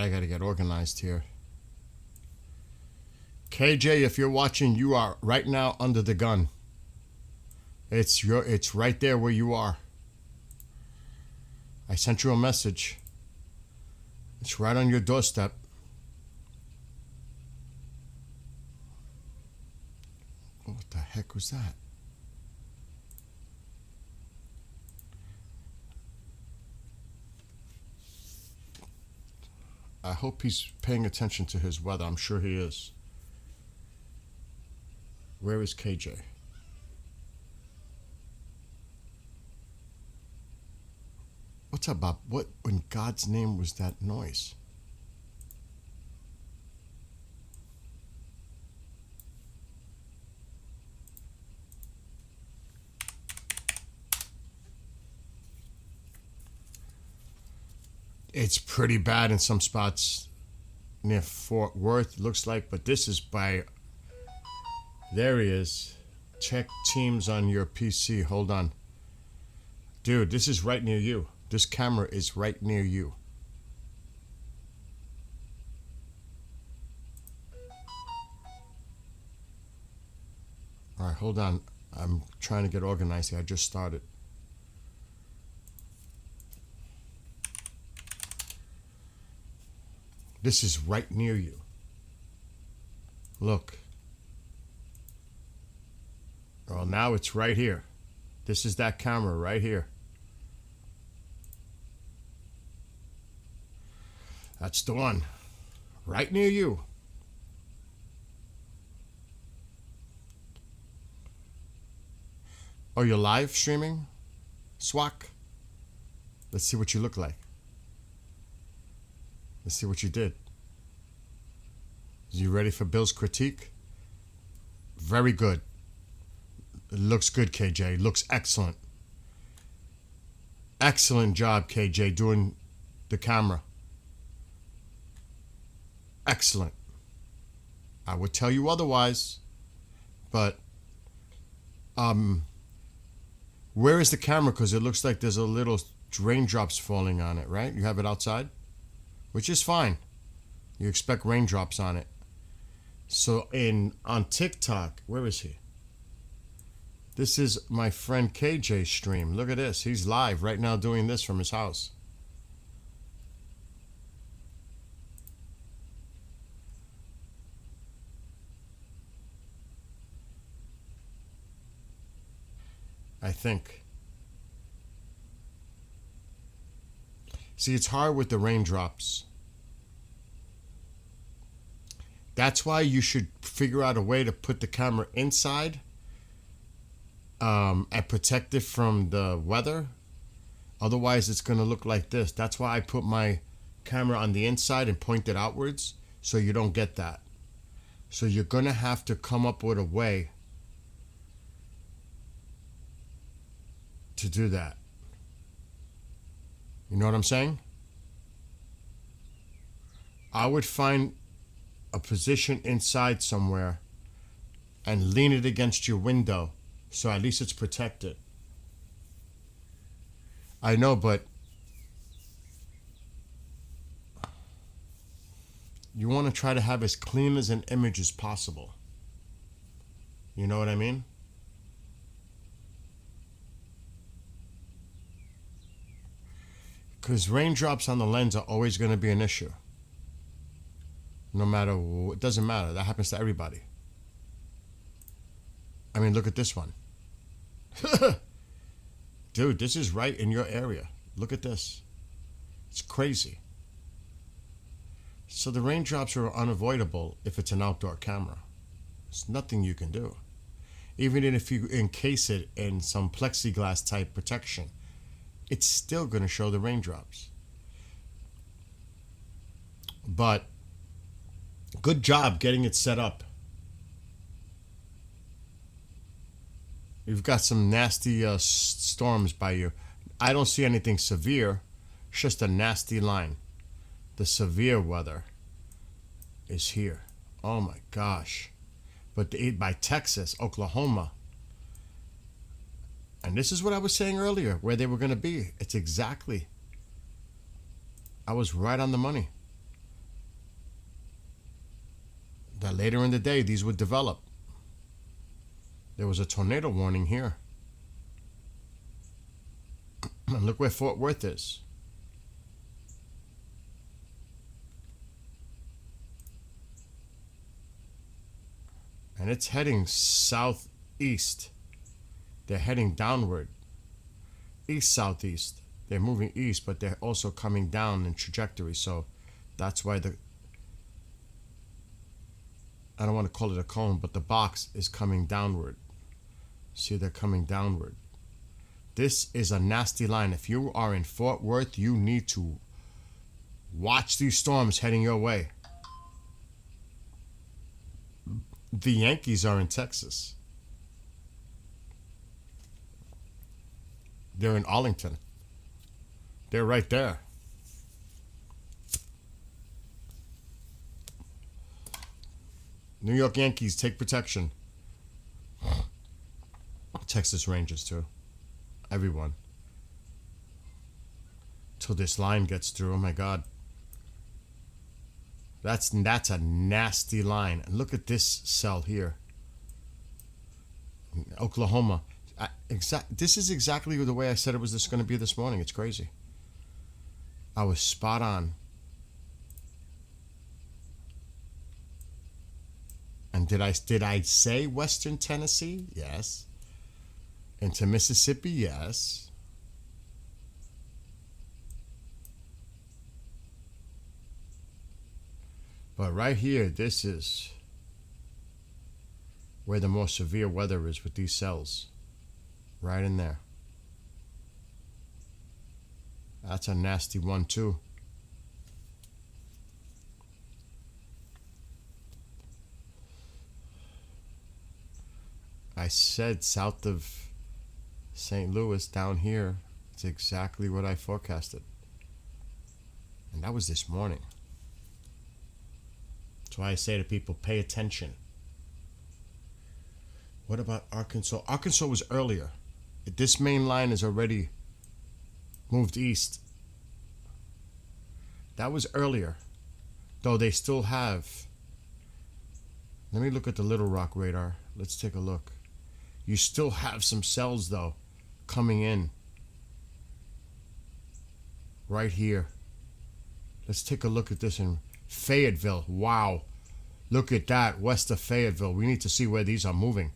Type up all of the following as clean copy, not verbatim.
I gotta get organized here. KJ, if you're watching, you are right now under the gun. It's right there where you are. I sent you a message. It's right on your doorstep. What the heck was that? I hope he's paying attention to his weather. I'm sure he is. Where is KJ? What's up, Bob? What in God's name was that noise? It's pretty bad in some spots near Fort Worth, looks like, but this is by... There he is. Check Teams on your PC. Hold on. Dude, this is right near you. This camera is right near you. All right, hold on. I'm trying to get organized here. I just started. This is right near you. Look. Well, now it's right here. This is that camera right here. That's the one. Right near you. Oh, you're live streaming? Swak? Let's see what you look like. Let's see what you did. You ready for Bill's critique? Very good. It looks good, KJ. Looks excellent. Excellent job, KJ, doing the camera. Excellent. I would tell you otherwise, but where is the camera? Because it looks like there's a little raindrops falling on it, right? You have it outside, which is fine. You expect raindrops on it. So on TikTok, where is he? This is my friend KJ's stream. Look at this. He's live right now doing this from his house. I think. See, it's hard with the raindrops. That's why you should figure out a way to put the camera inside and protect it from the weather. Otherwise, it's going to look like this. That's why I put my camera on the inside and point it outwards so you don't get that. So you're going to have to come up with a way to do that. You know what I'm saying? I would find a position inside somewhere and lean it against your window so at least it's protected. I know, but you want to try to have as clean as an image as possible. You know what I mean? Because raindrops on the lens are always going to be an issue. No matter what, it doesn't matter. That happens to everybody. I mean, look at this one. Dude, this is right in your area. Look at this. It's crazy. So the raindrops are unavoidable if it's an outdoor camera. There's nothing you can do. Even if you encase it in some plexiglass type protection, it's still going to show the raindrops. But good job getting it set up. You've got some nasty storms by you. I don't see anything severe. It's just a nasty line. The severe weather is here. Oh my gosh. But by Texas, Oklahoma. And this is what I was saying earlier, where they were going to be. It's exactly. I was right on the money. that later in the day these would develop. There was a tornado warning here. And look where Fort Worth is. And it's heading southeast. They're heading downward. East-southeast. They're moving east, but they're also coming down in trajectory. So that's why I don't want to call it a cone, but the box is coming downward. See, they're coming downward. This is a nasty line. If you are in Fort Worth, you need to watch these storms heading your way. The Yankees are in Texas. They're in Arlington. They're right there. New York Yankees, take protection. Texas Rangers too. Everyone. Till this line gets through. Oh my God. That's a nasty line. And look at this cell here. Oklahoma. This is exactly the way I said it was going to be this morning. It's crazy. I was spot on. And did I say Western Tennessee? Yes. Into Mississippi? Yes. But right here, this is where the more severe weather is with these cells. Right in there. That's a nasty one too. I said south of St. Louis down here. It's exactly what I forecasted. And that was this morning. That's why I say to people, pay attention. What about Arkansas? Arkansas was earlier. This main line is already moved east. That was earlier. Though they still have. Let me look at the Little Rock radar. Let's take a look. You still have some cells, though, coming in. Right here. Let's take a look at this in Fayetteville. Wow. Look at that, west of Fayetteville. We need to see where these are moving.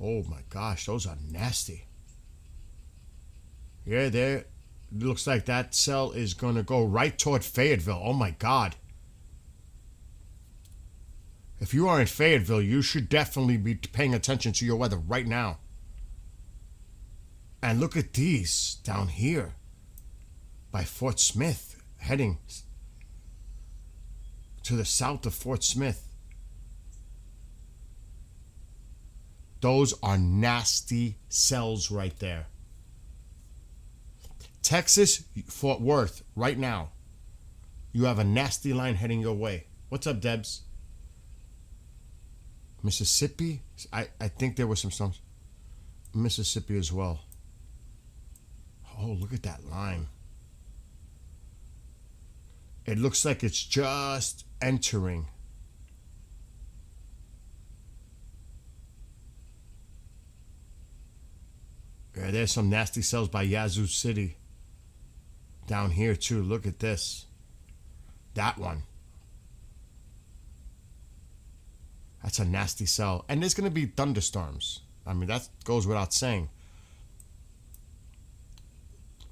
Oh my gosh, those are nasty. Yeah, there. Looks like that cell is going to go right toward Fayetteville. Oh my God. If you are in Fayetteville, you should definitely be paying attention to your weather right now. And look at these down here by Fort Smith, heading to the south of Fort Smith. Those are nasty cells right there. Texas, Fort Worth, right now. You have a nasty line heading your way. What's up, Debs? Mississippi? I think there was some storms. Mississippi as well. Oh, look at that line. It looks like it's just entering. Yeah, there's some nasty cells by Yazoo City. Down here too. Look at this. That one. That's a nasty cell. And there's going to be thunderstorms. I mean, that goes without saying.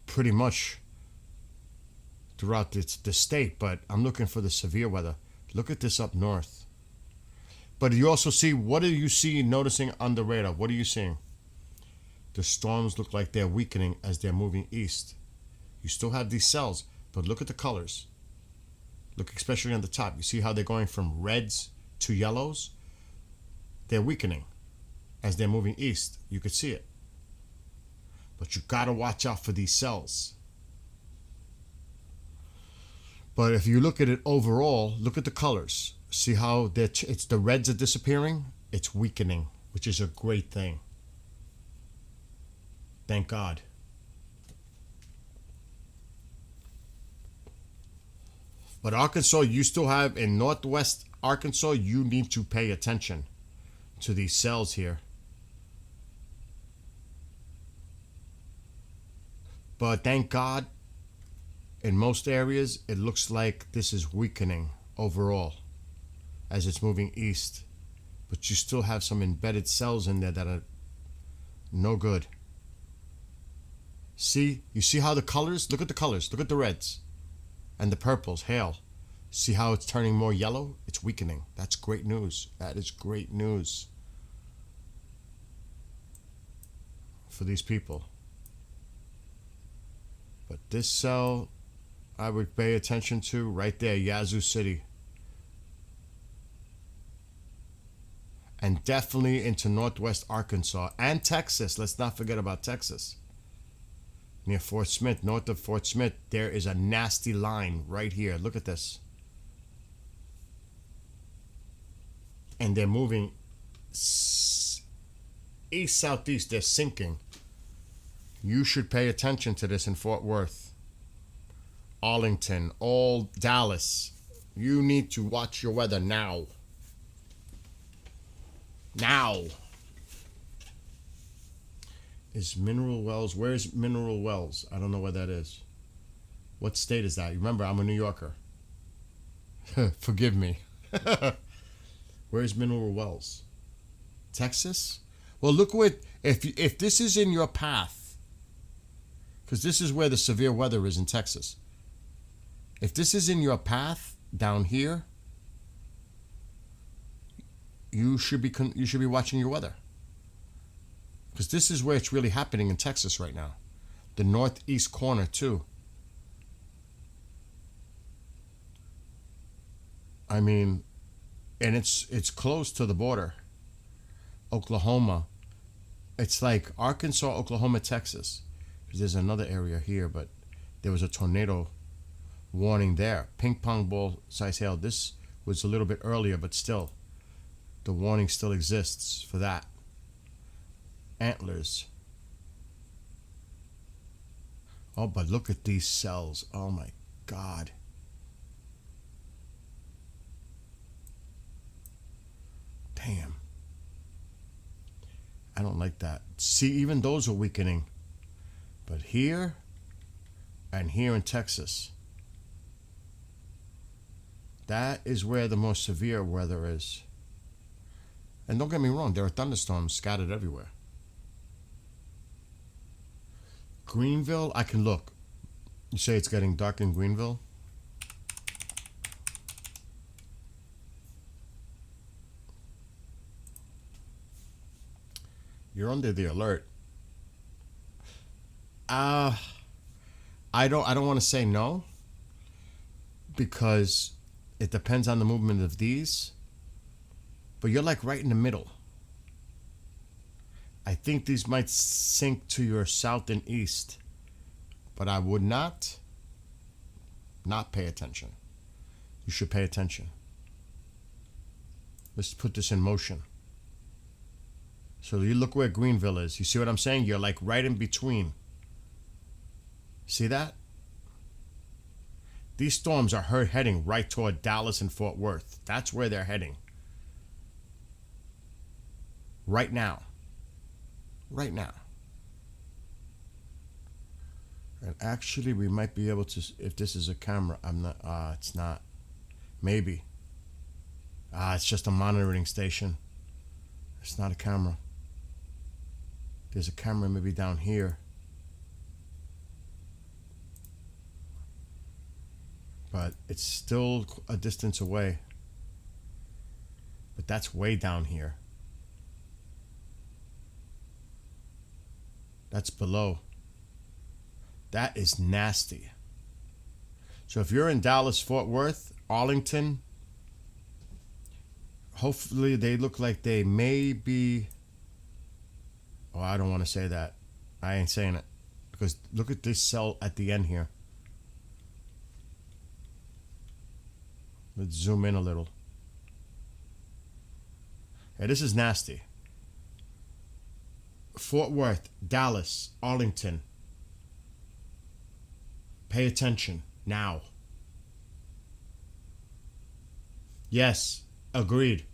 Pretty much throughout the state. But I'm looking for the severe weather. Look at this up north. But you also see, what do you see noticing on the radar? What are you seeing? The storms look like they're weakening as they're moving east. You still have these cells, but look at the colors. Look especially on the top. You see how they're going from reds to yellows? They're weakening as they're moving east. You could see it. But you got to watch out for these cells. But if you look at it overall, look at the colors. See how it's the reds are disappearing? It's weakening, which is a great thing. Thank God. But Arkansas, you still have in Northwest Arkansas, you need to pay attention to these cells here. But thank God, in most areas, it looks like this is weakening overall as it's moving east. But you still have some embedded cells in there that are no good. See? You see how the colors? Look at the colors. Look at the reds and the purples. Hail. See how it's turning more yellow? It's weakening. That's great news. That is great news for these people. But this cell, I would pay attention to right there, Yazoo City. And definitely into Northwest Arkansas and Texas. Let's not forget about Texas. Near Fort Smith, north of Fort Smith, there is a nasty line right here. Look at this. And they're moving east-southeast. They're sinking. You should pay attention to this in Fort Worth, Arlington, all Dallas. You need to watch your weather now. Now. Is Mineral Wells, where's Mineral Wells? I don't know where that is. What state is that? Remember, I'm a New Yorker. Forgive me. Where's Mineral Wells? Texas? Well, look what, if this is in your path, because this is where the severe weather is in Texas. If this is in your path down here, you should be watching your weather. Because this is where it's really happening in Texas right now. The northeast corner too. I mean, and it's close to the border. Oklahoma. It's like Arkansas, Oklahoma, Texas. There's another area here, but there was a tornado warning there. Ping pong ball size hail. This was a little bit earlier, but still, the warning still exists for that. Antlers. Oh, but look at these cells. Oh my God. Damn. I don't like that. See, even those are weakening. But here and here in Texas, that is where the most severe weather is. And don't get me wrong, there are thunderstorms scattered everywhere. Greenville, I can look. You say it's getting dark in Greenville? You're under the alert. I don't want to say no, because it depends on the movement of these. But you're like right in the middle. I think these might sink to your south and east, but I would not pay attention. You should pay attention. Let's put this in motion. So you look where Greenville is. You see what I'm saying? You're like right in between. See that? These storms are heading right toward Dallas and Fort Worth. That's where they're heading. Right now. Right now. And actually, we might be able to, if this is a camera, I'm not, it's not. Maybe. It's just a monitoring station. It's not a camera. There's a camera maybe down here. But it's still a distance away. But that's way down here. That's below. That is nasty. So if you're in Dallas, Fort Worth, Arlington, hopefully they look like they may be... Oh, I don't want to say that. I ain't saying it. Because look at this cell at the end here. Let's zoom in a little. Yeah, this is nasty. Fort Worth, Dallas, Arlington. Pay attention now. Yes, agreed.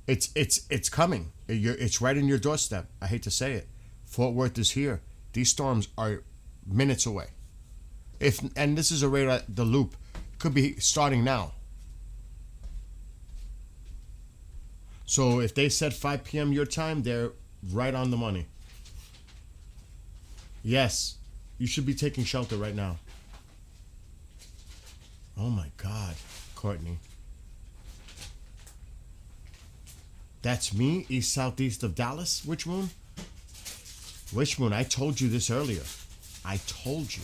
It's coming. It's right in your doorstep. I hate to say it. Fort Worth is here. These storms are minutes away. If and this is a radar, the loop could be starting now. So if they said 5 p.m. your time, they're right on the money. Yes, you should be taking shelter right now. Oh my God, Courtney. That's me, east southeast of Dallas. Which moon? Which moon? I told you this earlier. I told you.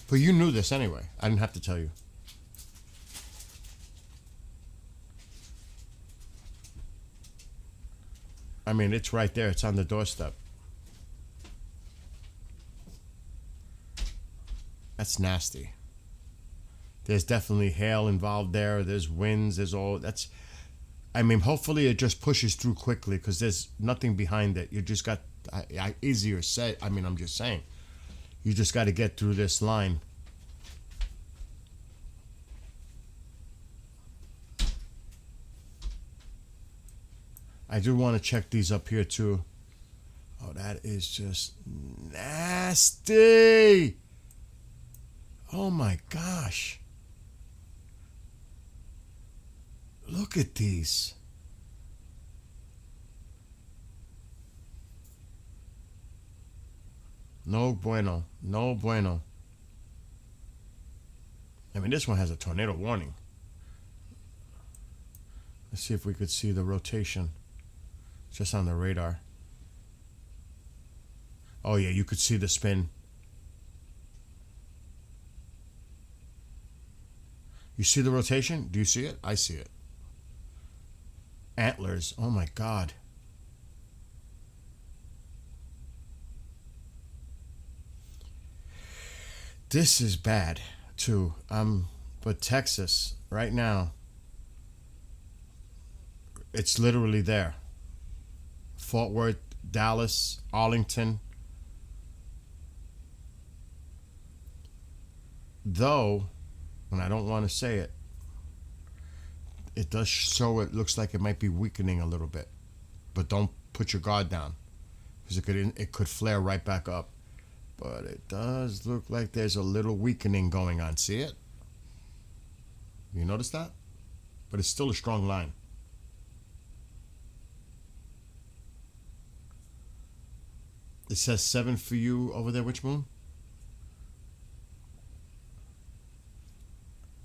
But you knew this anyway. I didn't have to tell you. I mean, it's right there. It's on the doorstep. That's nasty. There's definitely hail involved there. There's winds. There's all that's. I mean, hopefully it just pushes through quickly because there's nothing behind it. You just got easier said. I mean, I'm just saying. You just got to get through this line. I do want to check these up here too. Oh, that is just nasty. Oh my gosh. Look at these. No bueno. No bueno. I mean, this one has a tornado warning. Let's see if we could see the rotation just on the radar. Oh, yeah, you could see the spin. You see the rotation? Do you see it? I see it. Antlers. Oh, my God. This is bad, too. But Texas, right now, it's literally there. Fort Worth, Dallas, Arlington. Though, and I don't want to say it, it does show it looks like it might be weakening a little bit. But don't put your guard down because it could flare right back up. But it does look like there's a little weakening going on. See it? You notice that? But it's still a strong line. It says 7 for you over there, which moon?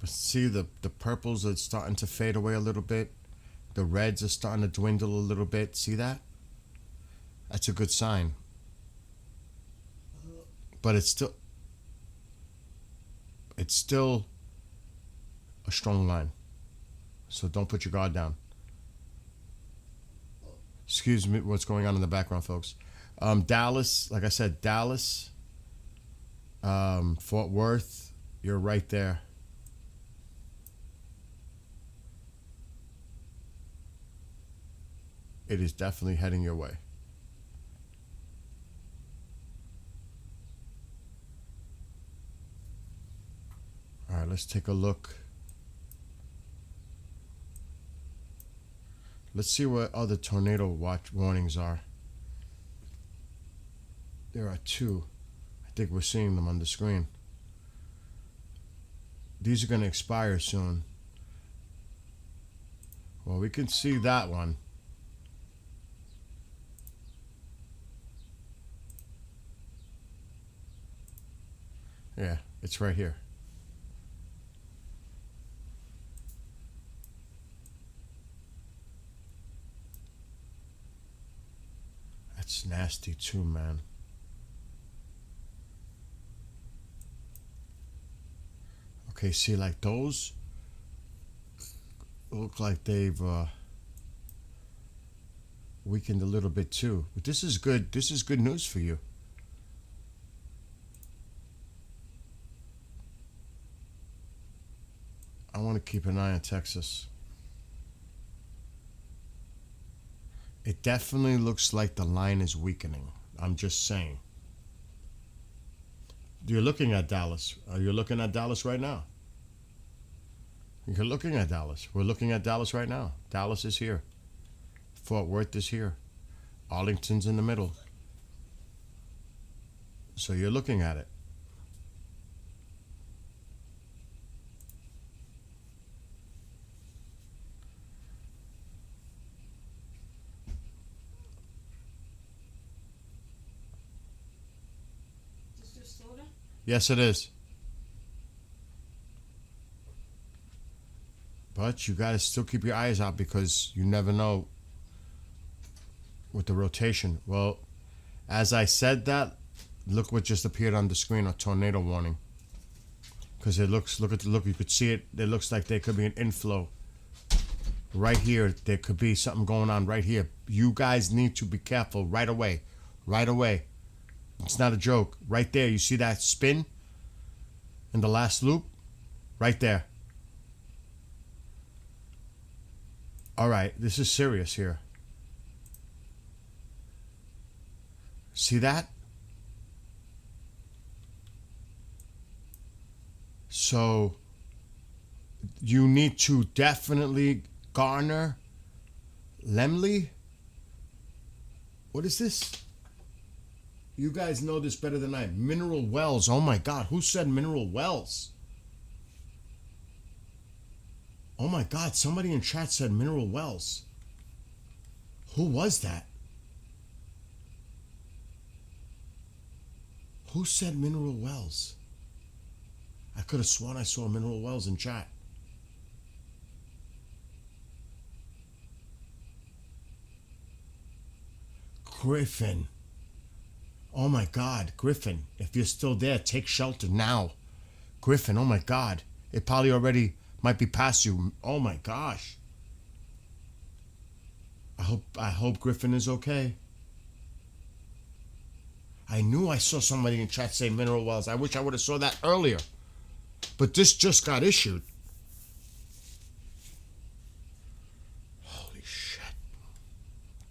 But see the purples are starting to fade away a little bit. The reds are starting to dwindle a little bit. See that? That's a good sign. But it's still a strong line. So don't put your guard down. Excuse me, what's going on in the background, folks? Dallas, like I said, Dallas, Fort Worth, you're right there. It is definitely heading your way. All right, let's take a look. Let's see what other tornado watch warnings are. There are 2. I think we're seeing them on the screen. These are going to expire soon. Well, we can see that one. Yeah, it's right here. That's nasty too, man. Okay, see, like those look like they've weakened a little bit too. But this is good. This is good news for you. I want to keep an eye on Texas. It definitely looks like the line is weakening. I'm just saying. You're looking at Dallas. Are you looking at Dallas right now? You're looking at Dallas. We're looking at Dallas right now. Dallas is here. Fort Worth is here. Arlington's in the middle. So you're looking at it. Yes, it is. But you got to still keep your eyes out because you never know with the rotation. Well, as I said that, look what just appeared on the screen, a tornado warning. Because it looks, look, you could see it. It looks like there could be an inflow. Right here, there could be something going on right here. You guys need to be careful right away. Right away. It's not a joke. Right there, you see that spin in the last loop? Right there. All right, this is serious here. See that? So you need to definitely garner Lemley. What is this? You guys know this better than I. Mineral wells. Oh my God. Who said mineral wells? Oh my God. Somebody in chat said mineral wells. Who was that? Who said mineral wells? I could have sworn I saw mineral wells in chat. Griffin. Oh my God, Griffin, if you're still there, take shelter now. Griffin, oh my God. It probably already might be past you. Oh my gosh. I hope Griffin is okay. I knew I saw somebody in chat say mineral wells. I wish I would have saw that earlier. But this just got issued. Holy shit.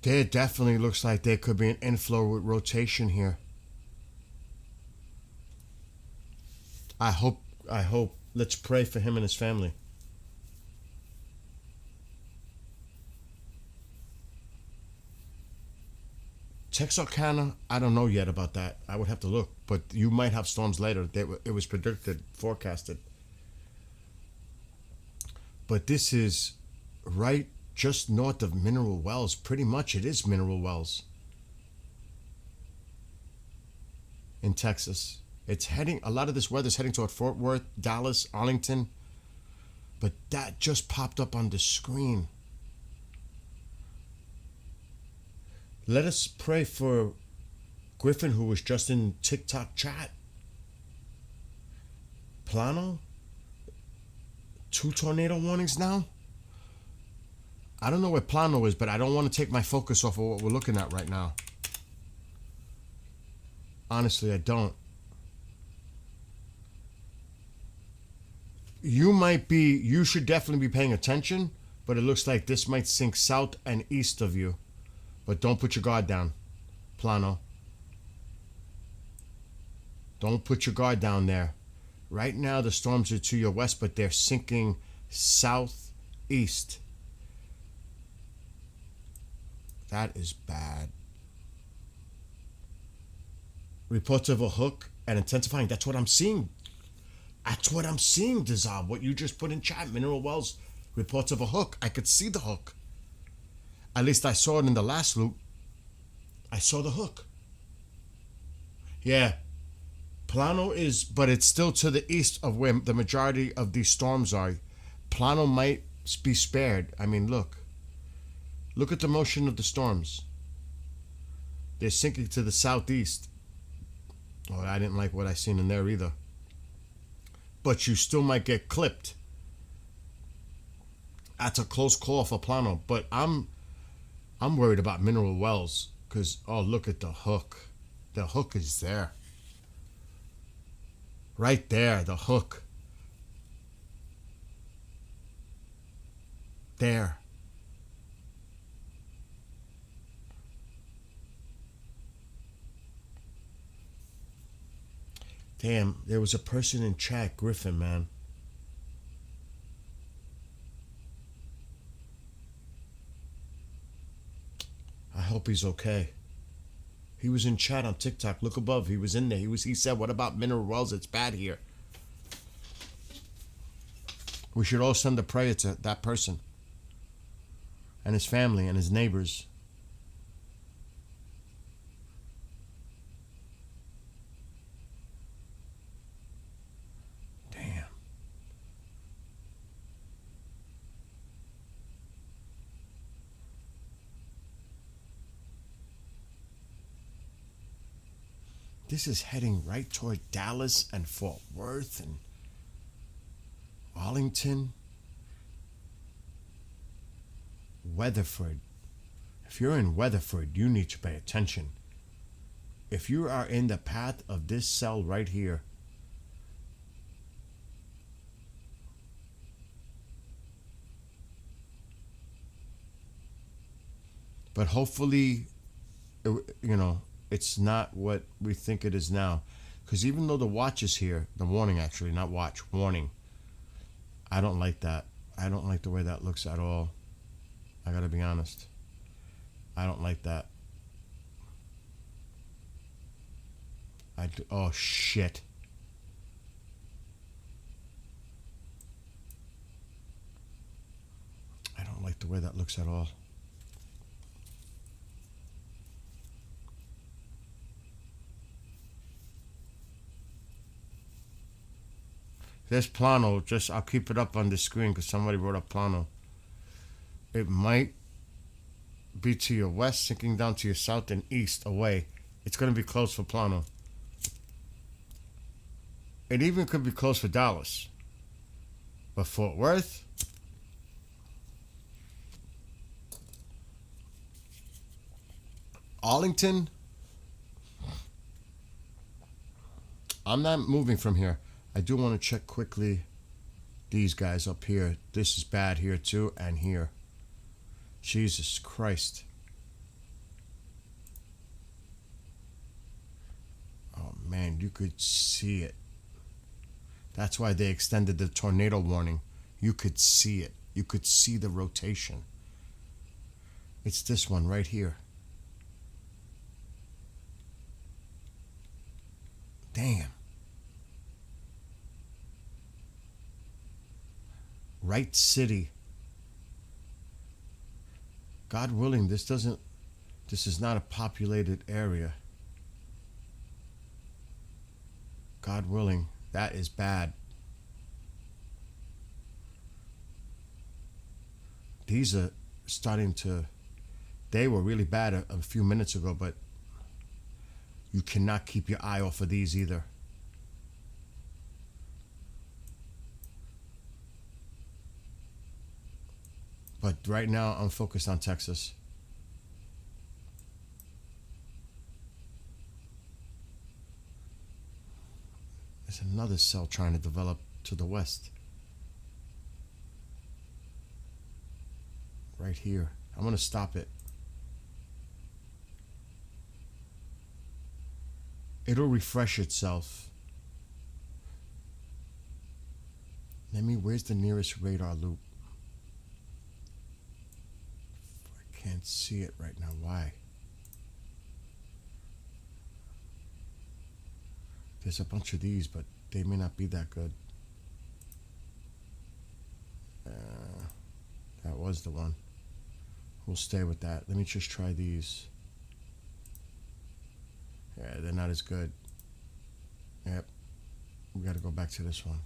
There definitely looks like there could be an inflow with rotation here. I hope. Let's pray for him and his family. Texarkana, I don't know yet about that. I would have to look, but you might have storms later. It was predicted, forecasted. But this is right just north of Mineral Wells. Pretty much it is Mineral Wells in Texas. It's heading, a lot of this weather's heading toward Fort Worth, Dallas, Arlington. But that just popped up on the screen. Let us pray for Griffin, who was just in TikTok chat. Plano? 2 tornado warnings now? I don't know where Plano is, but I don't want to take my focus off of what we're looking at right now. Honestly, I don't. You should definitely be paying attention, but it looks like this might sink south and east of you. But don't put your guard down, Plano. Don't put your guard down there. Right now, the storms are to your west, but they're sinking southeast. That is bad. Reports of a hook and intensifying. That's what I'm seeing. That's what I'm seeing, Dizab. What you just put in chat. Mineral wells. Reports of a hook. I could see the hook. At least I saw it in the last loop. I saw the hook. Yeah. Plano is, but it's still to the east of where the majority of these storms are. Plano might be spared. I mean, look. Look at the motion of the storms. They're sinking to the southeast. Oh, I didn't like what I seen in there either. But you still might get clipped. That's a close call for Plano. But I'm worried about mineral wells. Because, oh, look at the hook. The hook is there. Right there, the hook. There. Damn, there was a person in chat, Griffin, man. I hope he's okay. He was in chat on TikTok. Look above. He was in there. He said, "What about mineral wells? It's bad here." We should all send a prayer to that person and his family and his neighbors. Damn. This is heading right toward Dallas and Fort Worth and Arlington. Weatherford. If you're in Weatherford, you need to pay attention. If you are in the path of this cell right here, but hopefully, it's not what we think it is now. Because even though the watch is here, the warning actually, not watch, warning, I don't like that. I don't like the way that looks at all. I gotta be honest. I don't like that. Oh shit. I don't like the way that looks at all. There's Plano. I'll keep it up on the screen because somebody wrote up Plano. It might be to your west, sinking down to your south and east away. It's going to be close for Plano. It even could be close for Dallas. But Fort Worth, Arlington, I'm not moving from here. I do want to check quickly these guys up here. This is bad here too, and here. Jesus Christ. Oh man, you could see it. That's why they extended the tornado warning. You could see it. You could see the rotation. It's this one right here. Damn. Wright City. God willing, this is not a populated area. God willing, that is bad. These are starting to, they were really bad a few minutes ago, but you cannot keep your eye off of these either. But right now, I'm focused on Texas. There's another cell trying to develop to the west. Right here. I'm going to stop it. It'll refresh itself. Where's the nearest radar loop? I can't see it right now. Why? There's a bunch of these, but they may not be that good. That was the one. We'll stay with that. Let me just try these. Yeah, they're not as good. Yep. We got to go back to this one.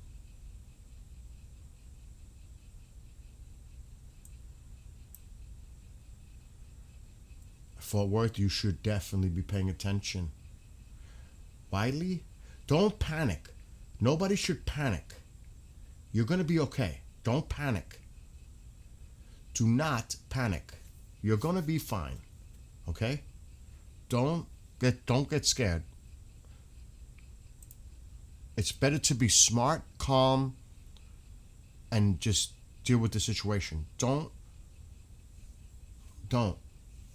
Fort Worth, you should definitely be paying attention. Wiley, don't panic. Nobody should panic. You're going to be okay. Don't panic. Do not panic. You're going to be fine. Okay? Don't get scared. It's better to be smart, calm, and just deal with the situation. Don't.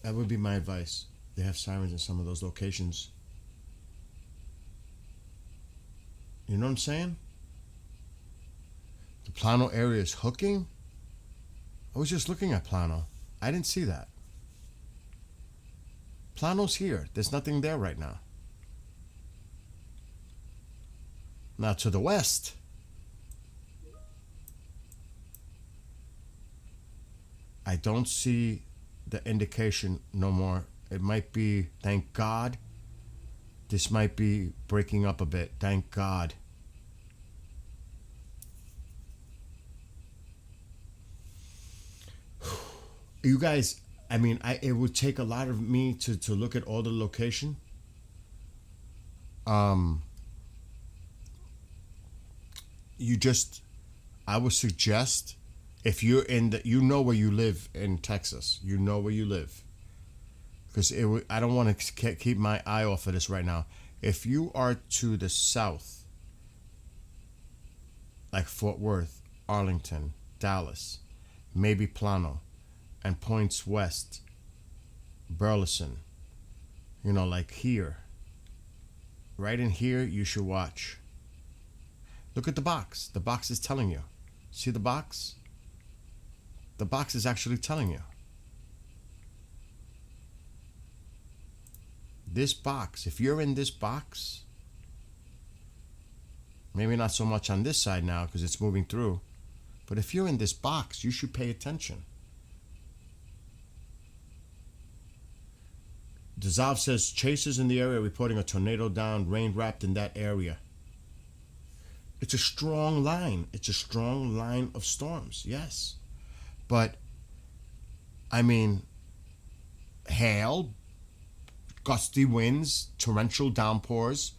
That would be my advice. They have sirens in some of those locations. You know what I'm saying? The Plano area is hooking. I was just looking at Plano. I didn't see that. Plano's here. There's nothing there right now. Now to the west. I don't see the indication no more. It might be, thank God. This might be breaking up a bit. Thank God. You guys, I mean, it would take a lot of me to look at all the location. Um, you just, I would suggest if you're in the, you know where you live in Texas, you know where you live, because I don't want to keep my eye off of this right now. If you are to the south, like Fort Worth, Arlington, Dallas, maybe Plano, and points west, Burleson, like here, right in here, you should watch. Look at the box. The box is telling you. See the box? The box is actually telling you. This box, if you're in this box, maybe not so much on this side now because it's moving through, but if you're in this box, you should pay attention. Dissolve says, chasers in the area reporting a tornado down, rain wrapped in that area. It's a strong line. It's a strong line of storms, yes. But, I mean, hail, gusty winds, torrential downpours,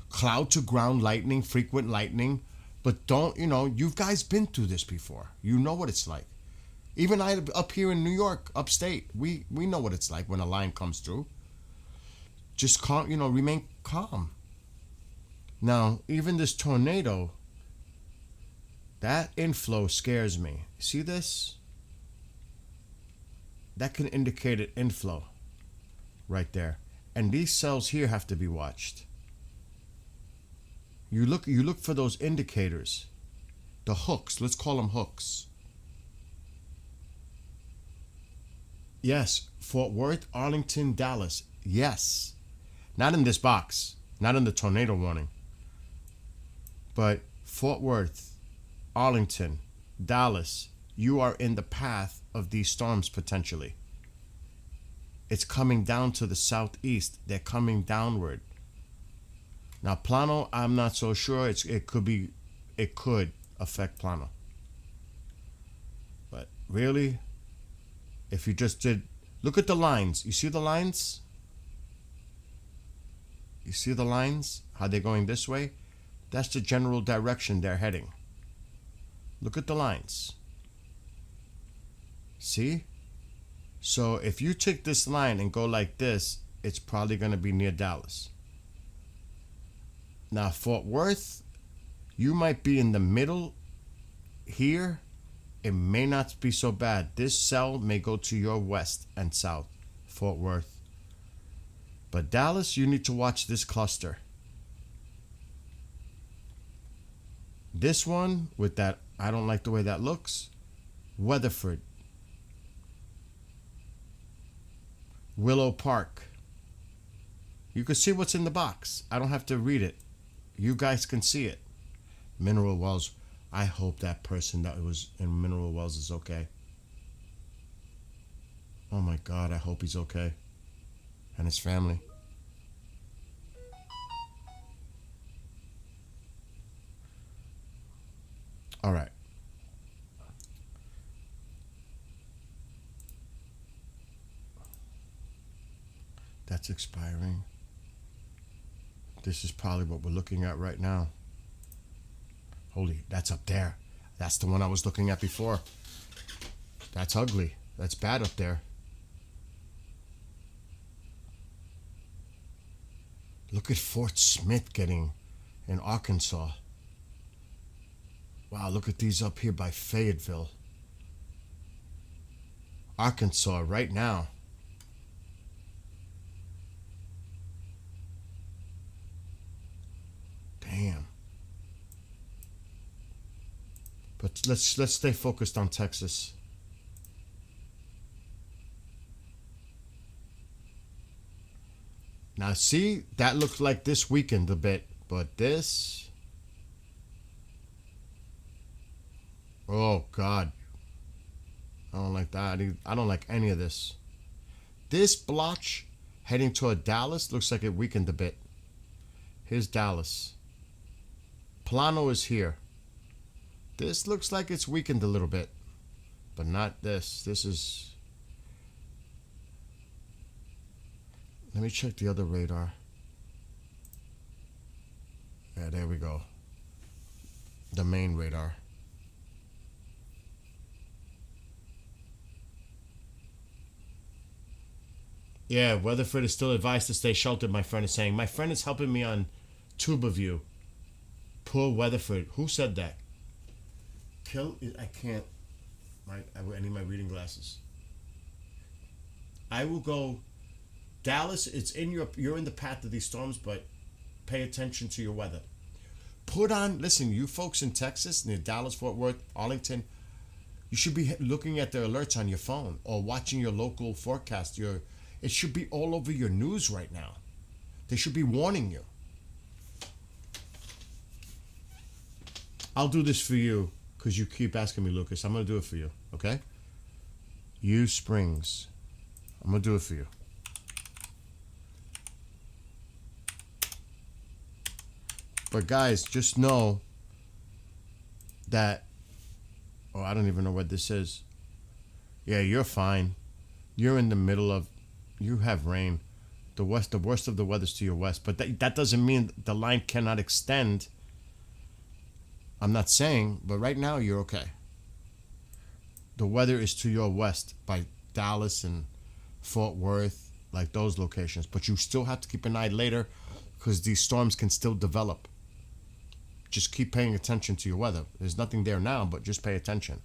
cloud to ground lightning, frequent lightning. But don't, you guys been through this before. You know what it's like. Even I up here in New York, upstate, we know what it's like when a line comes through. Just calm, remain calm. Now, even this tornado, that inflow scares me. See this? That can indicate an inflow right there. And these cells here have to be watched. You look for those indicators. The hooks, let's call them hooks. Yes, Fort Worth, Arlington, Dallas. Yes. Not in this box. Not in the tornado warning. But Fort Worth, Arlington, Dallas, you are in the path of these storms potentially. It's coming down to the southeast. They're coming downward. Now Plano, I'm not so sure. It could affect Plano. But really, if you just did, look at the lines. You see the lines? You see the lines? How they're going this way? That's the general direction they're heading. Look at the lines. See? So if you take this line and go like this, it's probably going to be near Dallas. Now, Fort Worth, you might be in the middle here. It may not be so bad. This cell may go to your west and south, Fort Worth. But Dallas, you need to watch this cluster. This one with that, I don't like the way that looks. Weatherford. Willow Park. You can see what's in the box. I don't have to read it. You guys can see it. Mineral Wells. I hope that person that was in Mineral Wells is okay. Oh my God, I hope he's okay. And his family. All right. That's expiring. This is probably what we're looking at right now. Holy, that's up there. That's the one I was looking at before. That's ugly. That's bad up there. Look at Fort Smith getting in Arkansas. Wow, look at these up here by Fayetteville. Arkansas right now. Damn. But let's stay focused on Texas. Now see, that looked like this weekend a bit, but this, oh God, I don't like that. I don't like any of this. This blotch heading toward Dallas looks like it weakened a bit. Here's Dallas. Plano is here. This looks like it's weakened a little bit, but not this. This is... Let me check the other radar. Yeah, there we go. The main radar. Yeah, Weatherford is still advised to stay sheltered, my friend is saying. My friend is helping me on TubeView. Poor Weatherford. Who said that? I can't. I need my reading glasses. I will go... Dallas, it's in you're in the path of these storms, but pay attention to your weather. Put on, listen, you folks in Texas, near Dallas, Fort Worth, Arlington, you should be looking at the alerts on your phone or watching your local forecast. It should be all over your news right now. They should be warning you. I'll do this for you because you keep asking me, Lucas. I'm going to do it for you, okay? U Springs. I'm going to do it for you. But guys, just know that, oh, I don't even know what this is. Yeah, you're fine. You're in the middle of, you have rain. The worst of the weather's to your west. But that doesn't mean the line cannot extend. I'm not saying, but right now you're okay. The weather is to your west by Dallas and Fort Worth, like those locations. But you still have to keep an eye later because these storms can still develop. Just keep paying attention to your weather. There's nothing there now, but just pay attention.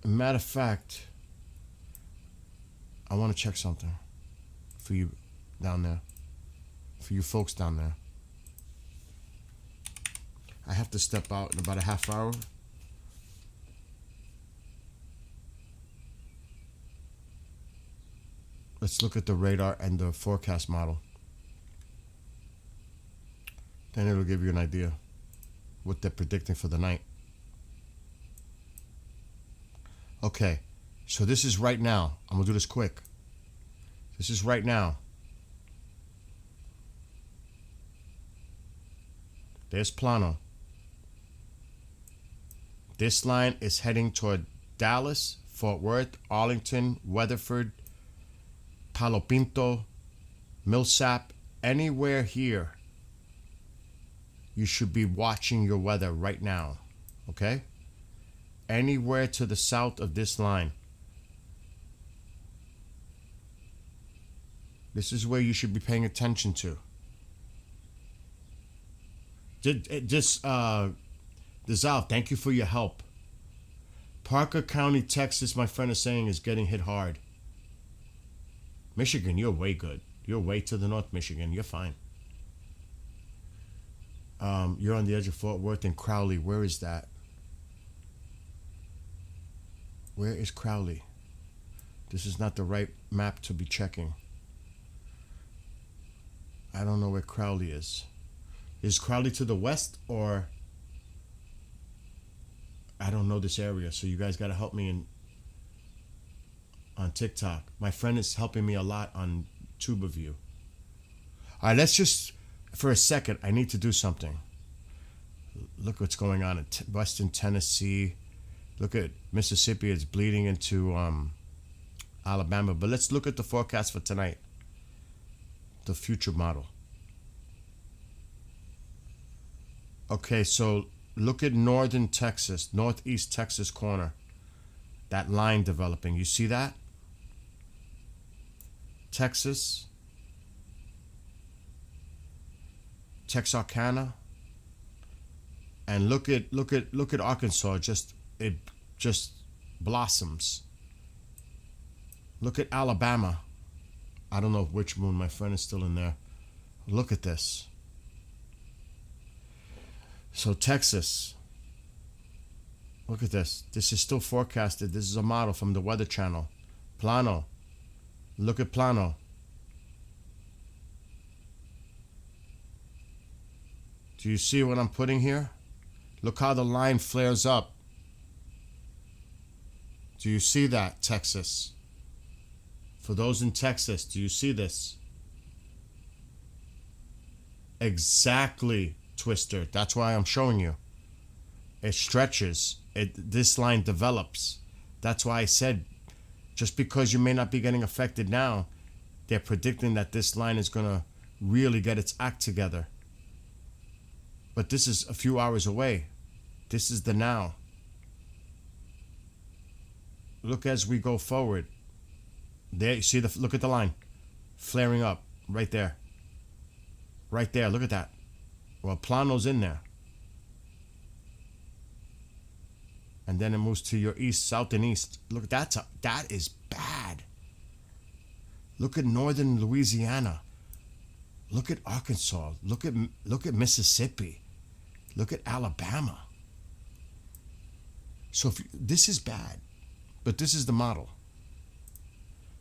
Matter of fact, I want to check something for you down there. For you folks down there. I have to step out in about a half hour. Let's look at the radar and the forecast model. Then it'll give you an idea what they're predicting for the night. Okay, so this is right now. I'm going to do this quick. This is right now. There's Plano. This line is heading toward Dallas, Fort Worth, Arlington, Weatherford, Palo Pinto, Millsap, anywhere here. You should be watching your weather right now, okay? Anywhere to the south of this line. This is where you should be paying attention to. Dissolve, thank you for your help. Parker County, Texas, my friend is saying, is getting hit hard. Michigan, you're way good. You're way to the north, Michigan. You're fine. You're on the edge of Fort Worth and Crowley. Where is that? Where is Crowley? This is not the right map to be checking. I don't know where Crowley is. Is Crowley to the west or... I don't know this area, so you guys got to help me on TikTok. My friend is helping me a lot on TubeView. All right, let's just... For a second, I need to do something. Look what's going on in Western Tennessee. Look at Mississippi. It's bleeding into Alabama. But let's look at the forecast for tonight. The future model. Okay, so look at northern Texas, northeast Texas corner. That line developing. You see that? Texas. Texarkana, and look at Arkansas. It just blossoms. Look at Alabama. I don't know which moon. My friend is still in there. Look at this. So Texas, look at this. This is still forecasted. This is a model from the Weather Channel. Plano. Look at Plano. Do you see what I'm putting here? Look how the line flares up. Do you see that, Texas? For those in Texas, do you see this? Exactly, Twister. That's why I'm showing you. It stretches. This line develops. That's why I said, just because you may not be getting affected now, they're predicting that this line is going to really get its act together. But this is a few hours away. This is the now. Look as we go forward. There, you see look at the line flaring up right there. Right there, look at that. Well, Plano's in there. And then it moves to your east, south, and east. Look, that is bad. Look at northern Louisiana. Look at Arkansas. Look at Mississippi. Look at Alabama. So this is bad, but this is the model.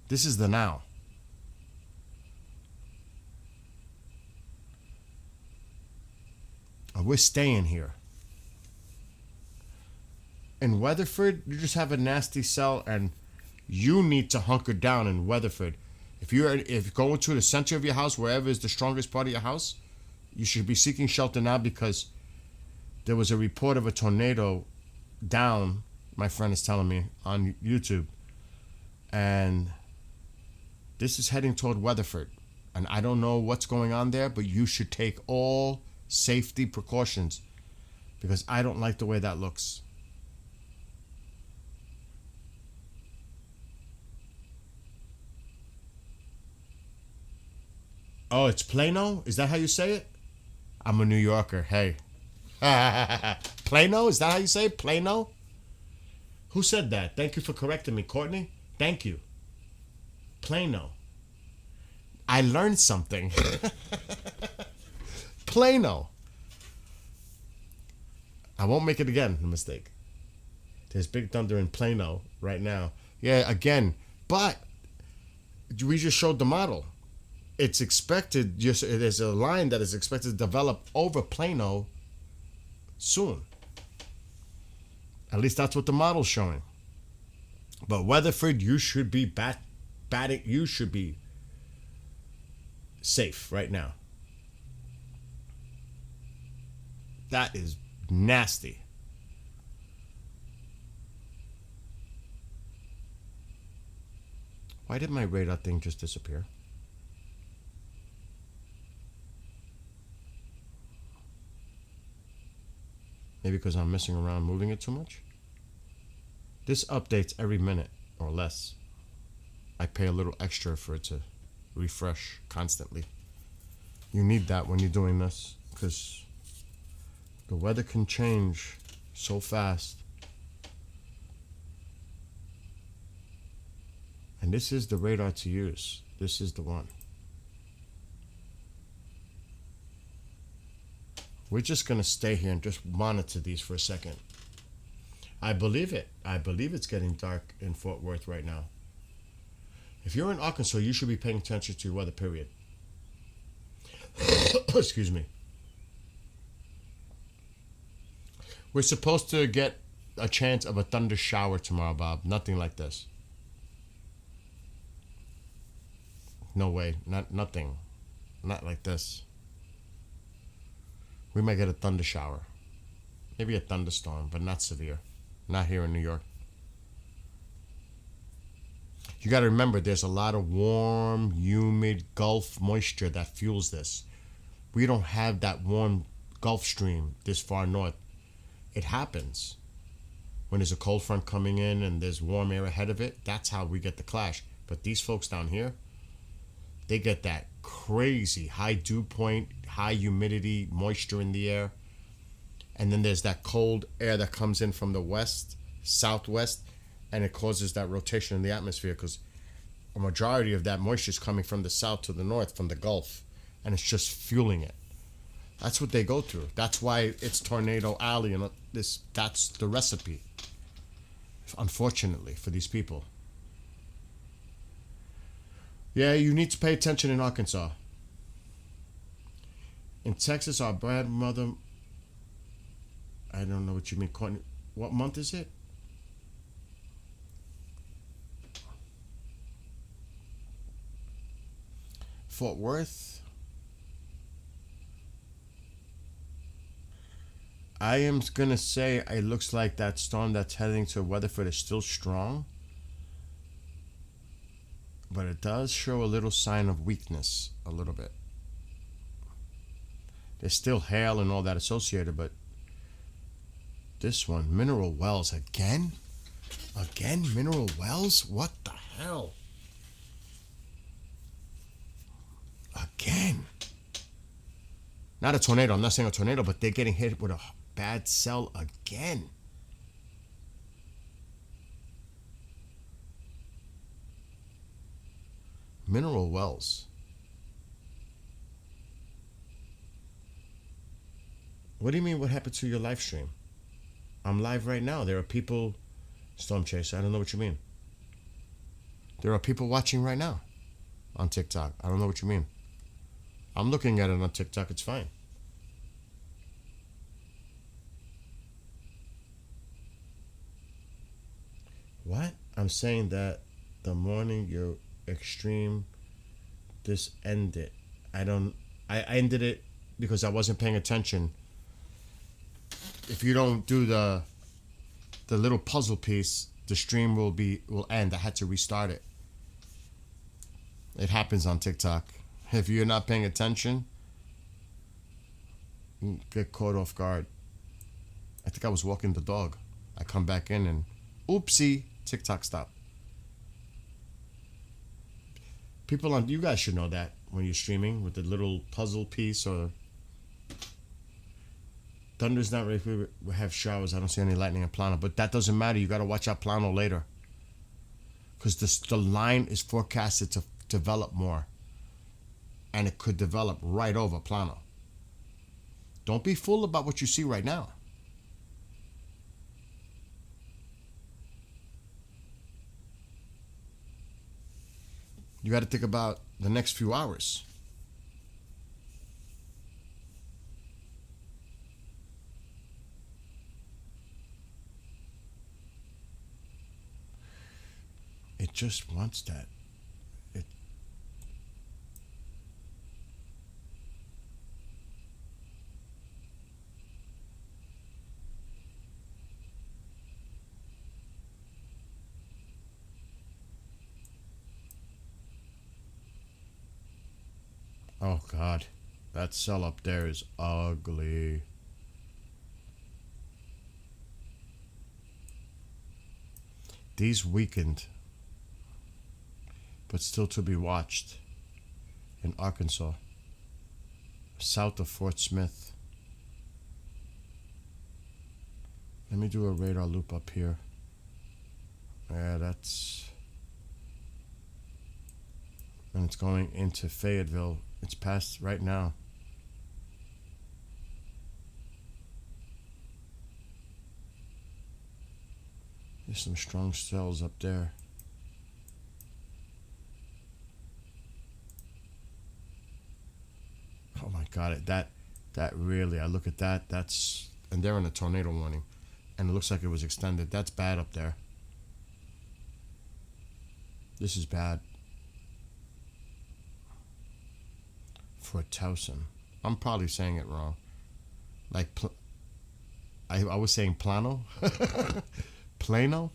This is the now. We're staying here. In Weatherford, you just have a nasty cell, and you need to hunker down in Weatherford. If you're going to the center of your house, wherever is the strongest part of your house, you should be seeking shelter now, because there was a report of a tornado down, my friend is telling me, on YouTube. And this is heading toward Weatherford. And I don't know what's going on there, but you should take all safety precautions, because I don't like the way that looks. Oh, it's Plano? Is that how you say it? I'm a New Yorker. Hey. Plano? Is that how you say it? Plano? Who said that? Thank you for correcting me, Courtney. Thank you. Plano. I learned something. Plano. I won't make it again, a mistake. There's big thunder in Plano right now. Yeah, again. But we just showed the model. It's expected, there's a line that is expected to develop over Plano soon. At least that's what the model's showing. But Weatherford, you should be batting. You should be safe right now. That is nasty. Why did my radar thing just disappear? Maybe because I'm messing around moving it too much? This updates every minute or less. I pay a little extra for it to refresh constantly. You need that when you're doing this, because the weather can change so fast. And this is the radar to use. This is the one. We're just going to stay here and just monitor these for a second. I believe it. I believe it's getting dark in Fort Worth right now. If you're in Arkansas, you should be paying attention to your weather, period. Excuse me. We're supposed to get a chance of a thunder shower tomorrow, Bob. Nothing like this. No way. Nothing. Not like this. We might get a thunder shower. Maybe a thunderstorm, but not severe. Not here in New York. You got to remember, there's a lot of warm, humid Gulf moisture that fuels this. We don't have that warm Gulf Stream this far north. It happens when there's a cold front coming in and there's warm air ahead of it. That's how we get the clash. But these folks down here, they get that crazy high dew point, high humidity, moisture in the air. And then there's that cold air that comes in from the west, southwest, and it causes that rotation in the atmosphere, because a majority of that moisture is coming from the south to the north, from the Gulf, and it's just fueling it. That's what they go through. That's why it's Tornado Alley, and this. That's the recipe. Unfortunately for these people. Yeah, you need to pay attention in Arkansas. In Texas, our grandmother. I don't know what you mean. What month is it? Fort Worth. I am gonna say it looks like that storm that's heading to Weatherford is still strong, but it does show a little sign of weakness, a little bit. There's still hail and all that associated, but this one, Mineral Wells, again? Again, Mineral Wells? What the hell? Again. Not a tornado, I'm not saying a tornado, but they're getting hit with a bad cell again. Mineral Wells. What do you mean, what happened to your live stream? I'm live right now. There are people. Storm Chaser, I don't know what you mean. There are people watching right now on TikTok. I don't know what you mean. I'm looking at it on TikTok. It's fine. What? I'm saying that the morning your extreme, this ended. I ended it because I wasn't paying attention. If you don't do the little puzzle piece, the stream will end. I had to restart it. It happens on TikTok. If you're not paying attention, you get caught off guard. I think I was walking the dog. I come back in and oopsie, TikTok stop. People on, you guys should know that when you're streaming with the little puzzle piece or thunder's not ready. We have showers. I don't see any lightning in Plano, but that doesn't matter. You got to watch out Plano later because the line is forecasted to develop more, and it could develop right over Plano. Don't be fooled about what you see right now. You got to think about the next few hours. It just wants that. It. Oh God, that cell up there is ugly. These weakened, but still to be watched in Arkansas, south of Fort Smith. Let me do a radar loop up here. Yeah, that's... And it's going into Fayetteville. It's past right now. There's some strong cells up there. Oh my God, that really, I look at that, that's, and they're in a tornado warning, and it looks like it was extended. That's bad up there. This is bad. Fort Towson. I'm probably saying it wrong. Like, I was saying Plano? Plano?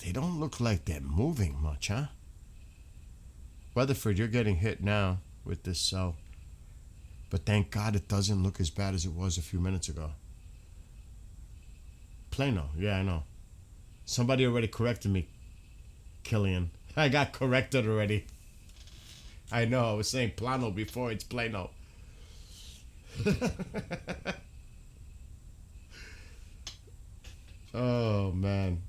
They don't look like they're moving much, huh? Weatherford, you're getting hit now with this cell. But thank God it doesn't look as bad as it was a few minutes ago. Plano, yeah, I know. Somebody already corrected me, Killian. I got corrected already. I know. I was saying plano before. It's plano. Oh man.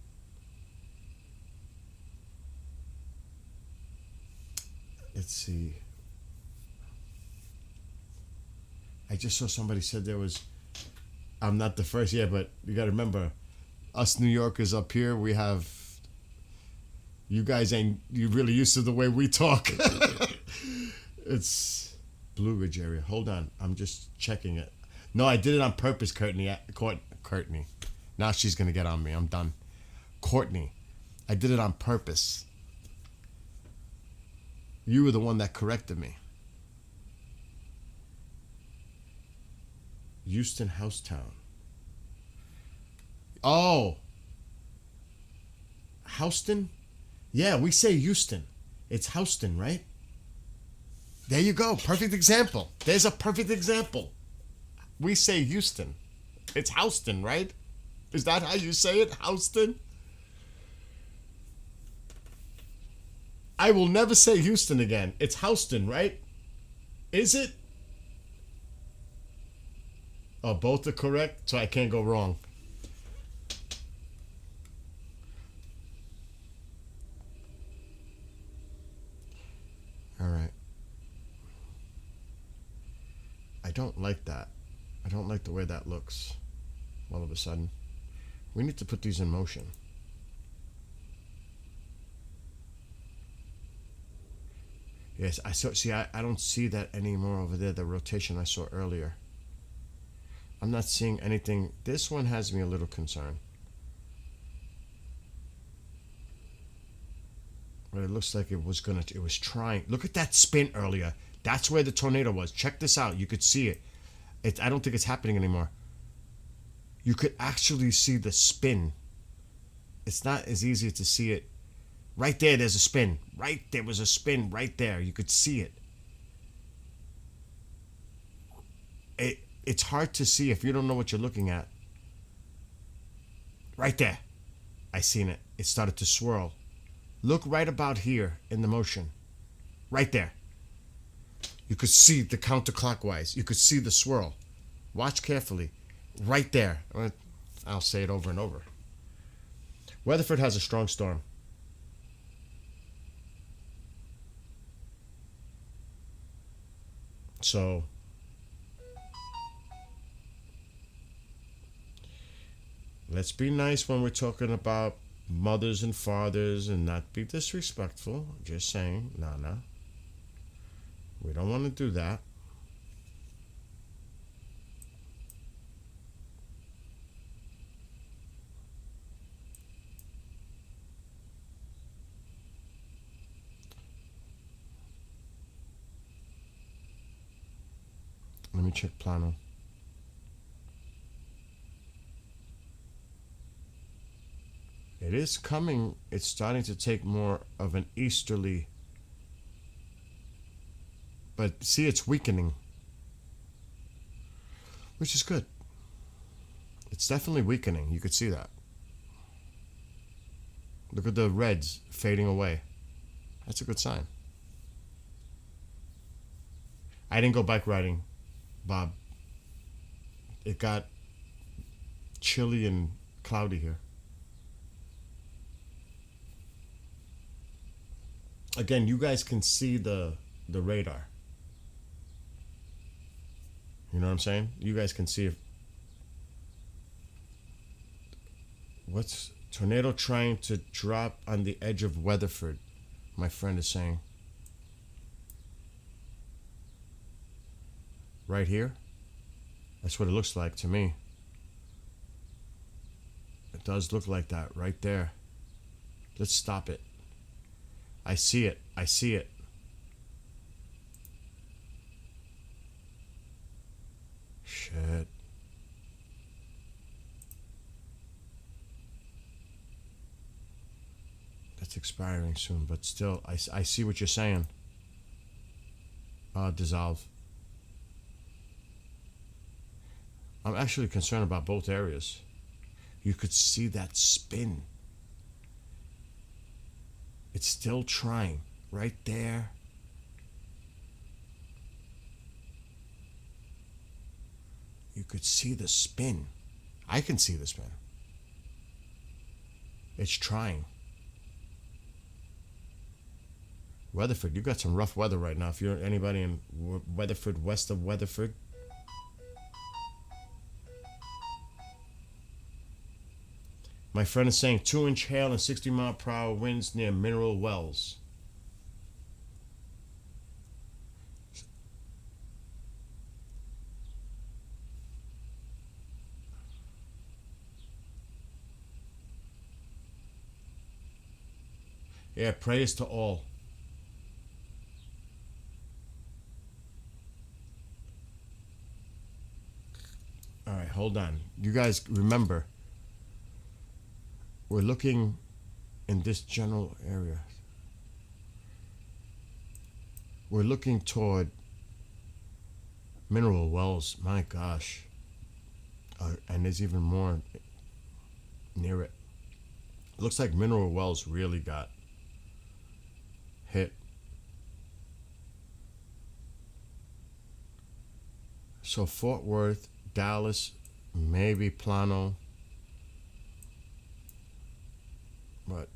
Let's see. I just saw somebody said there was. I'm not the first, yeah, but you got to remember, us New Yorkers up here, we have. You guys ain't you really used to the way we talk. It's Blue Ridge area. Hold on, I'm just checking it. No, I did it on purpose, Courtney. Courtney. Now she's gonna get on me. I'm done. Courtney, I did it on purpose. You were the one that corrected me. Houston Housetown. Oh, Houston? Yeah, we say Houston. It's Houston, right? There you go. Perfect example. There's a perfect example. We say Houston. It's Houston, right? Is that how you say it? Houston? I will never say Houston again. It's Houston, right? Is it? Oh, both are correct, so I can't go wrong. All right. I don't like that. I don't like the way that looks all of a sudden. We need to put these in motion. Yes, I saw. See, I don't see that anymore over there. The rotation I saw earlier. I'm not seeing anything. This one has me a little concerned. But it looks like it was trying. Look at that spin earlier. That's where the tornado was. Check this out. You could see it. I don't think it's happening anymore. You could actually see the spin. It's not as easy to see it. Right there, there's a spin. There was a spin right there. You could see it. It's hard to see if you don't know what you're looking at. Right there. I seen it. It started to swirl. Look right about here in the motion. Right there. You could see the counterclockwise. You could see the swirl. Watch carefully. Right there. I'll say it over and over. Weatherford has a strong storm. So let's be nice when we're talking about mothers and fathers and not be disrespectful. Just saying, no. We don't want to do that. Let me check Plano. It is coming. It's starting to take more of an easterly. But see, it's weakening. Which is good. It's definitely weakening. You could see that. Look at the reds fading away. That's a good sign. I didn't go bike riding, Bob. It got chilly and cloudy here. Again, you guys can see the radar. You know what I'm saying? You guys can see if what's tornado trying to drop on the edge of Weatherford, my friend is saying. Right here? That's what it looks like to me. It does look like that right there. Let's stop it. I see it. I see it. Shit. That's expiring soon, but still, I see what you're saying. Dissolve. I'm actually concerned about both areas. You could see that spin. It's still trying. Right there. You could see the spin. I can see the spin. It's trying. Weatherford, you got some rough weather right now. If you're anybody in Weatherford, west of Weatherford, my friend is saying 2-inch hail and 60-mile-per-hour winds near Mineral Wells. Yeah, prayers to all. All right, hold on. You guys remember, we're looking in this general area. We're looking toward Mineral Wells. My gosh. And there's even more near it. Looks like Mineral Wells really got hit. So Fort Worth, Dallas, maybe Plano, but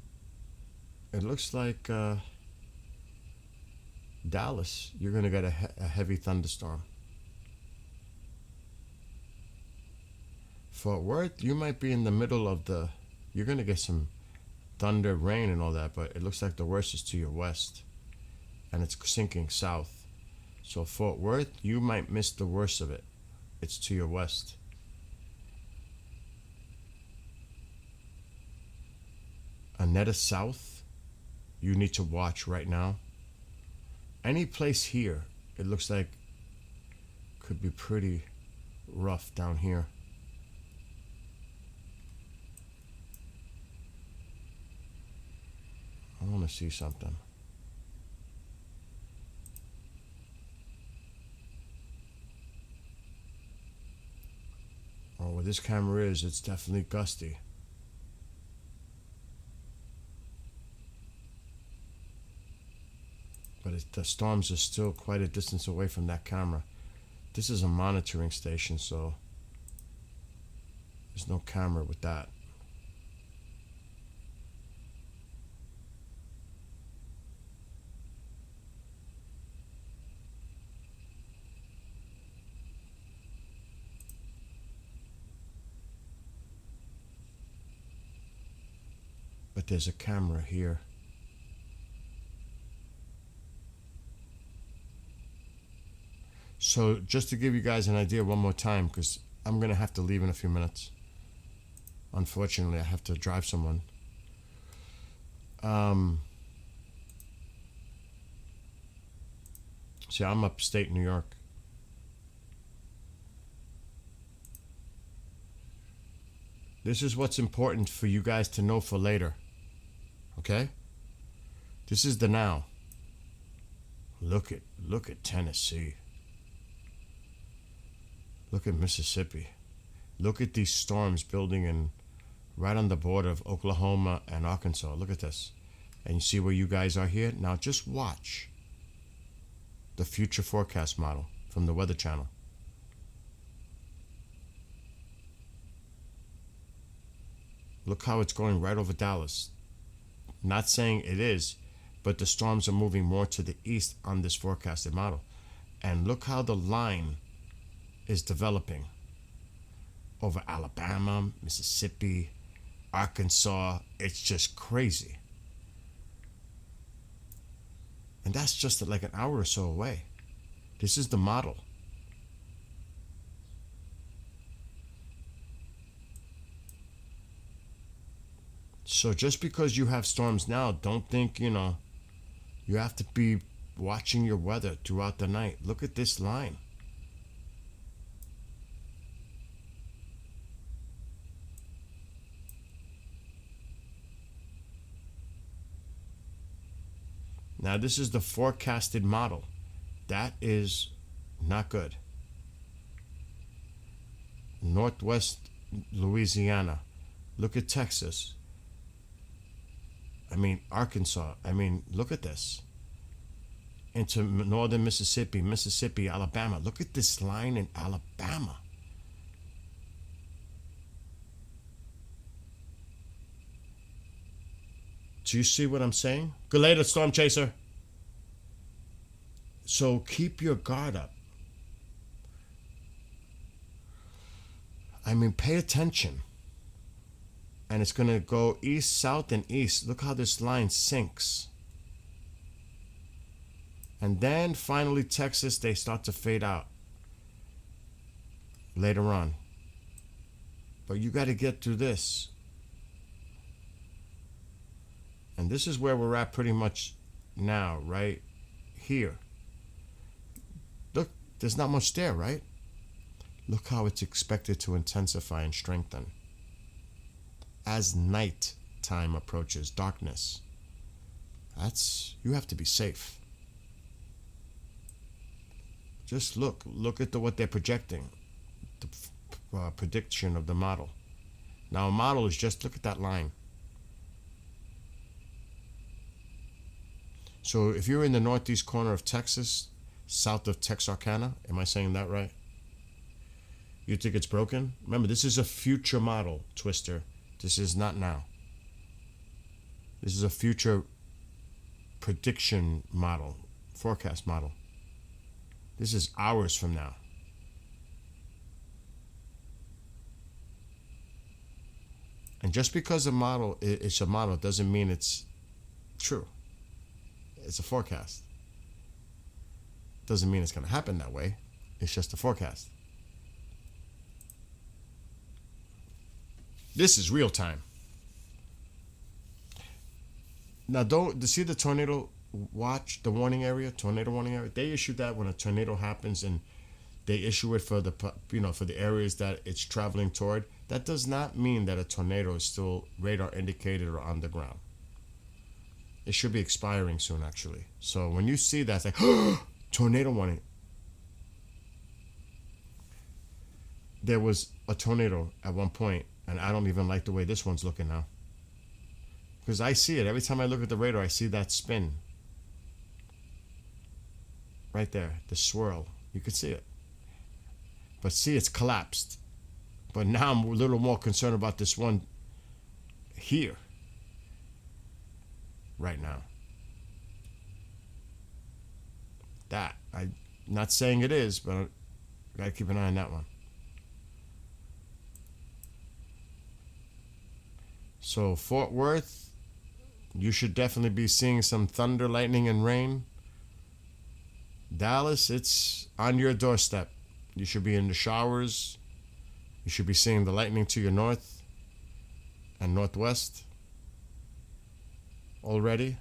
it looks like Dallas, you're going to get a heavy thunderstorm. Fort Worth, you might be in the middle of you're going to get some thunder, rain, and all that, but it looks like the worst is to your west, and it's sinking south. So Fort Worth, you might miss the worst of it. It's to your west. Anetta South, you need to watch right now. Any place here, it looks like could be pretty rough down here. I want to see something. Oh, where this camera is, it's definitely gusty. But the storms are still quite a distance away from that camera. This is a monitoring station, so there's no camera with that. But there's a camera here. So just to give you guys an idea one more time, because I'm going to have to leave in a few minutes. Unfortunately, I have to drive someone. See, I'm upstate New York. This is what's important for you guys to know for later. Okay? This is the now. Look at Tennessee. Look at Mississippi. Look at these storms building in right on the border of Oklahoma and Arkansas. Look at this. And you see where you guys are here? Now just watch the future forecast model from the Weather Channel. Look how it's going right over Dallas. Not saying it is, but the storms are moving more to the east on this forecasted model. And look how the line is developing over Alabama, Mississippi, Arkansas. It's just crazy. And that's just like an hour or so away. This is the model. So just because you have storms now, don't think, you have to be watching your weather throughout the night. Look at this line. Now this is the forecasted model. That is not good. Northwest Louisiana. Look at Texas. Arkansas. Look at this. Into northern Mississippi, Alabama. Look at this line in Alabama. Do you see what I'm saying? Good later, Storm Chaser. So keep your guard up. I mean, pay attention. And it's going to go east, south, and east. Look how this line sinks. And then finally, Texas, they start to fade out later on. But you got to get through this. And this is where we're at pretty much now, right here. Look, there's not much there, right? Look how it's expected to intensify and strengthen as night time approaches, darkness. You have to be safe. Just look at what they're projecting, the prediction of the model. Now a model is just, look at that line. So if you're in the northeast corner of Texas, south of Texarkana, am I saying that right? You think it's broken? Remember, this is a future model, Twister. This is not now. This is a future prediction model, forecast model. This is hours from now. And just because it's a model doesn't mean it's true. It's a forecast. Doesn't mean it's going to happen that way. It's just a forecast. This is real time. Now, see the tornado watch, the warning area, tornado warning area? They issue that when a tornado happens, and they issue it for the areas that it's traveling toward. That does not mean that a tornado is still radar indicated or on the ground. It should be expiring soon, actually. So when you see that, it's like, tornado warning. There was a tornado at one point, and I don't even like the way this one's looking now. Because I see it. Every time I look at the radar, I see that spin. Right there, the swirl. You can see it. But see, it's collapsed. But now I'm a little more concerned about this one here. Right now. I'm not saying it is, but I gotta keep an eye on that one. So Fort Worth, you should definitely be seeing some thunder, lightning, and rain. Dallas, it's on your doorstep. You should be in the showers. You should be seeing the lightning to your north and northwest already.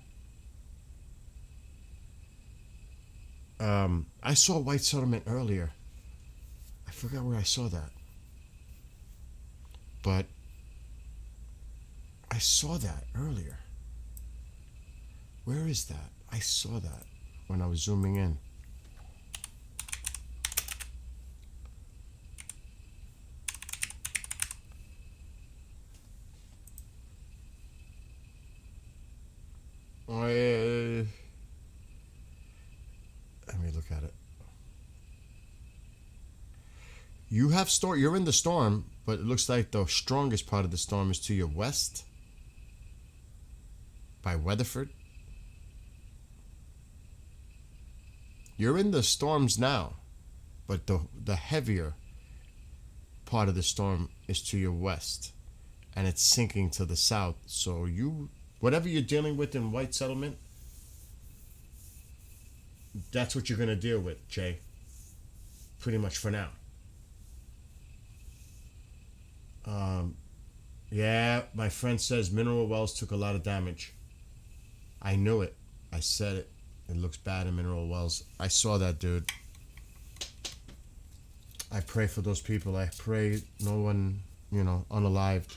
I saw white settlement earlier. I forgot where I saw that. But I saw that earlier. Where is that? I saw that when I was zooming in. Let me look at it. You're in the storm, but it looks like the strongest part of the storm is to your west by Weatherford. You're in the storms now, but the heavier part of the storm is to your west, and it's sinking to the south. So whatever you're dealing with in white settlement, that's what you're going to deal with, Jay. Pretty much for now. Yeah, my friend says Mineral Wells took a lot of damage. I knew it. I said it. It looks bad in Mineral Wells. I saw that, dude. I pray for those people. I pray no one, unalived.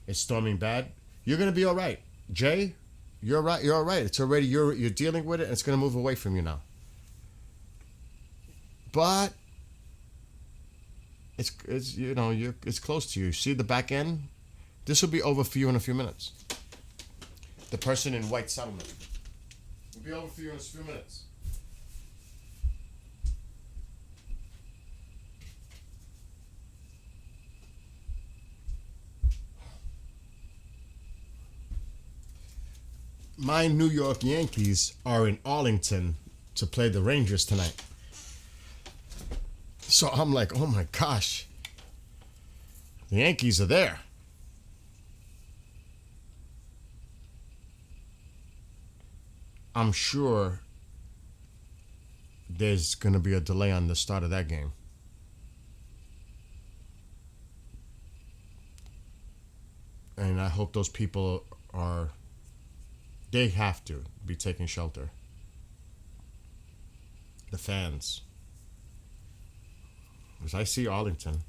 It's storming bad. You're going to be all right. Jay, you're right. You're all right. It's already, you're dealing with it, and it's going to move away from you now. But it's it's close to you. See the back end? This will be over for you in a few minutes. The person in white settlement will be over for you in a few minutes. my New York Yankees are in Arlington to play the Rangers tonight. So I'm like, oh my gosh, the Yankees are there. I'm sure there's going to be a delay on the start of that game. And I hope those people are, they have to be taking shelter. The fans. Because I see Arlington.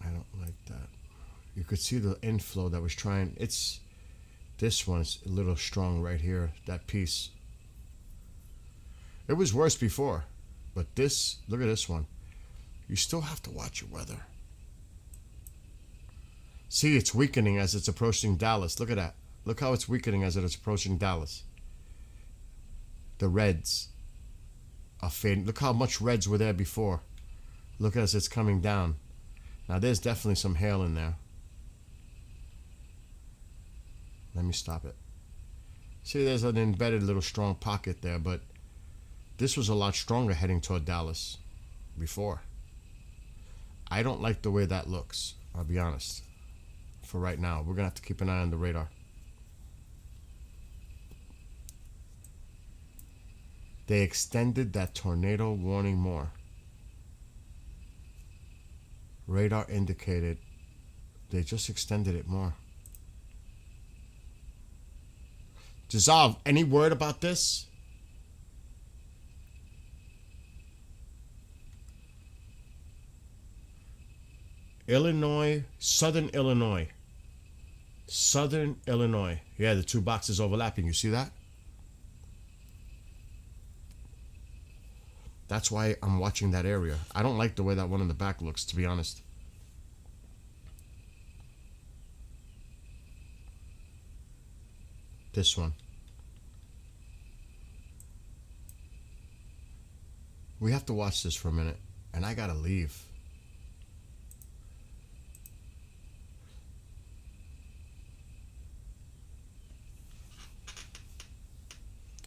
I don't like that. You could see the inflow that was trying. This one's a little strong right here, that piece. It was worse before. But this, look at this one. You still have to watch your weather. See, it's weakening as it's approaching Dallas. Look at that. Look how it's weakening as it's approaching Dallas. The reds are fading. Look how much reds were there before. Look as it's coming down. Now there's definitely some hail in there. Let me stop it. See, there's an embedded little strong pocket there, but this was a lot stronger heading toward Dallas before. I don't like the way that looks, I'll be honest. For right now, we're going to have to keep an eye on the radar. They extended that tornado warning more. Radar indicated they just extended it more. Dissolve, any word about this? Illinois, Southern Illinois. Southern Illinois. Yeah, the two boxes overlapping. You see that? That's why I'm watching that area. I don't like the way that one in the back looks, to be honest. This one. We have to watch this for a minute, and I gotta leave.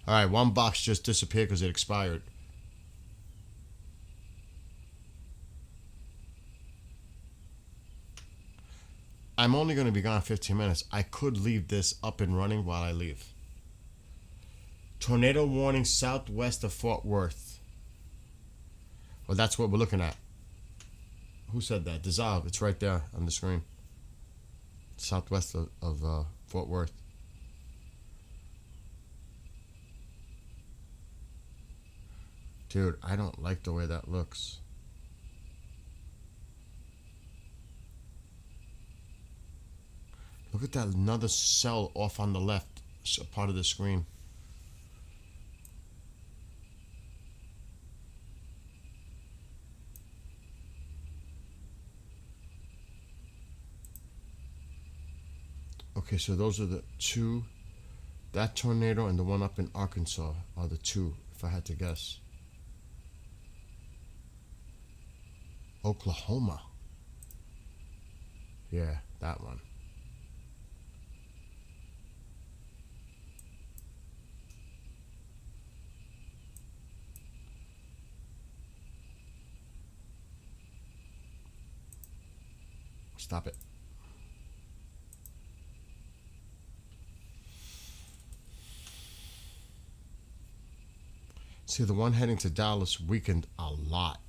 All right, one box just disappeared because it expired. I'm only going to be gone 15 minutes. I could leave this up and running while I leave. Tornado warning southwest of Fort Worth. Well, that's what we're looking at. Who said that? Dissolve. It's right there on the screen. Southwest of Fort Worth. Dude, I don't like the way that looks. Look at that, another cell off on the left part of the screen. Okay, so those are the two. That tornado and the one up in Arkansas are the two, if I had to guess. Oklahoma. Yeah, that one. Stop it. See, the one heading to Dallas weakened a lot.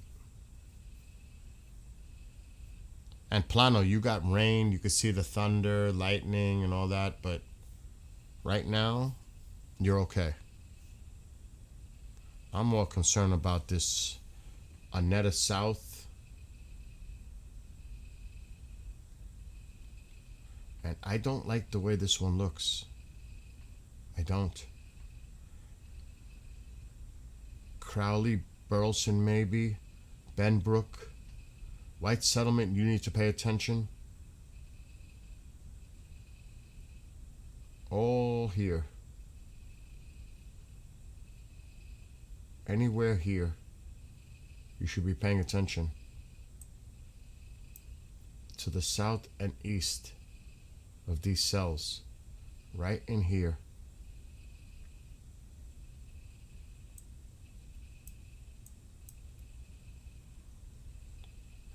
And Plano, you got rain. You could see the thunder, lightning, and all that. But right now, you're okay. I'm more concerned about this Annetta South. And I don't like the way this one looks. I don't. Crowley, Burleson maybe. Benbrook. White Settlement, you need to pay attention. All here. anywhere here, you should be paying attention to the south and east of these cells, right in here.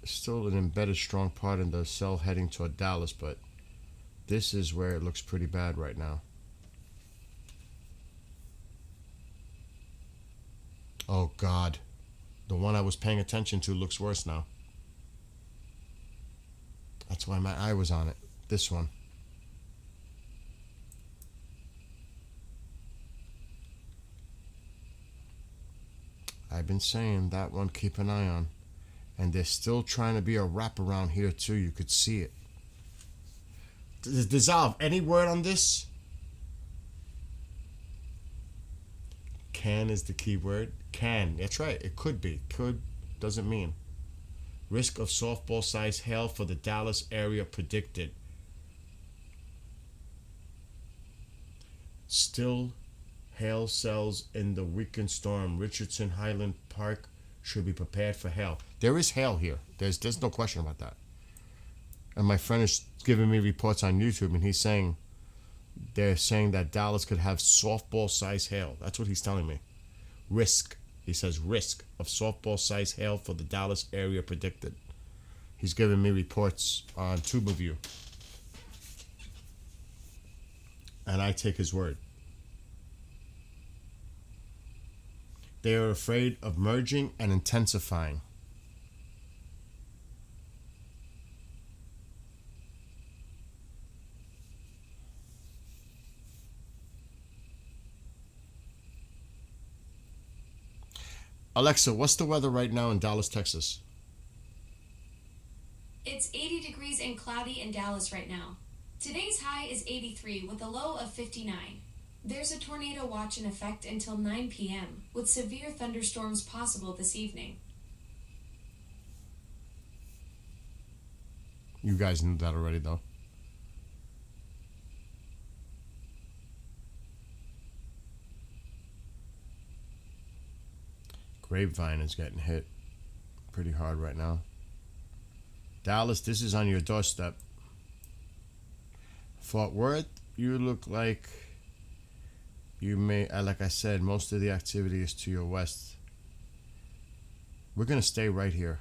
Still an embedded strong part in the cell heading toward Dallas, but this is where it looks pretty bad right now. Oh God, the one I was paying attention to looks worse now. That's why my eye was on it. This one. I've been saying that one, keep an eye on. And there's still trying to be a wraparound here too. You could see it. Dissolve. Any word on this? Can is the key word. Can. That's right. It could be. Could doesn't mean. Risk of softball-sized hail for the Dallas area predicted. Still hail cells in the weekend storm. Richardson Highland Park should be prepared for hail. There is hail here. There's no question about that. And my friend is giving me reports on YouTube, and they're saying that Dallas could have softball-sized hail. That's what he's telling me. Risk. He says risk of softball-sized hail for the Dallas area predicted. He's giving me reports on TubeView. And I take his word. They are afraid of merging and intensifying. Alexa, what's the weather right now in Dallas, Texas? It's 80 degrees and cloudy in Dallas right now. Today's high is 83 with a low of 59. There's a tornado watch in effect until 9 p.m. with severe thunderstorms possible this evening. You guys knew that already, though. Grapevine is getting hit pretty hard right now. Dallas, this is on your doorstep. Fort Worth, you look like you may, like I said, most of the activity is to your west. We're going to stay right here.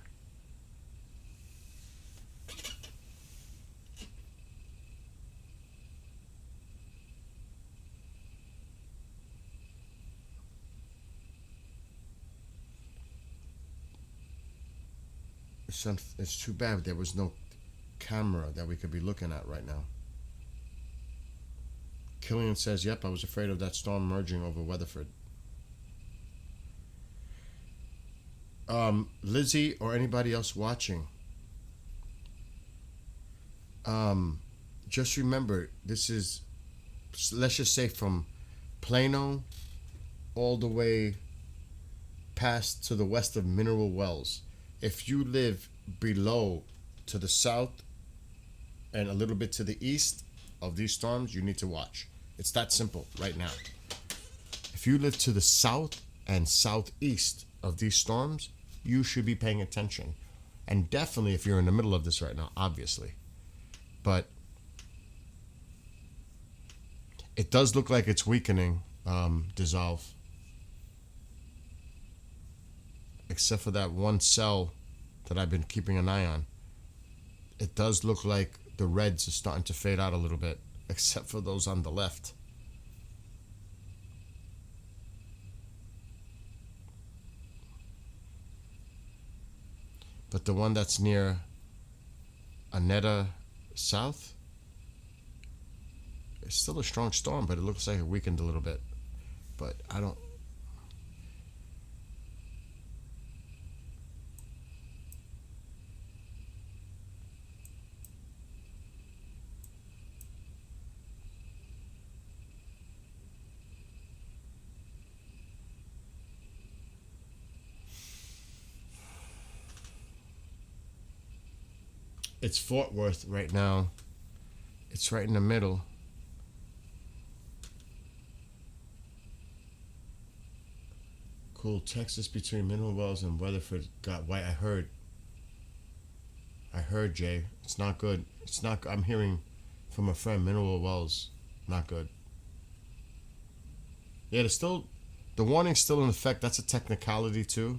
It's too bad there was no camera that we could be looking at right now. Killian says, yep, I was afraid of that storm merging over Weatherford. Lizzie or anybody else watching, just remember, this is, let's just say from Plano all the way past to the west of Mineral Wells. If you live below to the south and a little bit to the east of these storms, you need to watch. It's that simple right now. If you live to the south and southeast of these storms, you should be paying attention. And definitely if you're in the middle of this right now, obviously. But it does look like it's weakening, dissolve. Except for that one cell that I've been keeping an eye on. It does look like the reds are starting to fade out a little bit, except for those on the left. But the one that's near Annetta South, it's still a strong storm, but it looks like it weakened a little bit. But I don't... It's Fort Worth right now. It's right in the middle. Cool. Texas between Mineral Wells and Weatherford got white. I heard. Jay. It's not good. It's not. I'm hearing from a friend. Mineral Wells, not good. Yeah, the warning's still in effect. That's a technicality too,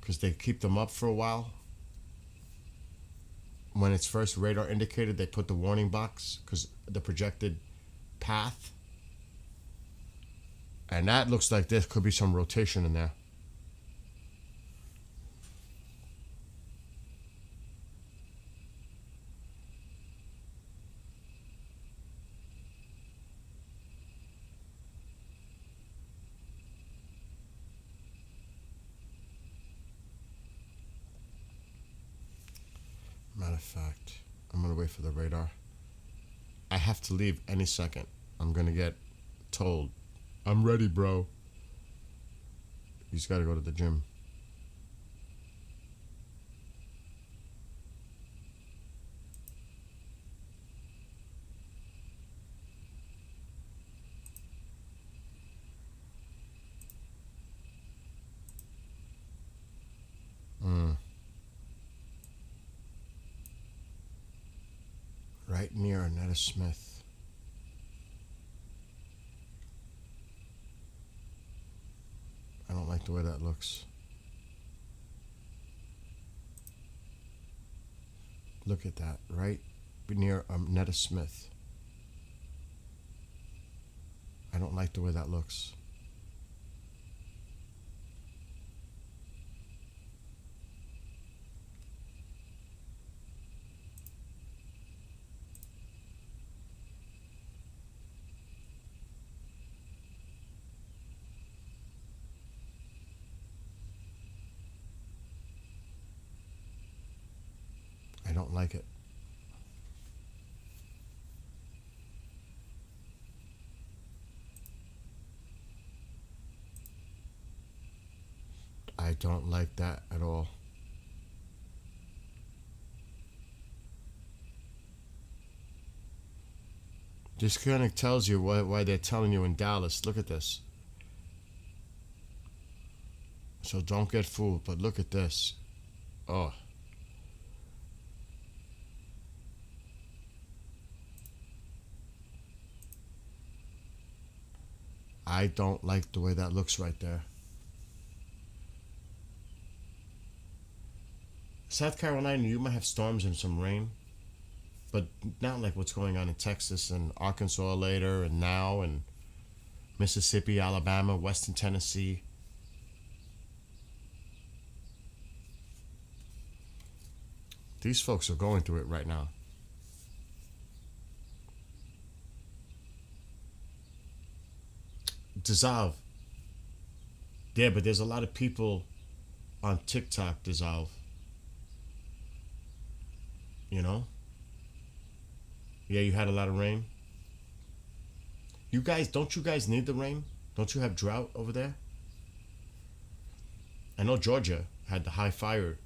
because they keep them up for a while. When it's first radar indicated, they put the warning box because the projected path, and that looks like there could be some rotation in there. Matter of fact, I'm gonna wait for the radar. I have to leave any second. I'm gonna get told, I'm ready, bro. He's gotta go to the gym. Right near Annetta Smith. I don't like the way that looks. Look at that, right near Annetta Smith. I don't like the way that looks. I don't like it. I don't like that at all. This kind of tells you why they're telling you in Dallas. Look at this. So don't get fooled, but look at this. Oh. I don't like the way that looks right there. South Carolina, you might have storms and some rain, but not like what's going on in Texas and Arkansas later and now and Mississippi, Alabama, Western Tennessee. These folks are going through it right now. Dissolve. Yeah, but there's a lot of people on TikTok dissolve. You know? Yeah, you had a lot of rain. Don't you guys need the rain? Don't you have drought over there? I know Georgia had the high fire.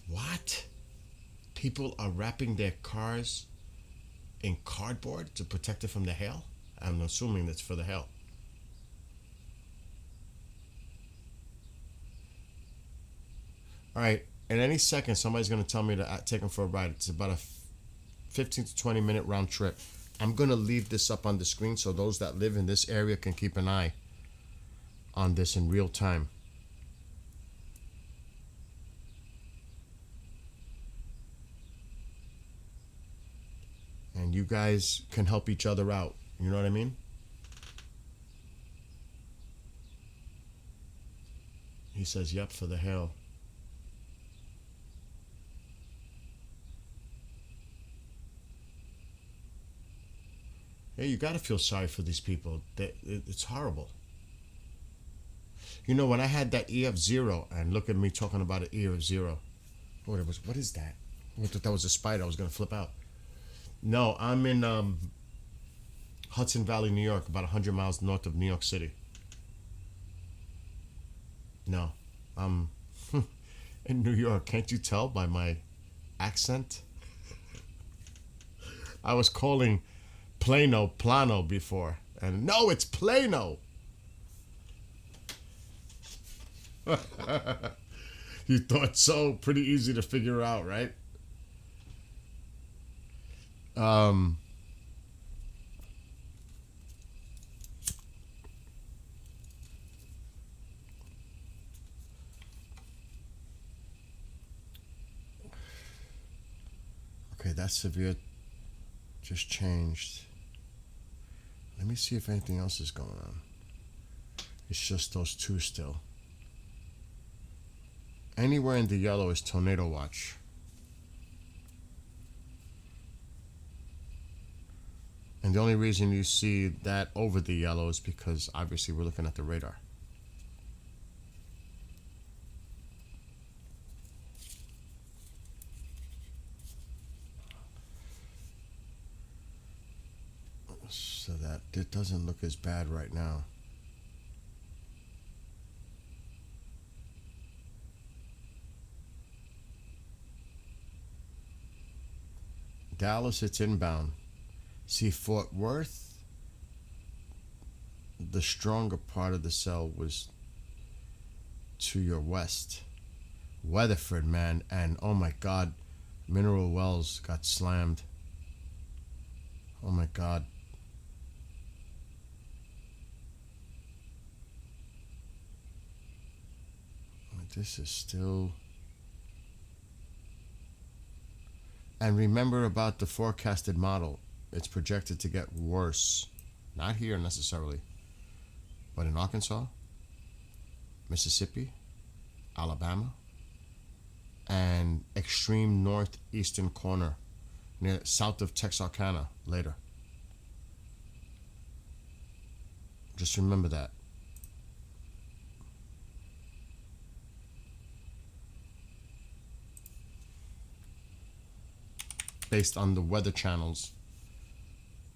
What? People are wrapping their cars in cardboard to protect it from the hail? I'm assuming that's for the hail. All right, in any second, somebody's going to tell me to take them for a ride. It's about a 15 to 20 minute round trip. I'm going to leave this up on the screen so those that live in this area can keep an eye on this in real time. And you guys can help each other out. You know what I mean? He says, yep, for the hail. Hey, you got to feel sorry for these people. It's horrible. You know, when I had that EF0, and look at me talking about an EF0. What is that? I thought that was a spider. I was going to flip out. No, I'm in Hudson Valley, New York, about 100 miles north of New York City. No, I'm in New York. Can't you tell by my accent? I was calling Plano before. And no, it's Plano. You thought so? Pretty easy to figure out, right? Um, okay, that's severe. Just changed. Let me see if anything else is going on. It's just those two still. Anywhere in the yellow is tornado watch. And the only reason you see that over the yellow is because obviously we're looking at the radar. So that it doesn't look as bad right now. Dallas, it's inbound. See, Fort Worth, the stronger part of the cell was to your west. Weatherford, man, and oh my God, Mineral Wells got slammed. Oh my God. This is still. And remember about the forecasted model. It's projected to get worse. Not here necessarily, but in Arkansas, Mississippi, Alabama, and extreme northeastern corner near south of Texarkana later. Just remember that. Based on the Weather Channel's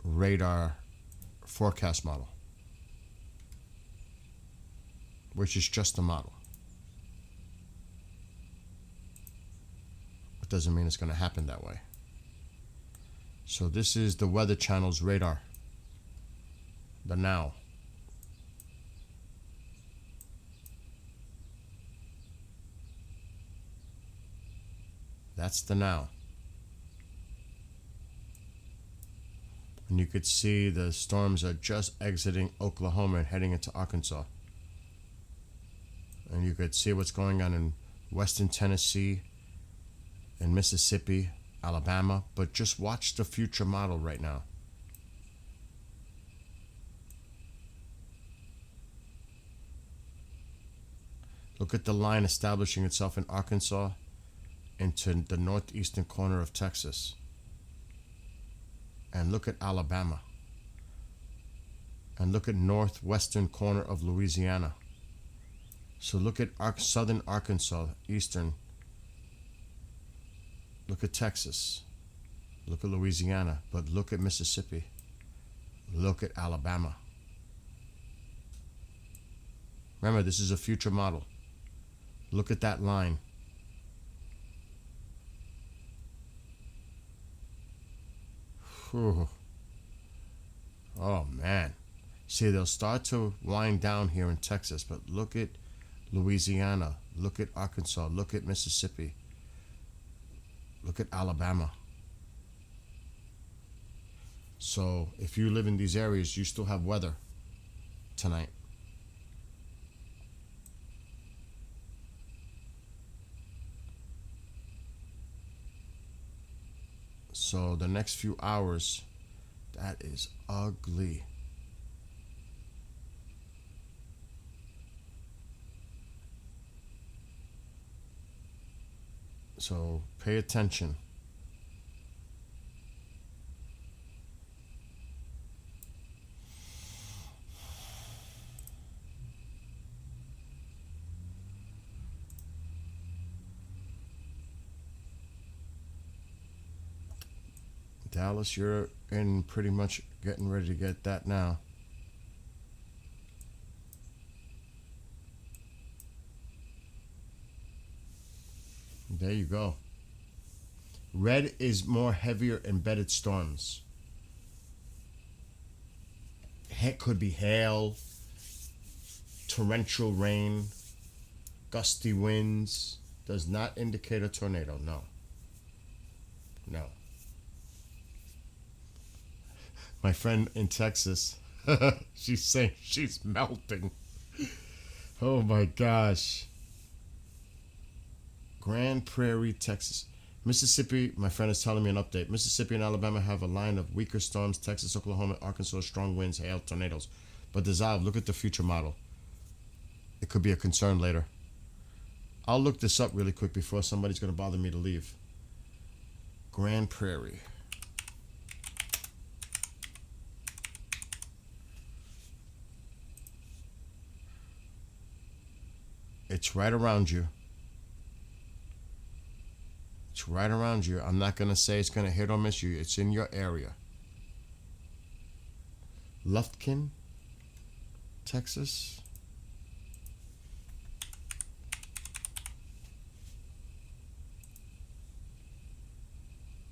radar forecast model, which is just a model. It doesn't mean it's going to happen that way. So this is the Weather Channel's radar, the now. That's the now. And you could see the storms are just exiting Oklahoma and heading into Arkansas. And you could see what's going on in western Tennessee and Mississippi, Alabama. But just watch the future model right now. Look at the line establishing itself in Arkansas into the northeastern corner of Texas. And look at Alabama. And look at northwestern corner of Louisiana. So look at southern Arkansas, eastern. Look at Texas. Look at Louisiana. But look at Mississippi. Look at Alabama. Remember, this is a future model. Look at that line. Whew. Oh man. See, they'll start to wind down here in Texas, but look at Louisiana, look at Arkansas, look at Mississippi, look at Alabama. So if you live in these areas, you still have weather tonight. So the next few hours, that is ugly. So pay attention. Dallas, you're in pretty much getting ready to get that now. There you go. Red is more heavier embedded storms. could be hail, torrential rain, gusty winds. Does not indicate a tornado. No. No. My friend in Texas, she's saying she's melting. Oh my gosh. Grand Prairie, Texas. Mississippi, my friend is telling me an update. Mississippi and Alabama have a line of weaker storms. Texas, Oklahoma, Arkansas, strong winds, hail, tornadoes. But dissolve, look at the future model. It could be a concern later. I'll look this up really quick before somebody's going to bother me to leave. Grand Prairie. It's right around you. It's right around you. I'm not going to say it's going to hit or miss you. It's in your area. Lufkin, Texas.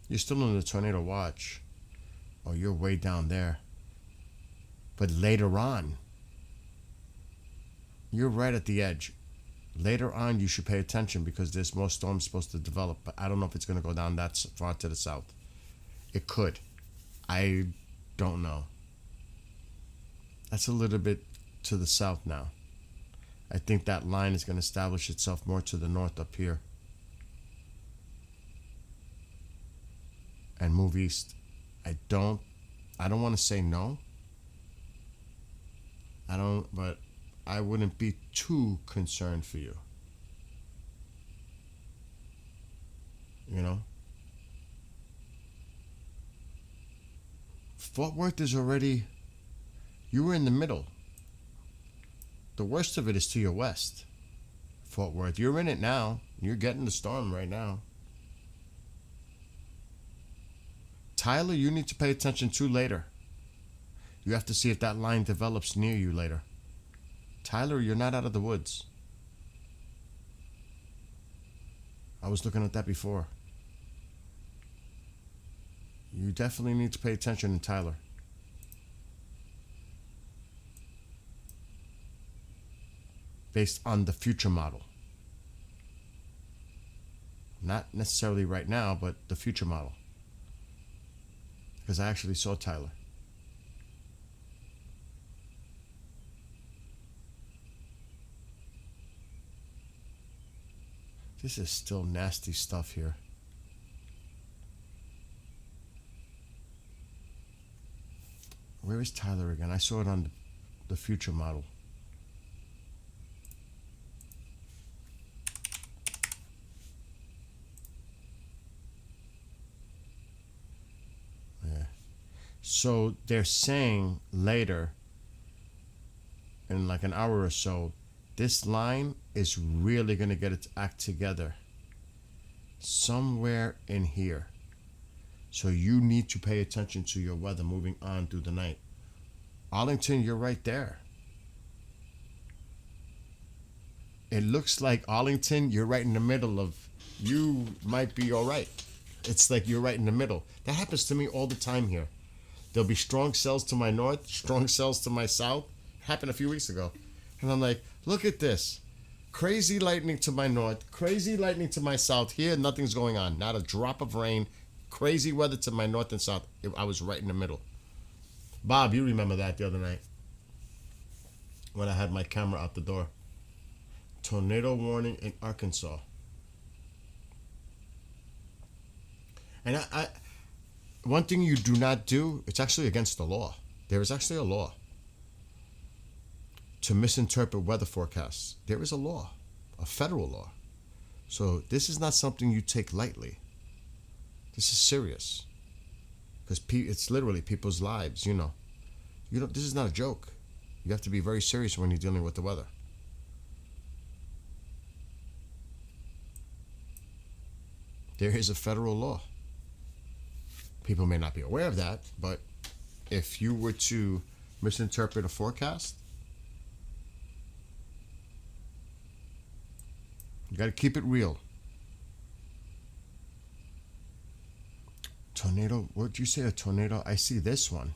You're still in the tornado watch. Oh, you're way down there. But later on, you're right at the edge. Later on, you should pay attention because there's more storms supposed to develop. But I don't know if it's going to go down that far to the south. It could. I don't know. That's a little bit to the south now. I think that line is going to establish itself more to the north up here. And move east. I don't want to say no. But I wouldn't be too concerned for you. You know? Fort Worth is already, you were in the middle. The worst of it is to your west. Fort Worth, you're in it now. You're getting the storm right now. Tyler, you need to pay attention to later. You have to see if that line develops near you later. Tyler, you're not out of the woods. I was looking at that before. You definitely need to pay attention in Tyler. Based on the future model. Not necessarily right now, but the future model. Because I actually saw Tyler. This is still nasty stuff here. Where is Tyler again? I saw it on the future model. Yeah. So they're saying later, in like an hour or so, this line is really going to get its act together somewhere in here. So you need to pay attention to your weather moving on through the night. Arlington, you're right there. It looks like Arlington, you're right in the middle of, you might be all right. It's like you're right in the middle. That happens to me all the time here. There'll be strong cells to my north, strong cells to my south. It happened a few weeks ago. And I'm like, look at this. Crazy lightning to my north, crazy lightning to my south. Here, nothing's going on. Not a drop of rain. Crazy weather to my north and south. I was right in the middle. Bob, you remember that the other night when I had my camera out the door. Tornado warning in Arkansas. And I one thing you do not do, it's actually against the law. There is actually a law to misinterpret weather forecasts. There is a law, a federal law. So this is not something you take lightly. This is serious. Because it's literally people's lives, you know. This is not a joke. You have to be very serious when you're dealing with the weather. There is a federal law. People may not be aware of that, but if you were to misinterpret a forecast, you got to keep it real. Tornado, what did you say, a tornado? I see this one.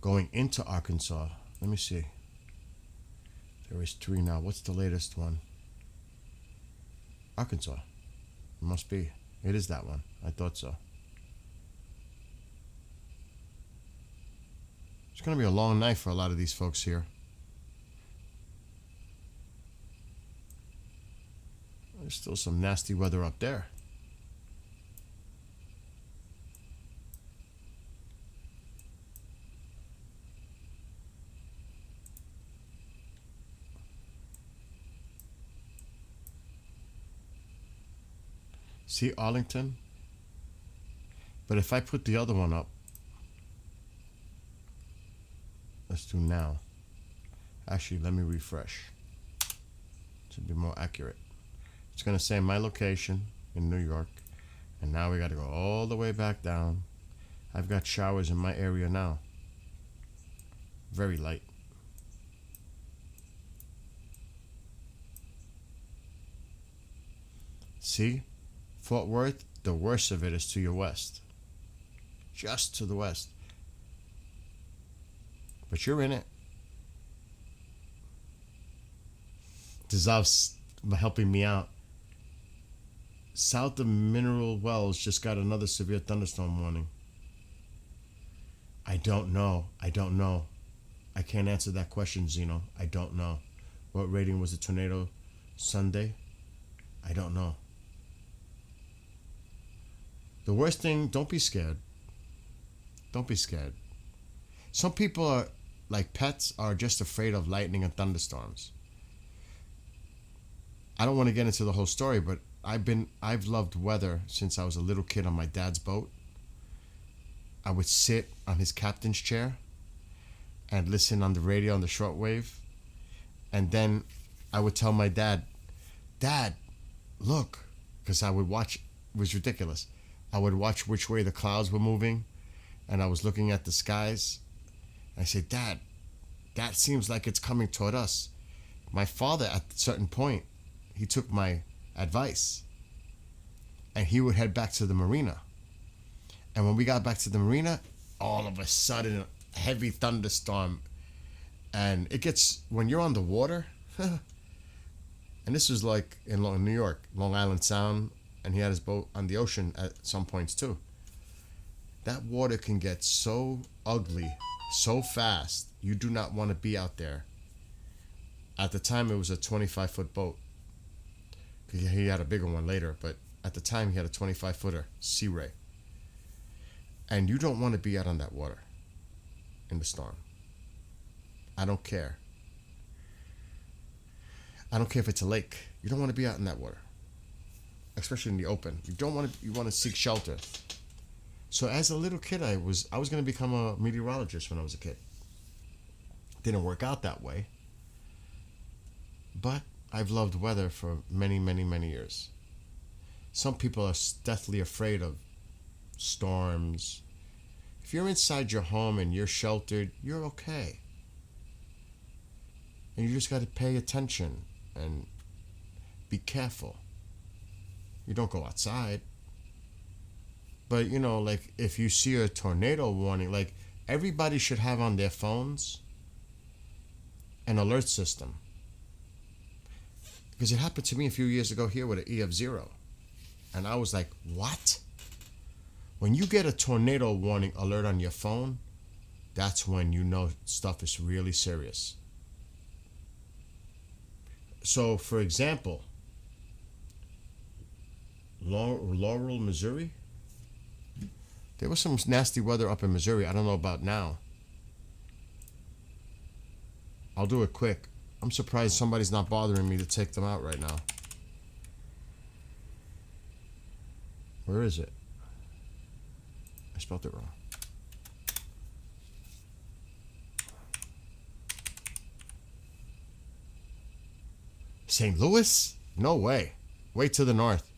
going into Arkansas. Let me see. There is three now. What's the latest one? Arkansas. It must be. It is that one. I thought so. It's going to be a long night for a lot of these folks here. There's still some nasty weather up there. See Arlington? But if I put the other one up, let's do now. Actually, let me refresh to be more accurate. It's going to say my location in New York, and now we got to go all the way back down. I've got showers in my area now. Very light. See? Fort Worth, the worst of it is to your west. Just to the west. But you're in it. Dizav's helping me out. South of Mineral Wells just got another severe thunderstorm warning. I don't know. I can't answer that question, Zeno. I don't know. What rating was the tornado Sunday? I don't know. The worst thing, don't be scared. Don't be scared. Some people are, like pets, are just afraid of lightning and thunderstorms. I don't want to get into the whole story, but I've loved weather since I was a little kid on my dad's boat. I would sit on his captain's chair and listen on the radio on the shortwave. And then I would tell my dad, Dad, look, because I would watch, it was ridiculous. I would watch which way the clouds were moving, and I was looking at the skies. I said, Dad, that seems like it's coming toward us. My father, at a certain point, he took my advice, and he would head back to the marina. And when we got back to the marina, all of a sudden, a heavy thunderstorm. And it gets, when you're on the water, and this was like in New York, Long Island Sound, and he had his boat on the ocean at some points too. That water can get so ugly, so fast, you do not want to be out there. At the time, it was a 25-foot boat. He had a bigger one later, but at the time, he had a 25-footer, Sea Ray. And you don't want to be out on that water in the storm. I don't care. I don't care if it's a lake. You don't want to be out in that water, especially in the open. You want to seek shelter. So as a little kid, I was going to become a meteorologist when I was a kid. Didn't work out that way. But I've loved weather for many, many, many years. Some people are deathly afraid of storms. If you're inside your home and you're sheltered, you're okay. And you just got to pay attention and be careful. You don't go outside. But, you know, like if you see a tornado warning, like everybody should have on their phones an alert system. Because it happened to me a few years ago here with an E of 0. And I was like, what? When you get a tornado warning alert on your phone, that's when you know stuff is really serious. So, for example, Laurel, Missouri, there was some nasty weather up in Missouri. I don't know about now. I'll do it quick. I'm surprised somebody's not bothering me to take them out right now. Where is it? I spelled it wrong. St. Louis? No way. Way to the north.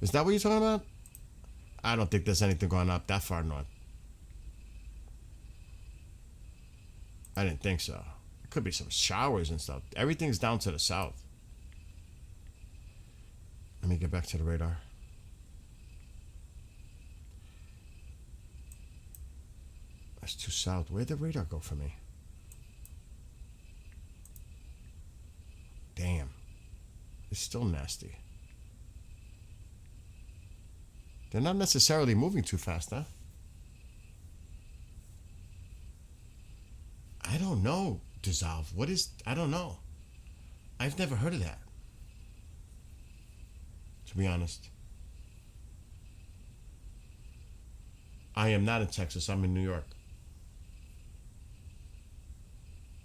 Is that what you're talking about? I don't think there's anything going up that far north. I didn't think so. It could be some showers and stuff. Everything's down to the south. Let me get back to the radar. That's too south. Where'd the radar go for me? Damn. It's still nasty. They're not necessarily moving too fast, huh? I don't know, dissolve. What is... I don't know. I've never heard of that. To be honest. I am not in Texas. I'm in New York.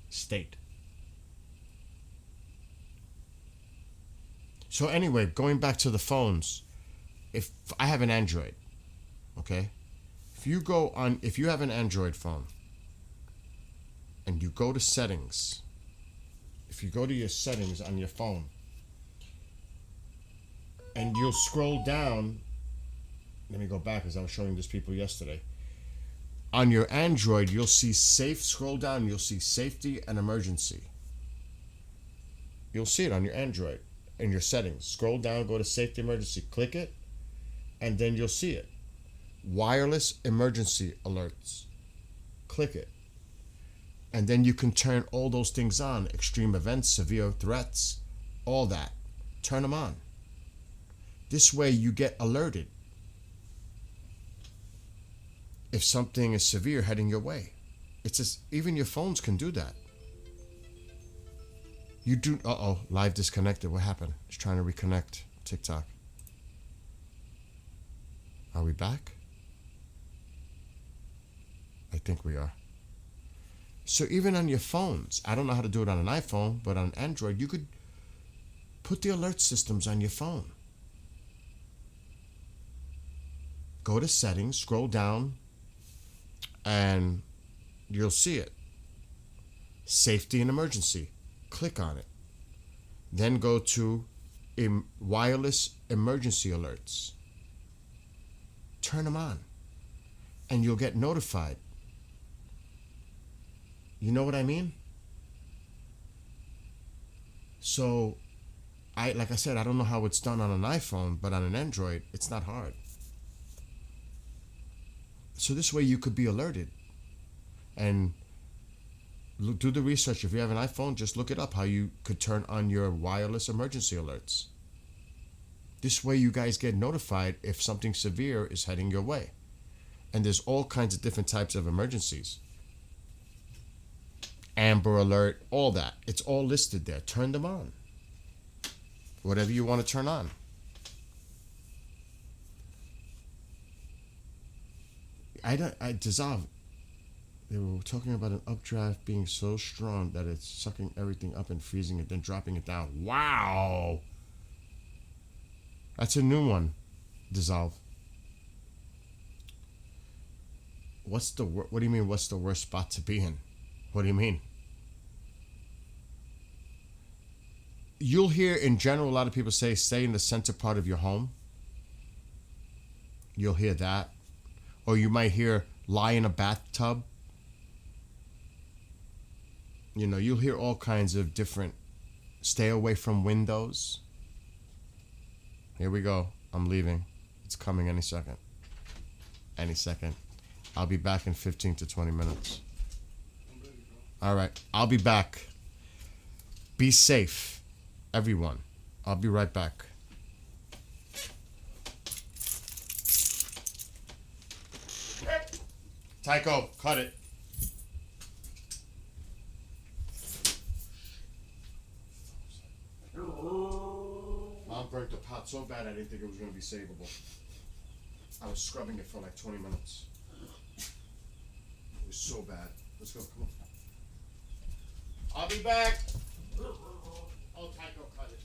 State. So anyway, going back to the phones, if I have an Android, okay? If you have an Android phone and you go to settings, if you go to your settings on your phone and you'll scroll down, let me go back as I was showing this people yesterday. On your Android, you'll see scroll down, you'll see safety and emergency. You'll see it on your Android in your settings. Scroll down, go to safety emergency, click it, and then you'll see it. Wireless emergency alerts. Click it. And then you can turn all those things on. Extreme events, severe threats, all that. Turn them on. This way you get alerted if something is severe heading your way. It's just, even your phones can do that. You do, live disconnected. What happened? It's trying to reconnect. TikTok. Are we back? I think we are. So even on your phones, I don't know how to do it on an iPhone, but on Android, you could put the alert systems on your phone. Go to settings, scroll down, and you'll see it. Safety and emergency. Click on it. Then go to wireless emergency alerts. Turn them on. And you'll get notified. You know what I mean? So, like I said, I don't know how it's done on an iPhone, but on an Android, it's not hard. So this way you could be alerted. And do the research. If you have an iPhone, just look it up, how you could turn on your wireless emergency alerts. This way you guys get notified if something severe is heading your way. And there's all kinds of different types of emergencies. Amber Alert, all that. It's all listed there. Turn them on. Whatever you want to turn on. Dissolve. They were talking about an updraft being so strong that it's sucking everything up and freezing it, then dropping it down. Wow. That's a new one. Dissolve. What do you mean, what's the worst spot to be in? What do you mean? You'll hear in general a lot of people say stay in the center part of your home. You'll hear that. Or you might hear lie in a bathtub. You know, you'll hear all kinds of different stay away from windows. Here we go. I'm leaving. It's coming any second. Any second. I'll be back in 15 to 20 minutes. All right. I'll be back. Be safe, everyone. I'll be right back. Tycho, cut it. Mom burnt the pot so bad I didn't think it was going to be savable. I was scrubbing it for like 20 minutes. It was so bad. Let's go, come on. I'll be back. Oh, Tycho, cut it.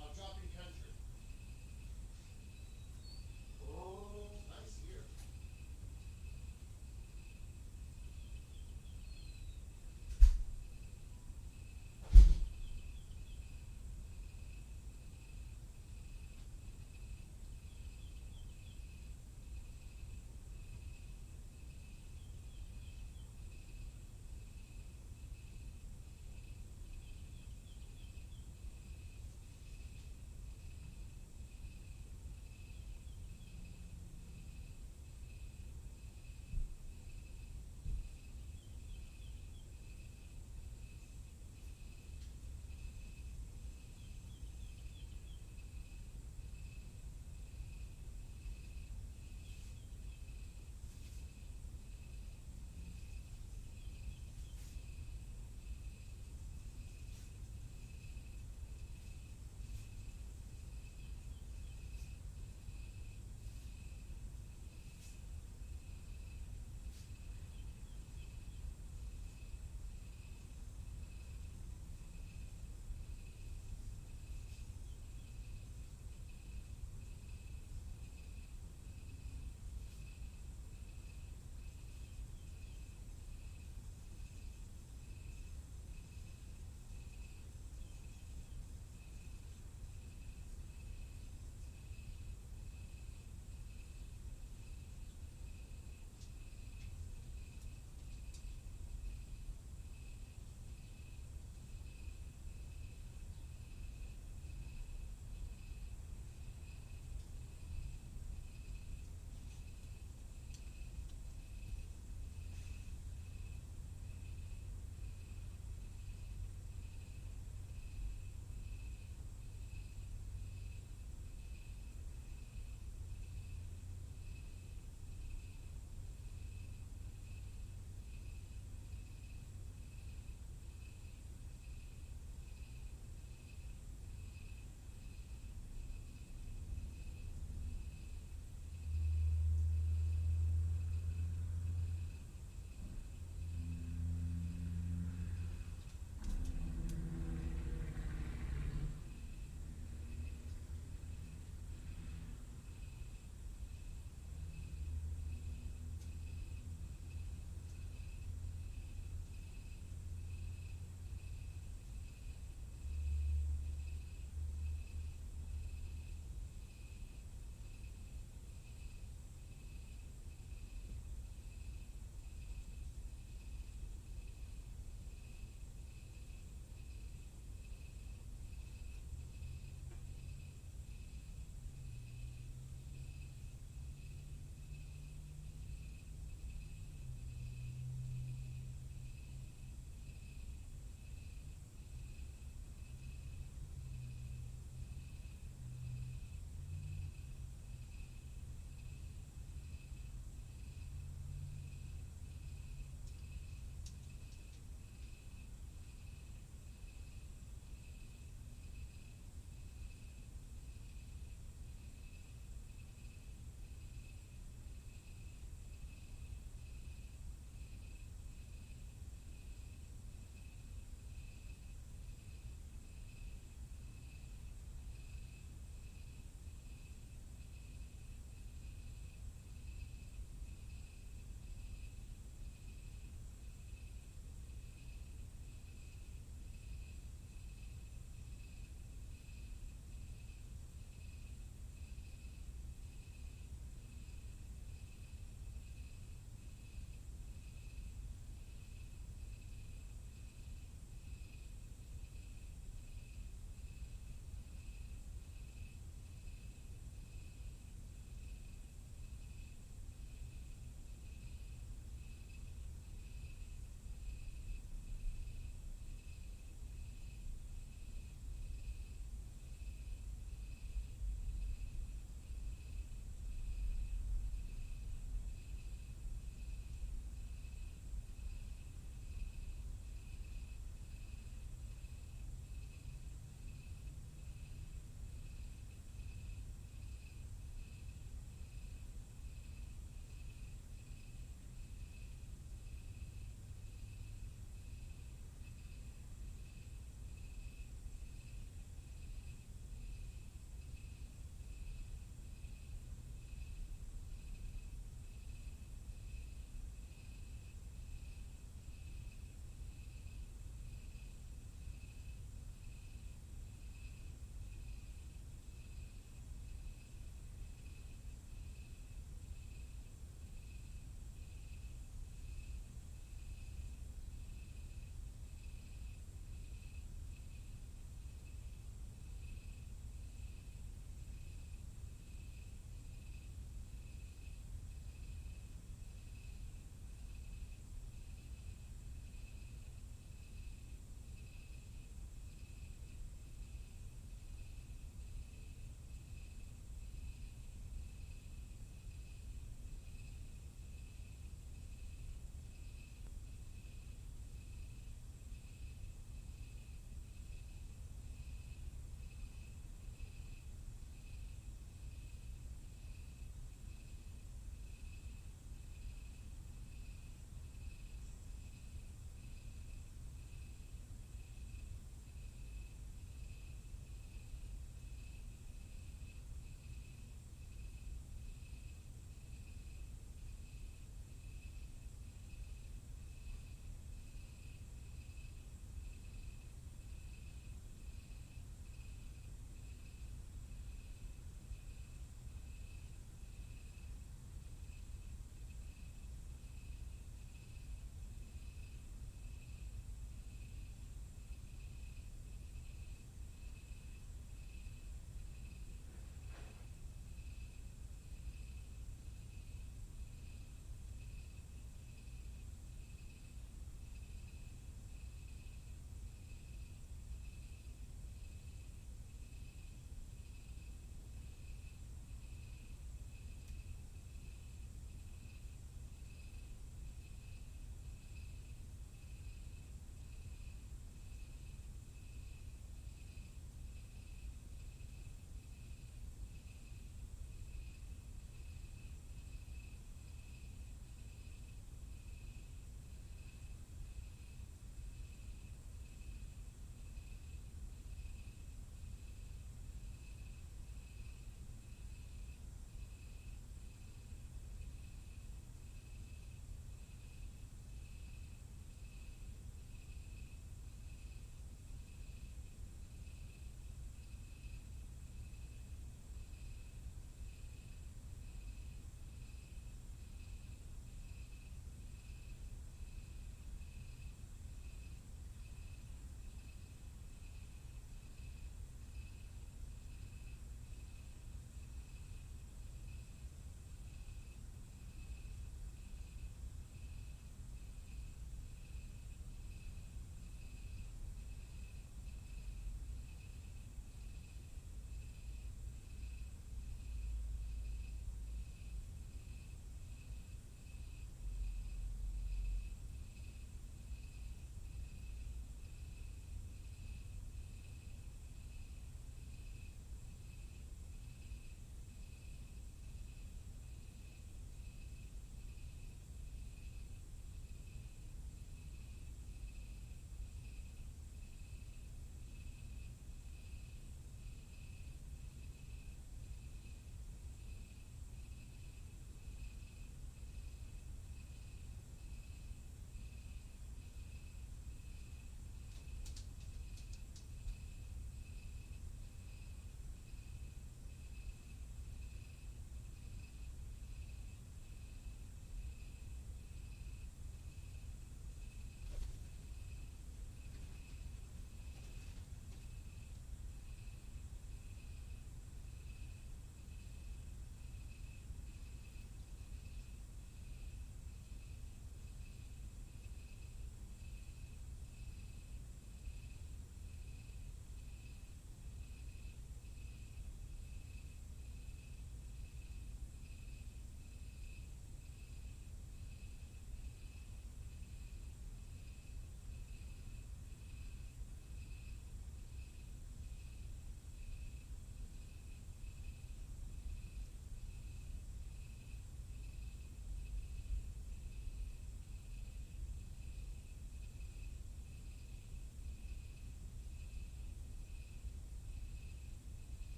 I'm dropping country. Nice here.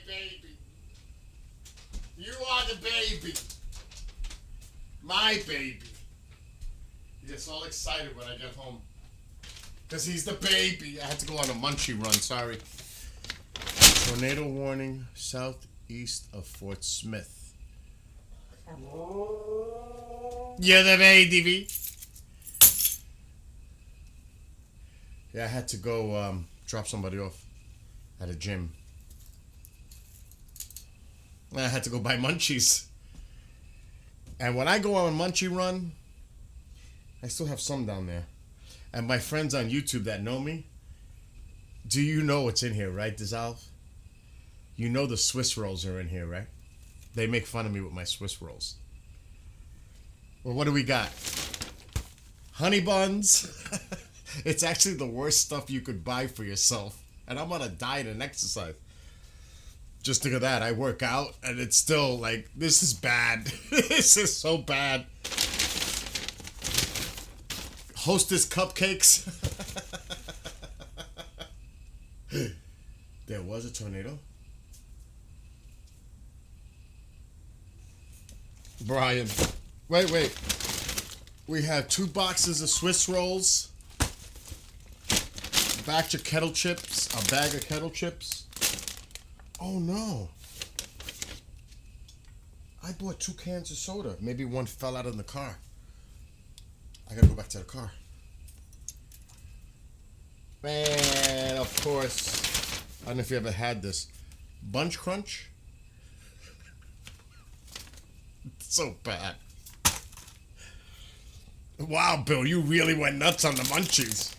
baby. You are the baby. My baby. He gets all excited when I get home. Because he's the baby. I had to go on a munchie run, sorry. Tornado warning southeast of Fort Smith. You're the baby. Yeah, I had to go drop somebody off at a gym. I had to go buy munchies. And when I go on a munchie run, I still have some down there. And my friends on YouTube that know me, do you know what's in here, right, Dissolve? You know the Swiss rolls are in here, right? They make fun of me with my Swiss rolls. Well, what do we got? Honey buns. It's actually the worst stuff you could buy for yourself. And I'm on a diet and exercise. Just think of that. I work out and it's still like, this is bad. This is so bad. Hostess cupcakes. There was a tornado. Brian, wait. We have 2 boxes of Swiss rolls, a batch of kettle chips, a bag of kettle chips. Oh no. I bought 2 cans of soda. Maybe one fell out in the car. I gotta go back to the car. Man, of course. I don't know if you ever had this. Bunch Crunch. So bad. Wow, Bill, you really went nuts on the munchies.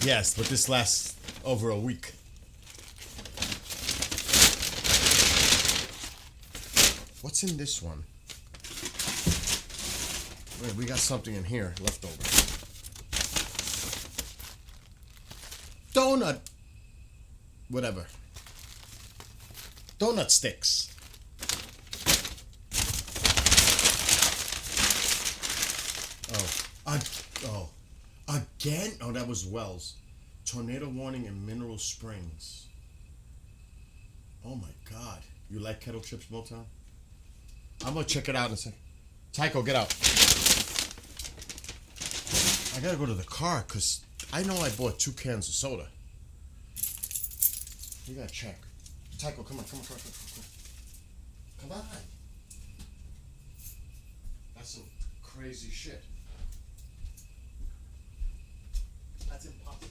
Yes, but this lasts over a week. What's in this one? Wait, we got something in here left over. Donut. Whatever. Donut sticks. Again? Oh, that was Wells. Tornado warning in Mineral Springs. Oh my God. You like kettle chips, Motown? I'm gonna check it out in a second. Tycho, get out. I gotta go to the car because I know I bought 2 cans of soda. You gotta check. Tycho, come on. Come on. That's some crazy shit. That's impossible.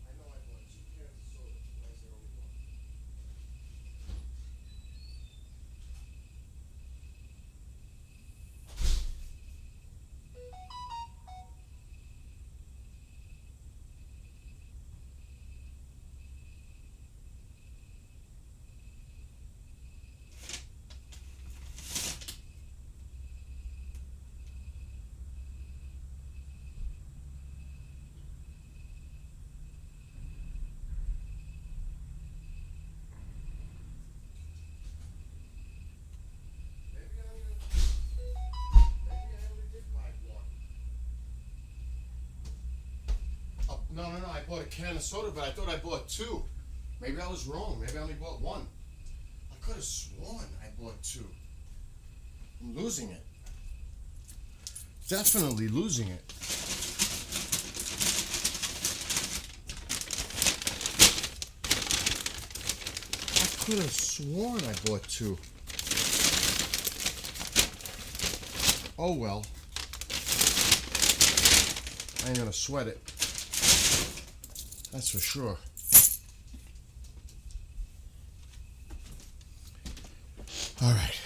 I know I bought 2 cans of soda. Why is there only 1? No, I bought a can of soda, but I thought I bought 2. Maybe I was wrong. Maybe I only bought 1. I could have sworn I bought 2. I'm losing it. Definitely losing it. I could have sworn I bought 2. Oh well. I ain't gonna sweat it. That's for sure. All right.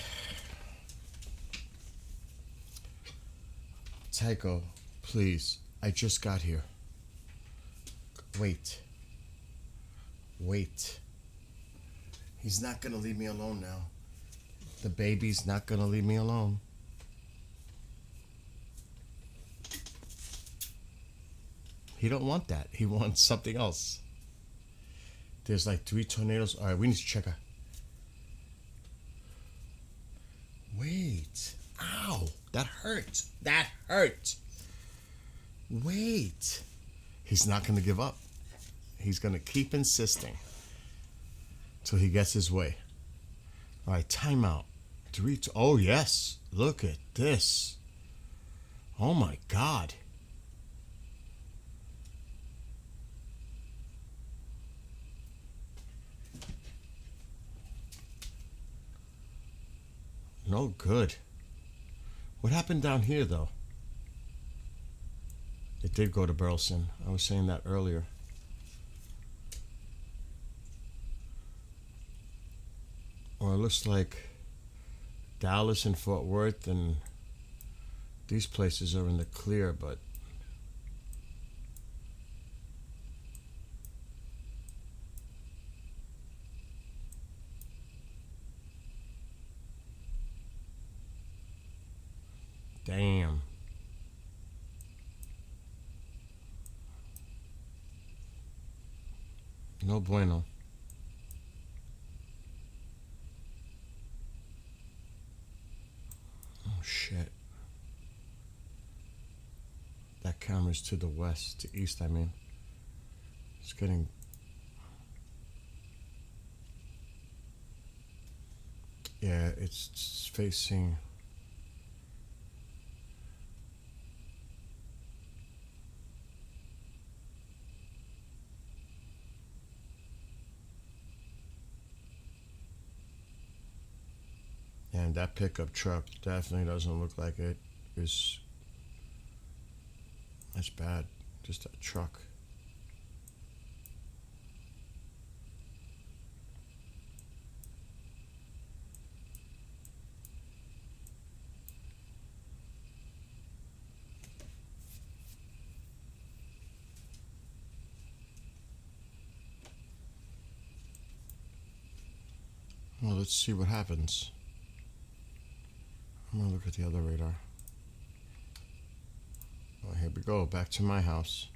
Tycho, please. I just got here. Wait. He's not gonna leave me alone now. The baby's not gonna leave me alone. He don't want that. He wants something else. There's like 3 tornadoes. All right, we need to check out. Wait. Ow. That hurt. Wait. He's not going to give up. He's going to keep insisting till he gets his way. All right, timeout. Oh, yes. Look at this. Oh, my God. No good. What happened down here, though? It did go to Burleson. I was saying that earlier. Or it looks like Dallas and Fort Worth and these places are in the clear, but damn. No bueno. Oh, shit. That camera's to the west, to east, I mean. It's getting... Yeah, it's facing... And that pickup truck definitely doesn't look like it is... That's bad. Just a truck. Well, let's see what happens. I'm gonna look at the other radar. Oh, here we go, back to my house.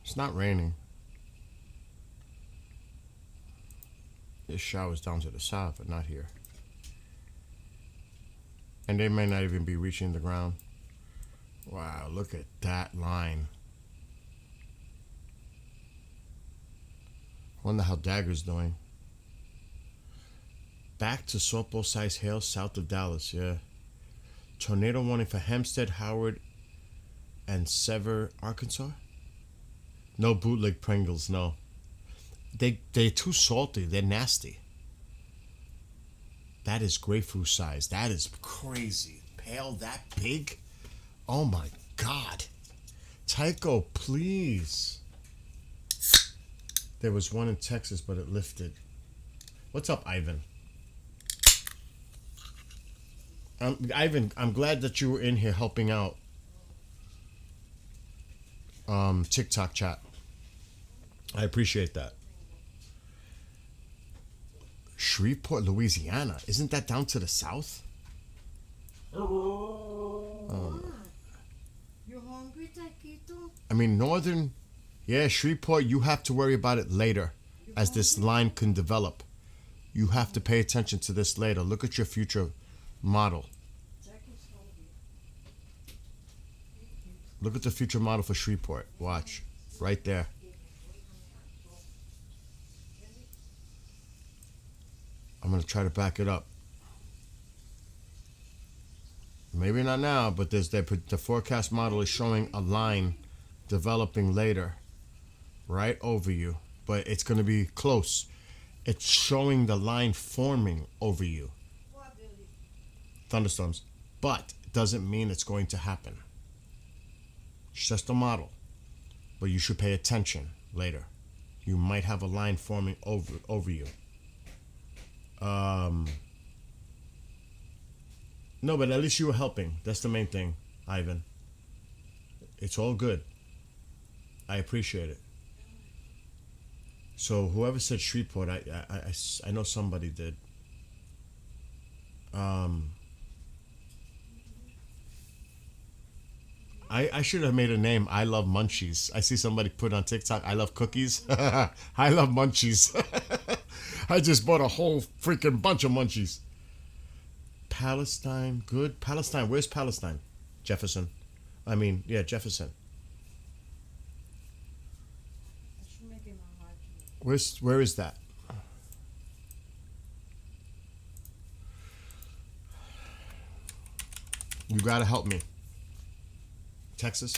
It's not raining. This shower's down to the south, but not here. And they may not even be reaching the ground. Wow, look at that line. Wonder how Dagger's doing. Back to softball-sized hail south of Dallas, yeah. Tornado warning for Hempstead, Howard, and Sever, Arkansas. No bootleg Pringles, no. They're too salty. They're nasty. That is grapefruit size. That is crazy. Pail that big? Oh my God. Tycho, please. There was one in Texas, but it lifted. What's up, Ivan? Ivan, I'm glad that you were in here helping out. TikTok chat. I appreciate that. Shreveport, Louisiana. Isn't that down to the south? You hungry, Taquito? I mean, northern... Yeah, Shreveport, you have to worry about it later as this line can develop. You have to pay attention to this later. Look at your future model. Look at the future model for Shreveport. Watch. Right there. I'm going to try to back it up. Maybe not now, but the forecast model is showing a line developing later. Right over you. But it's going to be close. It's showing the line forming over you. Thunderstorms. But it doesn't mean it's going to happen. It's just a model. But you should pay attention later. You might have a line forming over you. No, but at least you were helping. That's the main thing, Ivan. It's all good. I appreciate it. So whoever said Shreveport, I know somebody did. I should have made a name. I love munchies. I see somebody put on TikTok, I love cookies. I love munchies. I just bought a whole freaking bunch of munchies. Palestine, good. Palestine, where's Palestine? Jefferson. Jefferson. making my heart beat. Where is that? You gotta help me. Texas?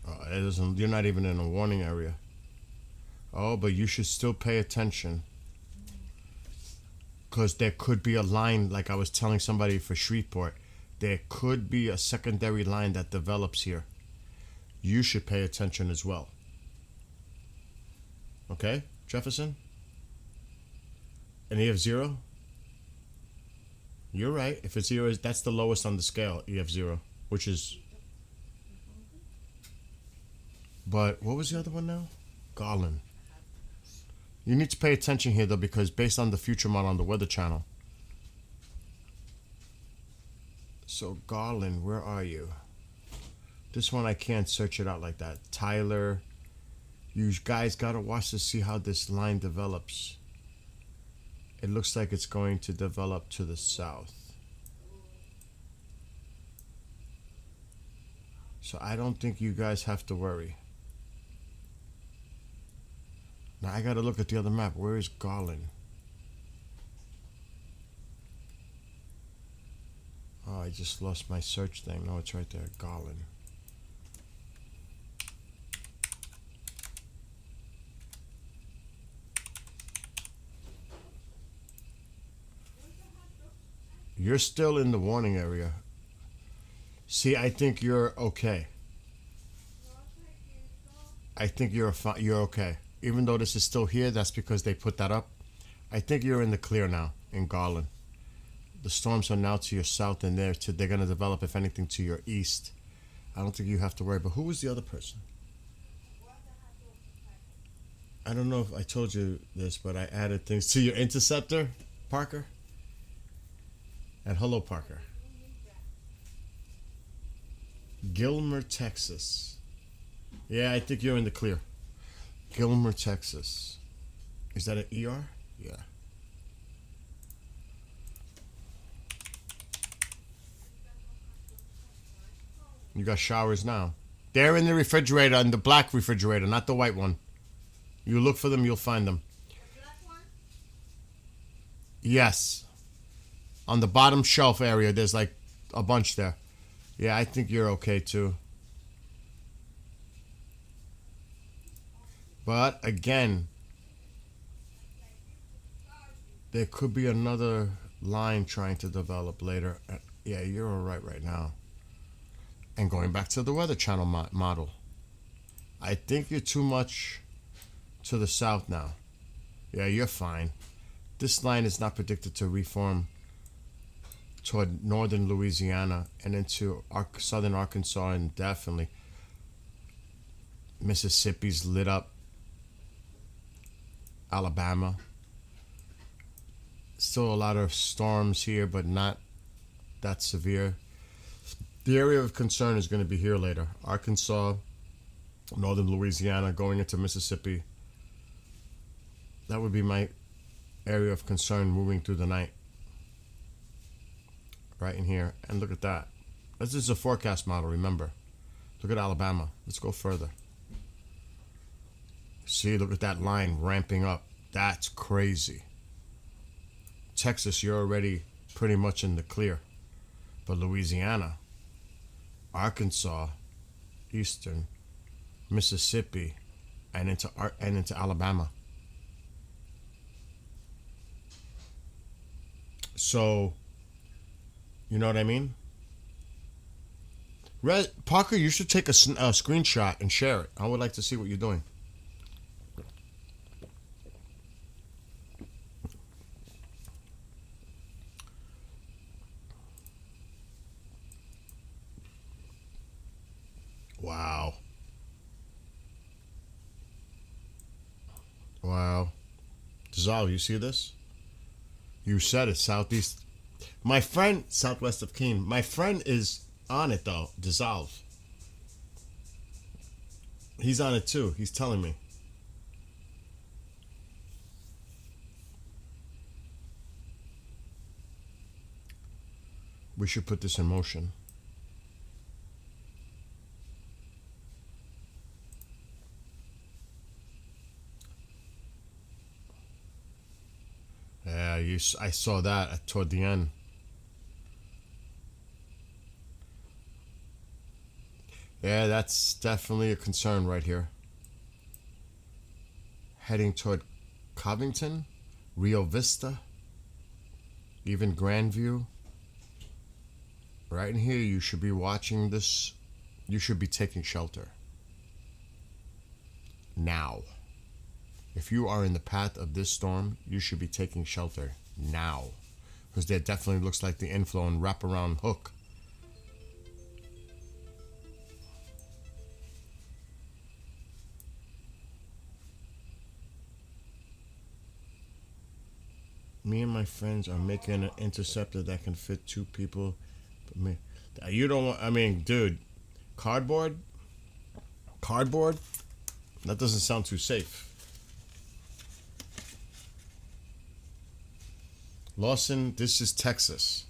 Oh, it isn't, you're not even in a warning area. Oh, but you should still pay attention. Because there could be a line, like I was telling somebody for Shreveport. There could be a secondary line that develops here. You should pay attention as well. Okay, Jefferson? And EF0? You're right. If it's 0, that's the lowest on the scale, EF0, which is... But what was the other one now? Garland. You need to pay attention here, though, because based on the future model on the Weather Channel. So, Garland, where are you? This one, I can't search it out like that. Tyler. You guys got to watch to see how this line develops. It looks like it's going to develop to the south. So, I don't think you guys have to worry. Now I gotta look at the other map. Where is Garland? Oh, I just lost my search thing. No, it's right there. Garland. You're still in the warning area. See, I think you're okay. I think you're okay. Even though this is still here, that's because they put that up. I think you're in the clear now in Garland. The storms are now to your south, and they're going to develop, if anything, to your east. I don't think you have to worry. But who was the other person? I don't know if I told you this, but I added things to your interceptor, Parker. And hello, Parker. Gilmer, Texas. Yeah, I think you're in the clear. Gilmer, Texas. Is that an ER? Yeah. You got showers now. They're in the refrigerator, in the black refrigerator, not the white one. You look for them, you'll find them. The black one? Yes. On the bottom shelf area, there's like a bunch there. Yeah, I think you're okay too. But again, there could be another line trying to develop later. Yeah, you're all right now. And going back to the Weather Channel model, I think you're too much to the south now. Yeah, you're fine. This line is not predicted to reform toward northern Louisiana and into southern Arkansas, and definitely Mississippi's lit up. Alabama. Still a lot of storms here, but not that severe. The area of concern is going to be here later. Arkansas, northern Louisiana, going into Mississippi. That would be my area of concern moving through the night. Right in here. And look at that. This is a forecast model, remember. Look at Alabama. Let's go further. See, look at that line ramping up. That's crazy. Texas, you're already pretty much in the clear. But Louisiana, Arkansas, Eastern, Mississippi, and into Alabama. So, you know what I mean? Parker, you should take a screenshot and share it. I would like to see what you're doing. Wow. Wow. Dissolve, you see this? You said it, southeast. My friend, southwest of Keene. My friend is on it, though. Dissolve. He's on it, too. He's telling me. We should put this in motion. I saw that toward the end. Yeah, that's definitely a concern right here. Heading toward Covington, Rio Vista, even Grandview. Right in here, you should be watching this. You should be taking shelter. Now. If you are in the path of this storm, you should be taking shelter now. Because there definitely looks like the inflow and wraparound hook. Me and my friends are making an interceptor that can fit 2 people. But me, you don't want, I mean, dude, cardboard? Cardboard? That doesn't sound too safe. Lawson, this is Texas.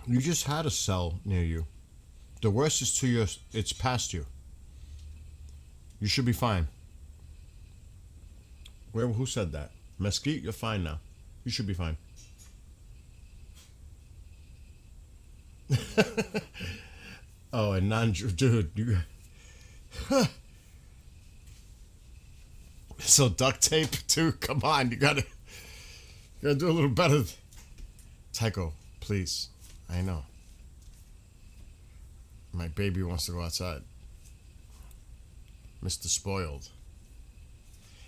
You just had a cell near you. The worst is to your, it's past you. You should be fine. Who said that? Mesquite, you're fine now. You should be fine. Oh, and dude, you. So duct tape too. Come on, you gotta do a little better. Tycho, please. I know. My baby wants to go outside. Mr. Spoiled.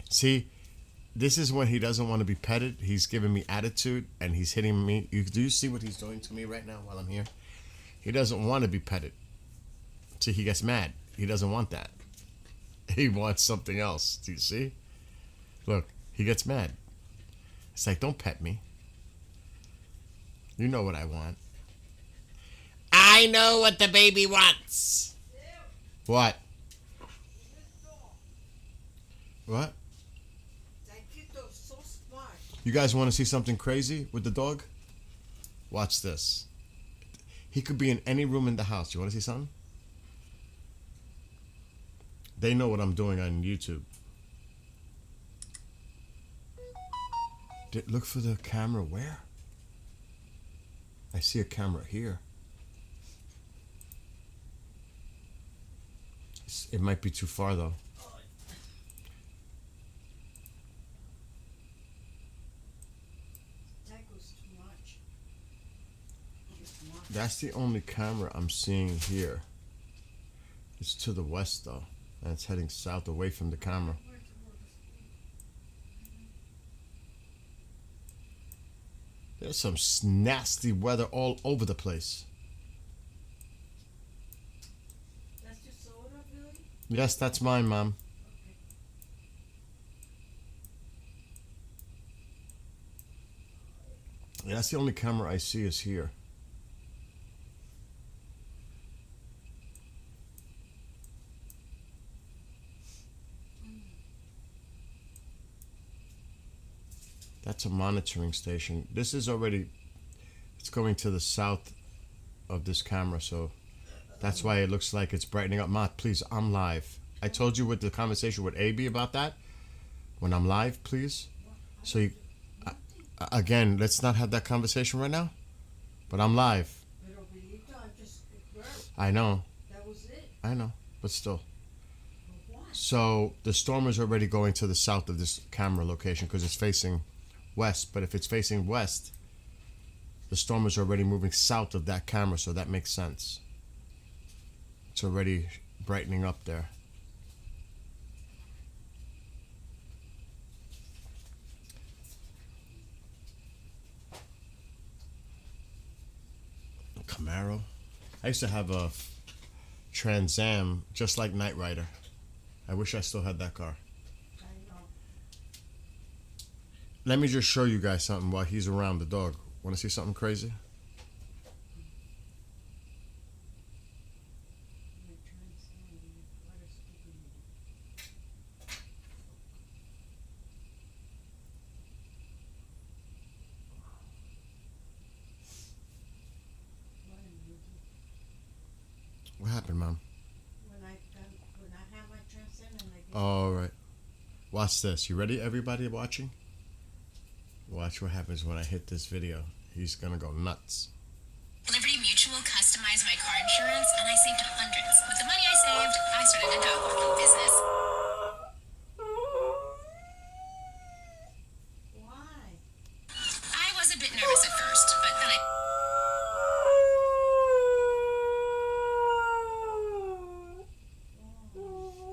See, this is when he doesn't want to be petted. He's giving me attitude and he's hitting me. Do you see what he's doing to me right now while I'm here? He doesn't want to be petted. See, he gets mad. He doesn't want that. He wants something else. Do you see? Look, he gets mad. It's like, don't pet me. You know what I want. I know what the baby wants. What? What? So smart. You guys want to see something crazy with the dog? Watch this. He could be in any room in the house. You want to see something? They know what I'm doing on YouTube. Look for the camera where? I see a camera here. It might be too far though. That's the only camera I'm seeing here. It's to the west though, and it's heading south away from the camera. There's some nasty weather all over the place. That's your soda, Billy? Yes, that's mine, Mom. Yeah, that's the only camera I see is here. That's a monitoring station. This is already, it's going to the south of this camera, so that's why it looks like it's brightening up. Ma, please, I'm live. I told you with the conversation with AB about that. When I'm live, please. So you, again, let's not have that conversation right now. But I'm live. I know. That was it. I know, but still. So the storm is already going to the south of this camera location because it's facing west. But if it's facing west, the storm is already moving south of that camera, so that makes sense. It's already brightening up there. Camaro. I used to have a Trans Am just like Knight Rider. I wish I still had that car. I know. Let me just show you guys something while he's around the dog. Want to see something crazy? happened, Mom? When I have my transcendent, I get All right. Watch this. You ready, everybody watching? Watch what happens when I hit this video. He's gonna go nuts. Liberty Mutual customized my car insurance, and I saved hundreds. With the money I saved, I started a dog walking business. why? I was a bit nervous at first, but then I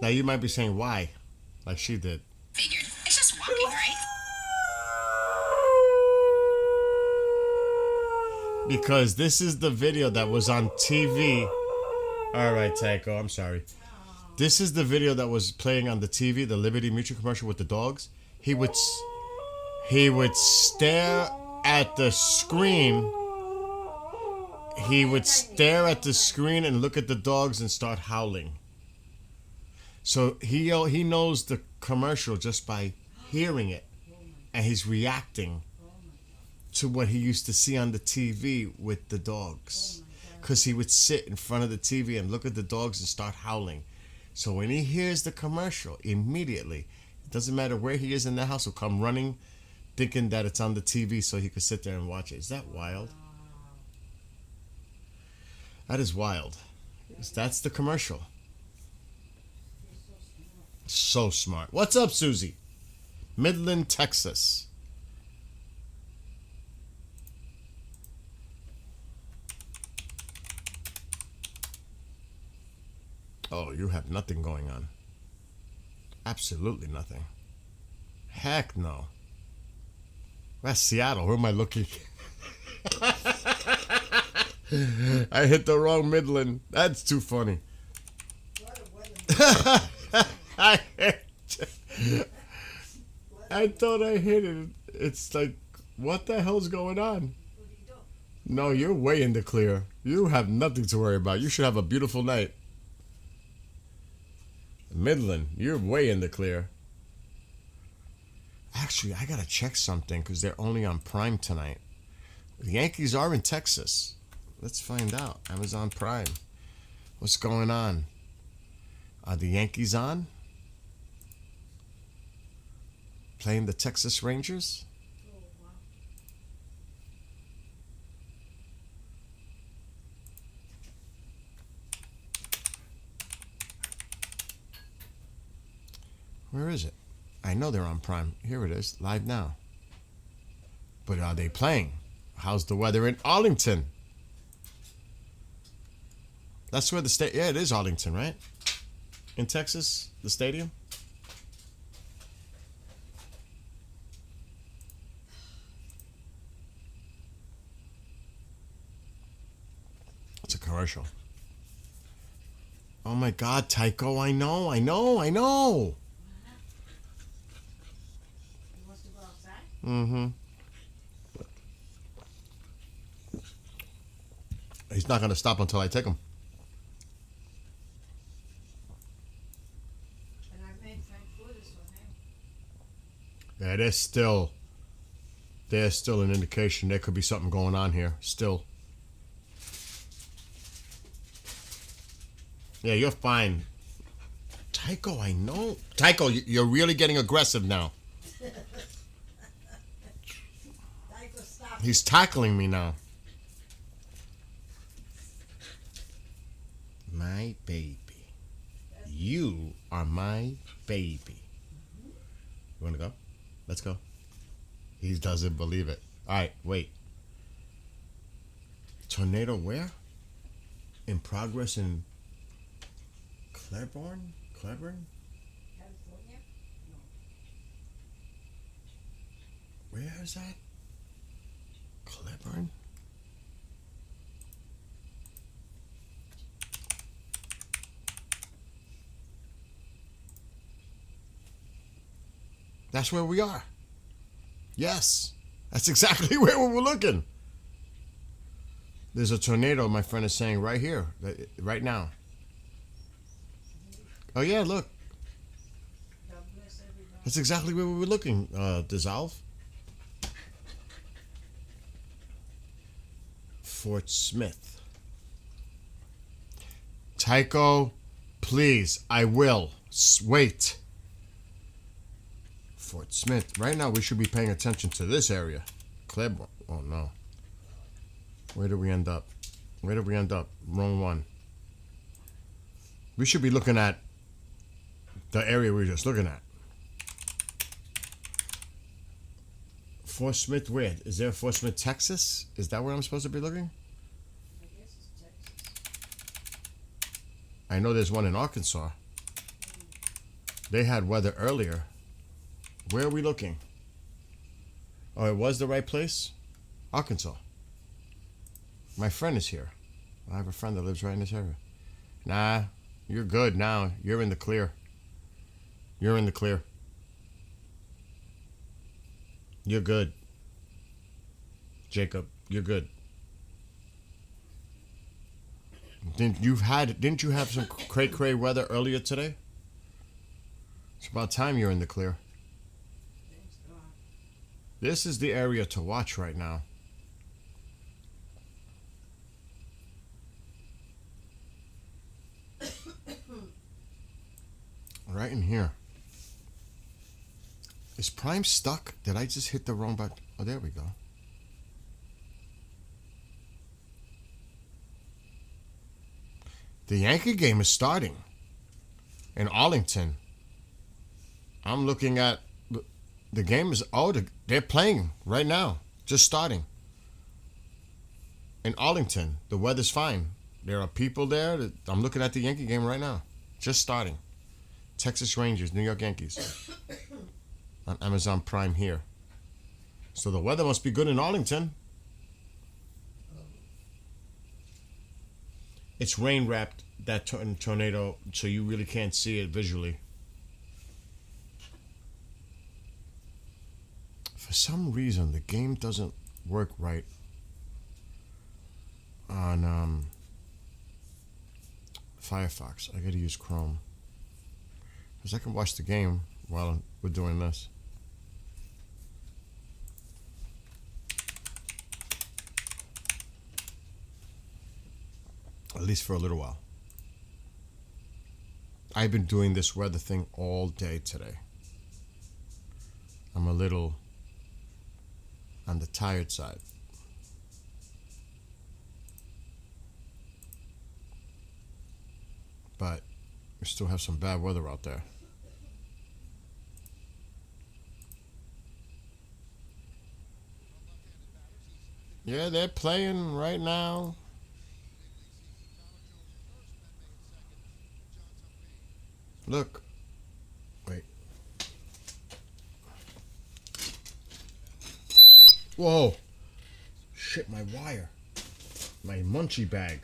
Now you might be saying why, like she did. figured it's just walking, right? Because this is the video that was on TV. All right, Tycho, I'm sorry. This is the video that was playing on the TV, the Liberty Mutual commercial with the dogs. He would stare at the screen. He would stare at the screen and look at the dogs and start howling. So he knows the commercial just by hearing it, and he's reacting to what he used to see on the TV with the dogs. Because he would sit in front of the TV and look at the dogs and start howling. So when he hears the commercial, immediately, it doesn't matter where he is in the house, he'll come running, thinking that it's on the TV so he could sit there and watch it. Is that wild? That is wild. That's the commercial. So smart. What's up, Susie? Midland, Texas. Oh, you have nothing going on. Absolutely nothing. Heck no. That's Seattle. Where am I looking? I hit the wrong Midland. That's too funny. What a I thought I hit it. It's like, what the hell's going on? What do you do? No, you're way in the clear. You have nothing to worry about. You should have a beautiful night. Midland, you're way in the clear. Actually, I gotta check something because they're only on Prime tonight. The Yankees are in Texas. Let's find out. Amazon Prime. What's going on? Are the Yankees on? Playing the Texas Rangers? Oh, wow. Where is it? I know they're on Prime. Here it is, live now. But are they playing? How's the weather in Arlington? That's where the state. Yeah, it is Arlington, right? In Texas, the stadium. It's a commercial. Oh my God, Tycho! I know. He wants to go outside? Mm-hmm. He's not gonna stop until I take him. And I made frankfurters for him. Yeah, there's still an indication there could be something going on here. Still. Yeah, you're fine. Tycho, I know. Tycho, you're really getting aggressive now. Tycho, stop. He's tackling me now. My baby. You are my baby. You want to go? Let's go. He doesn't believe it. All right, wait. Tornado where? In progress in Claiborne? California? No. Where is that? Claiborne? That's where we are. Yes. That's exactly where we were looking. There's a tornado, my friend is saying, right here, right now. Oh, yeah, look. God bless everybody. That's exactly where we were looking. Dissolve. Fort Smith. Tycho, please, I will. Wait. Fort Smith. Right now, we should be paying attention to this area. Claiborne. Oh, no. Where did we end up? Where did we end up? Wrong one. We should be looking at the area we were just looking at. Fort Smith, where? Is there Fort Smith, Texas? Is that where I'm supposed to be looking? I guess it's Texas. I know there's one in Arkansas. They had weather earlier. Where are we looking? Oh, it was the right place? Arkansas. My friend is here. I have a friend that lives right in this area. Nah, you're good now. You're in the clear. You're in the clear. You're good. Jacob, you're good. Didn't you have some cray weather earlier today? It's about time you're in the clear. Thanks God. This is the area to watch right now. Right in here. Is Prime stuck? Did I just hit the wrong button? Oh, there we go. The Yankee game is starting in Arlington. I'm looking at the game is they're playing right now, just starting. In Arlington, the weather's fine. There are people there. I'm looking at the Yankee game right now, just starting. Texas Rangers, New York Yankees. On Amazon Prime here. So the weather must be good in Arlington. It's rain wrapped, that tornado, so you really can't see it visually. For some reason, the game doesn't work right on Firefox. I gotta use Chrome. Because I can watch the game while we're doing this. At least for a little while. I've been doing this weather thing all day today. I'm a little on the tired side. But we still have some bad weather out there. Yeah, they're playing right now. Look. Wait. Whoa. Shit, my wire. My munchie bag.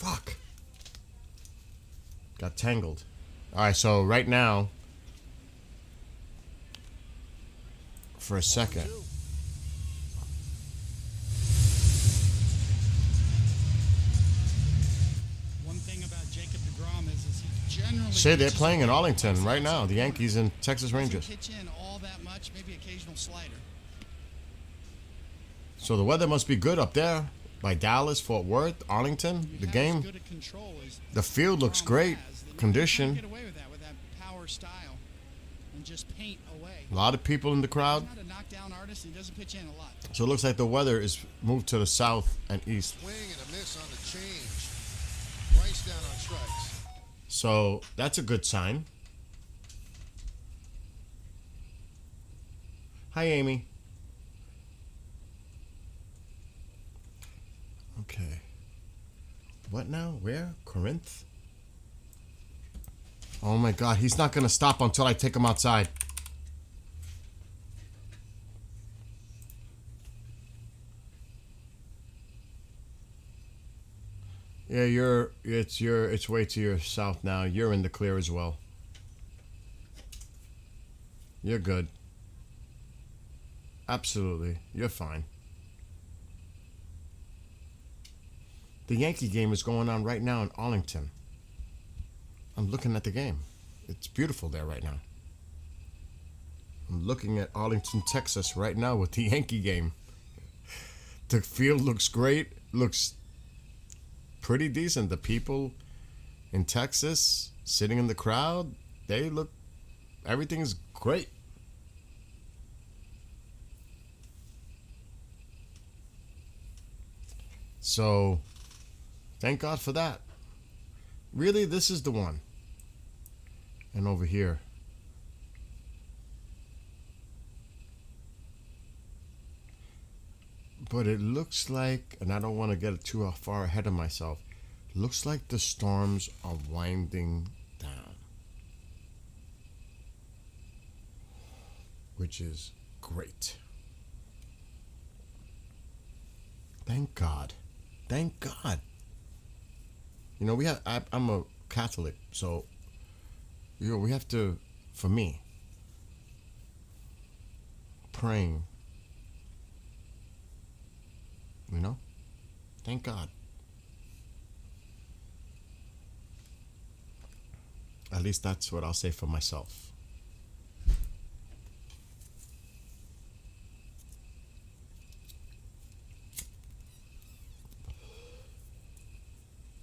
Fuck. Got tangled. Alright, so right now, for a second. Say they're playing in Arlington right now. The Yankees and Texas Rangers. Pitch in all that much, maybe occasional slider. So the weather must be good up there by Dallas, Fort Worth, Arlington. The game, the field looks great. Condition. Get away with that power style and just paint away. A lot of people in the crowd. He's not a knockdown artist. He doesn't pitch in a lot. So it looks like the weather is moved to the south and east. Swing and a miss on the change. Rice down on strikes. So that's a good sign. Hi, Amy. Okay. What now? Where? Corinth? Oh my God, he's not gonna stop until I take him outside. Yeah, it's way to your south now. You're in the clear as well. You're good. Absolutely. You're fine. The Yankee game is going on right now in Arlington. I'm looking at the game. It's beautiful there right now. I'm looking at Arlington, Texas right now with the Yankee game. The field looks great. Looks pretty decent. The people in Texas, sitting in the crowd, everything's great. So, thank God for that. Really, this is the one. And over here. But it looks like, and I don't want to get too far ahead of myself, looks like the storms are winding down. Which is great. Thank God. Thank God. You know, I'm a Catholic, so, you know, we have to, for me, praying, you know, thank God. At least that's what I'll say for myself.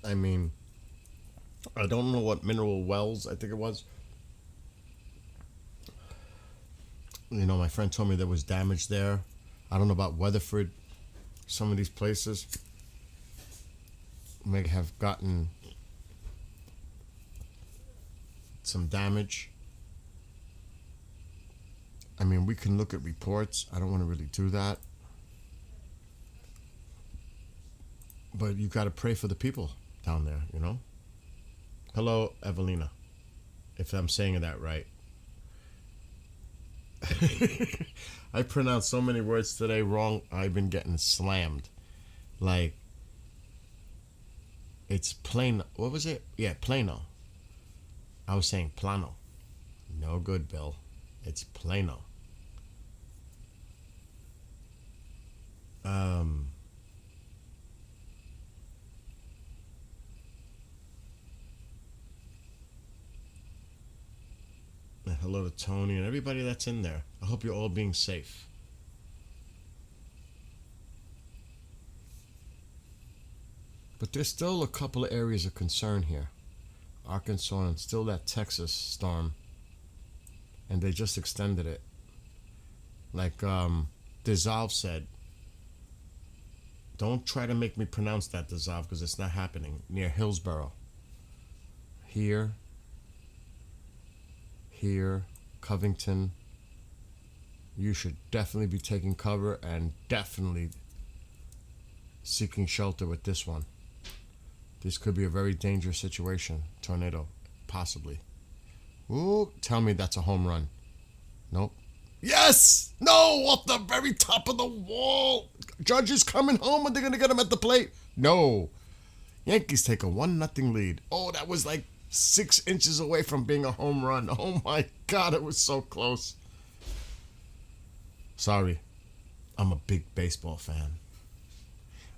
I mean, I don't know what mineral wells, I think it was. You know, my friend told me there was damage there. I don't know about Weatherford. Some of these places may have gotten some damage. I mean, we can look at reports. I don't want to really do that. But you got to pray for the people down there, you know? Hello, Evelina, if I'm saying that right. I pronounced so many words today wrong. I've been getting slammed. Like, it's Plano. What was it? Yeah, Plano. I was saying Plano. No good, Bill. It's Plano. And hello to Tony and everybody that's in there. I hope you're all being safe. But there's still a couple of areas of concern here. Arkansas and still that Texas storm. And they just extended it. Like Dissolve said, don't try to make me pronounce that, Dissolve, because it's not happening. Near Hillsborough. Here, Covington. You should definitely be taking cover and definitely seeking shelter with this one. This could be a very dangerous situation. Tornado, possibly. Ooh, tell me that's a home run. Nope. Yes! No! Off the very top of the wall! Judge is coming home and they're going to get him at the plate. No. Yankees take a 1-0 lead. Oh, that was like 6 inches away from being a home run. Oh my God, it was so close. Sorry. I'm a big baseball fan.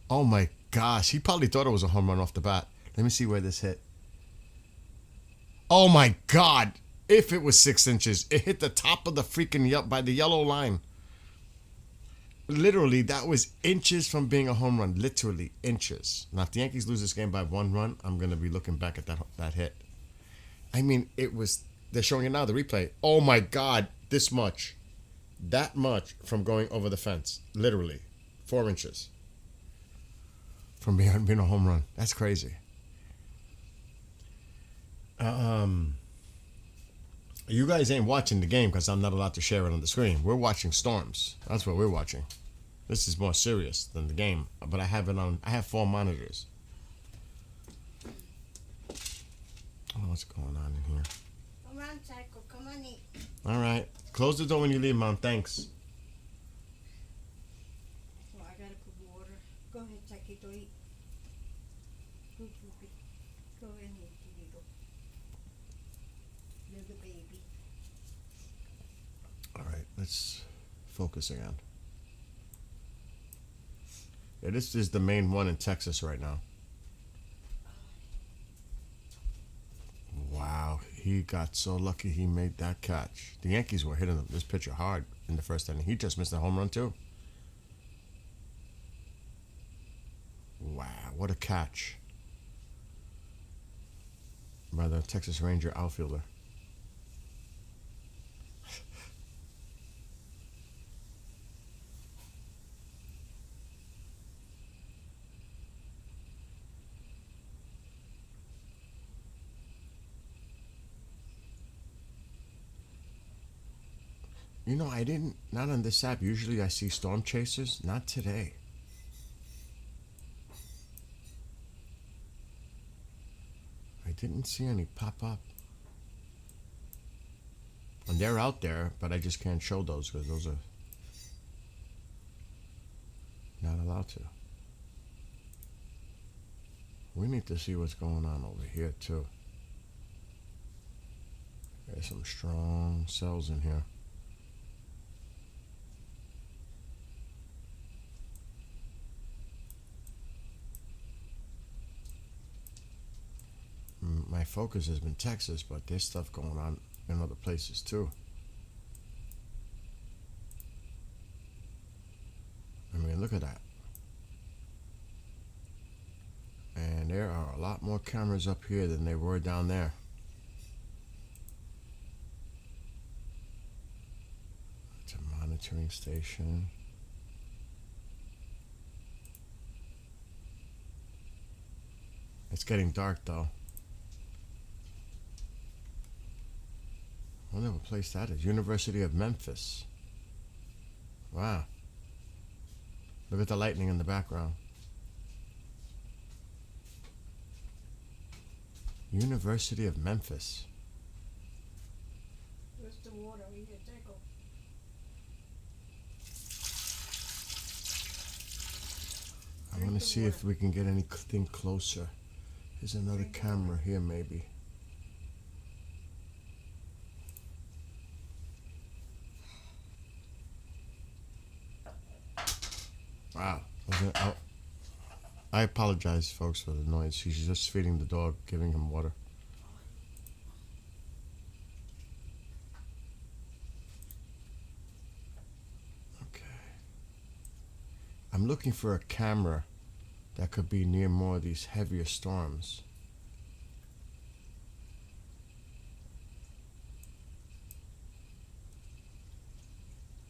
Oh my gosh, he probably thought it was a home run off the bat. Let me see where this hit. Oh my God. If it was 6 inches, it hit the top of the freaking by the yellow line. Literally, that was inches from being a home run. Literally, inches. Now, if the Yankees lose this game by 1 run, I'm going to be looking back at that hit. I mean, it was... They're showing it now, the replay. Oh my God, this much. That much from going over the fence. Literally. 4 inches. From being a home run. That's crazy. You guys ain't watching the game because I'm not allowed to share it on the screen. We're watching storms. That's what we're watching. This is more serious than the game. But I have it on. I have 4 monitors. I don't know what's going on in here. Come on, Psycho. Come on, eat. All right. Close the door when you leave, Mom. Thanks. So I gotta put water. Go ahead, Psycho. Eat. Go, Poopy. Go ahead and eat, little baby. All right. Let's focus again. Yeah, this is the main one in Texas right now. Wow, he got so lucky he made that catch. The Yankees were hitting this pitcher hard in the first inning. He just missed a home run too. Wow, what a catch. by the Texas Ranger outfielder. You know, I didn't, not on this app. Usually I see storm chasers. Not today. I didn't see any pop up. And they're out there, but I just can't show those because those are not allowed to. We need to see what's going on over here too. There's some strong cells in here. My focus has been Texas, but there's stuff going on in other places too. I mean, look at that. And there are a lot more cameras up here than there were down there. It's a monitoring station. It's getting dark though. I wonder what place that is. University of Memphis. Wow. Look at the lightning in the background. University of Memphis. Where's the water? We need to take off. I want to see if we can get anything closer. There's another camera here maybe. Wow. I apologize, folks, for the noise. She's just feeding the dog, giving him water. Okay. I'm looking for a camera that could be near more of these heavier storms.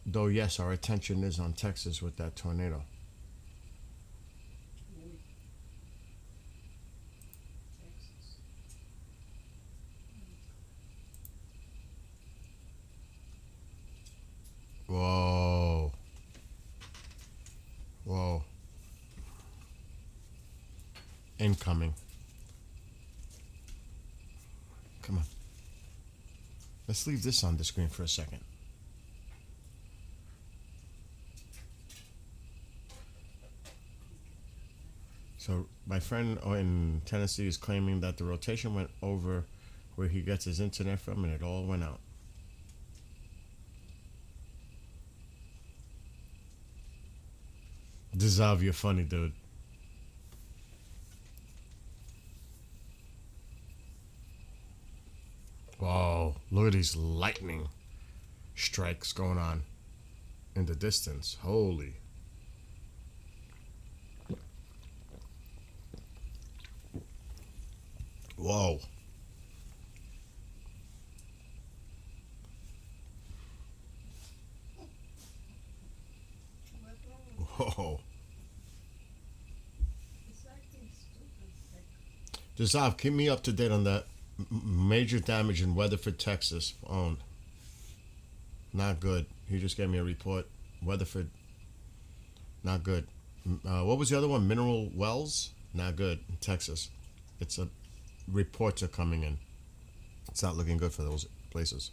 Though, yes, our attention is on Texas with that tornado. Whoa. Whoa. Incoming. Come on. Let's leave this on the screen for a second. So my friend in Tennessee is claiming that the rotation went over where he gets his internet from and it all went out. Dizav, you're funny, dude. Whoa, look at these lightning strikes going on in the distance. Holy. Whoa. Whoa. Dizav, keep me up to date on that major damage in Weatherford, Texas. Owned. Not good. He just gave me a report. Weatherford, not good. What was the other one? Mineral Wells? Not good. Texas. It's a reports are coming in. It's not looking good for those places.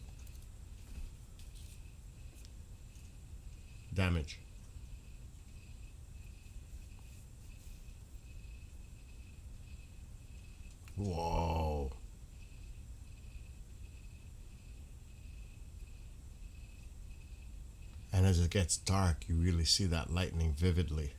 Damage. Whoa. And as it gets dark, you really see that lightning vividly.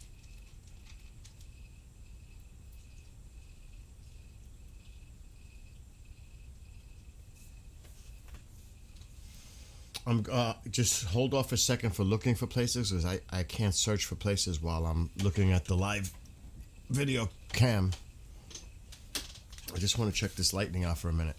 Just hold off a second for looking for places, because I can't search for places while I'm looking at the live video cam. I just want to check this lightning out for a minute.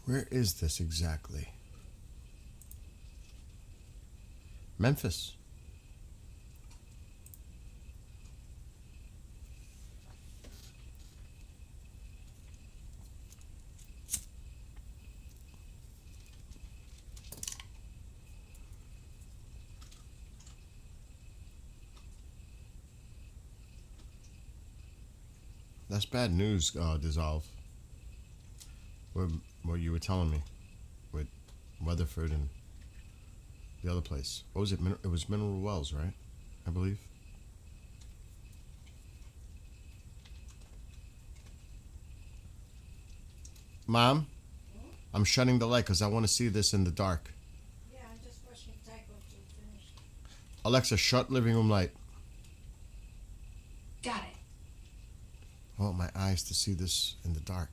Where is this exactly? Memphis. That's bad news, Dissolve. What you were telling me with Weatherford and the other place. What was it? It was Mineral Wells, right? I believe. Mom, I'm shutting the light because I want to see this in the dark. Yeah, I'm just brushing tackle to finish. Alexa, shut living room light. Got it. I want my eyes to see this in the dark.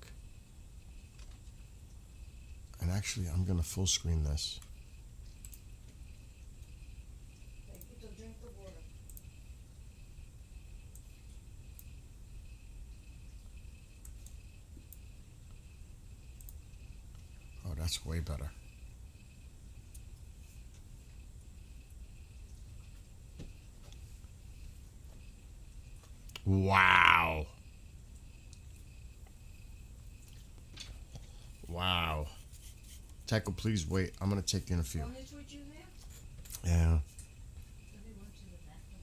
And actually, I'm going to full screen this. Take you to drink the water. Oh, that's way better. Wow. Wow. Tackle, please wait. I'm going to take you in a few. Bonus with you there? Yeah. So they went to the bathroom.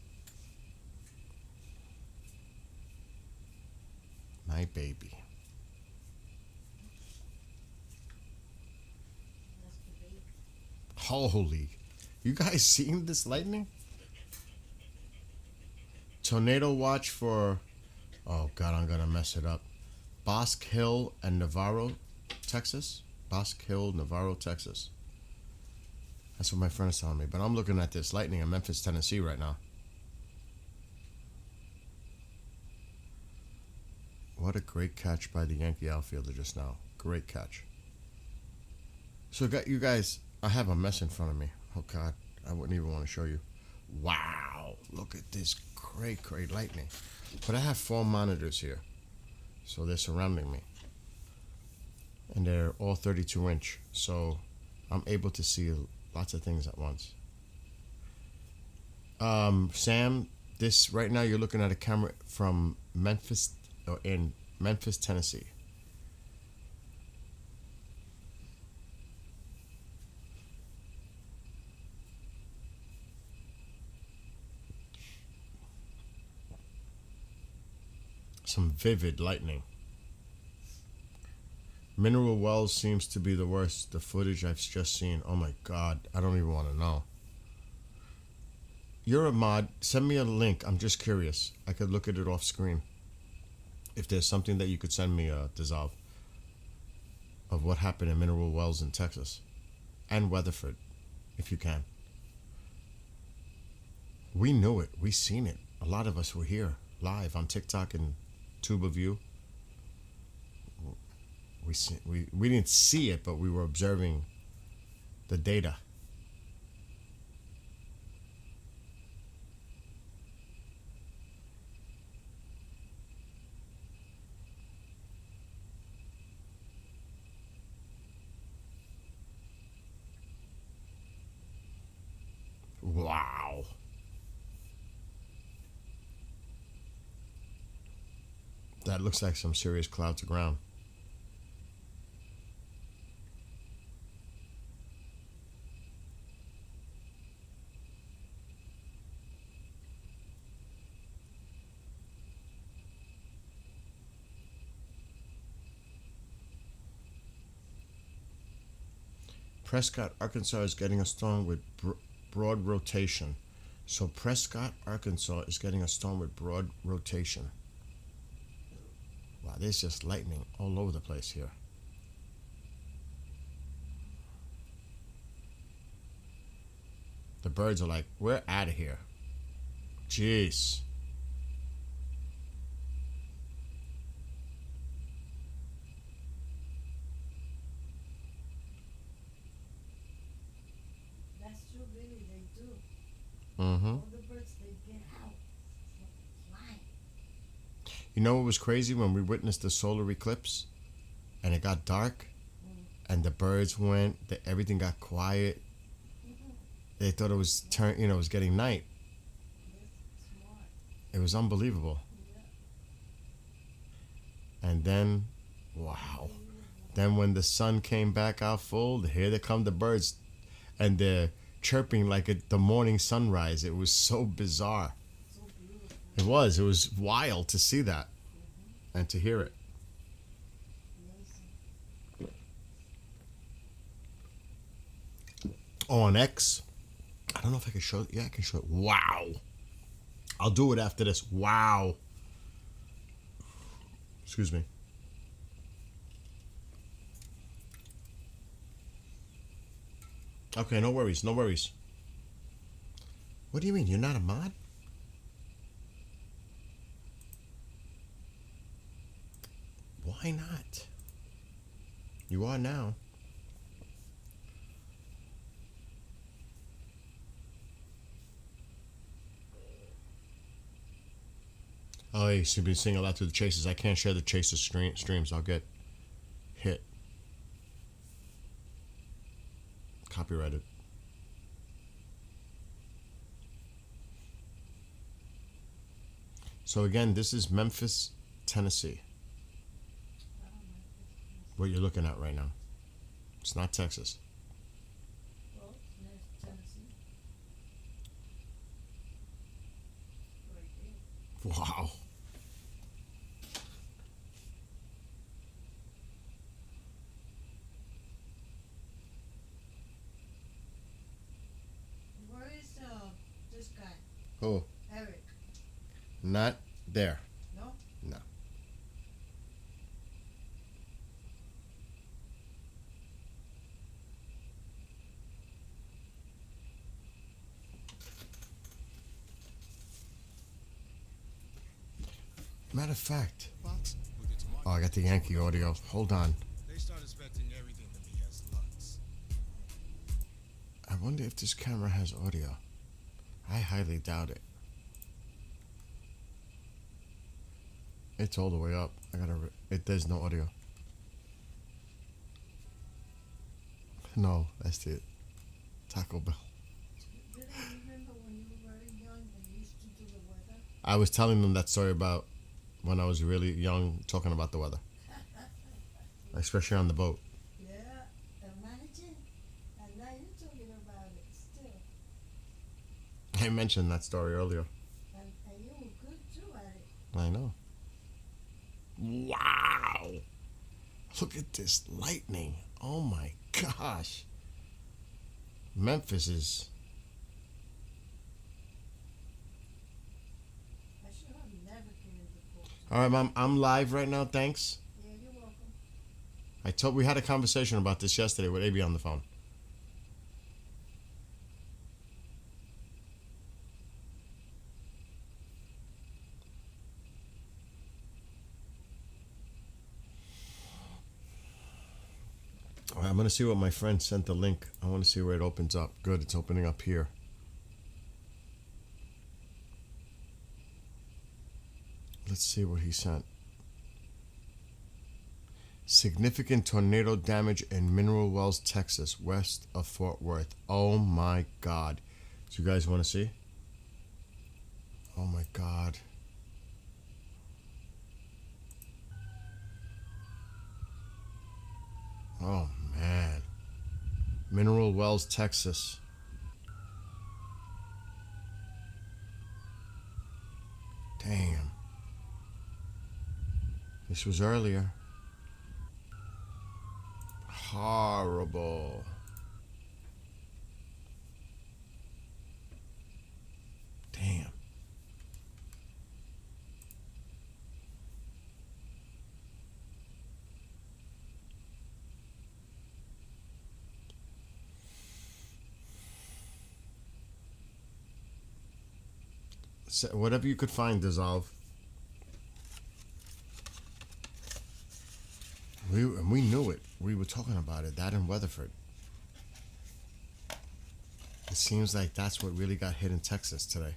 My baby. That's the baby. Holy. You guys seen this lightning? Tornado watch for, oh God, I'm gonna mess it up. Bosque Hill and Navarro, Texas. Bosque Hill, Navarro, Texas. That's what my friend is telling me. But I'm looking at this lightning in Memphis, Tennessee right now. What a great catch by the Yankee outfielder just now. Great catch. So you guys, I have a mess in front of me. Oh God, I wouldn't even want to show you. Wow, look at this great lightning. But I have 4 monitors here, so they're surrounding me, and they're all 32 inch, so I'm able to see lots of things at once. Sam, this right now you're looking at a camera from Memphis, or in Memphis, Tennessee. Some vivid lightning. Mineral Wells seems to be the worst. The footage I've just seen, oh my God, I don't even want to know. You're a mod, send me a link. I'm just curious. I could look at it off screen. If there's something that you could send me, Dissolve, of what happened in Mineral Wells in Texas and Weatherford, if you can. We knew it. We seen it. A lot of us were here live on TikTok and TubeView. We didn't see it, but we were observing the data. Wow. That looks like some serious cloud to ground. Prescott, Arkansas is getting a storm with broad rotation. So Prescott, Arkansas is getting a storm with broad rotation. Wow, there's just lightning all over the place here. The birds are like, we're out of here. Jeez. Mm-hmm. All the birds, they get out. Flying. You know what was crazy when we witnessed the solar eclipse, and it got dark, and the birds went. Everything got quiet. They thought it was it was getting night. Yes, smart. It was unbelievable. And then, wow. Then when the sun came back out full, here they come the birds, and they're chirping like the morning sunrise. It was so bizarre. So beautiful. It was. It was wild to see that and to hear it. Amazing. Oh, on X, I don't know if I can show it. Yeah, I can show it. Wow. I'll do it after this. Wow. Excuse me. Okay, no worries. No worries. What do you mean? You're not a mod? Why not? You are now. Oh, you should be seeing a lot through the chases. I can't share the chases streams. I'll get hit. Copyrighted. So again, this is Memphis, Tennessee. What you're looking at right now. It's not Texas. Well, there's Tennessee. Right there. Wow. Where is this guy? Oh, Eric. not there. No? No. Matter of fact. Fox with its Oh, I got the Yankee audio. Hold on. They start expecting everything to be as Lux. I wonder if this camera has audio. I highly doubt it. It's all the way up. There's no audio. No, that's it. Taco Bell. Did I remember when you were very young and you used to do the weather? I was telling them that story about when I was really young, talking about the weather, especially on the boat. Yeah, imagine. And now you're talking about it still. I mentioned that story earlier. And you were good too at it. I know. Wow! Look at this lightning. Oh my gosh. Memphis is. I should have never came in the boat. All right, Mom. I'm live right now. Thanks. Yeah, you're welcome. We had a conversation about this yesterday with AB on the phone. All right, I'm gonna see what my friend sent the link. I want to see where it opens up. Good, it's opening up here. Let's see what he sent. Significant tornado damage in Mineral Wells, Texas, west of Fort Worth. Oh my God. Do you guys want to see? Oh my God. Oh man. Mineral Wells, Texas. Damn. This was earlier. Horrible. Damn. So whatever you could find, Dissolve. We knew it. We were talking about it. That in Weatherford. It seems like that's what really got hit in Texas today.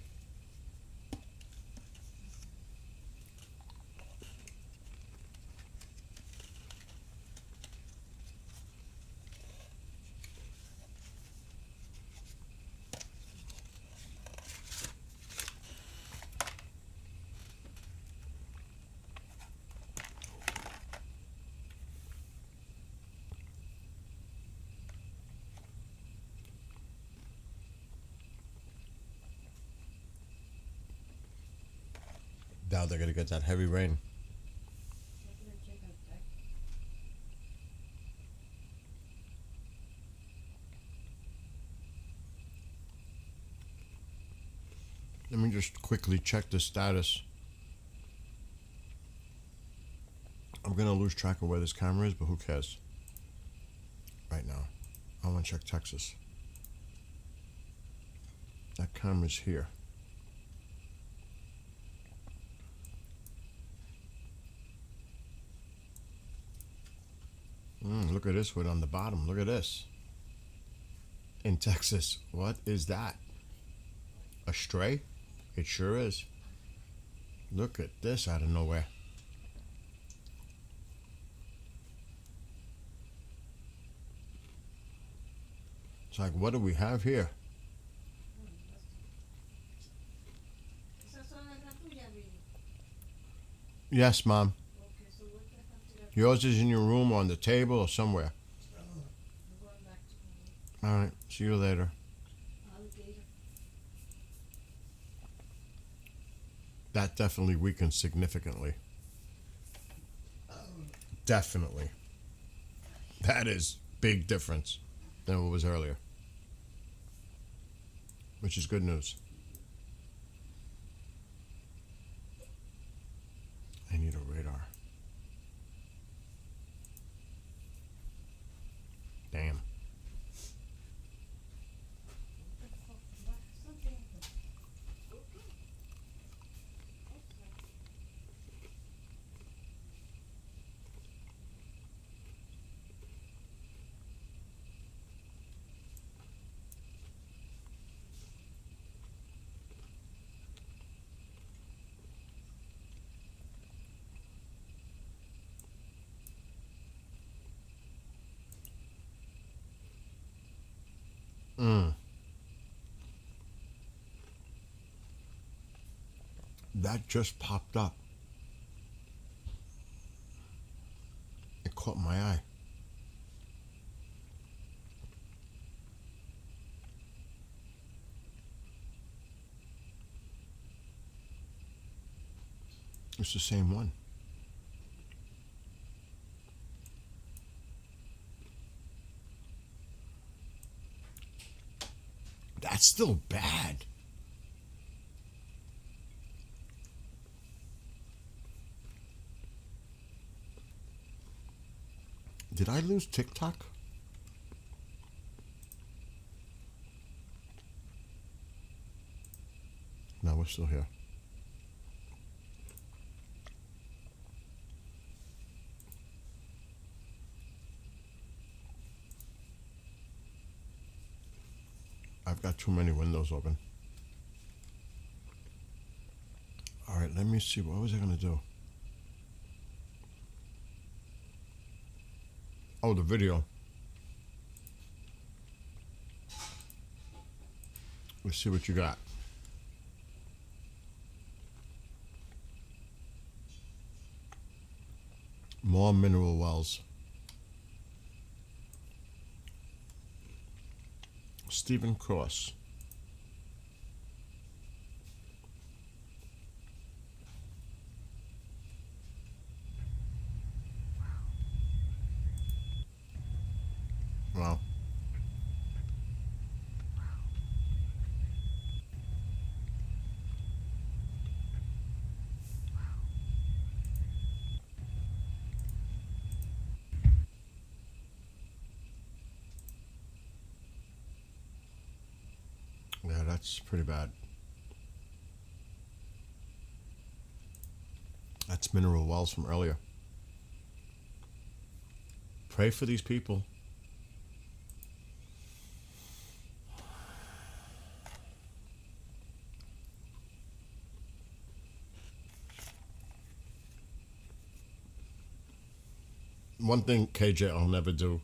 Now they're gonna get that heavy rain. Let me just quickly check the status. I'm gonna lose track of where this camera is, but who cares? Right now, I want to check Texas. That camera's here. Look at this one on the bottom. Look at this. In Texas. What is that? A stray? It sure is. Look at this out of nowhere. It's like, what do we have here? Yes, Mom. Yours is in your room or on the table or somewhere. All right. See you later. That definitely weakened significantly. Definitely. That is big difference than what was earlier. Which is good news. I need a radar. Damn. That just popped up. It caught my eye. It's the same one. That's still bad. Did I lose TikTok? No, we're still here. I've got too many windows open. All right, let me see. What was I going to do? Oh, the video. Let's see what you got. More mineral wells. Stephen Cross. Wow. Yeah, that's pretty bad. That's mineral wells from earlier. Pray for these people. One thing, KJ, I'll never do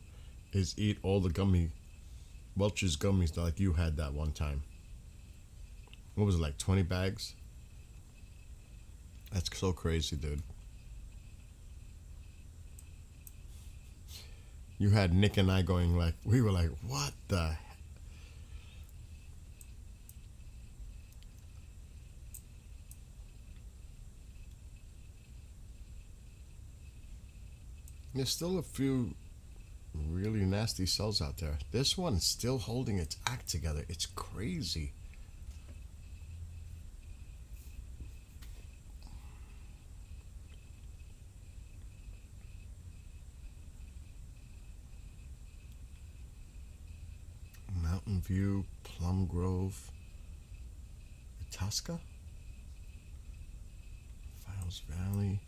is eat all the Welch's gummies like you had that one time. What was it, like 20 bags? That's so crazy, dude. You had Nick and I going like, we were like, what the heck? There's still a few really nasty cells out there. This one's still holding its act together. It's crazy. Mountain View, Plum Grove, Itasca, Files Valley,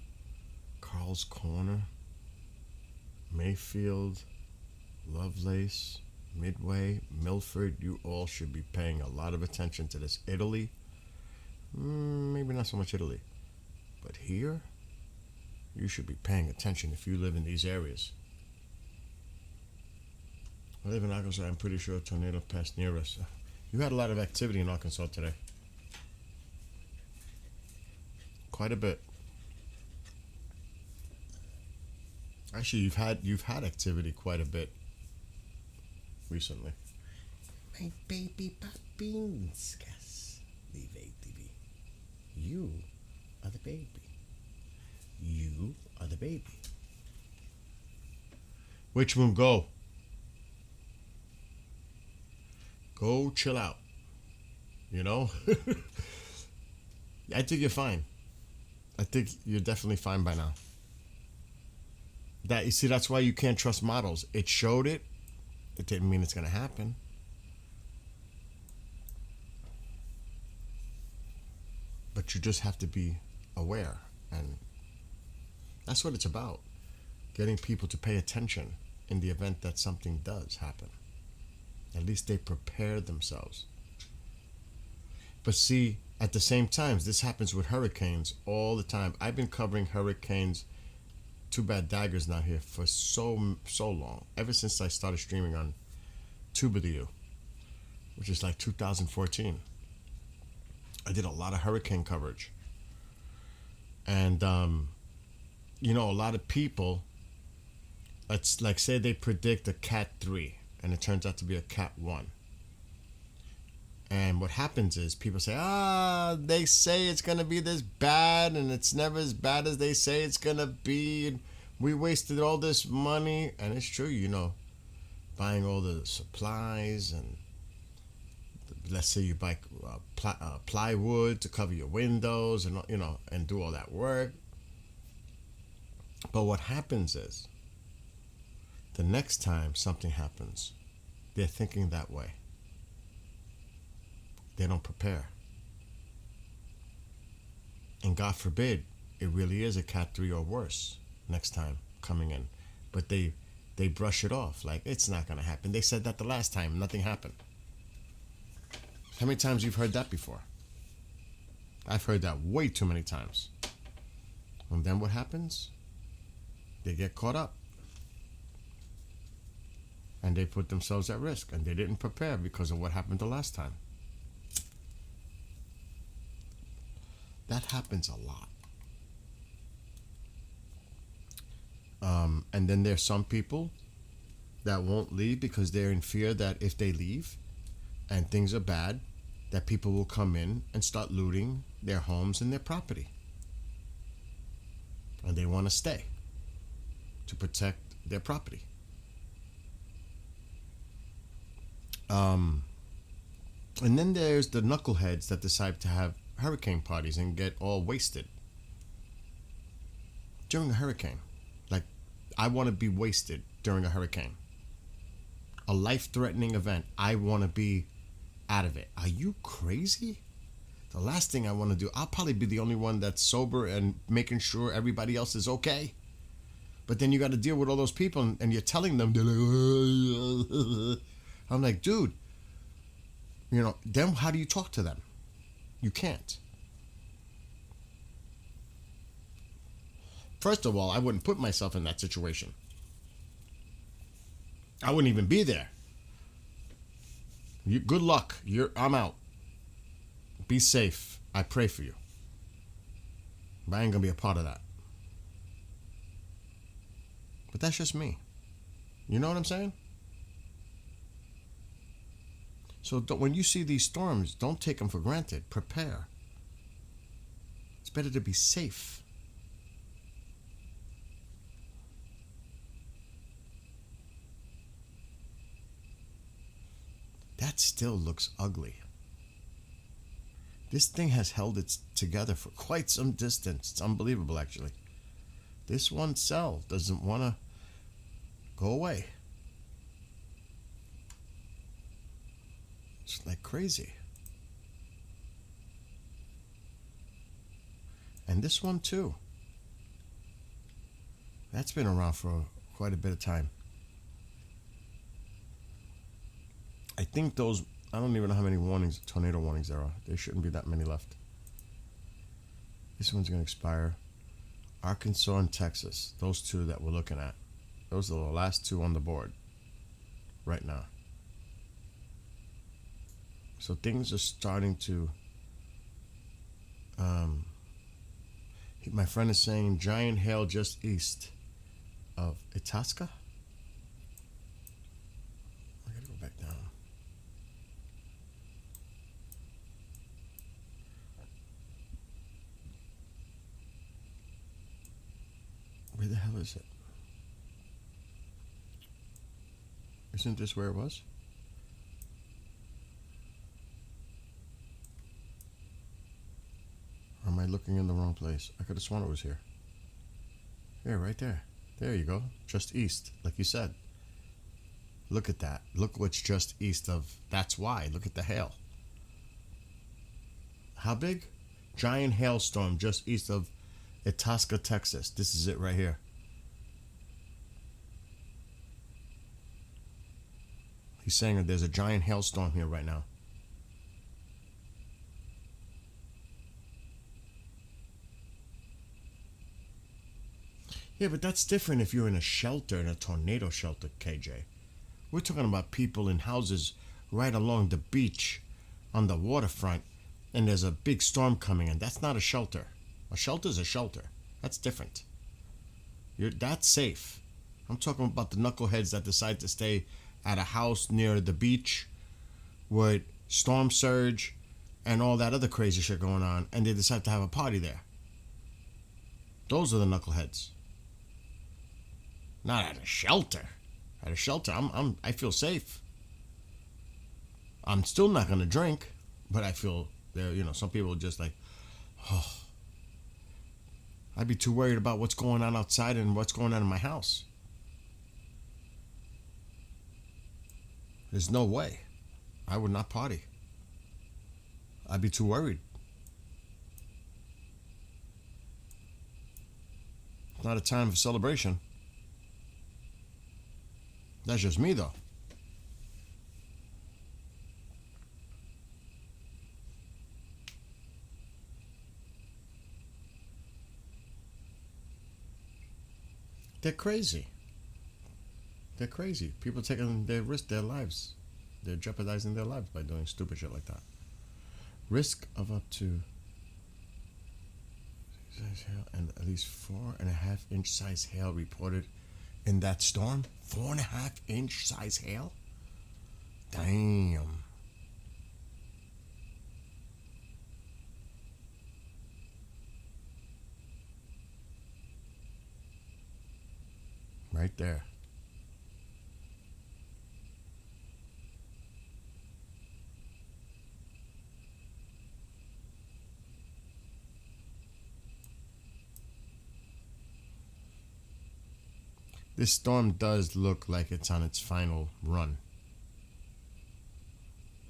Carl's Corner, Mayfield, Lovelace, Midway, Milford. You all should be paying a lot of attention to this. Italy, maybe not so much Italy, but here, you should be paying attention if you live in these areas. I live in Arkansas. I'm pretty sure a tornado passed near us. You had a lot of activity in Arkansas today. Quite a bit. Actually, you've had activity quite a bit recently. My baby Babinskas. TV. You are the baby. You are the baby. Which room? Go. Go chill out. You know? I think you're fine. I think you're definitely fine by now. You see, that's why you can't trust models. It showed it. It didn't mean it's going to happen. But you just have to be aware. And that's what it's about. Getting people to pay attention in the event that something does happen. At least they prepare themselves. But see, at the same time, this happens with hurricanes all the time. I've been covering hurricanes, Too Bad Dagger's not here, for so long. Ever since I started streaming on TubeDU, which is like 2014. I did a lot of hurricane coverage. And, a lot of people, let's like say they predict a Cat 3, and it turns out to be a Cat 1. And what happens is people say, they say it's going to be this bad, and it's never as bad as they say it's going to be. And we wasted all this money. And it's true, buying all the supplies, and let's say you buy plywood to cover your windows, and and do all that work. But what happens is, the next time something happens, they're thinking that way. They don't prepare. And God forbid, it really is a Cat 3 or worse next time coming in. But they brush it off like it's not going to happen. They said that the last time, nothing happened. How many times you've heard that before? I've heard that way too many times. And then what happens? They get caught up. And they put themselves at risk. And they didn't prepare because of what happened the last time. That happens a lot. And then there's some people that won't leave because they're in fear that if they leave and things are bad, that people will come in and start looting their homes and their property. And they want to stay to protect their property. And then there's the knuckleheads that decide to have hurricane parties and get all wasted during a hurricane. Like, I want to be wasted during a hurricane. A life-threatening event. I want to be out of it. Are you crazy? The last thing I want to do, I'll probably be the only one that's sober and making sure everybody else is okay. But then you got to deal with all those people, and you're telling them, they're like, I'm like, dude, then how do you talk to them? You can't. First of all, I wouldn't put myself in that situation. I wouldn't even be there. Good luck. I'm out. Be safe. I pray for you. But I ain't gonna be a part of that. But that's just me. You know what I'm saying? So when you see these storms, don't take them for granted. Prepare. It's better to be safe. That still looks ugly. This thing has held it together for quite some distance. It's unbelievable, actually. This one cell doesn't want to go away. It's like crazy. And this one too. That's been around for quite a bit of time. I think those, I don't even know how many warnings, tornado warnings there are. There shouldn't be that many left. This one's going to expire. Arkansas and Texas, those two that we're looking at. Those are the last two on the board right now. So things are starting to, my friend is saying giant hail just east of Itasca. I gotta go back down. Where the hell is it? Isn't this where it was? Or am I looking in the wrong place? I could have sworn it was here. Here, right there. There you go. Just east, like you said. Look at that. Look what's just east of. That's why. Look at the hail. How big? Giant hailstorm just east of Itasca, Texas. This is it right here. He's saying that there's a giant hailstorm here right now. Yeah, but that's different if you're in a shelter, in a tornado shelter, KJ. We're talking about people in houses right along the beach on the waterfront, and there's a big storm coming in. That's not a shelter. A shelter's a shelter. That's different. That's safe. I'm talking about the knuckleheads that decide to stay at a house near the beach with storm surge and all that other crazy shit going on, and they decide to have a party there. Those are the knuckleheads. Not at a shelter. At a shelter, I feel safe. I'm still not gonna drink, but I feel there. Some people just like, oh. I'd be too worried about what's going on outside and what's going on in my house. There's no way. I would not party. I'd be too worried. It's not a time for celebration. That's just me, though. They're crazy. They're crazy. People taking their lives. They're jeopardizing their lives by doing stupid shit like that. Risk of up to and at least 4.5-inch size hail reported in that storm. 4.5-inch size hail? Damn. Right there. This storm does look like it's on its final run.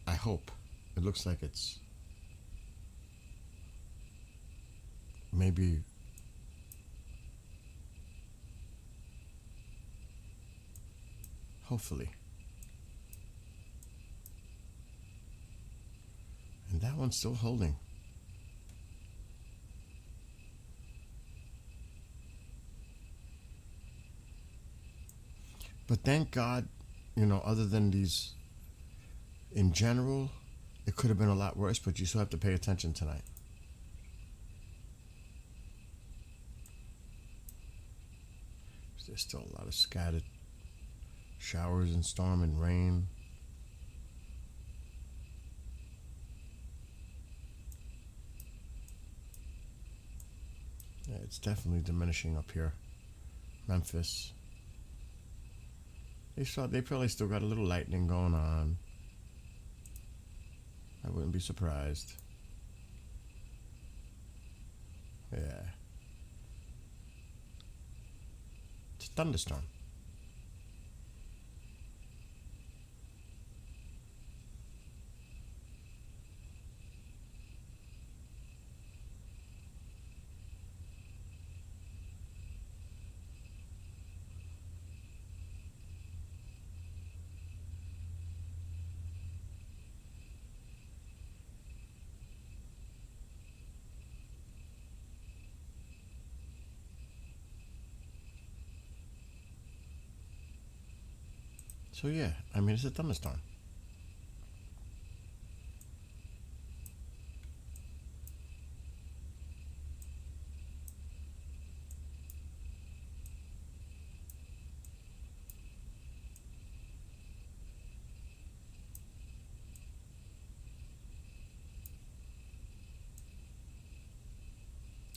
I hope. It looks like it's maybe hopefully. And that one's still holding. But thank God other than these, in general, it could have been a lot worse, but you still have to pay attention tonight. There's still a lot of scattered showers and storm and rain. Yeah, it's definitely diminishing up here. Memphis. They probably still got a little lightning going on. I wouldn't be surprised. Yeah. It's a thunderstorm. So yeah, I mean, it's a thunderstorm.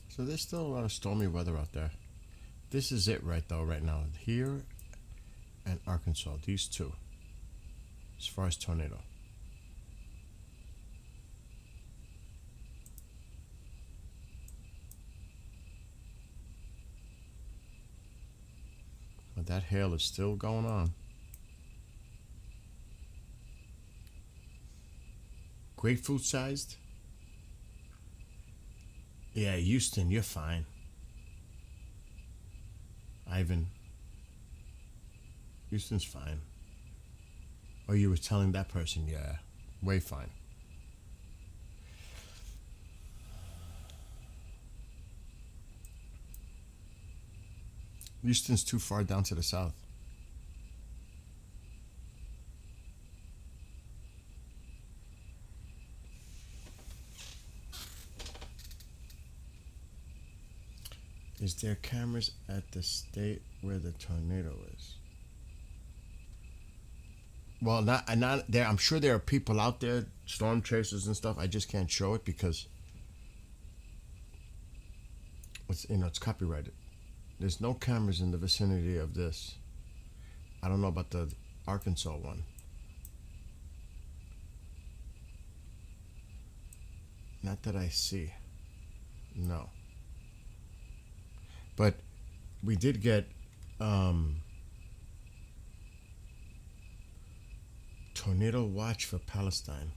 So there's still a lot of stormy weather out there. This is it right now. Here and Arkansas, these two, as far as tornado. But that hail is still going on. Grapefruit sized? Yeah, Houston, you're fine. Ivan, Houston's fine. Or you were telling that person, yeah, way fine. Houston's too far down to the south. Is there cameras at the state where the tornado is? Well, not there. I'm sure there are people out there, storm chasers and stuff. I just can't show it because it's copyrighted. There's no cameras in the vicinity of this. I don't know about the Arkansas one. Not that I see. No. But we did get tornado watch for Palestine.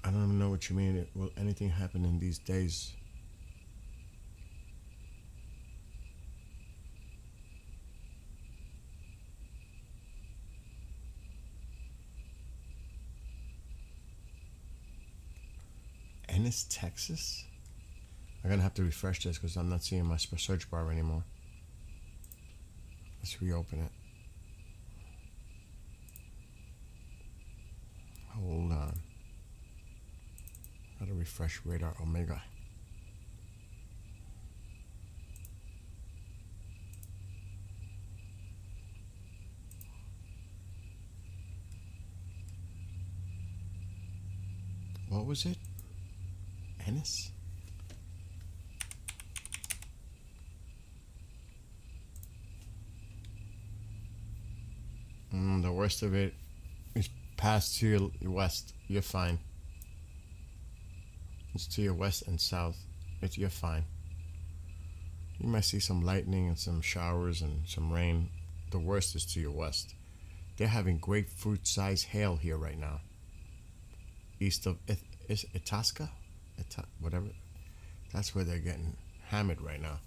I don't even know what you mean. Will anything happen in these days? Ennis, Texas? I'm gonna have to refresh this because I'm not seeing my search bar anymore. Let's reopen it. Hold on. Gotta refresh Radar Omega. What was it? Ennis? The worst of it is past to your west. You're fine. It's to your west and south. You're fine. You might see some lightning and some showers and some rain. The worst is to your west. They're having grapefruit-sized hail here right now. East of Itasca? Whatever. That's where they're getting hammered right now.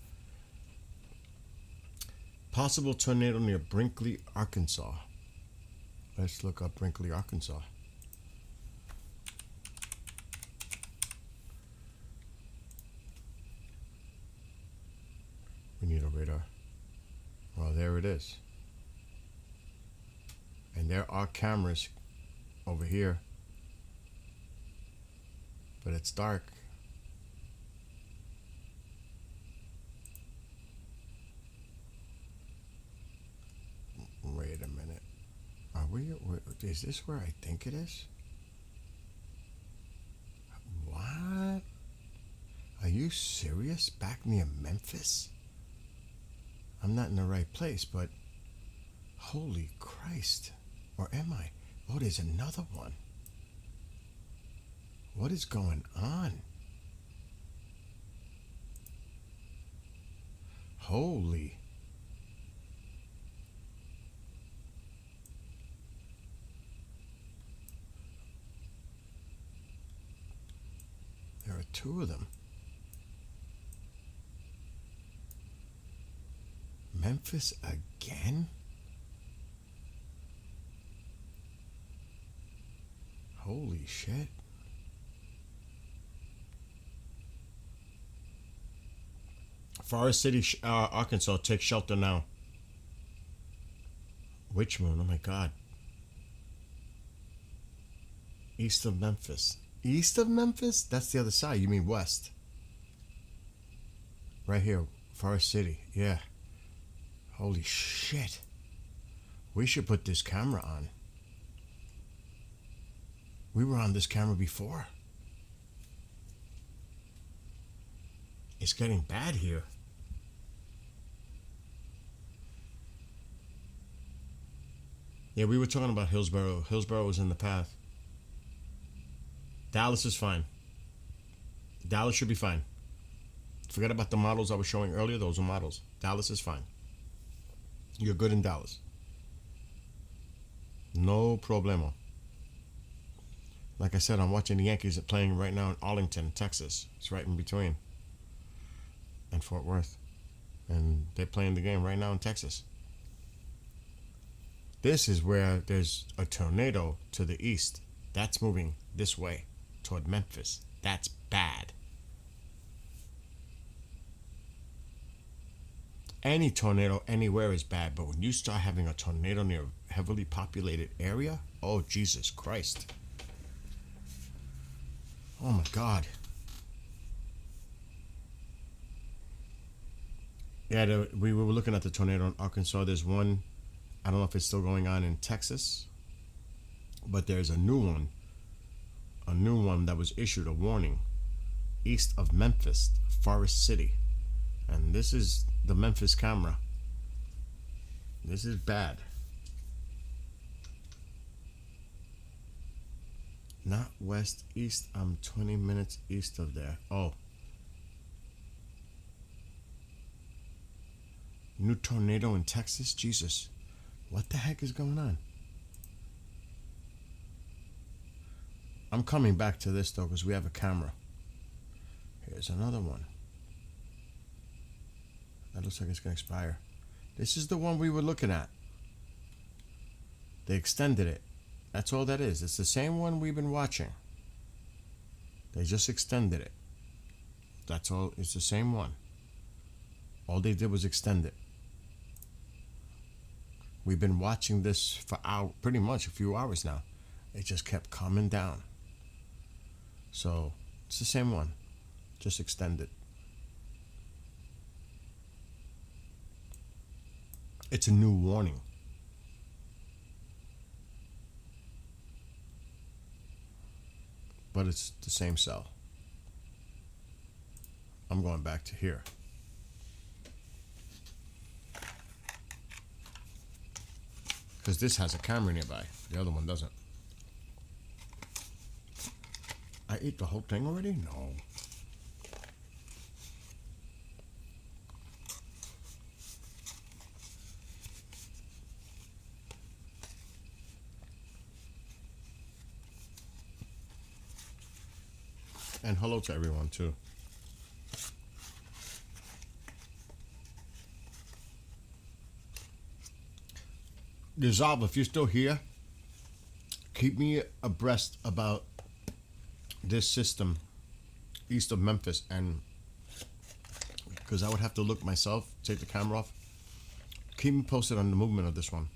Possible tornado near Brinkley, Arkansas. Let's look up Brinkley, Arkansas. We need a radar. Well, there it is. And there are cameras over here. But it's dark. Wait a minute. Are we? Is this where I think it is? What? Are you serious? Back near Memphis? I'm not in the right place, but holy Christ. Or am I? Oh, there's another one. What is going on? Holy. There are two of them. Memphis again? Holy shit. Forest City, Arkansas, take shelter now. Which moon? Oh my God. East of Memphis. East of Memphis? That's the other side. You mean west. Right here. Forest City. Yeah. Holy shit. We should put this camera on. We were on this camera before. It's getting bad here. Yeah, we were talking about Hillsborough. Hillsborough was in the path. Dallas is fine. Dallas should be fine. Forget about the models I was showing earlier. Those are models. Dallas is fine. You're good in Dallas. No problemo. Like I said, I'm watching the Yankees playing right now in Arlington, Texas. It's right in between. And Fort Worth. And they're playing the game right now in Texas. This is where there's a tornado to the east. That's moving this way toward Memphis. That's bad. Any tornado anywhere is bad, but when you start having a tornado near a heavily populated area, oh Jesus Christ. Oh my God. Yeah, we were looking at the tornado in Arkansas. There's one, I don't know if it's still going on in Texas, but there's a new one that was issued a warning east of Memphis, Forest City. And this is the Memphis camera. This is bad. Not west, east. I'm 20 minutes east of there. Oh. New tornado in Texas? Jesus. What the heck is going on? I'm coming back to this though because we have a camera. Here's another one. That looks like it's going to expire. This is the one we were looking at. They extended it. That's all that is. It's the same one we've been watching. They just extended it. That's all. It's the same one. All they did was extend it. We've been watching this for pretty much a few hours now. It just kept coming down. So it's the same one. Just extended. It's a new warning. But it's the same cell. I'm going back to here. Because this has a camera nearby. The other one doesn't. I ate the whole thing already? No. And hello to everyone too. Dissolve, if you're still here, keep me abreast about this system east of Memphis and because I would have to look myself, take the camera off. Keep me posted on the movement of this one,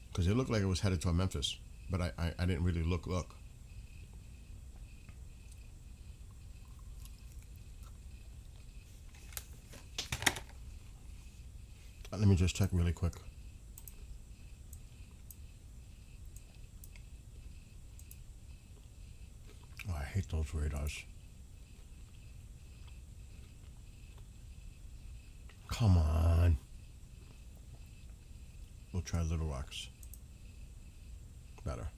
because it looked like it was headed toward Memphis, but I didn't really look. Let me just check really quick. Oh, I hate those radars. Come on. We'll try Little Rocks. Better.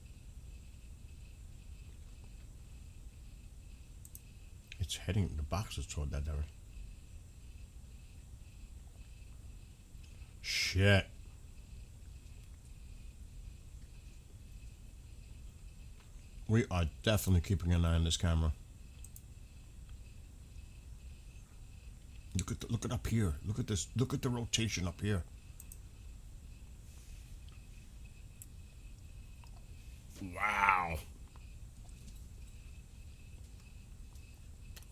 It's heading, the box is toward that direction. Shit. We are definitely keeping an eye on this camera. Look at up here. Look at this. Look at the rotation up here. Wow.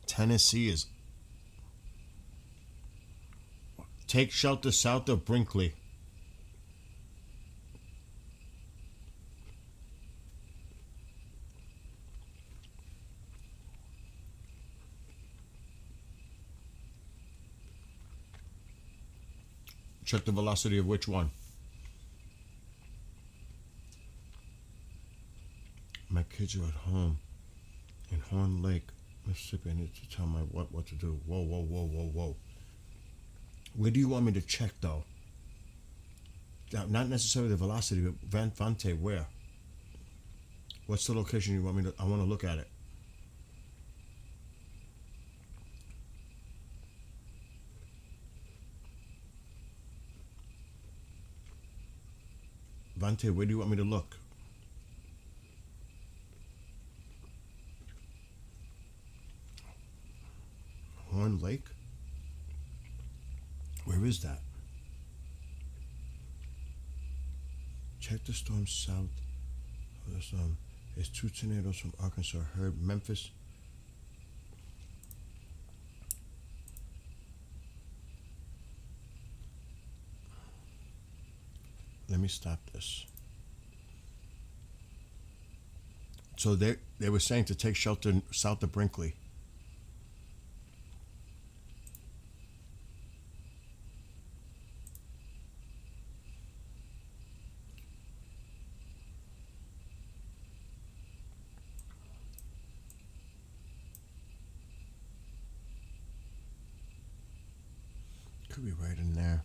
Tennessee is. Take shelter south of Brinkley. Check the velocity of which one? My kids are at home in Horn Lake, Mississippi. I need to tell my what to do. Whoa. Where do you want me to check, though? Not necessarily the velocity, but Vante, where? What's the location you want me to... I want to look at it. Vante, where do you want me to look? Horn Lake? Where is that? Check the storm south of the storm. There's 2 tornadoes from Arkansas heard Memphis. Let me stop this. So they were saying to take shelter south of Brinkley. Could be right in there.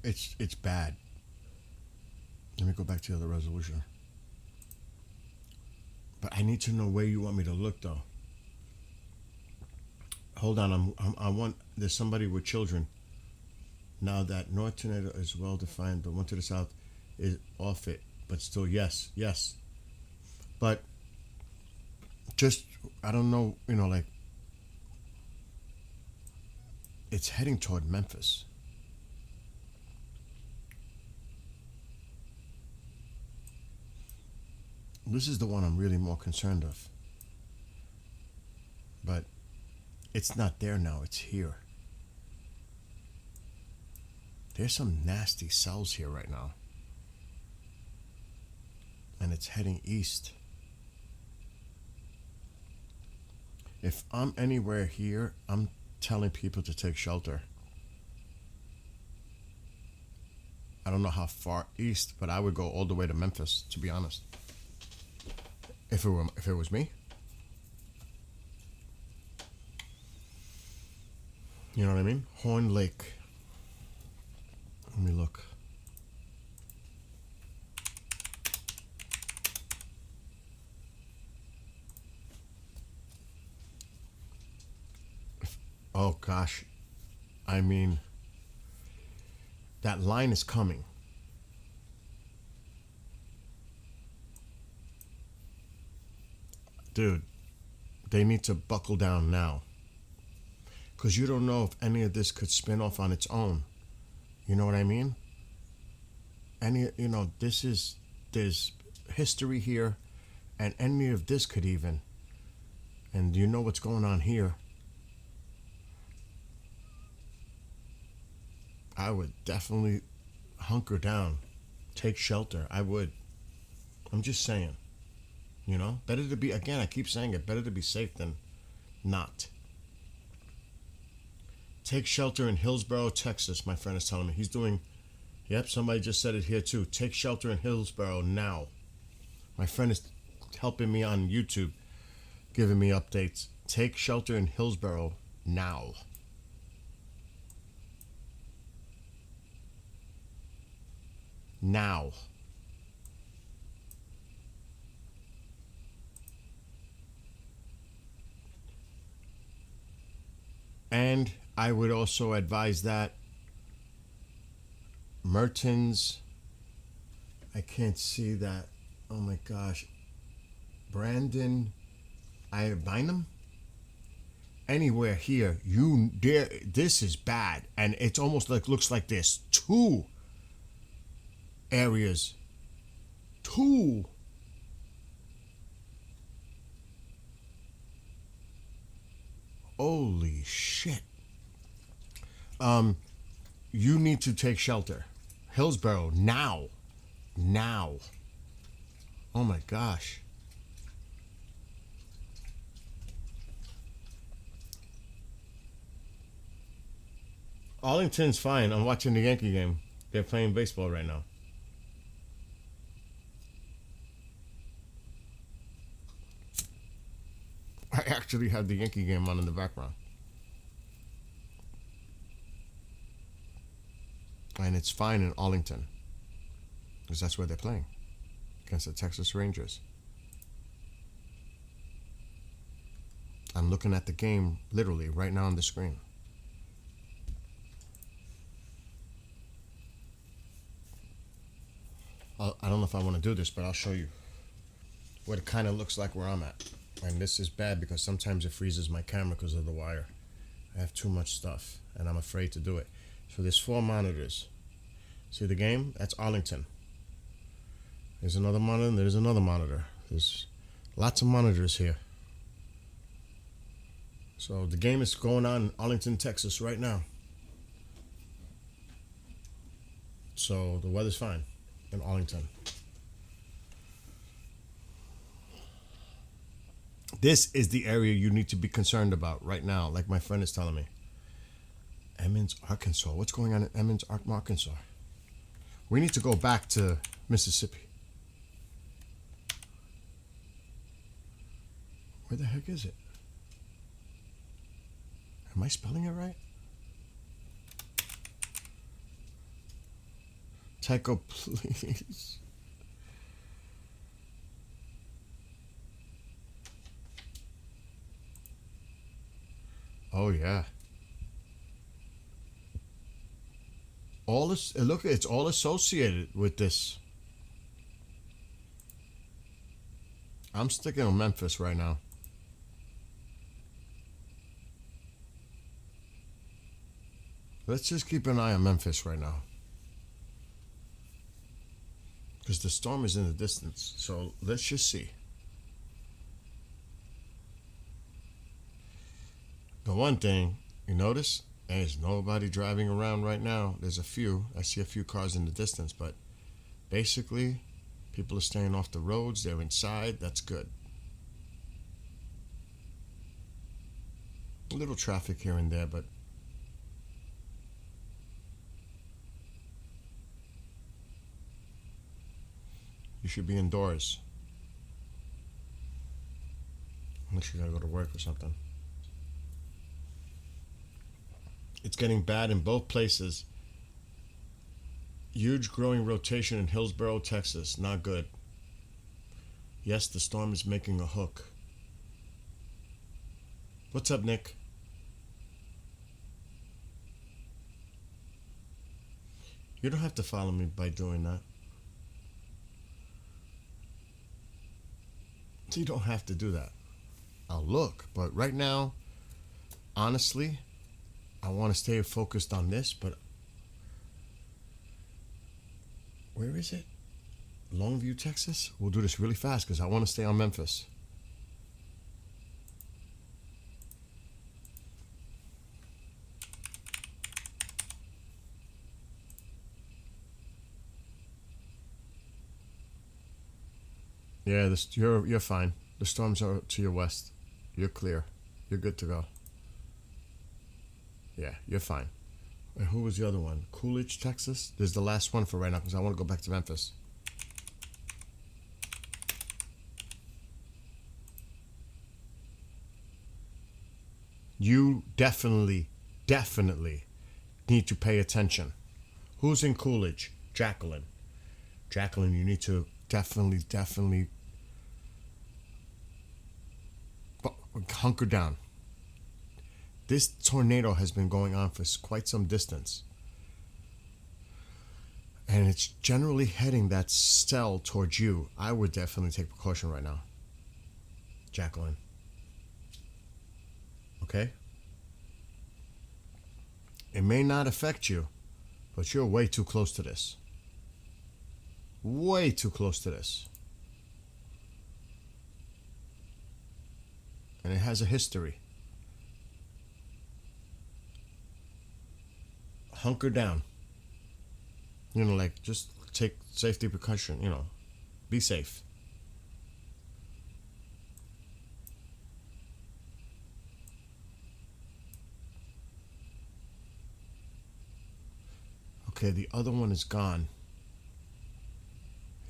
It's bad. Let me go back to the other resolution. But I need to know where you want me to look, though. Hold on, I want. There's somebody with children. Now that north tornado is well defined, the one to the south is off it, but still yes. But just I don't know, like it's heading toward Memphis. This is the one I'm really more concerned of. But it's not there now, it's here. There's some nasty cells here right now. And it's heading east. If I'm anywhere here, I'm telling people to take shelter. I don't know how far east, but I would go all the way to Memphis, to be honest. If it was me. You know what I mean? Horn Lake. Let me look. Oh gosh. I mean, that line is coming. Dude, they need to buckle down now. Because you don't know if any of this could spin off on its own. You know what I mean? This is there's history here, and any of this could even. And you know what's going on here. I would definitely hunker down, take shelter. I would. I'm just saying. You know, better to be, again, I keep saying it, better to be safe than not. Take shelter in Hillsboro, Texas, my friend is telling me. He's doing, yep, somebody just said it here too. Take shelter in Hillsboro now. My friend is helping me on YouTube, giving me updates. Take shelter in Hillsboro now. Now. And I would also advise that Mertens, I can't see that. Oh my gosh. Brandon, Bynum? Anywhere here, you dare, this is bad. And it's almost like, looks like there's two areas. Two. Holy shit. You need to take shelter. Hillsboro, now. Now. Oh my gosh. Arlington's fine. I'm watching the Yankee game. They're playing baseball right now. I actually have the Yankee game on in the background. And it's fine in Arlington. Because that's where they're playing. Against the Texas Rangers. I'm looking at the game literally right now on the screen. I don't know if I want to do this, but I'll show you what it kind of looks like where I'm at. And this is bad because sometimes it freezes my camera because of the wire. I have too much stuff and I'm afraid to do it. So there's 4 monitors. See the game? That's Arlington. There's another monitor and there's another monitor. There's lots of monitors here. So the game is going on in Arlington, Texas right now. So the weather's fine in Arlington. This is the area you need to be concerned about right now, like my friend is telling me. Emmons, Arkansas. What's going on in Emmons, Arkansas? We need to go back to Mississippi. Where the heck is it? Am I spelling it right? Tycho, please. Oh yeah. All this, look, it's all associated with this. I'm sticking on Memphis right now. Let's just keep an eye on Memphis right now. Because the storm is in the distance. So let's just see. The one thing, you notice, there's nobody driving around right now. There's a few. I see a few cars in the distance, but basically, people are staying off the roads. They're inside. That's good. A little traffic here and there, but you should be indoors. Unless you gotta go to work or something. It's getting bad in both places. Huge growing rotation in Hillsboro, Texas. Not good. Yes, the storm is making a hook. What's up, Nick? You don't have to follow me by doing that. You don't have to do that. I'll look, but right now, honestly, I want to stay focused on this, but where is it? Longview, Texas. We'll do this really fast because I want to stay on Memphis. Yeah, you're fine. The storms are to your west. You're clear. You're good to go. Yeah, you're fine. And who was the other one? Coolidge, Texas. This is the last one for right now because I want to go back to Memphis. You definitely need to pay attention. Who's in Coolidge? Jacqueline. Jacqueline, you need to definitely hunker down. This tornado has been going on for quite some distance. And it's generally heading that cell towards you. I would definitely take precaution right now. Jacqueline. Okay? It may not affect you, but you're way too close to this. Way too close to this. And it has a history. Hunker down. You know, like, just take safety precaution, you know. Be safe. Okay, the other one is gone.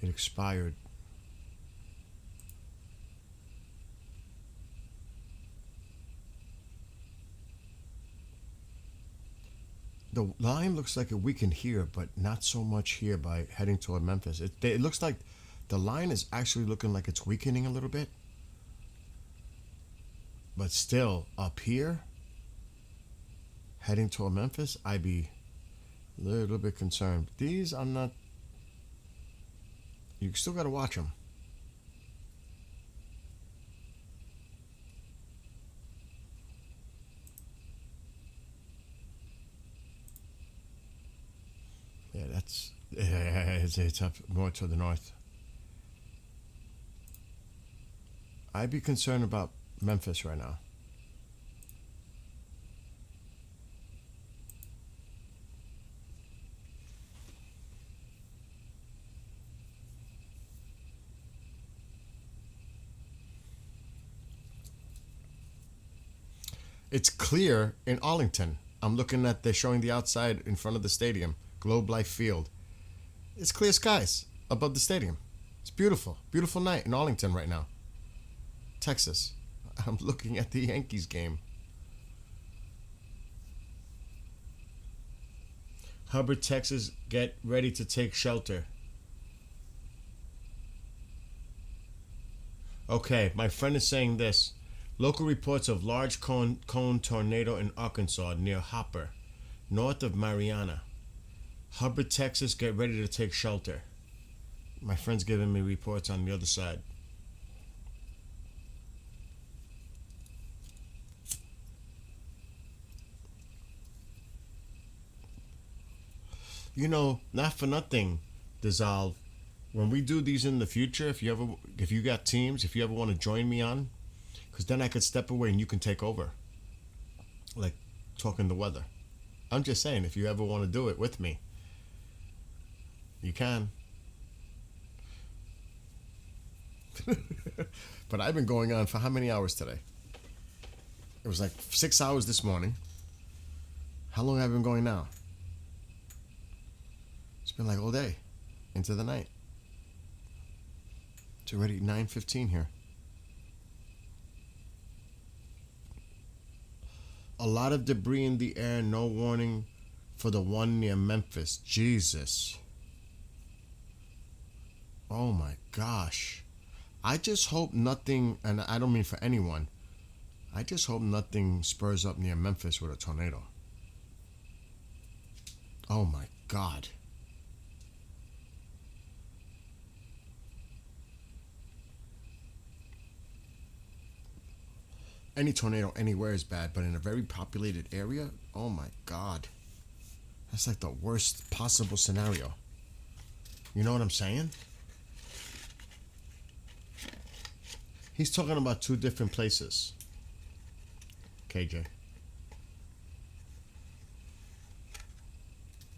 It expired. The line looks like it weakened here, but not so much here by heading toward Memphis. It looks like the line is actually looking like it's weakening a little bit. But still, up here, heading toward Memphis, I'd be a little bit concerned. These, I'm not... You still got to watch them. Yeah, it's up more to the north. I'd be concerned about Memphis right now. It's clear in Arlington. I'm looking at, they're showing the outside in front of the stadium, Globe Life Field. It's clear skies above the stadium. It's beautiful. Beautiful night in Arlington right now. Texas. I'm looking at the Yankees game. Hubbard, Texas, get ready to take shelter. Okay, my friend is saying this. Local reports of large cone tornado in Arkansas near Hopper, north of Mariana. Hubbard, Texas, get ready to take shelter. My friend's giving me reports on the other side. You know, not for nothing, Dissolve. When we do these in the future, if you got teams, if you ever want to join me on, because then I could step away and you can take over. Like talking the weather. I'm just saying, if you ever want to do it with me, you can. But I've been going on for how many hours today? It was like 6 hours this morning. How long have I been going now? It's been like all day, into the night. It's already 9:15 here. A lot of debris in the air, no warning for the one near Memphis. Jesus. Oh my gosh. I just hope nothing, and I don't mean for anyone, I just hope nothing spurs up near Memphis with a tornado. Oh my God. Any tornado anywhere is bad, but in a very populated area, oh my God. That's like the worst possible scenario. You know what I'm saying? He's talking about two different places. KJ.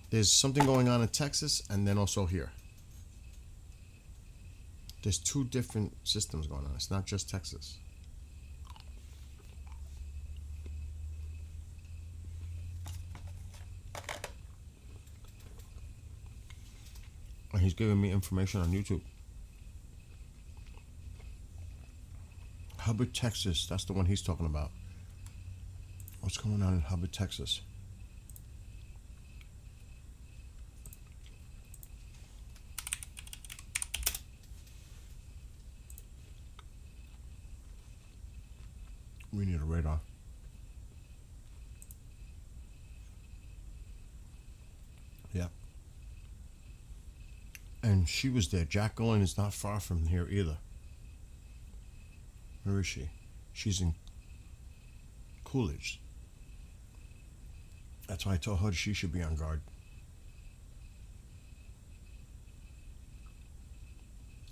There's something going on in Texas and then also here. There's two different systems going on. It's not just Texas. And he's giving me information on YouTube. Hubbard, Texas. That's the one he's talking about. What's going on in Hubbard, Texas? We need a radar. Yep. And she was there. Jacqueline is not far from here either. Where is she? She's in Coolidge. That's why I told her she should be on guard.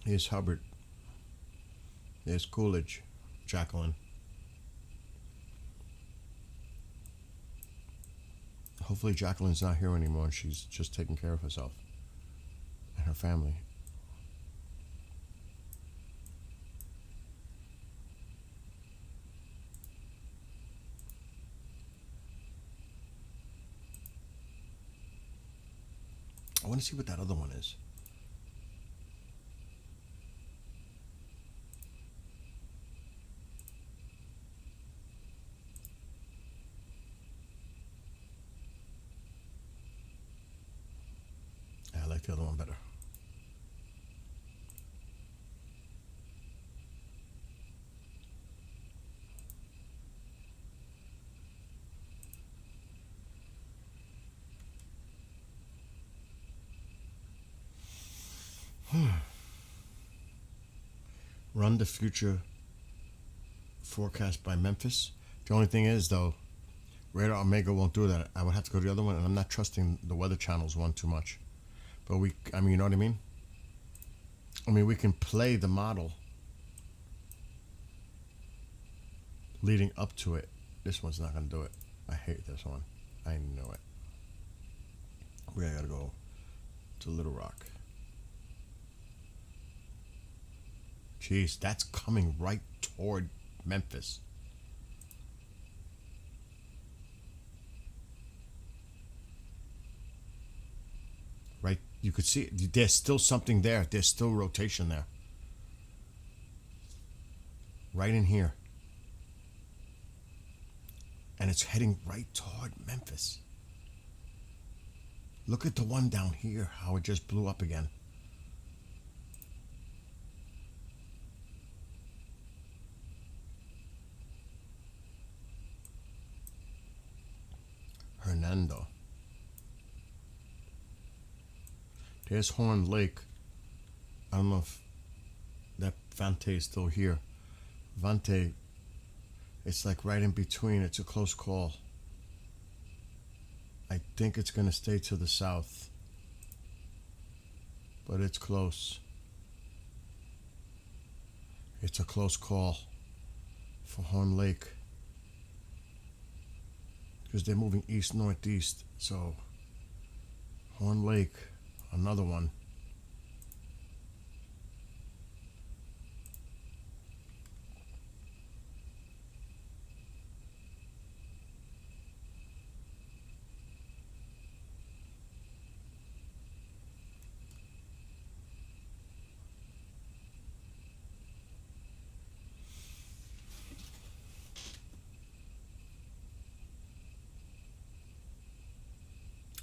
Here's Hubbard. There's Coolidge. Jacqueline. Hopefully Jacqueline's not here anymore and she's just taking care of herself and her family. I want to see what that other one is. I like the other one better. Run the future forecast by Memphis. The only thing is, though, Radar Omega won't do that. I would have to go to the other one, and I'm not trusting the Weather Channel's one too much. But I mean, you know what I mean? I mean, we can play the model leading up to it. This one's not going to do it. I hate this one. I know it. We got to go to Little Rock. Jeez, that's coming right toward Memphis. Right, you could see it. There's still something there. There's still rotation there. Right in here. And it's heading right toward Memphis. Look at the one down here, how it just blew up again. Hernando. There's Horn Lake. I don't know if that Vante is still here. Vante, it's like right in between. It's a close call. I think it's going to stay to the south. But it's close. It's a close call for Horn Lake. Because they're moving east-northeast. So, Horn Lake, another one.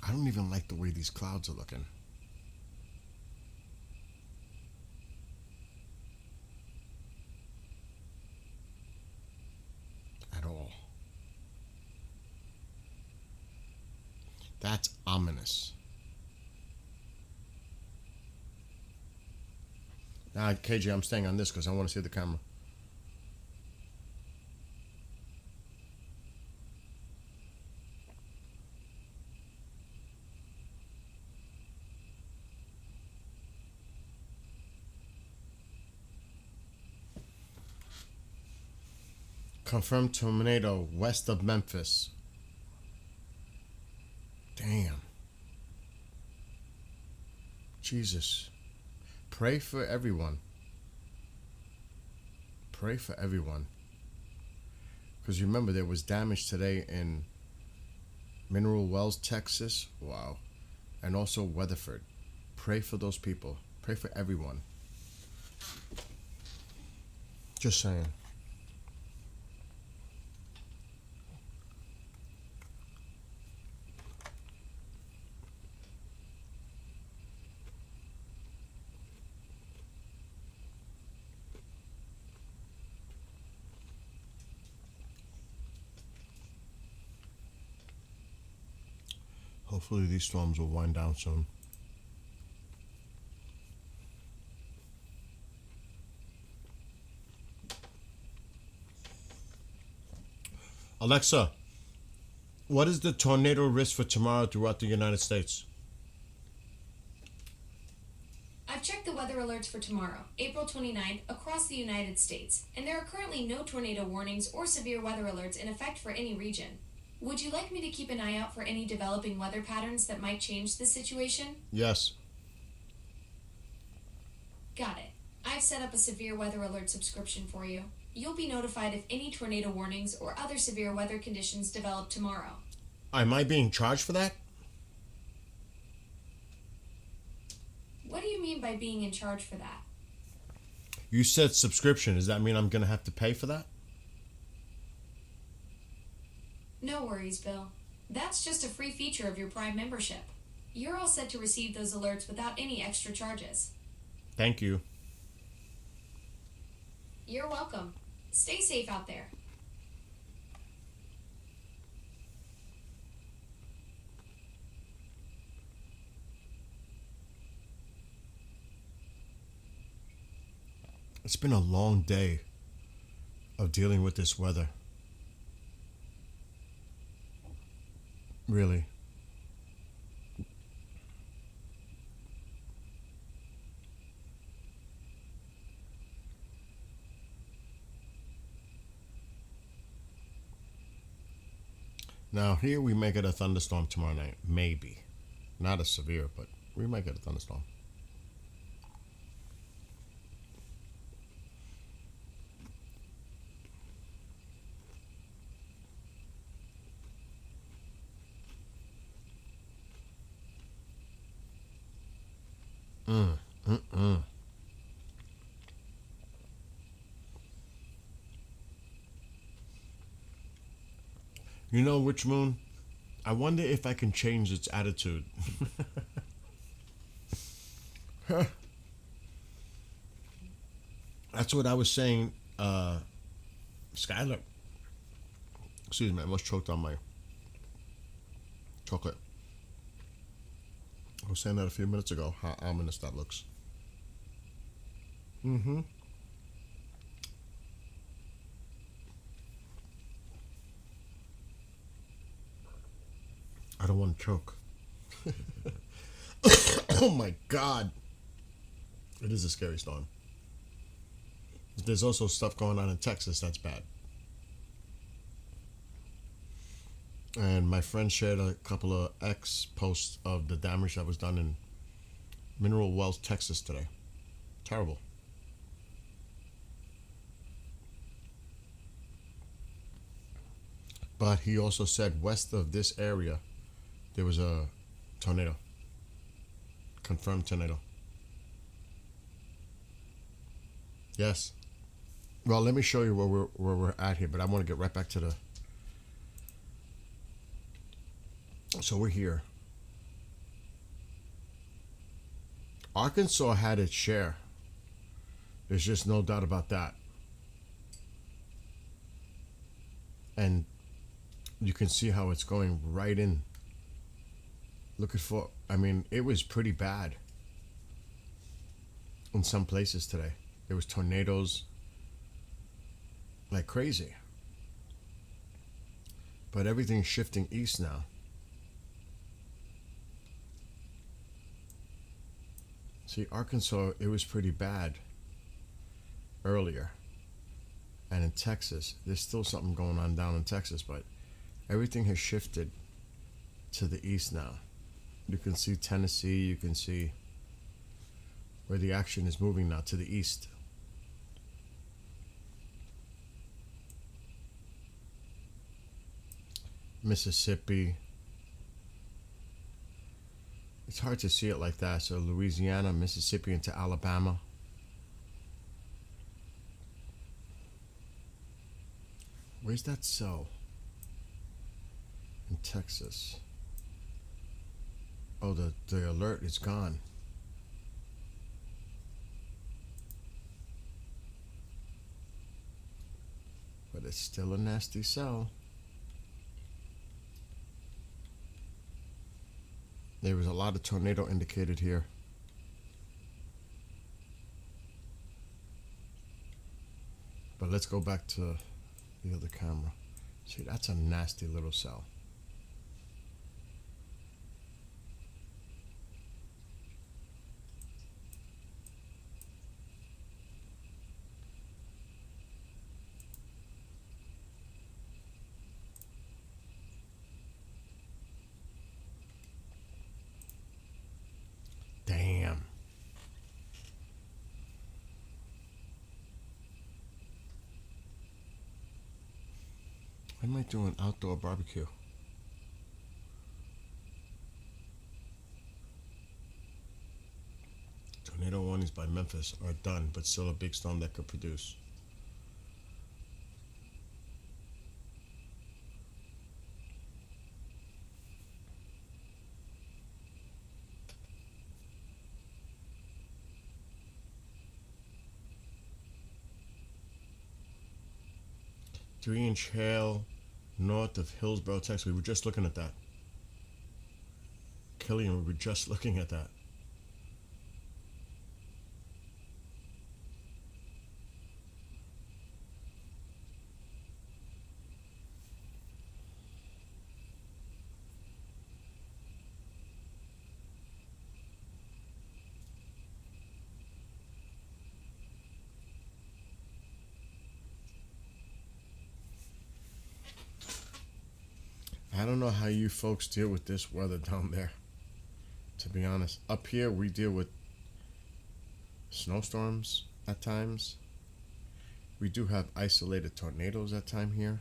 I don't even like the way these clouds are looking. At all. That's ominous. Now, KJ, I'm staying on this because I want to see the camera. Confirmed tornado west of Memphis. Damn. Jesus. Pray for everyone. Pray for everyone. Because remember, there was damage today in Mineral Wells, Texas. Wow. And also Weatherford. Pray for those people. Pray for everyone. Just saying. Hopefully these storms will wind down soon. Alexa, what is the tornado risk for tomorrow throughout the United States? I've checked the weather alerts for tomorrow, April 29th, across the United States, and there are currently no tornado warnings or severe weather alerts in effect for any region. Would you like me to keep an eye out for any developing weather patterns that might change the situation? Yes. Got it. I've set up a severe weather alert subscription for you. You'll be notified if any tornado warnings or other severe weather conditions develop tomorrow. Am I being charged for that? What do you mean by being in charge for that? You said subscription. Does that mean I'm going to have to pay for that? No worries, Bill. That's just a free feature of your Prime membership. You're all set to receive those alerts without any extra charges. Thank you. You're welcome. Stay safe out there. It's been a long day of dealing with this weather. Really. Now, here we may get a thunderstorm tomorrow night. Maybe. Not as severe, but we might get a thunderstorm. You know, Witch Moon? I wonder if I can change its attitude. That's what I was saying, Skylar. Excuse me, I almost choked on my chocolate. I was saying that a few minutes ago, how ominous that looks. Mm-hmm. I don't want to choke. Oh my God. It is a scary storm. There's also stuff going on in Texas that's bad. And my friend shared a couple of posts of the damage that was done in Mineral Wells, Texas today. Terrible. But he also said west of this area, there was a tornado. Confirmed tornado. Yes. Well, let me show you where we're at here, but I want to get right back to the... So we're here. Arkansas had its share. There's just no doubt about that. And you can see how it's going right in. Looking for, I mean, it was pretty bad in some places today. There was tornadoes like crazy. But everything's shifting east now. See, Arkansas, it was pretty bad earlier. and in Texas. There's still something going on down in Texas, but everything has shifted to the east now. You can see Tennessee, you can see where the action is moving now, to the east. Mississippi. It's hard to see it like that. So Louisiana, Mississippi into Alabama. Where's that cell? In Texas. Oh, the alert is gone. But it's still a nasty cell. There was a lot of tornado indicated here. But let's go back to the other camera. See, that's a nasty little cell. Damn. I might do an outdoor barbecue. Tornado warnings by Memphis are done, but still a big storm that could produce. Three-inch hail north of Hillsborough, Texas. We were just looking at that. Killian, we were just looking at that. I don't know how you folks deal with this weather down there, to be honest. Up here, we deal with snowstorms at times. We do have isolated tornadoes at time here.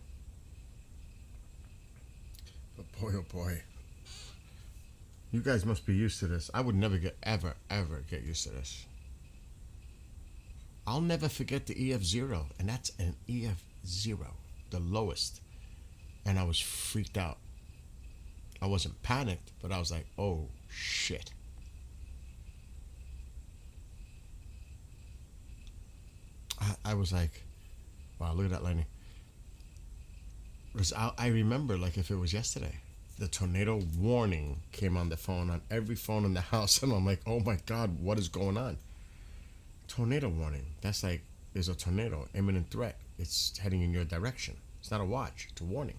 But boy, oh boy. You guys must be used to this. I would never ever get used to this. I'll never forget the EF0, and that's an EF0, the lowest. And I was freaked out. I wasn't panicked, but I was like, oh shit. I was like, wow, look at that lightning. I remember like if it was yesterday. The tornado warning came on the phone, on every phone in the house, and I'm like, oh my God, what is going on? Tornado warning. That's like, there's a tornado, imminent threat. It's heading in your direction. It's not a watch, it's a warning.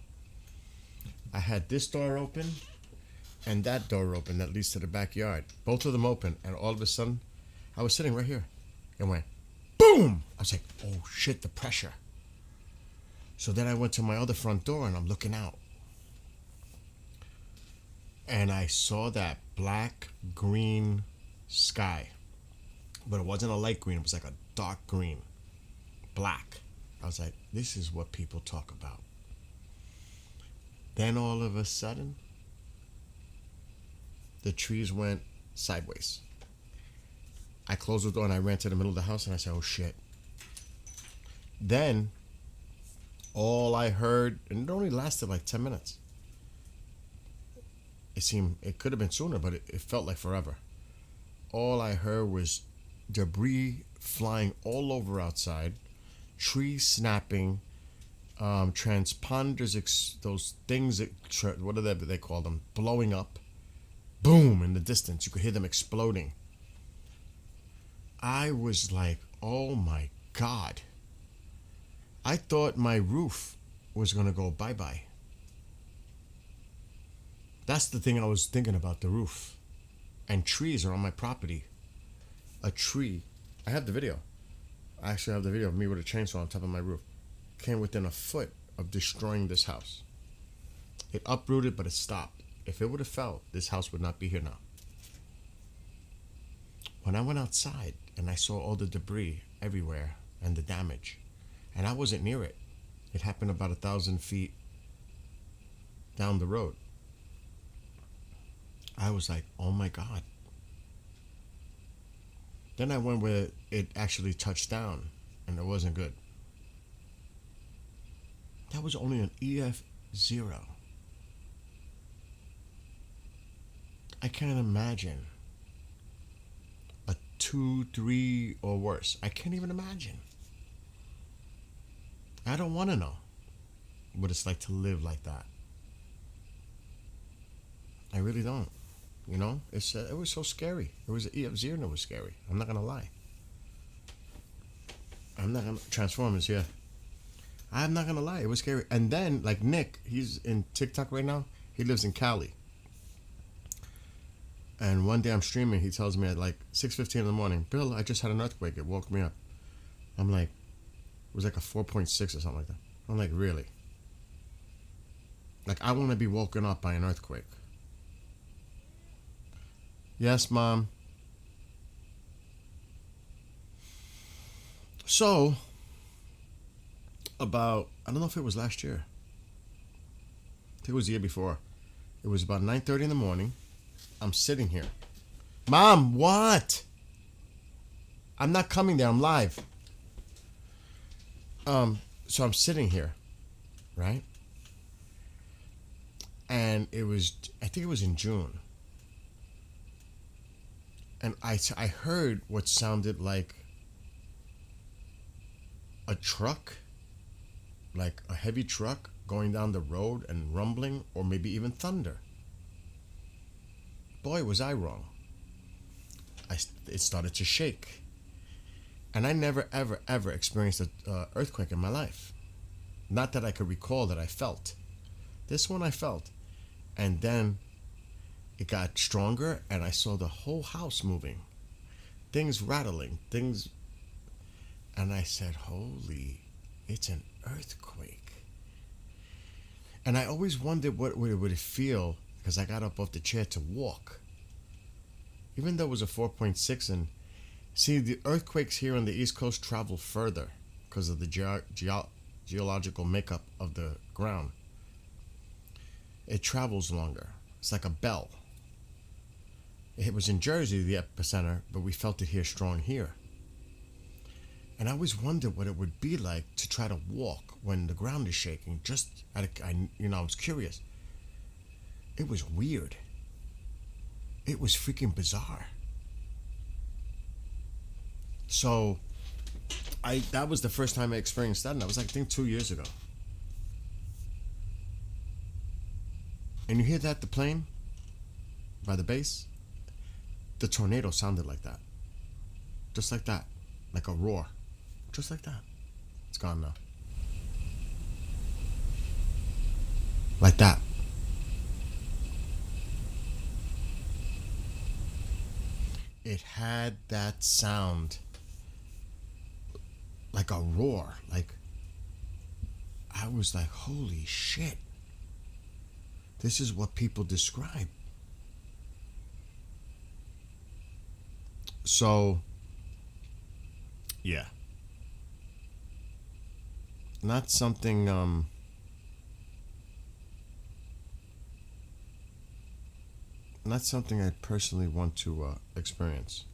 I had this door open and that door open that leads to the backyard. Both of them open, and all of a sudden, I was sitting right here. It went boom! I was like, oh shit, the pressure. So then I went to my other front door and I'm looking out. And I saw that black-green sky. But it wasn't a light green, it was like a dark green. Black. I was like, this is what people talk about. Then all of a sudden, the trees went sideways. I closed the door and I ran to the middle of the house and I said, oh shit. Then, all I heard, and it only lasted like 10 minutes. It could have been sooner, but it felt like forever. All I heard was debris flying all over outside, trees snapping, transponders, those things that, what are they call them, blowing up. Boom, in the distance. You could hear them exploding. I was like, oh my God. I thought my roof was going to go bye-bye. That's the thing I was thinking about, the roof. And trees are on my property. A tree. I have the video. I actually have the video of me with a chainsaw on top of my roof. came within a foot of destroying this house. It uprooted, but it stopped. If it would have fell, this house would not be here now. When I went outside and I saw all the debris everywhere and the damage, and I wasn't near it, it happened about 1,000 feet down the road. I was like, oh my God. Then I went where it actually touched down, and it wasn't good. That was only an EF0. I can't imagine a 2, 3, or worse. I can't even imagine. I don't want to know what it's like to live like that. I really don't. You know, it was so scary. It was an EF0 and it was scary. I'm not gonna lie. Transformers, yeah. I'm not gonna lie, it was scary. And then, like Nick, he's in TikTok right now. He lives in Cali. And one day I'm streaming, he tells me at like 6:15 in the morning, Bill, I just had an earthquake. It woke me up. I'm like, it was like a 4.6 or something like that. I'm like, really? Like, I want to be woken up by an earthquake. Yes, Mom. So, about, I don't know if it was last year. I think it was the year before. It was about 9:30 in the morning. I'm sitting here. Mom, what? I'm not coming there. I'm live. So I'm sitting here, right? And it was, I think it was in June. And I heard what sounded like a truck, like a heavy truck going down the road and rumbling, or maybe even thunder. Boy, was I wrong. It started to shake. And I never, ever, ever experienced an earthquake in my life. Not that I could recall that I felt. This one I felt. And then it got stronger, and I saw the whole house moving. Things rattling, things. And I said, holy, it's an earthquake. And I always wondered what would it feel, because I got up off the chair to walk. Even though it was a 4.6, and see, the earthquakes here on the East Coast travel further because of the geological makeup of the ground. It travels longer. It's like a bell. It was in Jersey, the epicenter, but we felt it here strong here. And I always wondered what it would be like to try to walk when the ground is shaking. I was curious. It was weird. It was freaking bizarre. So, that was the first time I experienced that, and that was, I think, 2 years ago. And you hear that, the plane, by the base? The tornado sounded like that. Just like that. Like a roar. Just like that. It's gone now. Like that. It had that sound. Like a roar. Like, I was like, holy shit. This is what people describe. So, yeah. Not something, not something I personally want to experience.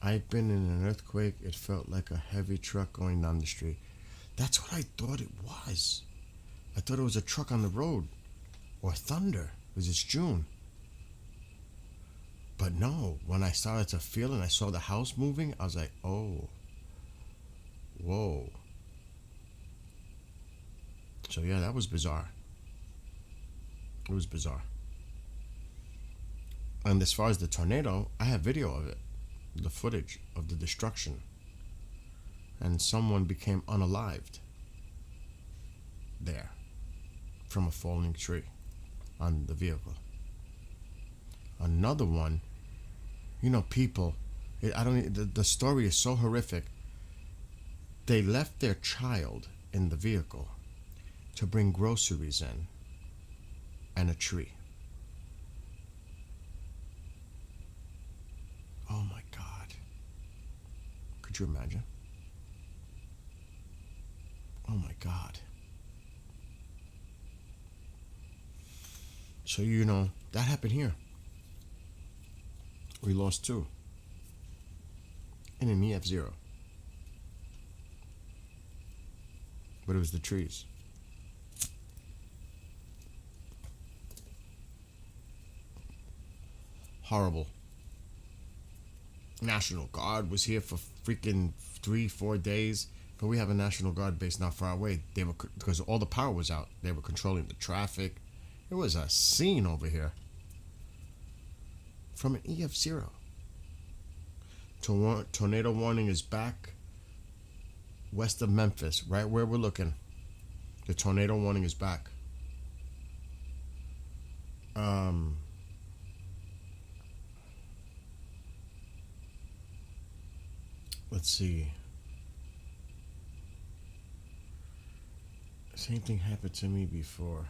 I've been in an earthquake. It felt like a heavy truck going down the street. That's what I thought it was. I thought it was a truck on the road. Or thunder, because it's June. But no, when I started to feel and I saw the house moving, I was like, oh, whoa. So yeah, that was bizarre. It was bizarre. And as far as the tornado, I have video of it. The footage of the destruction. And someone became unalived there from a falling tree on the vehicle. Another one, people, I don't. The story is so horrific. They left their child in the vehicle to bring groceries in and a tree. Oh my God. Could you imagine? Oh my God. So, that happened here. We lost two in an EF0. But it was the trees. Horrible. National Guard was here for freaking 3-4 days. But we have a National Guard base not far away. They were, because all the power was out. They were controlling the traffic. It was a scene over here. From an EF0. Tornado warning is back west of Memphis, right where we're looking. The tornado warning is back. Let's see. Same thing happened to me before.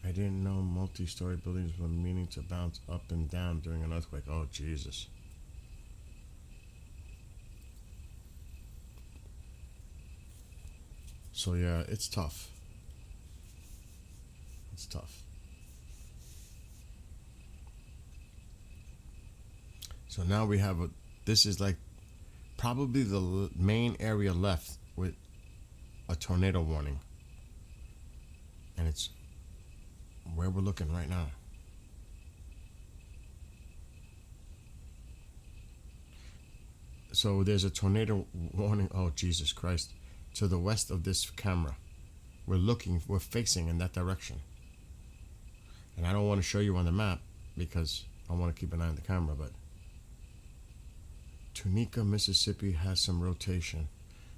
I didn't know multi-story buildings were meaning to bounce up and down during an earthquake. Oh, Jesus. So, yeah, it's tough. It's tough. So now we have this is like probably the main area left with a tornado warning. And it's where we're looking right now. So there's a tornado warning. Oh, Jesus Christ. To the west of this camera. We're facing in that direction. And I don't want to show you on the map because I want to keep an eye on the camera, but Tunica, Mississippi has some rotation.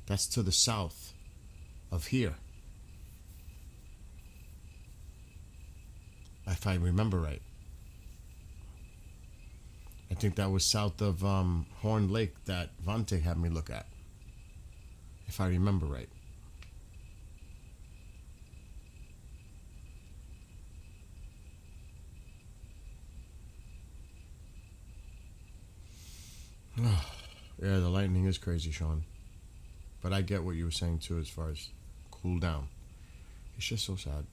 That's to the south of here. If I remember right. I think that was south of Horn Lake that Vante had me look at. If I remember right. Yeah, the lightning is crazy, Sean. But I get what you were saying too as far as cool down. It's just so sad.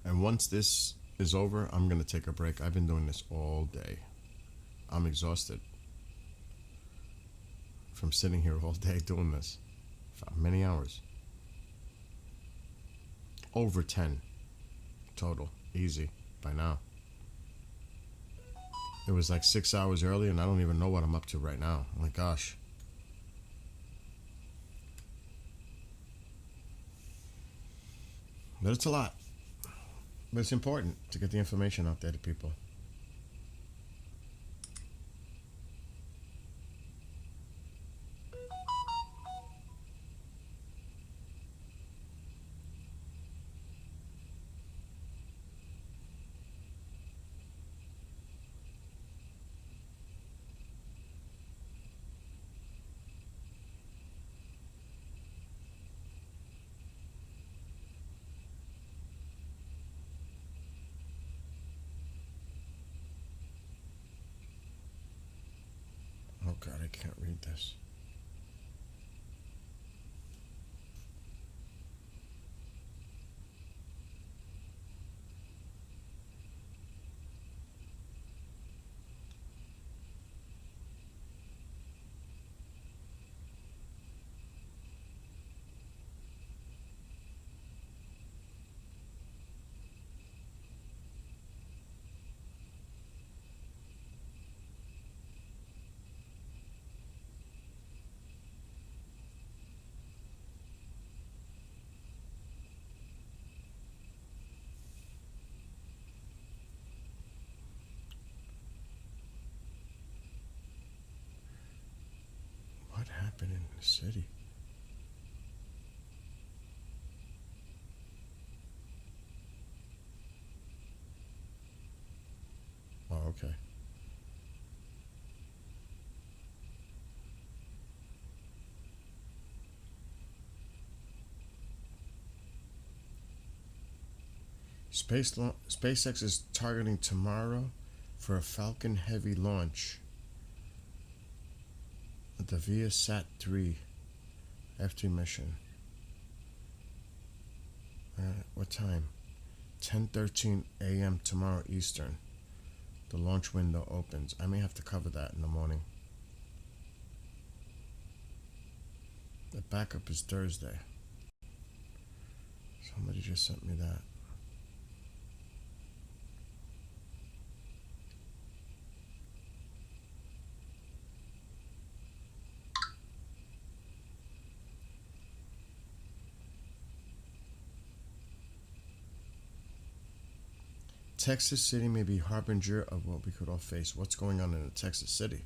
And once this is over, I'm going to take a break. I've been doing this all day. I'm exhausted from sitting here all day doing this for many hours. Over 10 total, easy by now. It was like 6 hours early and I don't even know what I'm up to right now. Oh my gosh. But it's a lot. But it's important to get the information out there to people. Oh God, I can't read this. What happened in the city? Okay. SpaceX is targeting tomorrow for a Falcon Heavy launch of the Viasat 3 F2 mission. What time? 10:13 a.m. tomorrow Eastern. The launch window opens. I may have to cover that in the morning. The backup is Thursday. Somebody just sent me that. Texas City may be harbinger of what we could all face. What's going on in Texas City?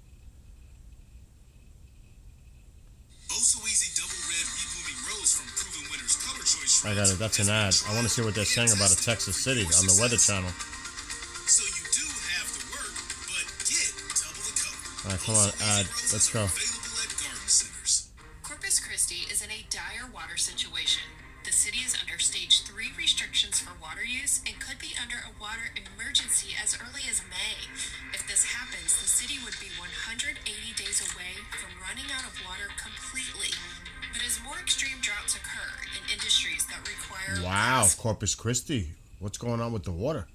I got it. That's an ad. I want to see what they're saying about a Texas City on the Weather Channel. So you do have to work, but get double the cover. All right, come on, ad. Let's go. Available at garden centers. Corpus Christi is in a dire water situation. The city is under stage 3 restrictions for water use and could be under a water emergency as early as May. If this happens, the city would be 180 days away from running out of water completely. But as more extreme droughts occur in industries that require... Wow, Corpus Christi. What's going on with the water?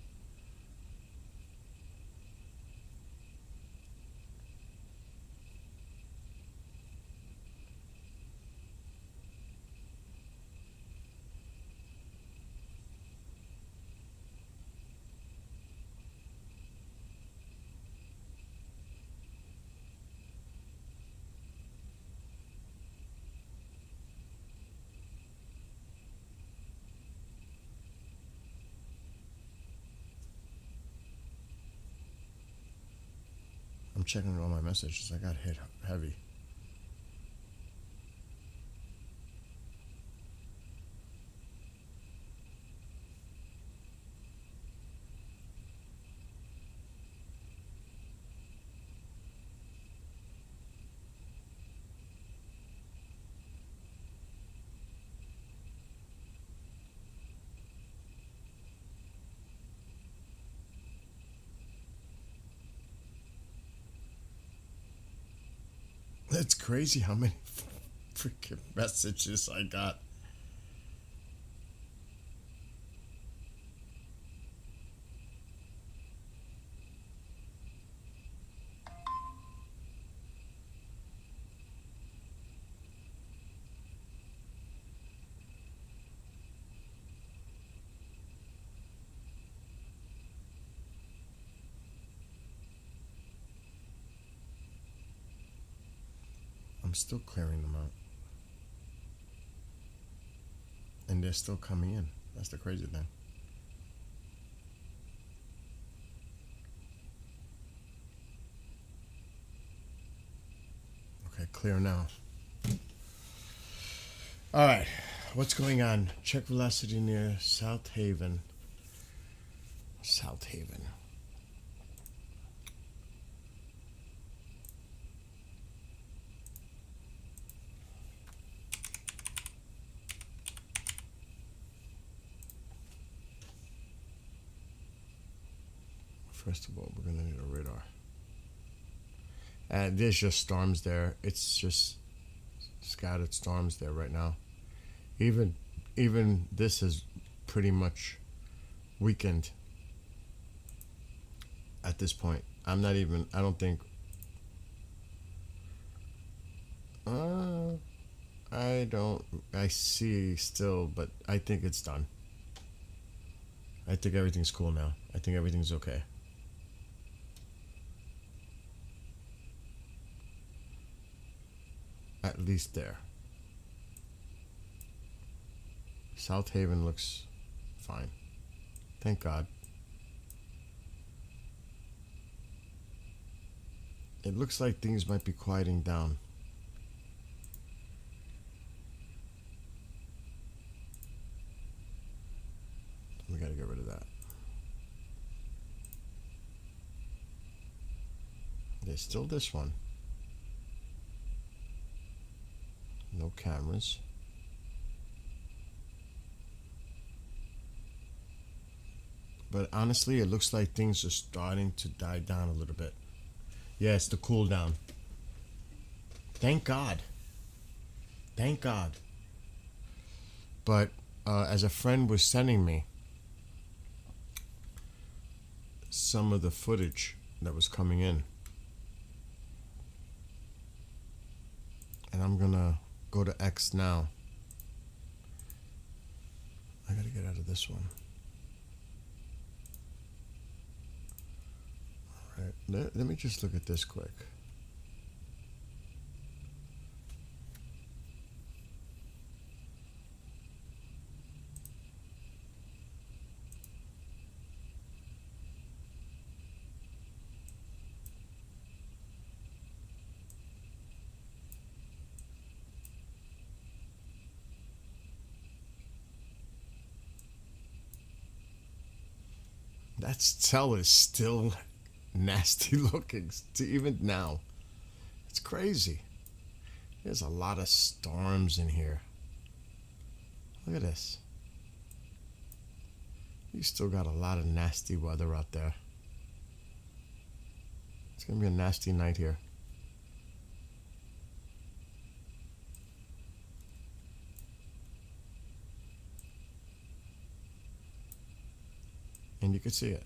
I'm checking all my messages. I got hit heavy. It's crazy how many freaking messages I got. I'm still clearing them out. And they're still coming in. That's the crazy thing. Okay, clear now. All right, what's going on? Check velocity near South Haven. South Haven. First of all, we're going to need a radar. And there's just storms there. It's just scattered storms there right now. Even this is pretty much weakened at this point. I don't think I see still, but I think it's done. I think everything's cool now. I think everything's okay. At least there. South Haven looks fine. Thank God. It looks like things might be quieting down. We gotta get rid of that. there's still this one. No cameras. But honestly, it looks like things are starting to die down a little bit. Yeah, it's the cool down. Thank God. Thank God. But as a friend was sending me some of the footage that was coming in, and I'm gonna go to X now. I gotta get out of this one. All right, let me just look at this quick. That cell is still nasty looking to even now. It's crazy. There's a lot of storms in here. Look at this. You still got a lot of nasty weather out there. It's gonna be a nasty night here. And you could see it.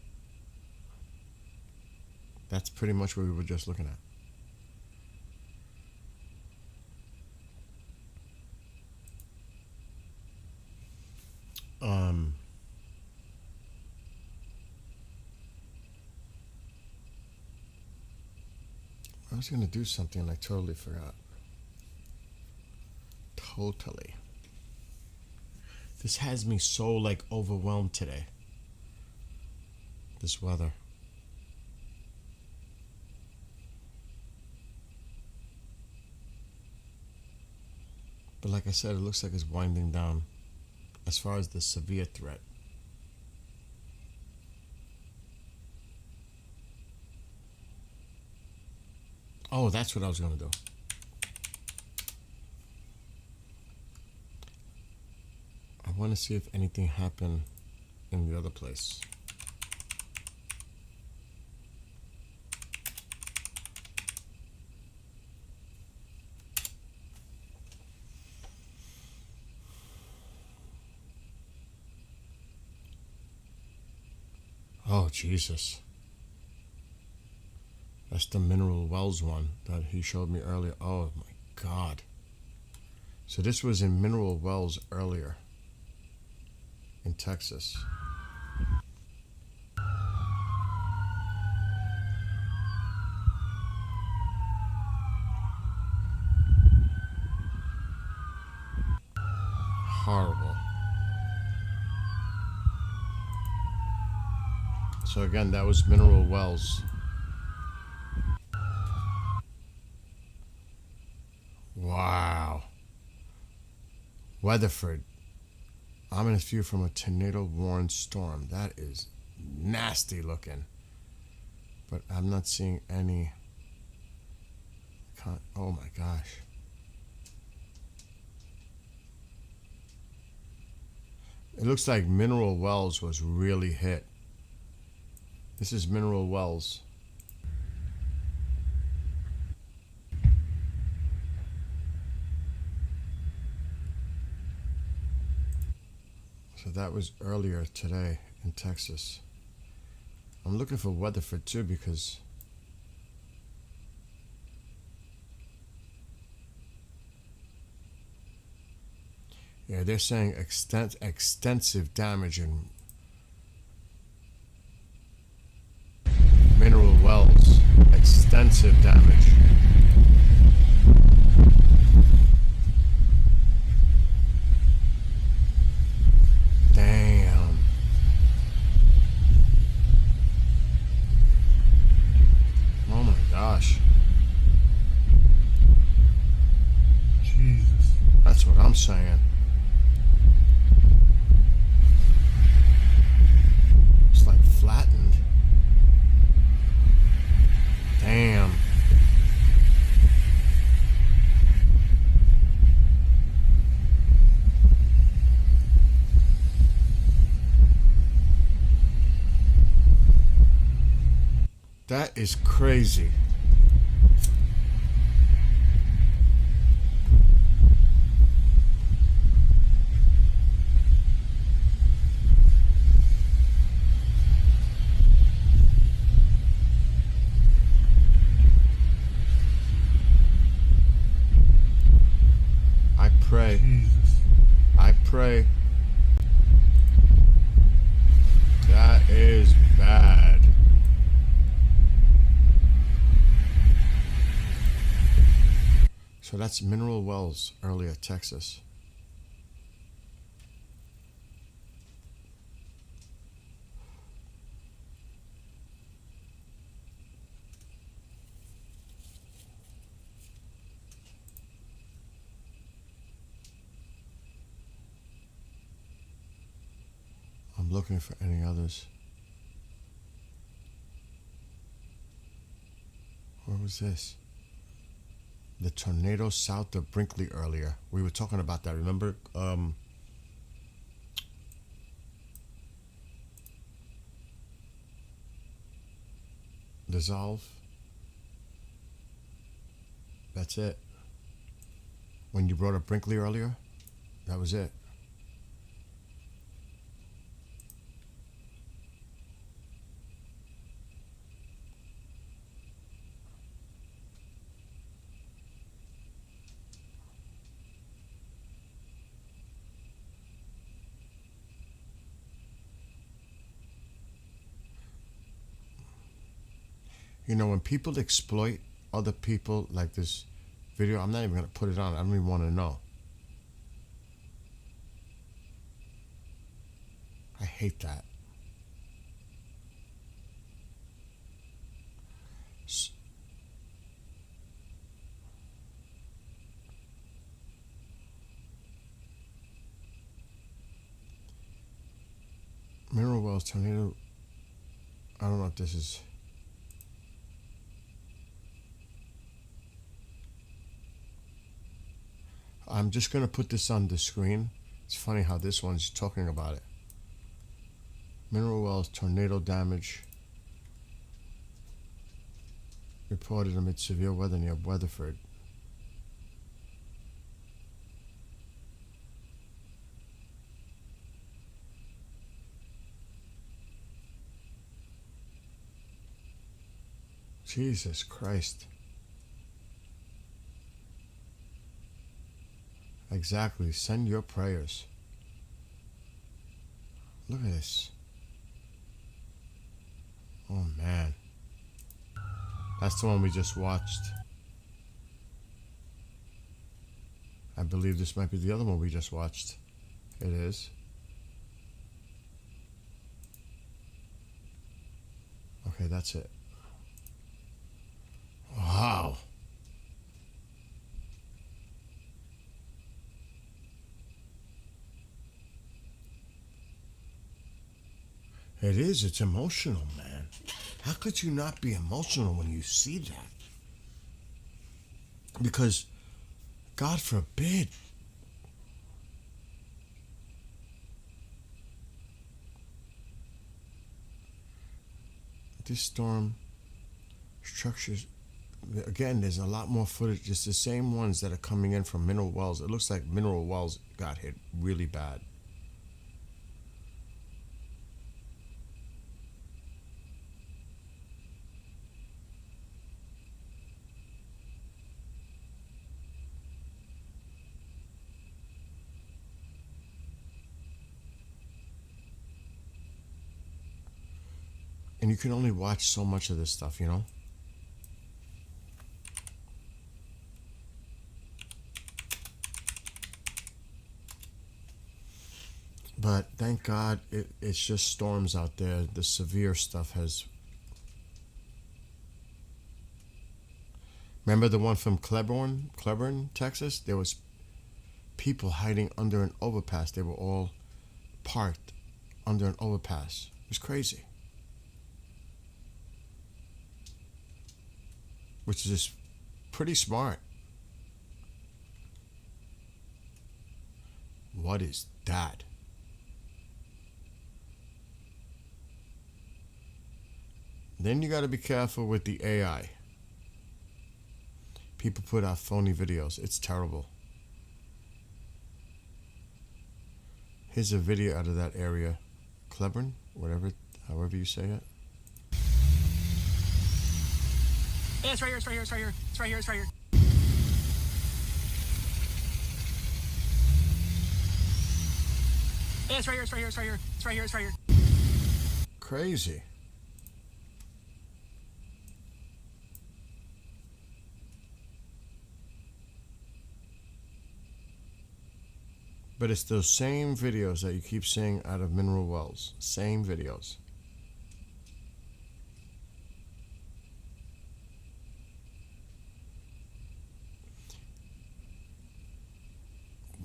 That's pretty much what we were just looking at. I was gonna do something and I totally forgot. Totally. This has me so like overwhelmed today. This weather. But like I said, it looks like it's winding down as far as the severe threat. Oh, that's what I was going to do. I want to see if anything happened in the other place. Oh, Jesus. That's the Mineral Wells one that he showed me earlier. Oh, my God. So this was in Mineral Wells earlier in Texas. Horrible. So again, that was Mineral Wells. Wow. Weatherford. Ominous view from a tornado-warned storm. That is nasty looking. But I'm not seeing any... Oh my gosh. It looks like Mineral Wells was really hit. This is Mineral Wells. So that was earlier today in Texas. I'm looking for Weatherford too because yeah, they're saying extensive damage in Mineral Wells. Extensive damage. Damn. Oh my gosh. Jesus. That's what I'm saying. It's like flattened. Damn. That is crazy. I pray. I pray. That is bad. So that's Mineral Wells, earlier, Texas. I'm looking for any others. Where was this? The tornado south of Brinkley earlier. We were talking about that, remember? Dissolve. That's it. When you brought up Brinkley earlier, that was it. You know, when people exploit other people like this video, I'm not even going to put it on. I don't even want to know. I hate that. Mineral Wells tornado. I don't know if this is. I'm just going to put this on the screen. It's funny how this one's talking about it. Mineral Wells tornado damage reported amid severe weather near Weatherford. Jesus Christ. Exactly. Send your prayers. Look at this. Oh man. That's the one we just watched. I believe this might be the other one we just watched. It is. Okay, that's it. Wow. It is. It's emotional, man. How could you not be emotional when you see that? Because, God forbid, this storm structures, again, there's a lot more footage. It's the same ones that are coming in from Mineral Wells. It looks like Mineral Wells got hit really bad. And you can only watch so much of this stuff, you know? But thank God it's just storms out there. The severe stuff has... Remember the one from Cleburne, Texas? There was people hiding under an overpass. They were all parked under an overpass. It was crazy. Which is just pretty smart. What is that? Then you got to be careful with the AI. People put out phony videos. It's terrible. Here's a video out of that area. Cleburne, whatever, however you say it. Yeah, it's right here, it's right here, it's right here, it's right here, it's right here. Yeah, it's right here, it's right here, it's right here, it's right here, it's right here. Crazy. But it's those same videos that you keep seeing out of mineral wells. Same videos.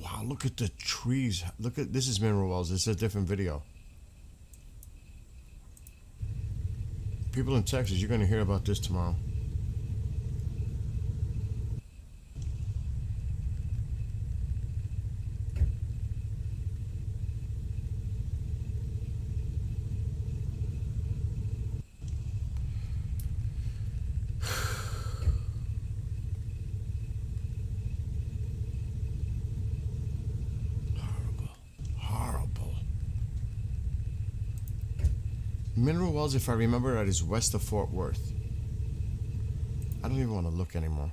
Wow, look at the trees. Look at, this is mineral wells. It's a different video. People in Texas, you're going to hear about this tomorrow. Mineral Wells, if I remember right, is west of Fort Worth. I don't even want to look anymore,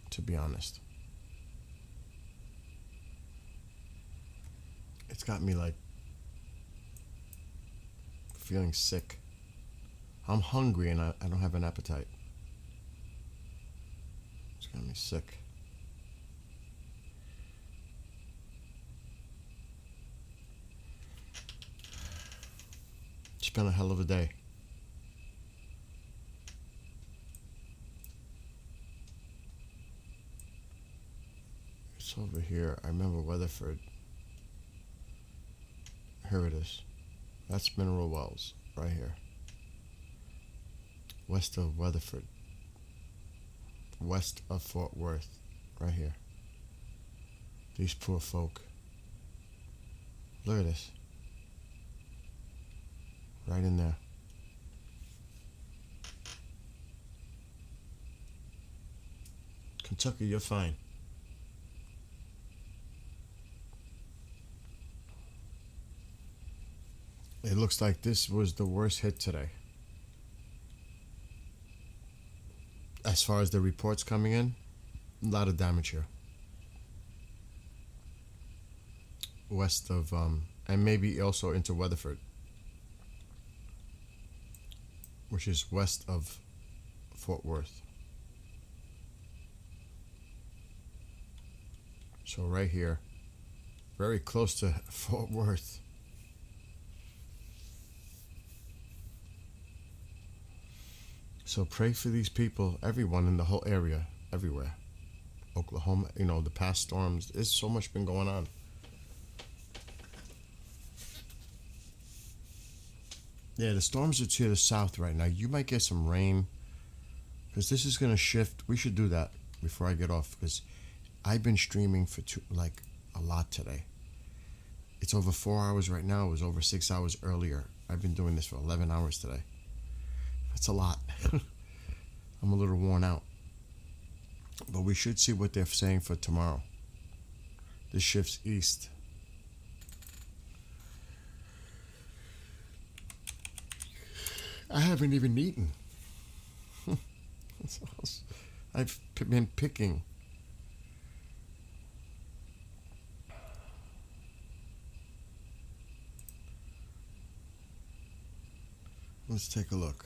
to be honest. It's got me like feeling sick. I'm hungry and I don't have an appetite. It's got me sick. It's been a hell of a day. It's over here. I remember Weatherford. Here it is. That's Mineral Wells, right here. West of Weatherford. West of Fort Worth, right here. These poor folk. Look at this. Right in there. Kentucky, you're fine. It looks like this was the worst hit today. As far as the reports coming in, a lot of damage here. West of, and maybe also into Weatherford, which is west of Fort Worth. So right here, very close to Fort Worth. So pray for these people, everyone in the whole area, everywhere. Oklahoma, you know, the past storms, there's so much been going on. Yeah, the storms are to the south right now. You might get some rain because this is going to shift. We should do that before I get off because I've been streaming for a lot today. It's over 4 hours right now. It was over 6 hours earlier. I've been doing this for 11 hours today. That's a lot. I'm a little worn out. But we should see what they're saying for tomorrow. This shifts east. I haven't even eaten. I've been picking. Let's take a look.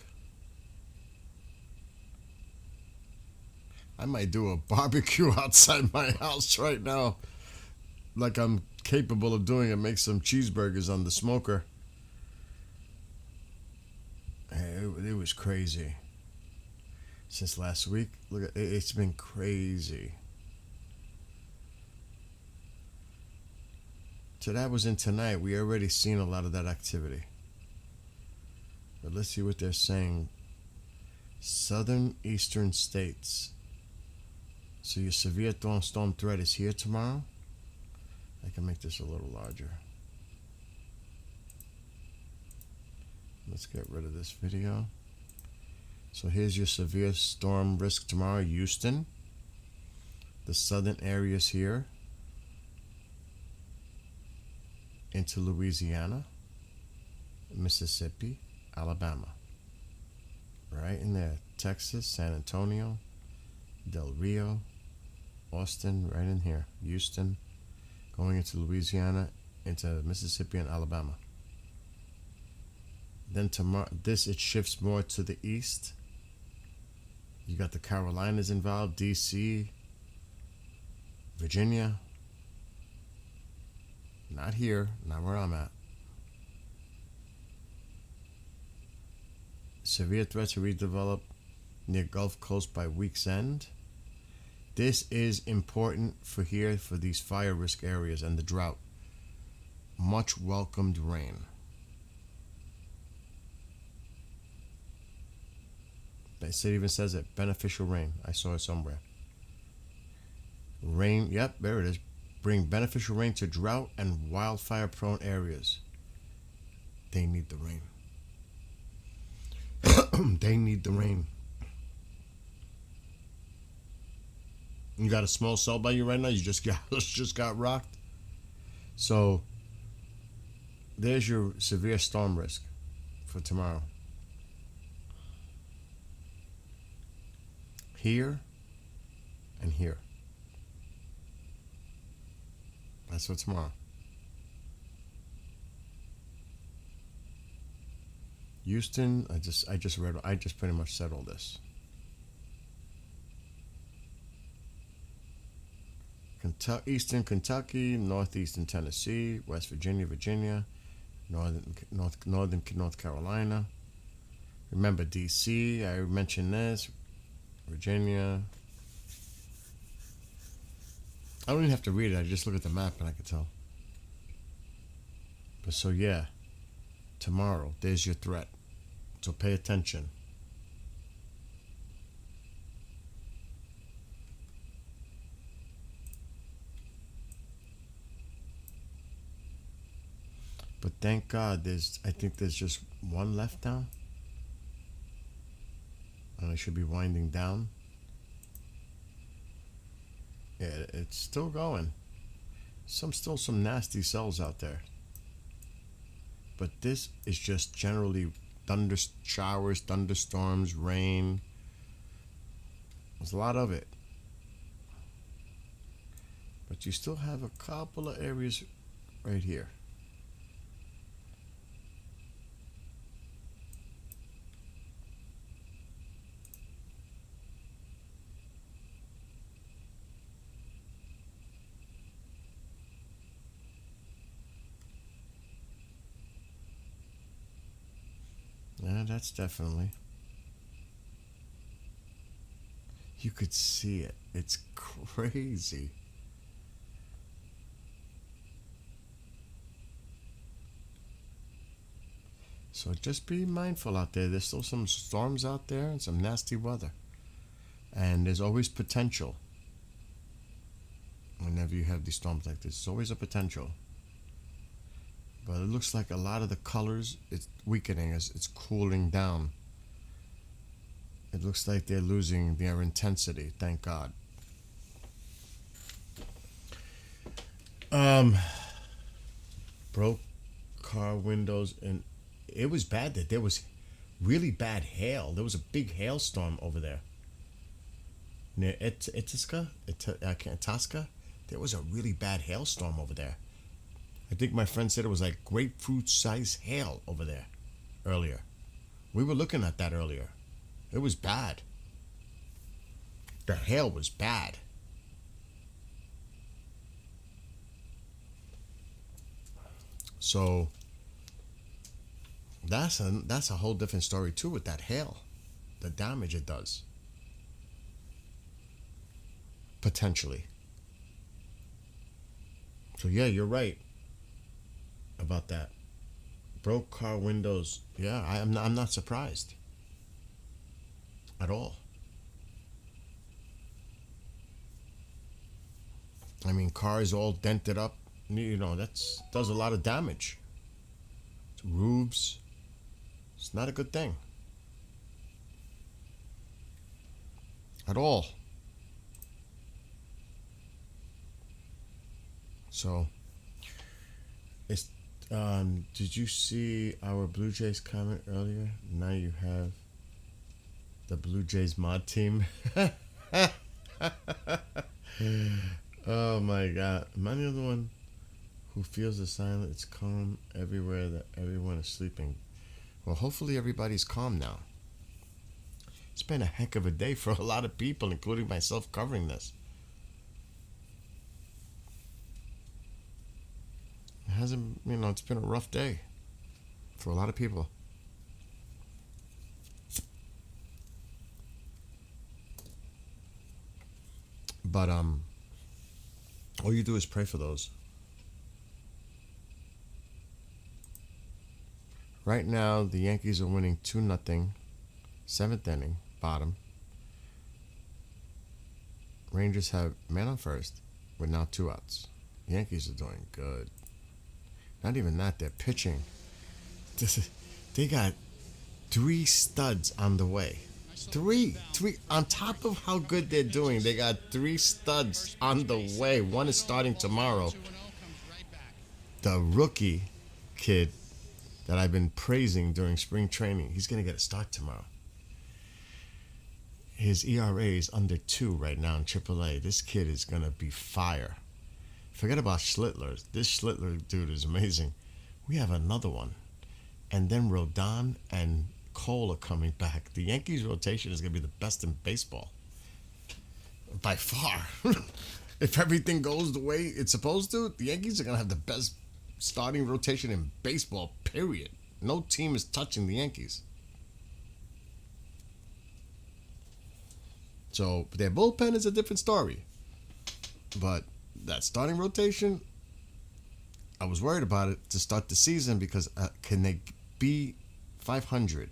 I might do a barbecue outside my house right now. Like I'm capable of doing it. Make some cheeseburgers on the smoker. It was crazy. Since last week, look, it's been crazy. So that was in tonight. We already seen a lot of that activity. But let's see what they're saying. Southern eastern states. So your severe storm threat is here tomorrow. I can make this a little larger. Let's get rid of this video. So here's your severe storm risk tomorrow. Houston, the southern areas here into Louisiana, Mississippi, Alabama. Right in there. Texas, San Antonio, Del Rio, Austin, right in here. Houston, going into Louisiana, into Mississippi and Alabama. Then tomorrow, it shifts more to the east. You got the Carolinas involved, D.C., Virginia. Not here, not where I'm at. Severe threat to redevelop near Gulf Coast by week's end. This is important for here for these fire risk areas and the drought. Much welcomed rain. It even says it, beneficial rain. I saw it somewhere. Rain, yep, there it is. Bring beneficial rain to drought and wildfire prone areas. They need the rain. They need the rain. You got a small cell by you right now? You just got rocked? So there's your severe storm risk for tomorrow. Here and here. That's for tomorrow. Houston, I just pretty much said all this. Eastern Kentucky, northeastern Tennessee, West Virginia, North Carolina. Remember D.C., I mentioned this. Virginia. I don't even have to read it. I just look at the map and I can tell. But so yeah, tomorrow, there's your threat. So pay attention. But thank God I think there's just one left now. And I should be winding down. Yeah, it's still going. Still some nasty cells out there. But this is just generally showers, thunderstorms, rain. There's a lot of it. But you still have a couple of areas right here. Yeah, that's definitely. You could see it. It's crazy. So just be mindful out there. There's still some storms out there and some nasty weather. And there's always potential. Whenever you have these storms like this, there's always a potential. But it looks like a lot of the colors, it's weakening as it's cooling down. It looks like they're losing their intensity, thank God. Broke car windows, and it was bad that there was really bad hail. There was a big hailstorm over there. Near Itasca, there was a really bad hailstorm over there. I think my friend said it was like grapefruit-sized hail over there earlier. We were looking at that earlier. It was bad. The hail was bad. So that's a whole different story too with that hail. The damage it does. Potentially. So yeah, you're right about that. Broke car windows. Yeah, I'm not surprised at all. I mean, cars all dented up. That does a lot of damage. Roofs, It's not a good thing. At all. So, it's did you see our Blue Jays comment earlier? Now you have the Blue Jays mod team. Oh my God. Am I the other one who feels the silence? It's calm everywhere that everyone is sleeping. Well, hopefully everybody's calm now. It's been a heck of a day for a lot of people, including myself, covering this. It hasn't, it's been a rough day for a lot of people. But all you do is pray for those. Right now, the Yankees are winning 2-0, 7th inning, bottom. Rangers have man on first with now 2 outs. Yankees are doing good. Not even that, they're pitching. They got 3 studs on the way. Three. On top of how good they're doing, they got 3 studs on the way. One is starting tomorrow. The rookie kid that I've been praising during spring training, he's going to get a start tomorrow. His ERA is under 2 right now in AAA. This kid is going to be fire. Forget about Schlittler. This Schlittler dude is amazing. We have another one. And then Rodon and Cole are coming back. The Yankees rotation is going to be the best in baseball. By far. If everything goes the way it's supposed to, the Yankees are going to have the best starting rotation in baseball, period. No team is touching the Yankees. So their bullpen is a different story. But that starting rotation, I was worried about it to start the season because can they be 500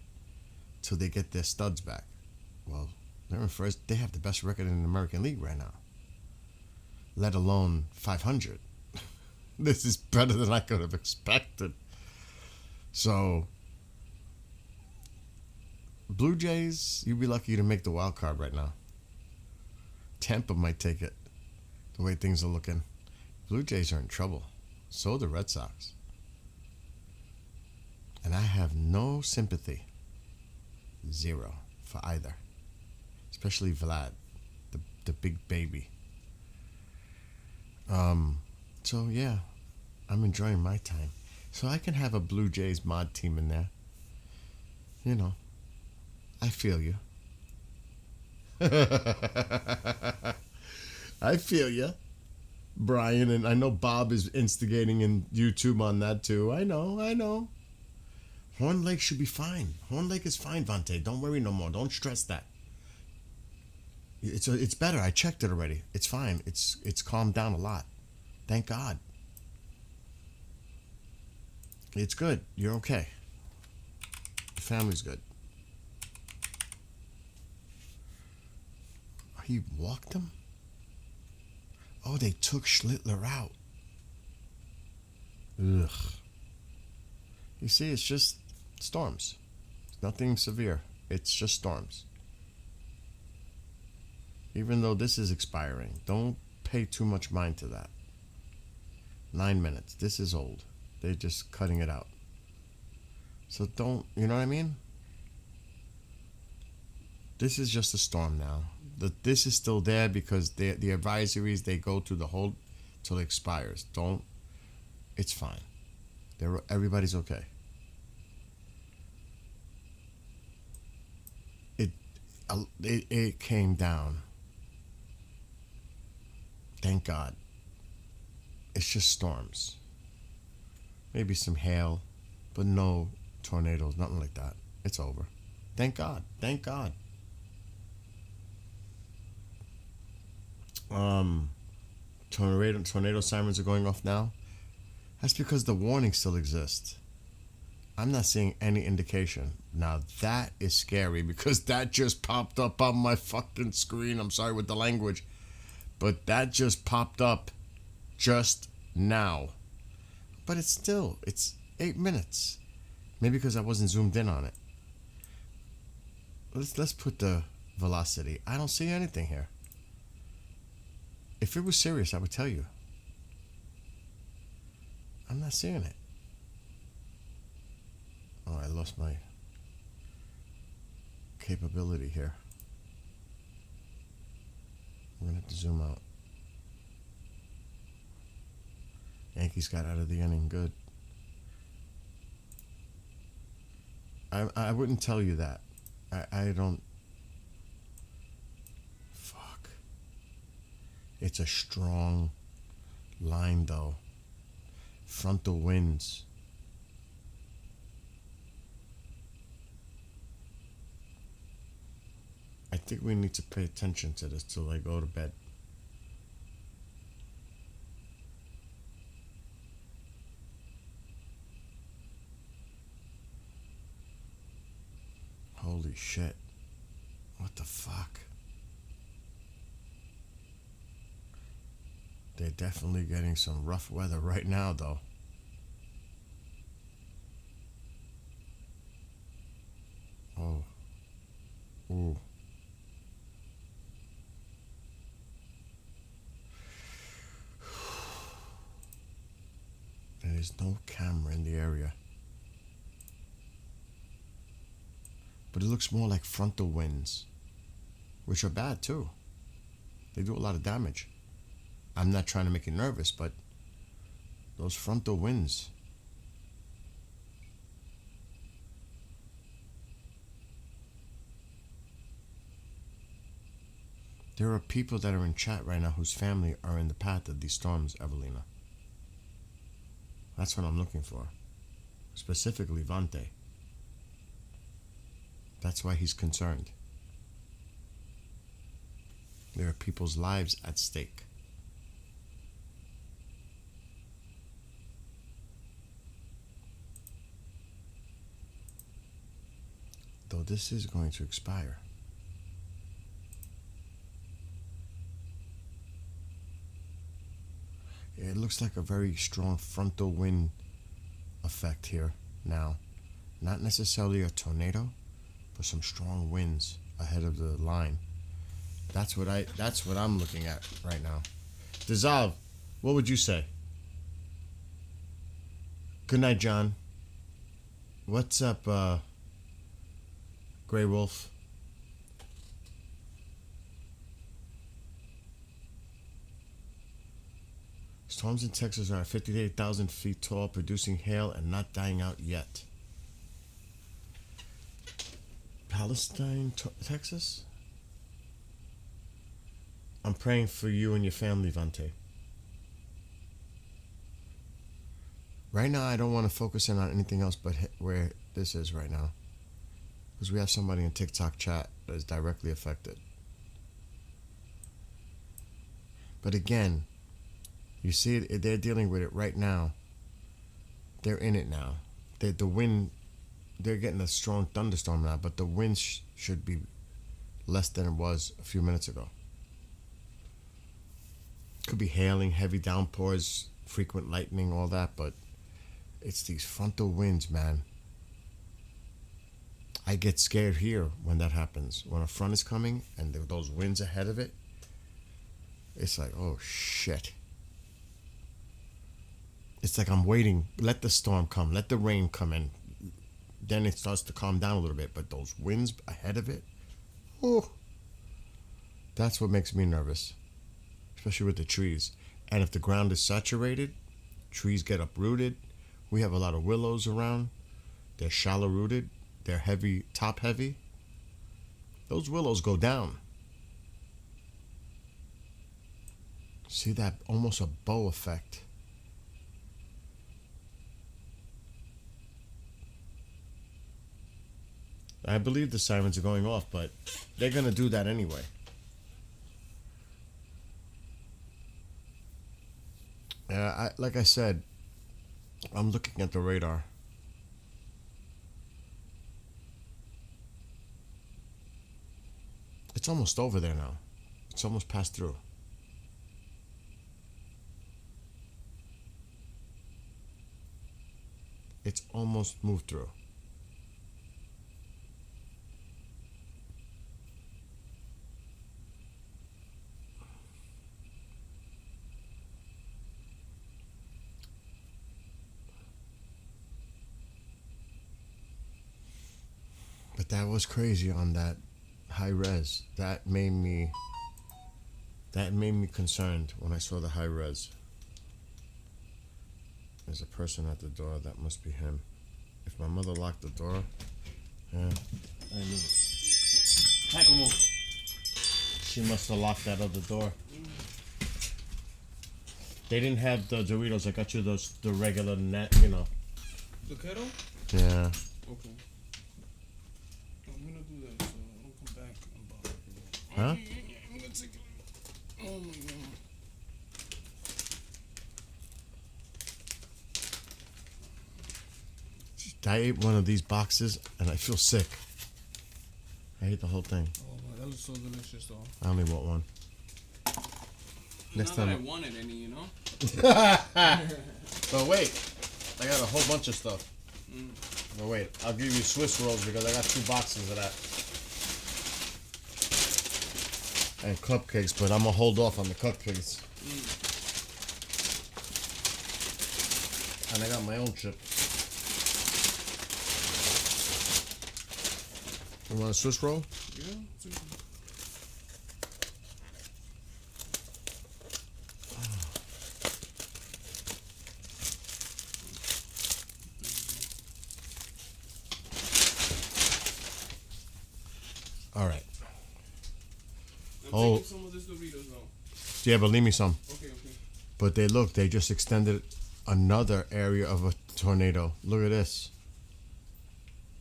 till they get their studs back? Well, they're in first. They have the best record in the American League right now, let alone 500. This is better than I could have expected. So, Blue Jays, you'd be lucky to make the wild card right now. Tampa might take it, the way things are looking. Blue Jays are in trouble. So are the Red Sox. And I have no sympathy, 0, for either. Especially Vlad, the big baby. So yeah, I'm enjoying my time. So I can have a Blue Jays mod team in there. I feel you. I feel you, Brian, and I know Bob is instigating in YouTube on that too. I know. Horn Lake should be fine. Horn Lake is fine, Vontae. Don't worry no more. Don't stress that. It's better. I checked it already. It's fine. It's calmed down a lot. Thank God. It's good. You're okay. The family's good. He walked him? Oh, they took Schlittler out. Ugh. You see, it's just storms. It's nothing severe. It's just storms. Even though this is expiring, don't pay too much mind to that. 9 minutes. This is old. They're just cutting it out. So don't, you know what I mean? This is just a storm now. This is still there because the advisories, they go through the whole till it expires. It's fine. Everybody's okay. It came down. Thank God. It's just storms. Maybe some hail, but no tornadoes, nothing like that. It's over. Thank God. Thank God. Tornado sirens are going off now. That's because the warning still exists. I'm not seeing any indication. Now that is scary because that just popped up on my fucking screen. I'm sorry with the language, but that just popped up just now. But it's 8 minutes. Maybe because I wasn't zoomed in on it. let's put the velocity. I don't see anything here. If it was serious, I would tell you. I'm not seeing it. Oh, I lost my capability here. I'm gonna have to zoom out. Yankees got out of the inning good. I wouldn't tell you that. I don't. Fuck. It's a strong line though. Frontal winds. I think we need to pay attention to this till I go to bed. Holy shit. What the fuck? They're definitely getting some rough weather right now, though. Oh. Ooh. There is no camera in the area. But it looks more like frontal winds, which are bad too. They do a lot of damage. I'm not trying to make you nervous, but those frontal winds. There are people that are in chat right now whose family are in the path of these storms, Evelina. That's what I'm looking for. Specifically, Vante. That's why he's concerned. There are people's lives at stake. Though this is going to expire. It looks like a very strong frontal wind effect here now. Not necessarily a tornado, but some strong winds ahead of the line. That's what I'm looking at right now. Dissolve, what would you say? Good night, John. What's up, Grey Wolf? Storms in Texas are at 58,000 feet tall, producing hail and not dying out yet. Palestine, Texas? I'm praying for you and your family, Vante. Right now, I don't want to focus in on anything else but where this is right now. Because we have somebody in TikTok chat that is directly affected. But again, you see it, they're dealing with it right now. They're in it now. The wind, they're getting a strong thunderstorm now, but the wind should be less than it was a few minutes ago. Could be hailing, heavy downpours, frequent lightning, all that, but it's these frontal winds, man. I get scared here when that happens. When a front is coming and those winds ahead of it, it's like, oh shit. It's like I'm waiting. Let the storm come. Let the rain come in. Then it starts to calm down a little bit. But those winds ahead of it, oh, that's what makes me nervous. Especially with the trees. And if the ground is saturated, trees get uprooted. We have a lot of willows around. They're shallow rooted. They're heavy, top heavy. Those willows go down. See that? Almost a bow effect. I believe the sirens are going off, but they're going to do that anyway. Like I said, I'm looking at the radar. It's almost over there now. It's almost passed through. It's almost moved through. But that was crazy on that high res. That made me concerned when I saw the high res. There's a person at the door. That must be him. If my mother locked the door, yeah, I knew it. Heck, move. She must have locked that other door. They didn't have the Doritos. I got you the regular net, you know. The kettle? Yeah. Okay. I'm gonna do that so I don't come back and bother you. Huh? I'm gonna take it. Oh my god. I ate one of these boxes and I feel sick. I ate the whole thing. Oh, that looks so delicious though. I only want one. Next Not time. that I wanted any, you know? But wait, I got a whole bunch of stuff. But wait, I'll give you Swiss rolls because I got 2 boxes of that. And cupcakes, but I'm gonna hold off on the cupcakes. And I got my own chip. You want a Swiss roll? Yeah. All right. I'm taking some of this Doritos though. Yeah, but leave me some. Okay. But they just extended another area of a tornado. Look at this.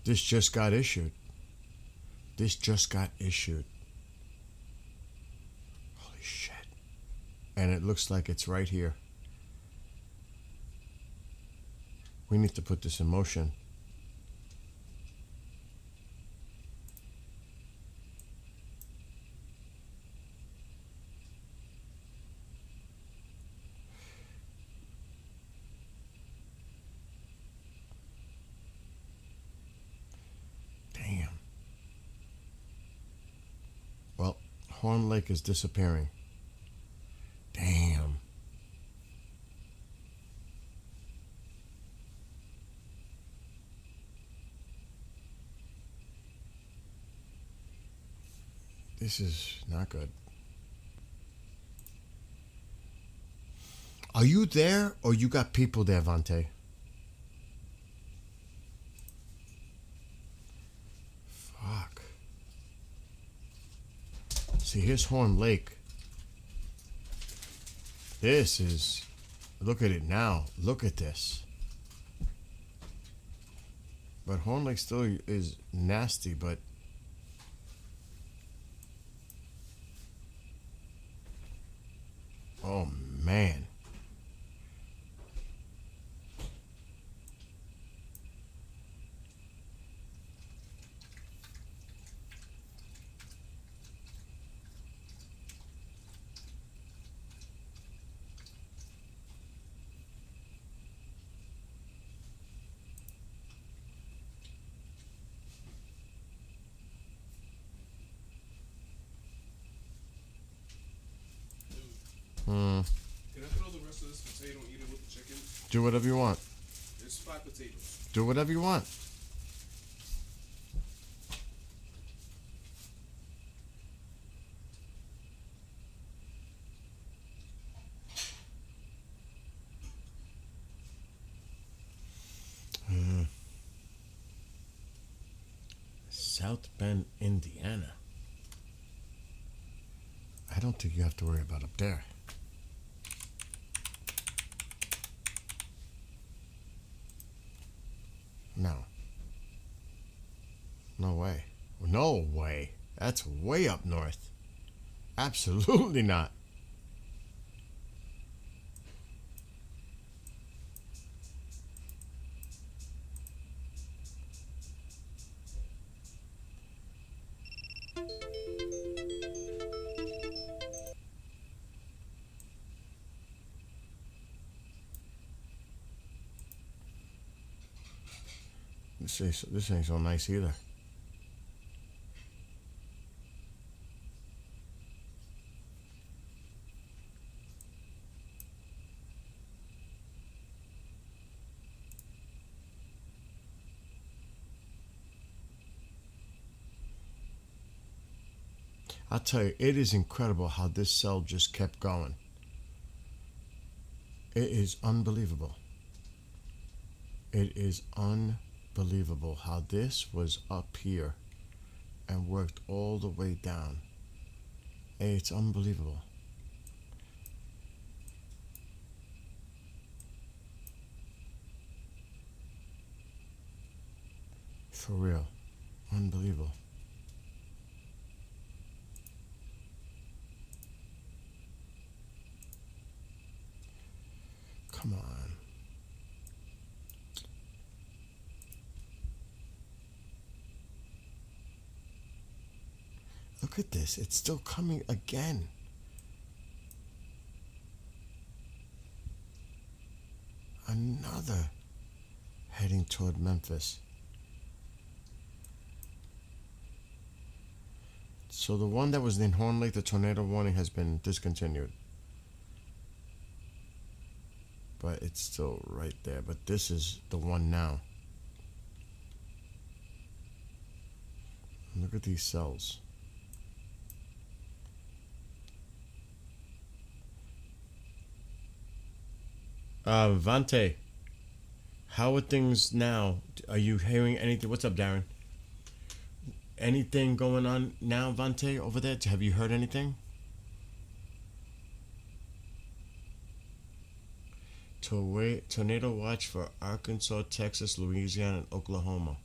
This just got issued. Holy shit. And it looks like it's right here. We need to put this in motion. Damn. Well, Horn Lake is disappearing. Damn. This is not good. Are you there or you got people there, Vante? Fuck. See, here's Horn Lake. This is... Look at it now. Look at this. But Horn Lake still is nasty, but... Oh, man. Can I throw the rest of this potato and eat it with the chicken? Do whatever you want. There's 5 potatoes. Do whatever you want. South Bend, Indiana. I don't think you have to worry about up there. No. No way. No way. That's way up north. Absolutely not. This ain't so nice either. I'll tell you, it is incredible how this cell just kept going. It is unbelievable. It is unbelievable how this was up here and worked all the way down. It's unbelievable. For real. Unbelievable. Come on. Look at this. It's still coming again. Another heading toward Memphis. So the one that was in Horn Lake, the tornado warning has been discontinued. But it's still right there. But this is the one now. Look at these cells. Vante, how are things now? Are you hearing anything? What's up, Darren? Anything going on now, Vante, over there? Have you heard anything? Tornado watch for Arkansas, Texas, Louisiana, and Oklahoma.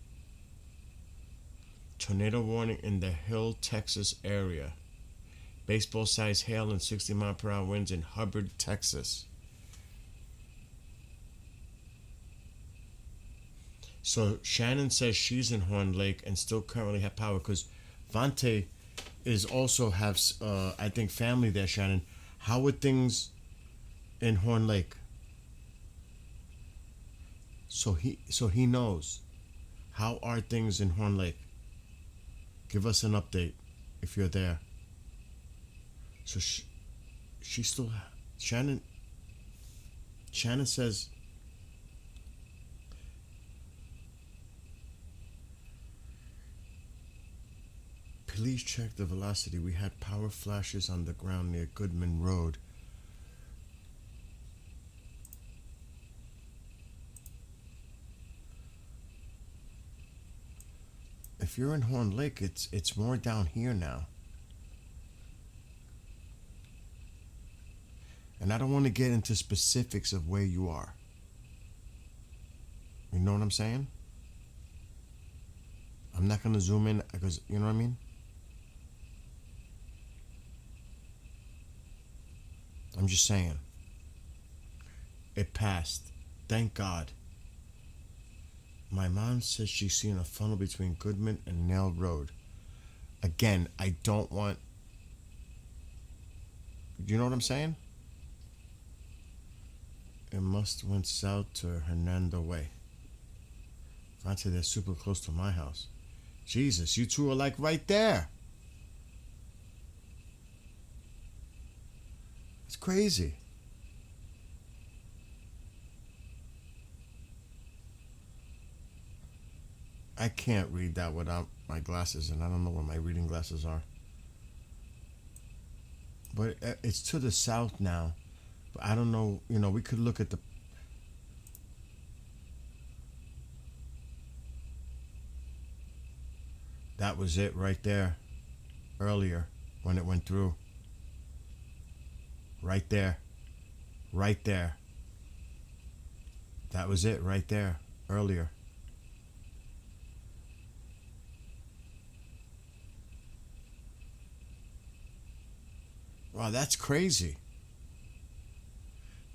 Tornado warning in the Hill, Texas area. Baseball-sized hail and 60-mile-per-hour winds in Hubbard, Texas. So Shannon says she's in Horn Lake and still currently have power because Vante is also has I think family there. Shannon, how are things in Horn Lake? So he knows. How are things in Horn Lake? Give us an update if you're there. So she still Shannon says. Please check the velocity. We had power flashes on the ground near Goodman Road. If you're in Horn Lake, it's more down here now. And I don't want to get into specifics of where you are. You know what I'm saying? I'm not going to zoom in because, you know what I mean? I'm just saying. It passed. Thank God. My mom says she's seen a funnel between Goodman and Nail Road. Again, I don't want... You know what I'm saying? It must went south to Hernando Way. I'd say they're super close to my house. Jesus, you two are like right there. It's crazy. I can't read that without my glasses, and I don't know where my reading glasses are. But it's to the south now. But I don't know, you know, we could look at the... That was it right there. Earlier, when it went through. Right there. Right there. That was it right there. Earlier. Wow, that's crazy.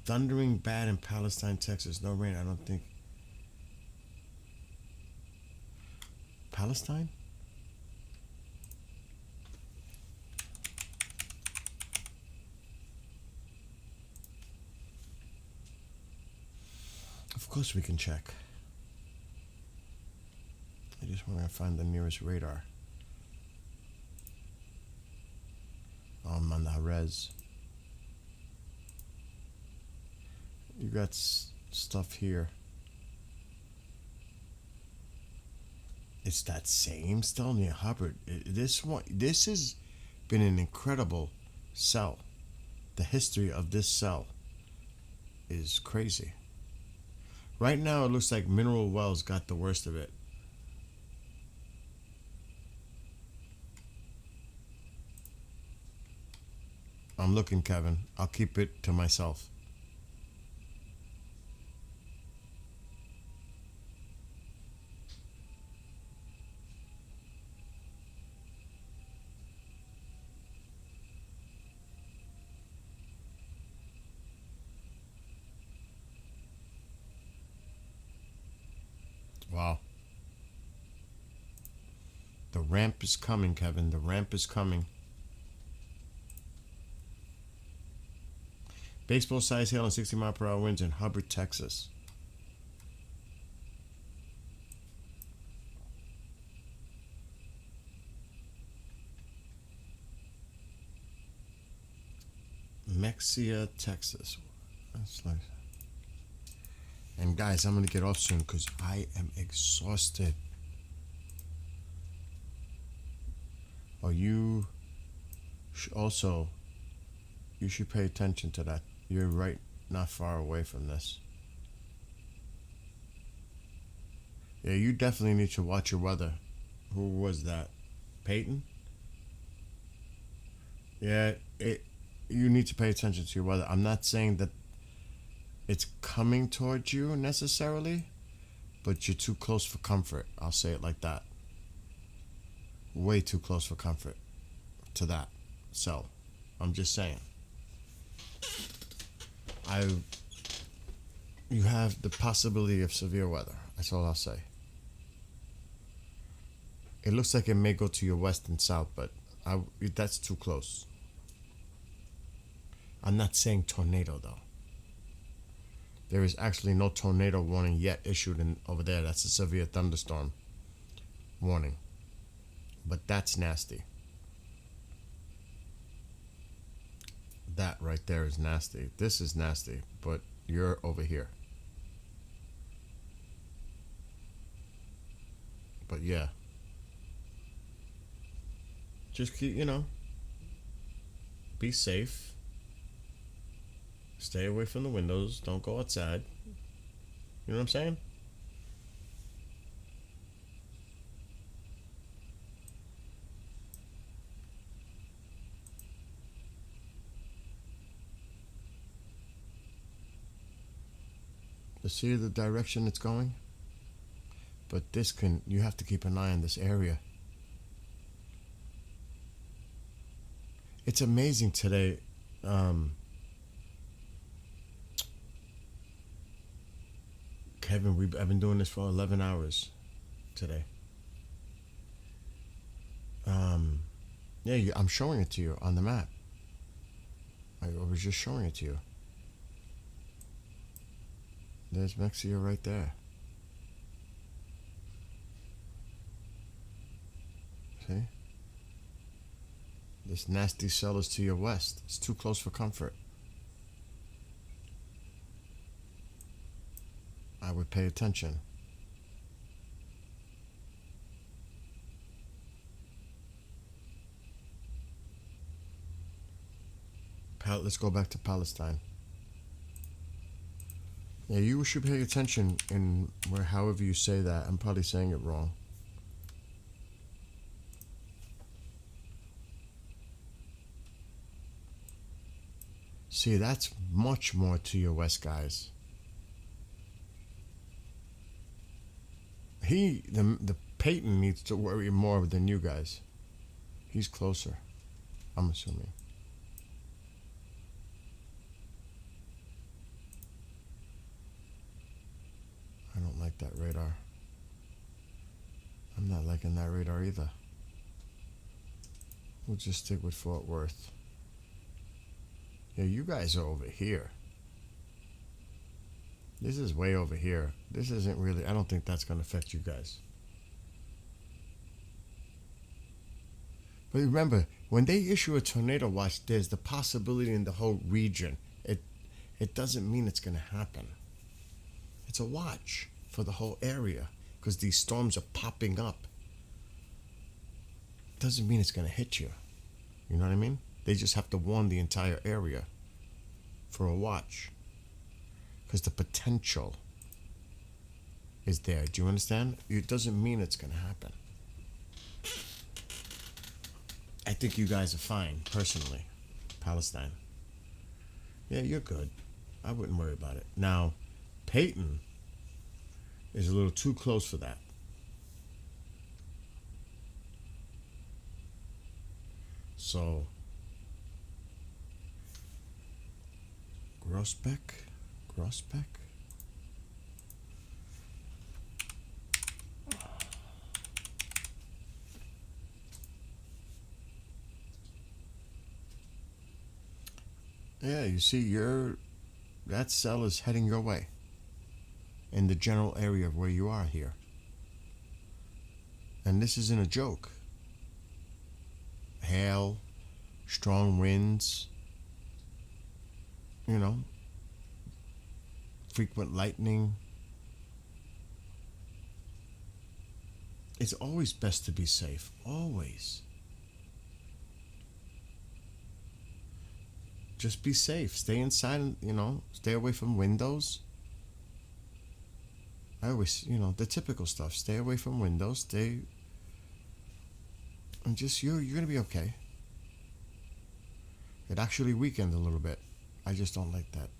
Thundering bad in Palestine, Texas. No rain, I don't think. Palestine? Of course we can check. I just want to find the nearest radar. On the res. You got stuff here. It's that same still near Hubbard. This is been an incredible cell. The history of this cell is crazy. Right now, it looks like Mineral Wells got the worst of it. I'm looking, Kevin. I'll keep it to myself. Wow. The ramp is coming, Kevin. The ramp is coming. Baseball size hail and 60-mile-per-hour winds in Hubbard, Texas. Mexia, Texas. That's nice. And guys, I'm going to get off soon because I am exhausted. Oh, you also, you should pay attention to that. You're right, not far away from this. Yeah, you definitely need to watch your weather. Who was that? Peyton? Yeah, you need to pay attention to your weather. I'm not saying that it's coming towards you necessarily, but you're too close for comfort. I'll say it like that. Way too close for comfort to that. So, I'm just saying. You have the possibility of severe weather. That's all I'll say. It looks like it may go to your west and south, but that's too close. I'm not saying tornado though. There is actually no tornado warning yet issued over there. That's a severe thunderstorm warning. But that's nasty. That right there is nasty. This is nasty, but you're over here. But yeah. Just keep, be safe. Stay away from the windows. Don't go outside. You know what I'm saying? To see the direction it's going? But you have to keep an eye on this area. It's amazing today. Kevin, I've been doing this for 11 hours today. Yeah, I'm showing it to you on the map. I was just showing it to you. There's Mexia right there. See? This nasty cell is to your west. It's too close for comfort. I would pay attention. Let's go back to Palestine. Yeah, you should pay attention in however you say that. I'm probably saying it wrong. See, that's much more to your west, guys. The Peyton needs to worry more than you guys. He's closer, I'm assuming. I don't like that radar. I'm not liking that radar either. We'll just stick with Fort Worth. Yeah, you guys are over here. This is way over here. This isn't really, I don't think that's going to affect you guys. But remember, when they issue a tornado watch, there's the possibility in the whole region. It doesn't mean it's going to happen. It's a watch for the whole area because these storms are popping up. Doesn't mean it's going to hit you. You know what I mean? They just have to warn the entire area for a watch. Because the potential is there. Do you understand? It doesn't mean it's going to happen. I think you guys are fine, personally. Palestine. Yeah, you're good. I wouldn't worry about it. Now, Peyton is a little too close for that. So, Grossbeck? Yeah, you see, that cell is heading your way in the general area of where you are here. And this isn't a joke. Hail, strong winds, frequent lightning. It's always best to be safe. Always. Just be safe. Stay inside and, stay away from windows. I always, the typical stuff. Stay away from windows. And just, you're going to be okay. It actually weakened a little bit. I just don't like that.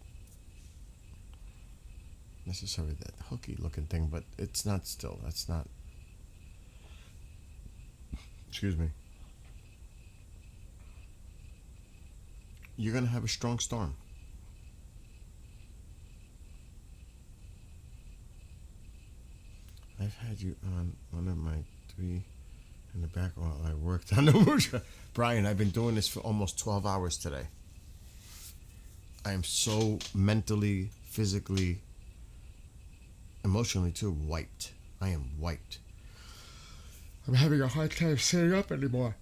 Necessarily that hooky looking thing, but it's not still. That's not. Excuse me. You're going to have a strong storm. I've had you on one of my 3 in the back while I worked on the Musha. Brian, I've been doing this for almost 12 hours today. I am so mentally, physically, emotionally too wiped. I am wiped. I'm having a hard time sitting up anymore.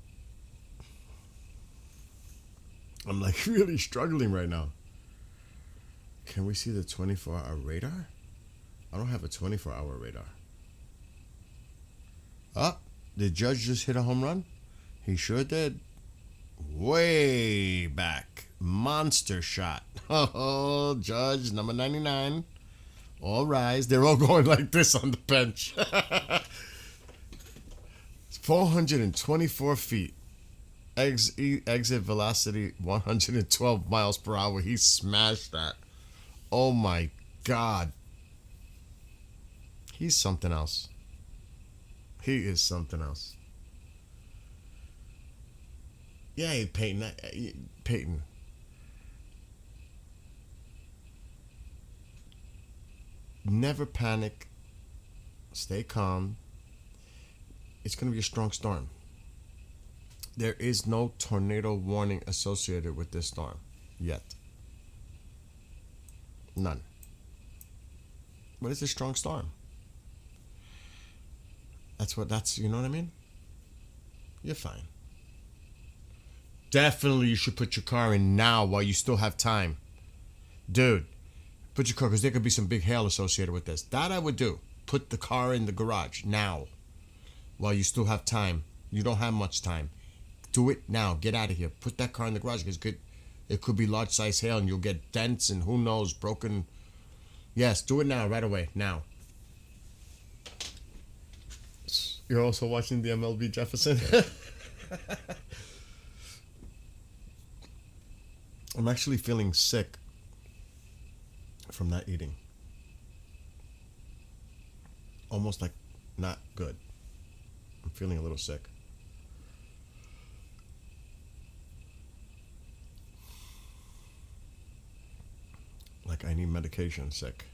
I'm like really struggling right now. Can we see the 24-hour radar? I don't have a 24-hour radar. The judge just hit a home run? He sure did. Way back. Monster shot. Oh, judge number 99. All rise. They're all going like this on the bench. 424 feet. Exit velocity 112 miles per hour. He smashed that. Oh my God. He's something else. He is something else. Yeah, Peyton. Peyton. Never panic. Stay calm. It's going to be a strong storm. There is no tornado warning associated with this storm yet. None. But it's a strong storm. You know what I mean? You're fine. Definitely you should put your car in now while you still have time. Dude, put your car, because there could be some big hail associated with this. That I would do. Put the car in the garage now while you still have time. You don't have much time. Do it now. Get out of here. Put that car in the garage because it could be large size hail and you'll get dents and who knows, broken. Yes, do it now, right away, now. You're also watching the MLB Jefferson? I'm actually feeling sick from not eating. Almost like not good. I'm feeling a little sick. Like I need medication sick.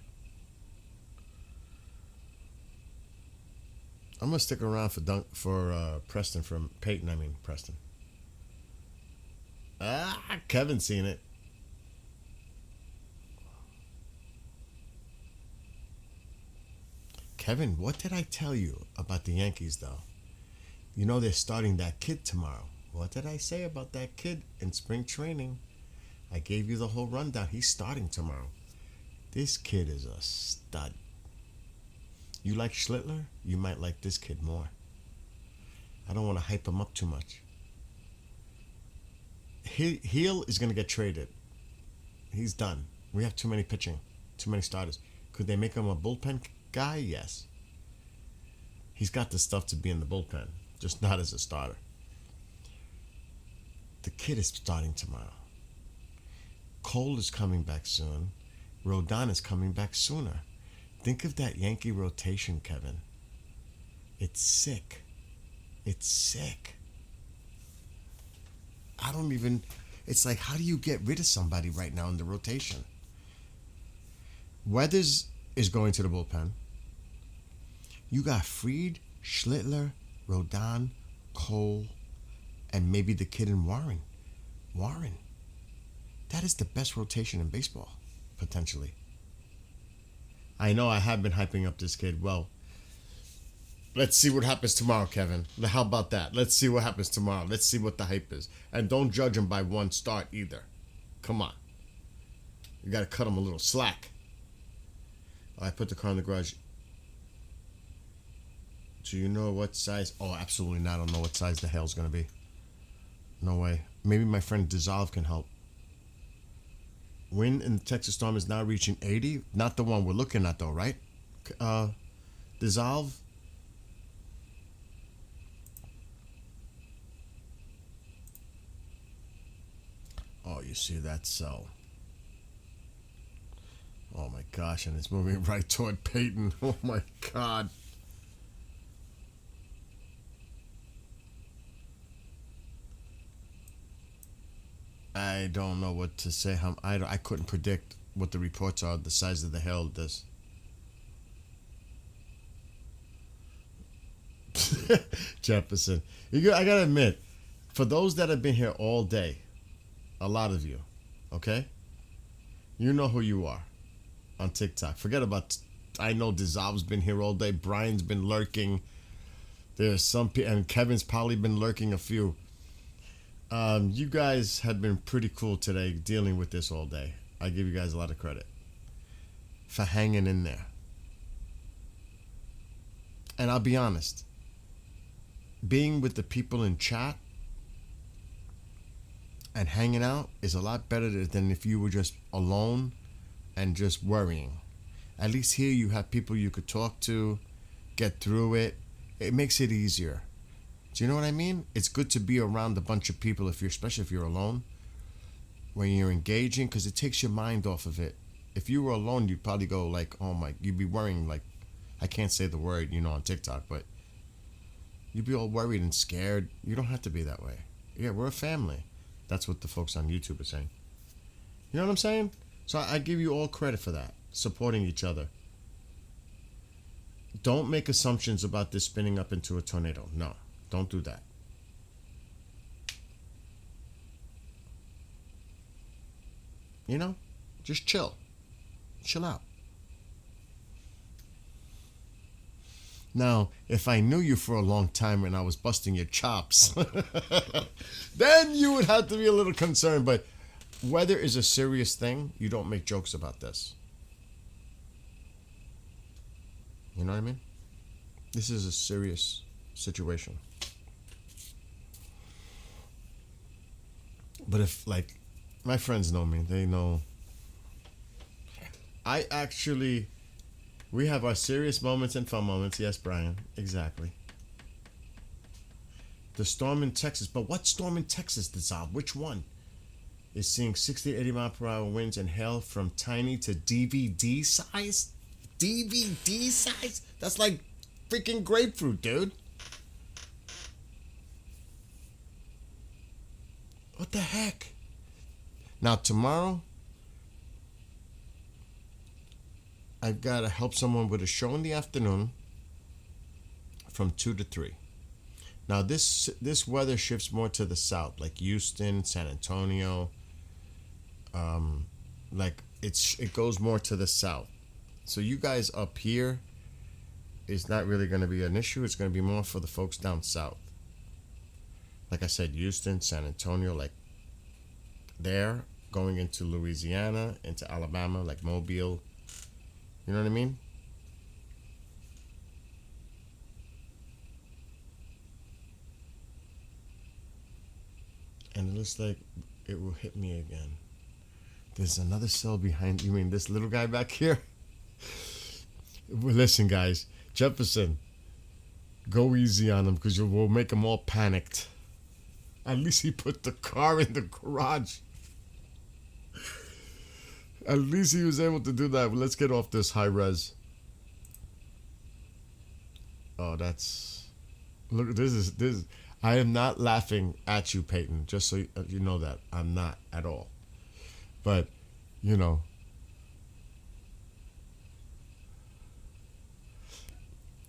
I'm gonna stick around for Preston from Peyton. I mean Preston. Kevin's seen it. Kevin, what did I tell you about the Yankees though? You know they're starting that kid tomorrow. What did I say about that kid in spring training? I gave you the whole rundown. He's starting tomorrow. This kid is a stud. You like Schlittler? You might like this kid more. I don't want to hype him up too much. Heel is going to get traded. He's done. We have too many pitching, too many starters. Could they make him a bullpen guy? Yes. He's got the stuff to be in the bullpen, just not as a starter. The kid is starting tomorrow. Cole is coming back soon. Rodon is coming back sooner. Think of that Yankee rotation, Kevin. It's sick. It's sick. I don't even... It's like, how do you get rid of somebody right now in the rotation? Weathers is going to the bullpen. You got Fried, Schlittler, Rodon, Cole, and maybe the kid in Warren. Warren. That is the best rotation in baseball, potentially. I know I have been hyping up this kid. Well, let's see what happens tomorrow, Kevin. How about that? Let's see what happens tomorrow. Let's see what the hype is. And don't judge him by one start either. Come on. You got to cut him a little slack. I put the car in the garage. Do you know what size? Oh, absolutely not. I don't know what size the hell's going to be. No way. Maybe my friend Dissolve can help. Wind in the Texas storm is now reaching 80. Not the one we're looking at, though, right? Dissolve. Oh, you see that cell. Oh, my gosh. And it's moving right toward Peyton. Oh, my God. I don't know what to say. I couldn't predict what the reports are, the size of the hail of this. Jefferson. I gotta admit, for those that have been here all day, a lot of you, okay? You know who you are on TikTok. Forget about, I know Dissolve's been here all day. Brian's been lurking. There's some people, and Kevin's probably been lurking a few. You guys have been pretty cool today dealing with this all day. I give you guys a lot of credit for hanging in there. And I'll be honest, being with the people in chat and hanging out is a lot better than if you were just alone and just worrying. At least here you have people you could talk to, get through it. It makes it easier. Do you know what I mean? It's good to be around a bunch of people, especially if you're alone, when you're engaging, because it takes your mind off of it. If you were alone, you'd probably go like, oh my, you'd be worrying like, I can't say the word, on TikTok, but you'd be all worried and scared. You don't have to be that way. Yeah, we're a family. That's what the folks on YouTube are saying. You know what I'm saying? So I give you all credit for that, supporting each other. Don't make assumptions about this spinning up into a tornado. No. Don't do that. Just chill. Chill out. Now, if I knew you for a long time and I was busting your chops, then you would have to be a little concerned. But weather is a serious thing. You don't make jokes about this. You know what I mean? This is a serious situation. But if, like, my friends know me, they know. We have our serious moments and fun moments. Yes, Brian, exactly. The storm in Texas. But what storm in Texas, Dissolve? Which one? Is seeing 60 to 80 mile per hour winds and hail from tiny to DVD size? DVD size? That's like freaking grapefruit, dude. What the heck? Now, tomorrow, I've got to help someone with a show in the afternoon from 2 to 3. Now, this weather shifts more to the south, like Houston, San Antonio. It goes more to the south. So you guys up here is not really going to be an issue. It's going to be more for the folks down south. Like I said, Houston, San Antonio, like there, going into Louisiana, into Alabama, like Mobile. You know what I mean? And it looks like it will hit me again. There's another cell behind. You mean this little guy back here? Well, listen, guys. Jefferson, go easy on him because we'll make him all panicked. At least he put the car in the garage. At least he was able to do that. Let's get off this high res. Oh, that's... Look, this is... I am not laughing at you, Peyton. Just so you know that. I'm not at all. But, you know...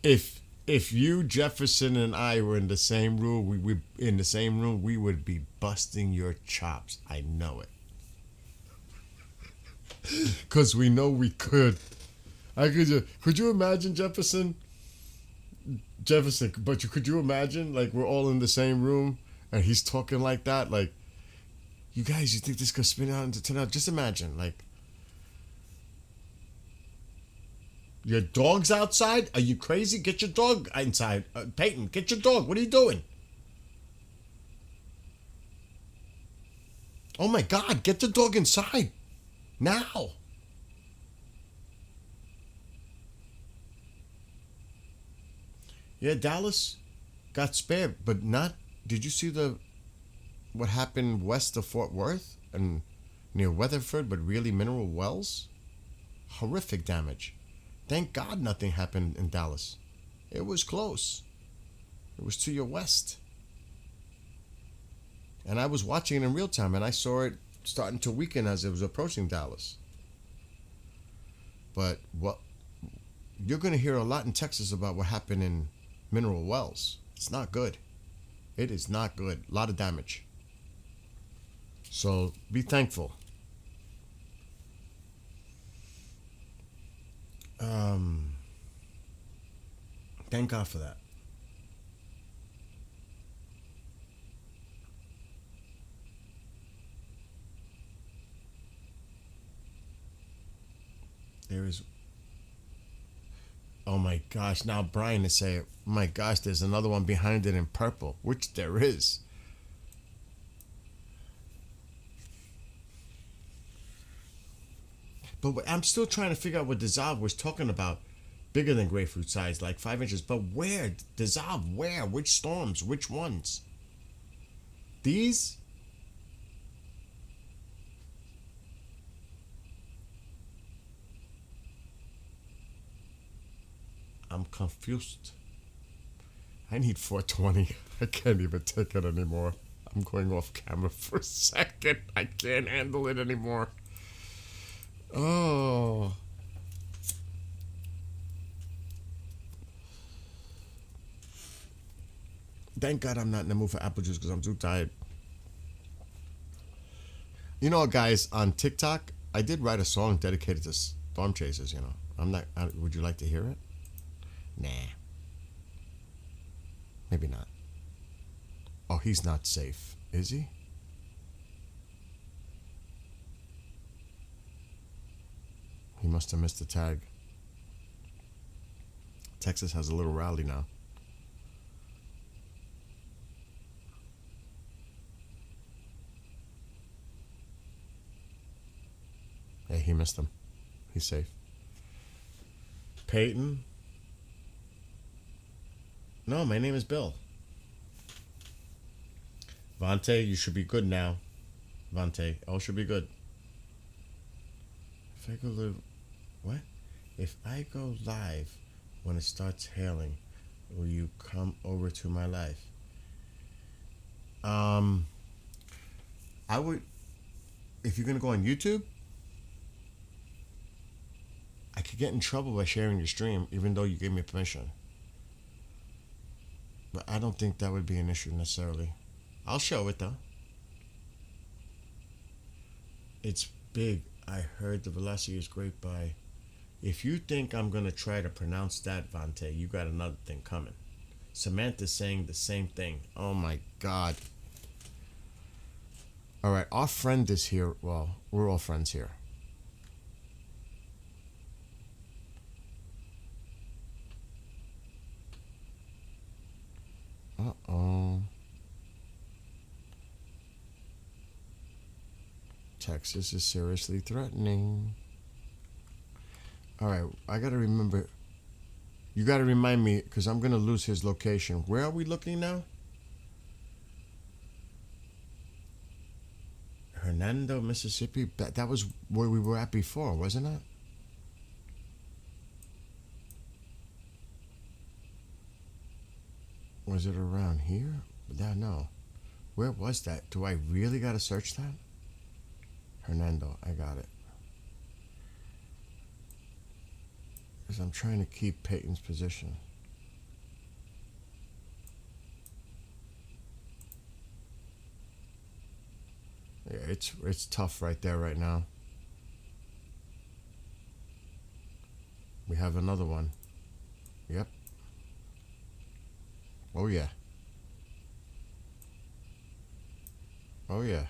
If you, Jefferson, and I were in the same room, we would be busting your chops. I know it. Because we know we could. Could you imagine, Jefferson? But could you imagine, like, we're all in the same room and he's talking like that? Like, you guys, you think this could spin out into 10 out? Just imagine, like, your dog's outside? Are you crazy? Get your dog inside. Peyton, get your dog. What are you doing? Oh my God, get the dog inside. Now. Yeah, Dallas got spared, but not... Did you see what happened west of Fort Worth and near Weatherford, but really Mineral Wells? Horrific damage. Thank God nothing happened in Dallas. It was close. It was to your west. And I was watching it in real time, and I saw it starting to weaken as it was approaching Dallas. But what you're going to hear a lot in Texas about what happened in Mineral Wells. It's not good. It is not good. A lot of damage. So be thankful. Thank God for that. There is... Oh my gosh, now Brian is saying, my gosh, there's another one behind it in purple, which there is. But I'm still trying to figure out what Dissolve was talking about. Bigger than grapefruit size, like 5 inches. But where? Dissolve, where? Which storms? Which ones? These? I'm confused. I need 420. I can't even take it anymore. I'm going off camera for a second. I can't handle it anymore. Oh. Thank God I'm not in the mood for apple juice because I'm too tired. You know, guys, on TikTok, I did write a song dedicated to storm chasers, you know. Would you like to hear it? Nah. Maybe not. Oh, he's not safe, is he? He must have missed the tag. Texas has a little rally now. Hey, he missed him. He's safe. Peyton? No, my name is Bill. Vontae, you should be good now. Vontae, all should be good. If I go live... What? If I go live when it starts hailing, will you come over to my life? I would... If you're going to go on YouTube, I could get in trouble by sharing your stream, even though you gave me permission. But I don't think that would be an issue necessarily. I'll show it, though. It's big. I heard the velocity is great by... If you think I'm going to try to pronounce that, Vontae, you got another thing coming. Samantha's saying the same thing. Oh, my God. All right, our friend is here. Well, we're all friends here. Uh-oh. Texas is seriously threatening. All right, I got to remember. You got to remind me because I'm going to lose his location. Where are we looking now? Hernando, Mississippi. That was where we were at before, wasn't it? Was it around here? No. Where was that? Do I really got to search that? Hernando, I got it. Because I'm trying to keep Peyton's position. Yeah, it's tough right there right now. We have another one. Yep. Oh yeah. Oh yeah.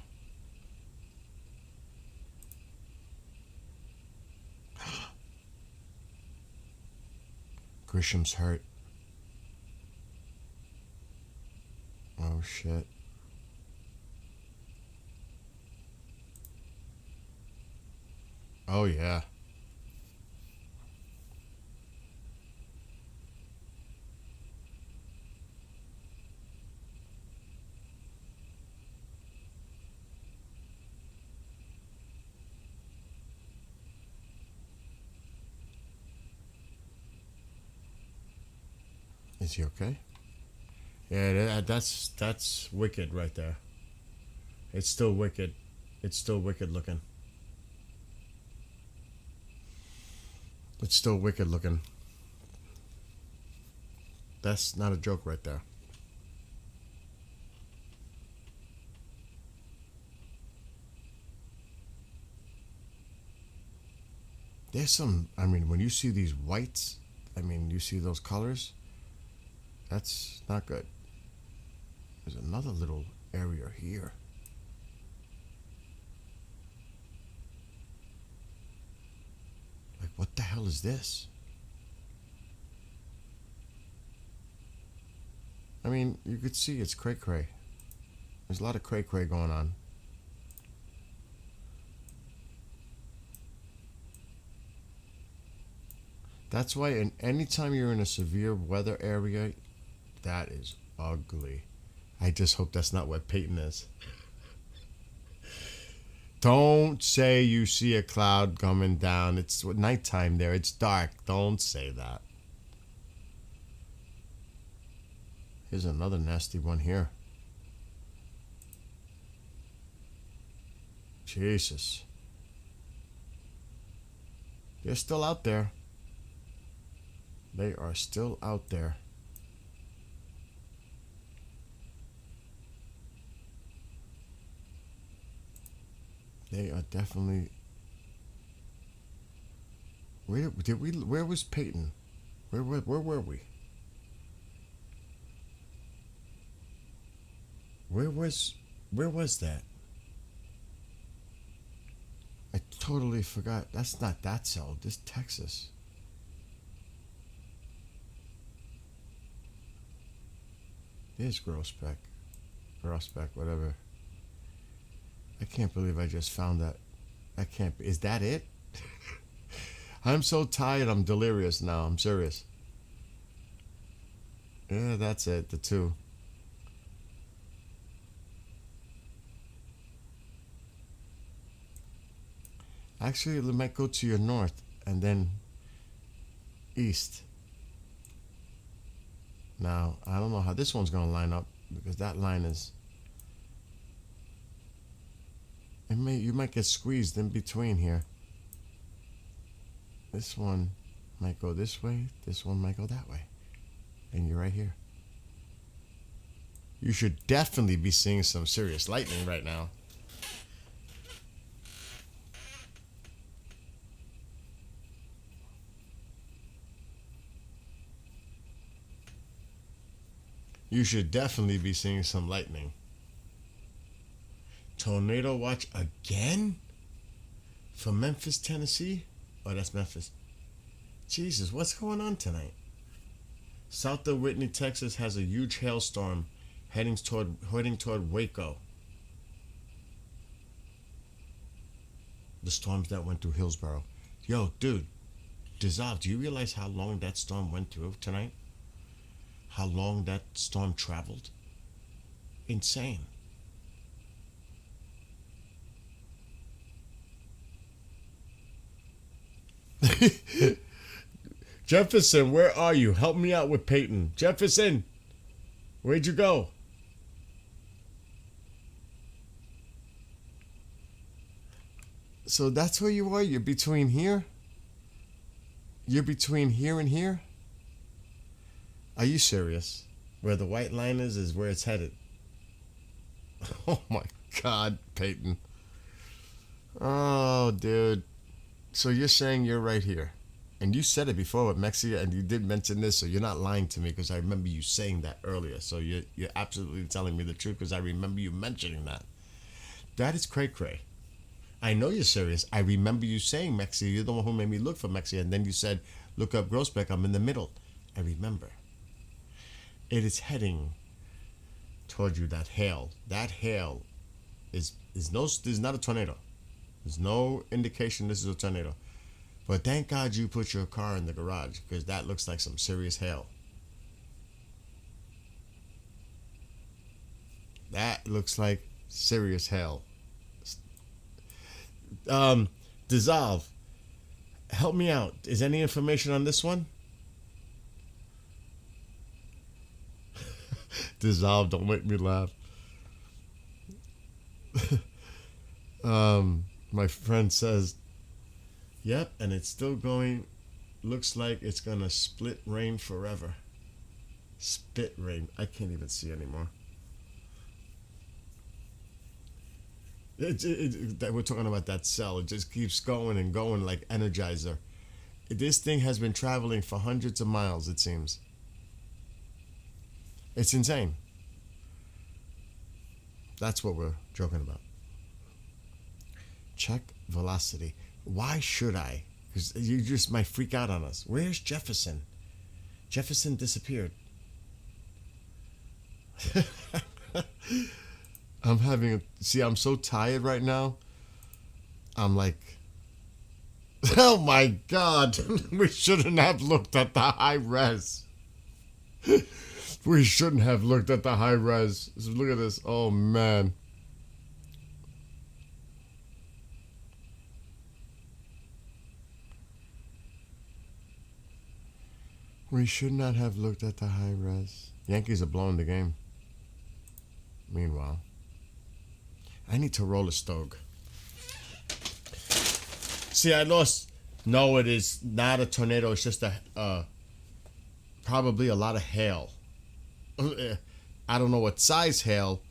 Grisham's hurt. Oh shit. Oh yeah. Is he okay? Yeah, that's wicked right there. It's still wicked. It's still wicked looking. It's still wicked looking. That's not a joke right there. There's some, I mean, when you see these whites, I mean, you see those colors, that's not good. There's another little area here. Like, what the hell is this? I mean, you could see it's cray-cray. There's a lot of cray-cray going on. That's why anytime you're in a severe weather area, that is ugly. I just hope that's not what Peyton is. Don't say you see a cloud coming down. It's nighttime there. It's dark. Don't say that. Here's another nasty one here. Jesus. They're still out there. They are still out there. They are definitely. Where was Peyton? Where were we? Where was that? I totally forgot. That's not that cell. This Texas. There's Grossbeck, whatever. I can't believe I just found that. I can't. Is that it? I'm so tired. I'm delirious now. I'm serious. Yeah, that's it. The two. Actually, it might go to your north and then east. Now, I don't know how this one's going to line up because that line is... You might get squeezed in between here. This one might go this way. This one might go that way. And you're right here. You should definitely be seeing some serious lightning right now. You should definitely be seeing some lightning. Tornado watch again? For Memphis, Tennessee? Oh, that's Memphis. Jesus, what's going on tonight? South of Whitney, Texas has a huge hailstorm heading toward Waco. The storms that went through Hillsborough. Yo, dude, Dissolve, do you realize how long that storm went through tonight? How long that storm traveled? Insane. Jefferson, where are you? Help me out with Peyton. Jefferson, where'd you go? So that's where you are? You're between here? You're between here and here? Are you serious? Where the white line is where it's headed. Oh my God, Peyton. Oh, dude. So you're saying you're right here. And you said it before with Mexia, and you did mention this, so you're not lying to me because I remember you saying that earlier. So you're absolutely telling me the truth because I remember you mentioning that. That is cray-cray. I know you're serious. I remember you saying Mexia. You're the one who made me look for Mexia, and then you said, look up Groesbeck. I'm in the middle. I remember. It is heading toward you, that hail. That hail is not a tornado. There's no indication this is a tornado. But thank God you put your car in the garage because that looks like some serious hail. That looks like serious hail. Dissolve. Help me out. Is any information on this one? Dissolve, don't make me laugh. My friend says, yep, and it's still going. Looks like it's gonna split rain forever. Spit rain. I can't even see anymore. We're talking about that cell. It just keeps going and going like Energizer. This thing has been traveling for hundreds of miles, it seems. It's insane. That's what we're joking about. Check velocity. Why should I? Because you just might freak out on us. Where's Jefferson? Jefferson disappeared. I'm so tired right now. I'm like, oh my God, we shouldn't have looked at the high res. We shouldn't have looked at the high res. Look at this. Oh man. We should not have looked at the high res. Yankees are blowing the game. Meanwhile, I need to roll a Stogue. See, I lost. No, it is not a tornado. It's just probably a lot of hail. I don't know what size hail,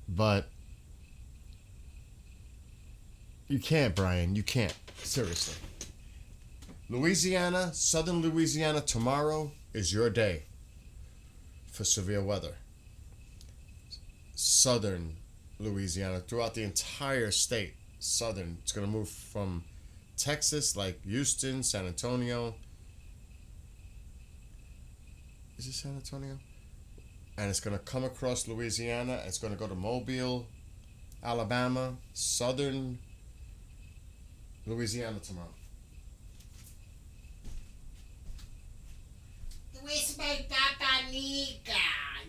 but you can't, Brian. You can't. Seriously. Louisiana, southern Louisiana, tomorrow is your day for severe weather. Southern Louisiana, throughout the entire state, southern. It's going to move from Texas, like Houston, San Antonio. Is it San Antonio? And it's going to come across Louisiana. It's going to go to Mobile, Alabama, southern Louisiana tomorrow. Where's my Papa Nika?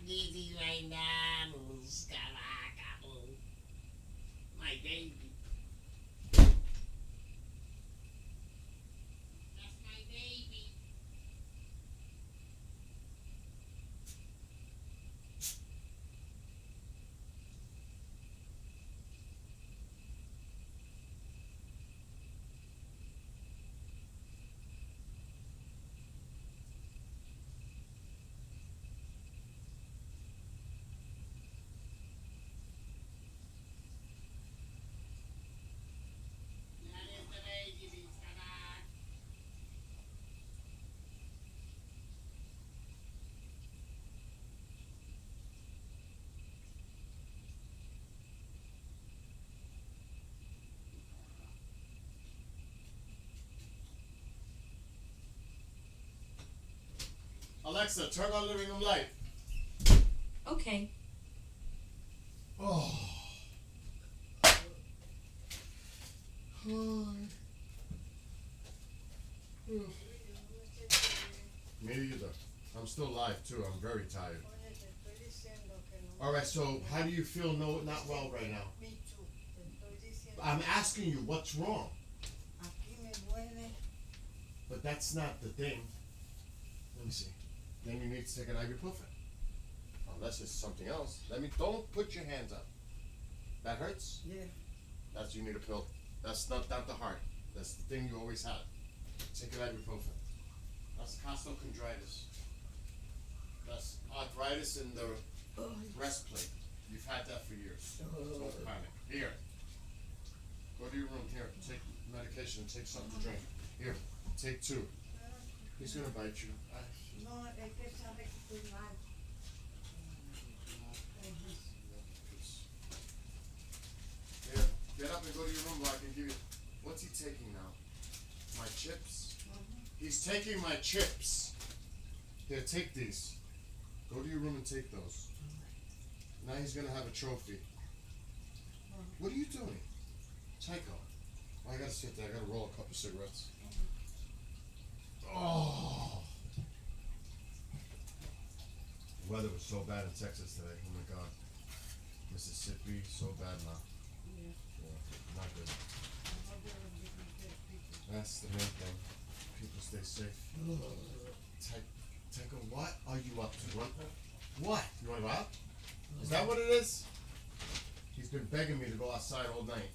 Gizzy right now. My baby. That's my baby. Alexa, turn on living room light. Okay. Oh. still live too. I'm very tired. Oye, te estoy diciendo que no. All right. So how do you feel? No, not well right now. Me too. Te estoy diciendo. I'm asking you what's wrong. Aquí me duele. But that's not the thing. Let me see. Then you need to take an ibuprofen. Unless it's something else. Don't put your hands up. That hurts? Yeah. That's you need a pill. That's not the heart. That's the thing you always had. Take an ibuprofen. That's costochondritis. That's arthritis in the breastplate. You've had that for years. Don't panic. Here. Go to your room. Here. Take medication. Take something to drink. Here. Take 2. He's gonna bite you. No, es que sabe que estoy mal. Here. Get up and go to your room where I can give you. What's he taking now? My chips? He's taking my chips. Here, take these. Go to your room and take those. Now he's gonna have a trophy. What are you doing? Tycho. Oh, I gotta sit there. I gotta roll a couple cigarettes. Oh. The weather was so bad in Texas today. Oh my God. Mississippi, so bad now. Yeah, not good. That's the main thing. People stay safe. Tycho, what are you up to? What? You wanna go out? Is that what it is? He's been begging me to go outside all night.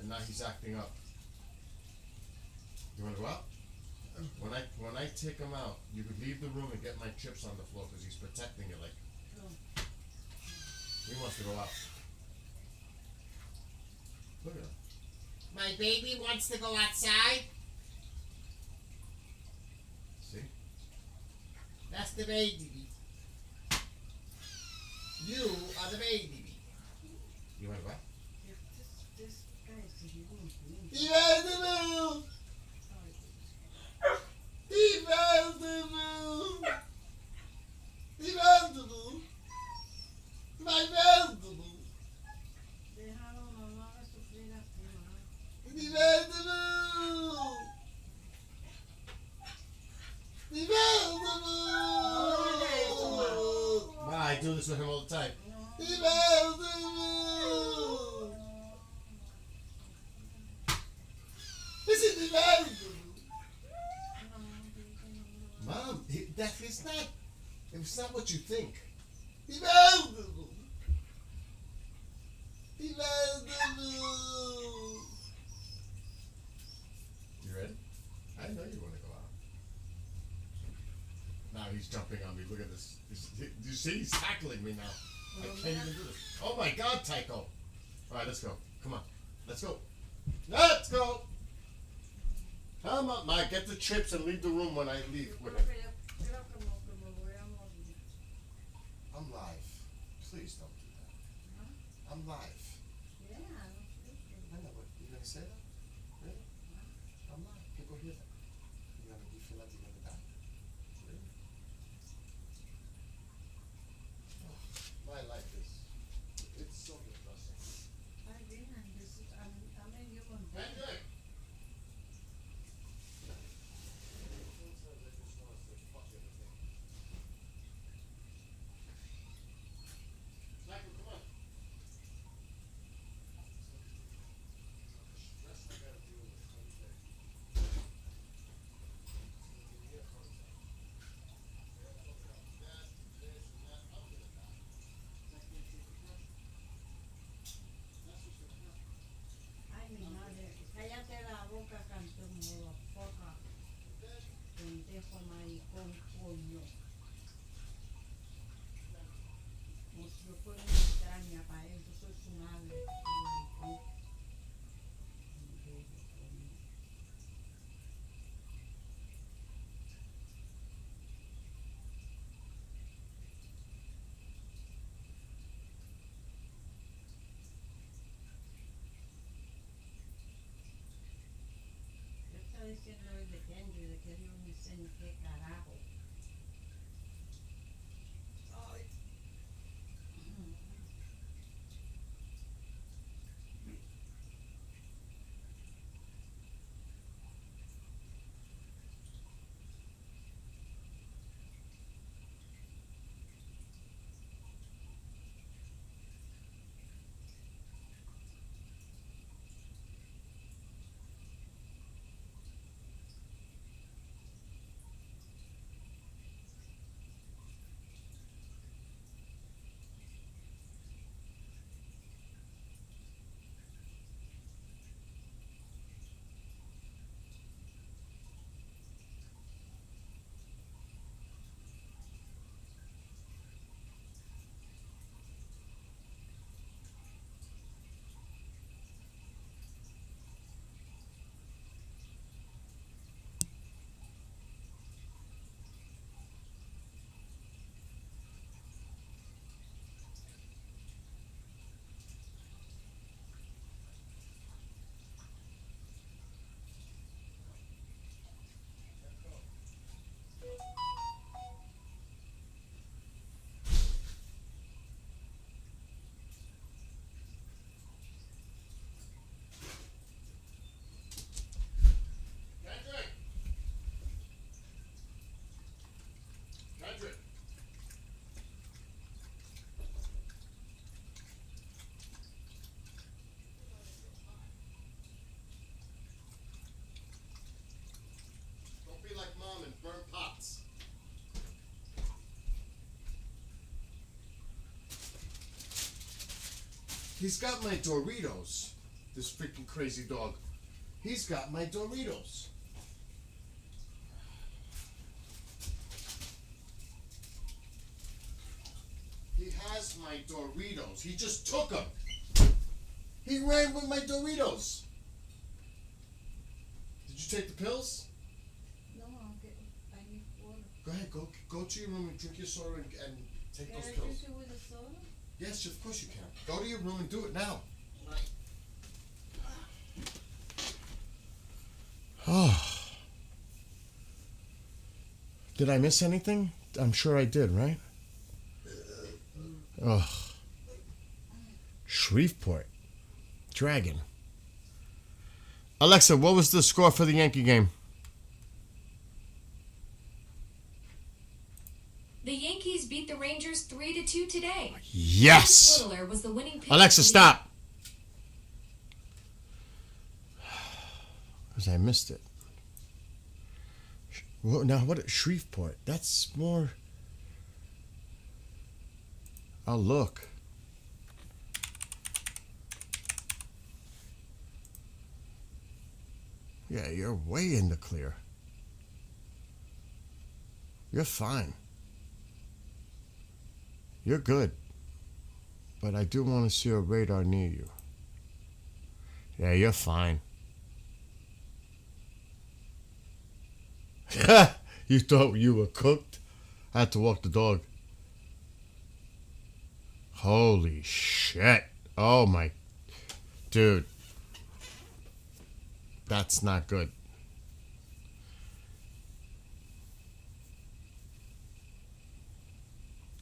And now he's acting up. You wanna go out? When I take him out, you could leave the room and get my chips on the floor because he's protecting it like. He wants to go out. Look at him. My baby wants to go outside. See? That's the baby. You are the baby. You wanna go out? This guy is the He has the move. He has the move. He has the move. My vegetable. Déjalo, no lo hagas sufrir así, mamá. He has the move. He has the move. Ma, I do this with him all the time. He has the move. This is the vegetable. Mom, that is not. It's not what you think. He has the move. He has the move. You ready? I know you want to go out. Now he's jumping on me. Look at this. Do you see? He's tackling me now. I can't even do this. Oh my God, Tycho! All right, let's go. Come on, let's go. Let's go. Come on, Mike. Get the chips and leave the room when I leave. Creo que me voy a morir. I'm live. Please don't do that. I'm live. Yeah, no sé. I know, but you gonna say that? Really? I'm live. People hear that. You feel like you're gonna die? Really? Oh, my life is. It's so depressing. Ay, bien, this is, I'm medio contenta. Benjamin! Ay, mi madre, cállate la boca, canto motherfucker. Pendejo maricón, coño. Como si yo fuera una extraña para él, yo soy su madre, maricón. Pendejo, coño. Yo estaba diciendo de Henry, de que Dios me enseñe qué carajo. Ay. He's got my Doritos. This freaking crazy dog. He's got my Doritos. He has my Doritos. He just took them. He ran with my Doritos. Did you take the pills? No, I need water. Go ahead. Go to your room and drink your soda and take Can those I pills. drink it with a soda? Yes, of course you can. Go to your room and do it now. Oh. Did I miss anything? I'm sure I did, right? Oh. Shreveport. Dragon. Alexa, what was the score for the Yankee game? The Yankees beat the Rangers 3-2 today. Yes! Littler was the winning pitcher. Alexa, stop! Because I missed it. Well, now, what? Shreveport. That's more... I'll look. Yeah, you're way in the clear. You're fine. You're good. But I do want to see a radar near you. Yeah, you're fine. You thought you were cooked? I had to walk the dog. Holy shit. Oh my... Dude. That's not good.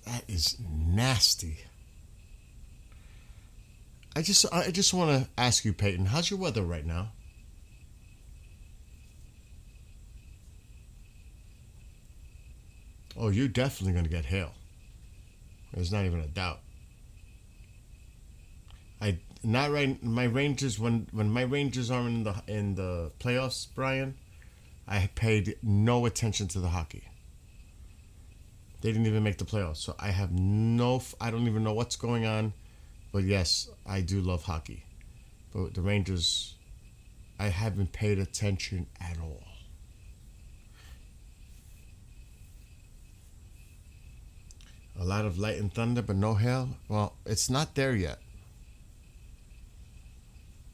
That is nasty. I just want to ask you, Peyton, how's your weather right now? Oh, you're definitely going to get hail. There's not even a doubt. Not right. My Rangers, when my Rangers are in the playoffs, Brian, I paid no attention to the hockey. They didn't even make the playoffs, so I have I don't even know what's going on. But yes, I do love hockey. But the Rangers, I haven't paid attention at all. A lot of light and thunder, but no hail? Well, it's not there yet.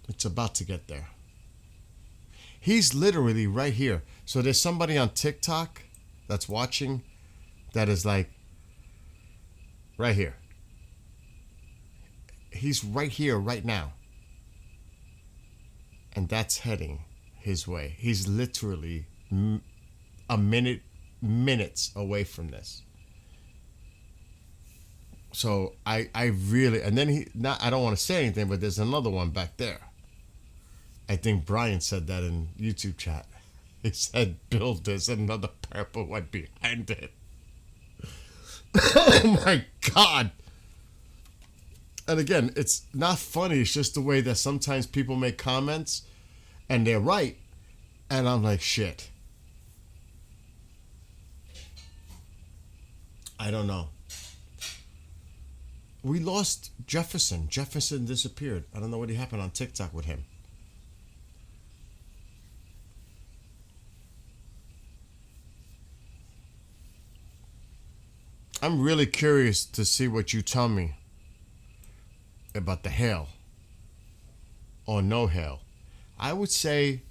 It's about to get there. He's literally right here. So there's somebody on TikTok that's watching that is like right here. He's right here right now. And that's heading his way. He's literally minutes away from this. So I really, and then I don't want to say anything, but there's another one back there. I think Brian said that in YouTube chat. He said, Bill, there's another purple one behind it. Oh my God. And again, it's not funny. It's just the way that sometimes people make comments and they're right. And I'm like, shit. I don't know. We lost Jefferson. Jefferson disappeared. I don't know what happened on TikTok with him. I'm really curious to see what you tell me about the hail or no hail. I would say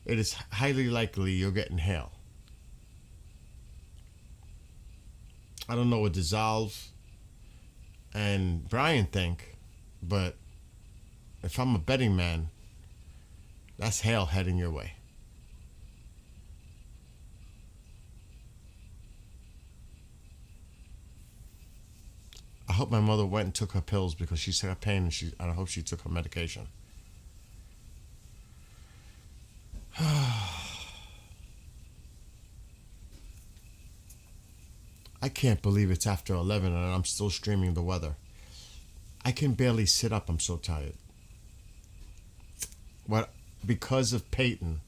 it is highly likely you're getting hail. I don't know what Dissolve and Brian think, but if I'm a betting man, that's hail heading your way. I hope my mother went and took her pills because she's got pain and I hope she took her medication. I can't believe it's after 11 and I'm still streaming the weather. I can barely sit up. I'm so tired. Because of Peyton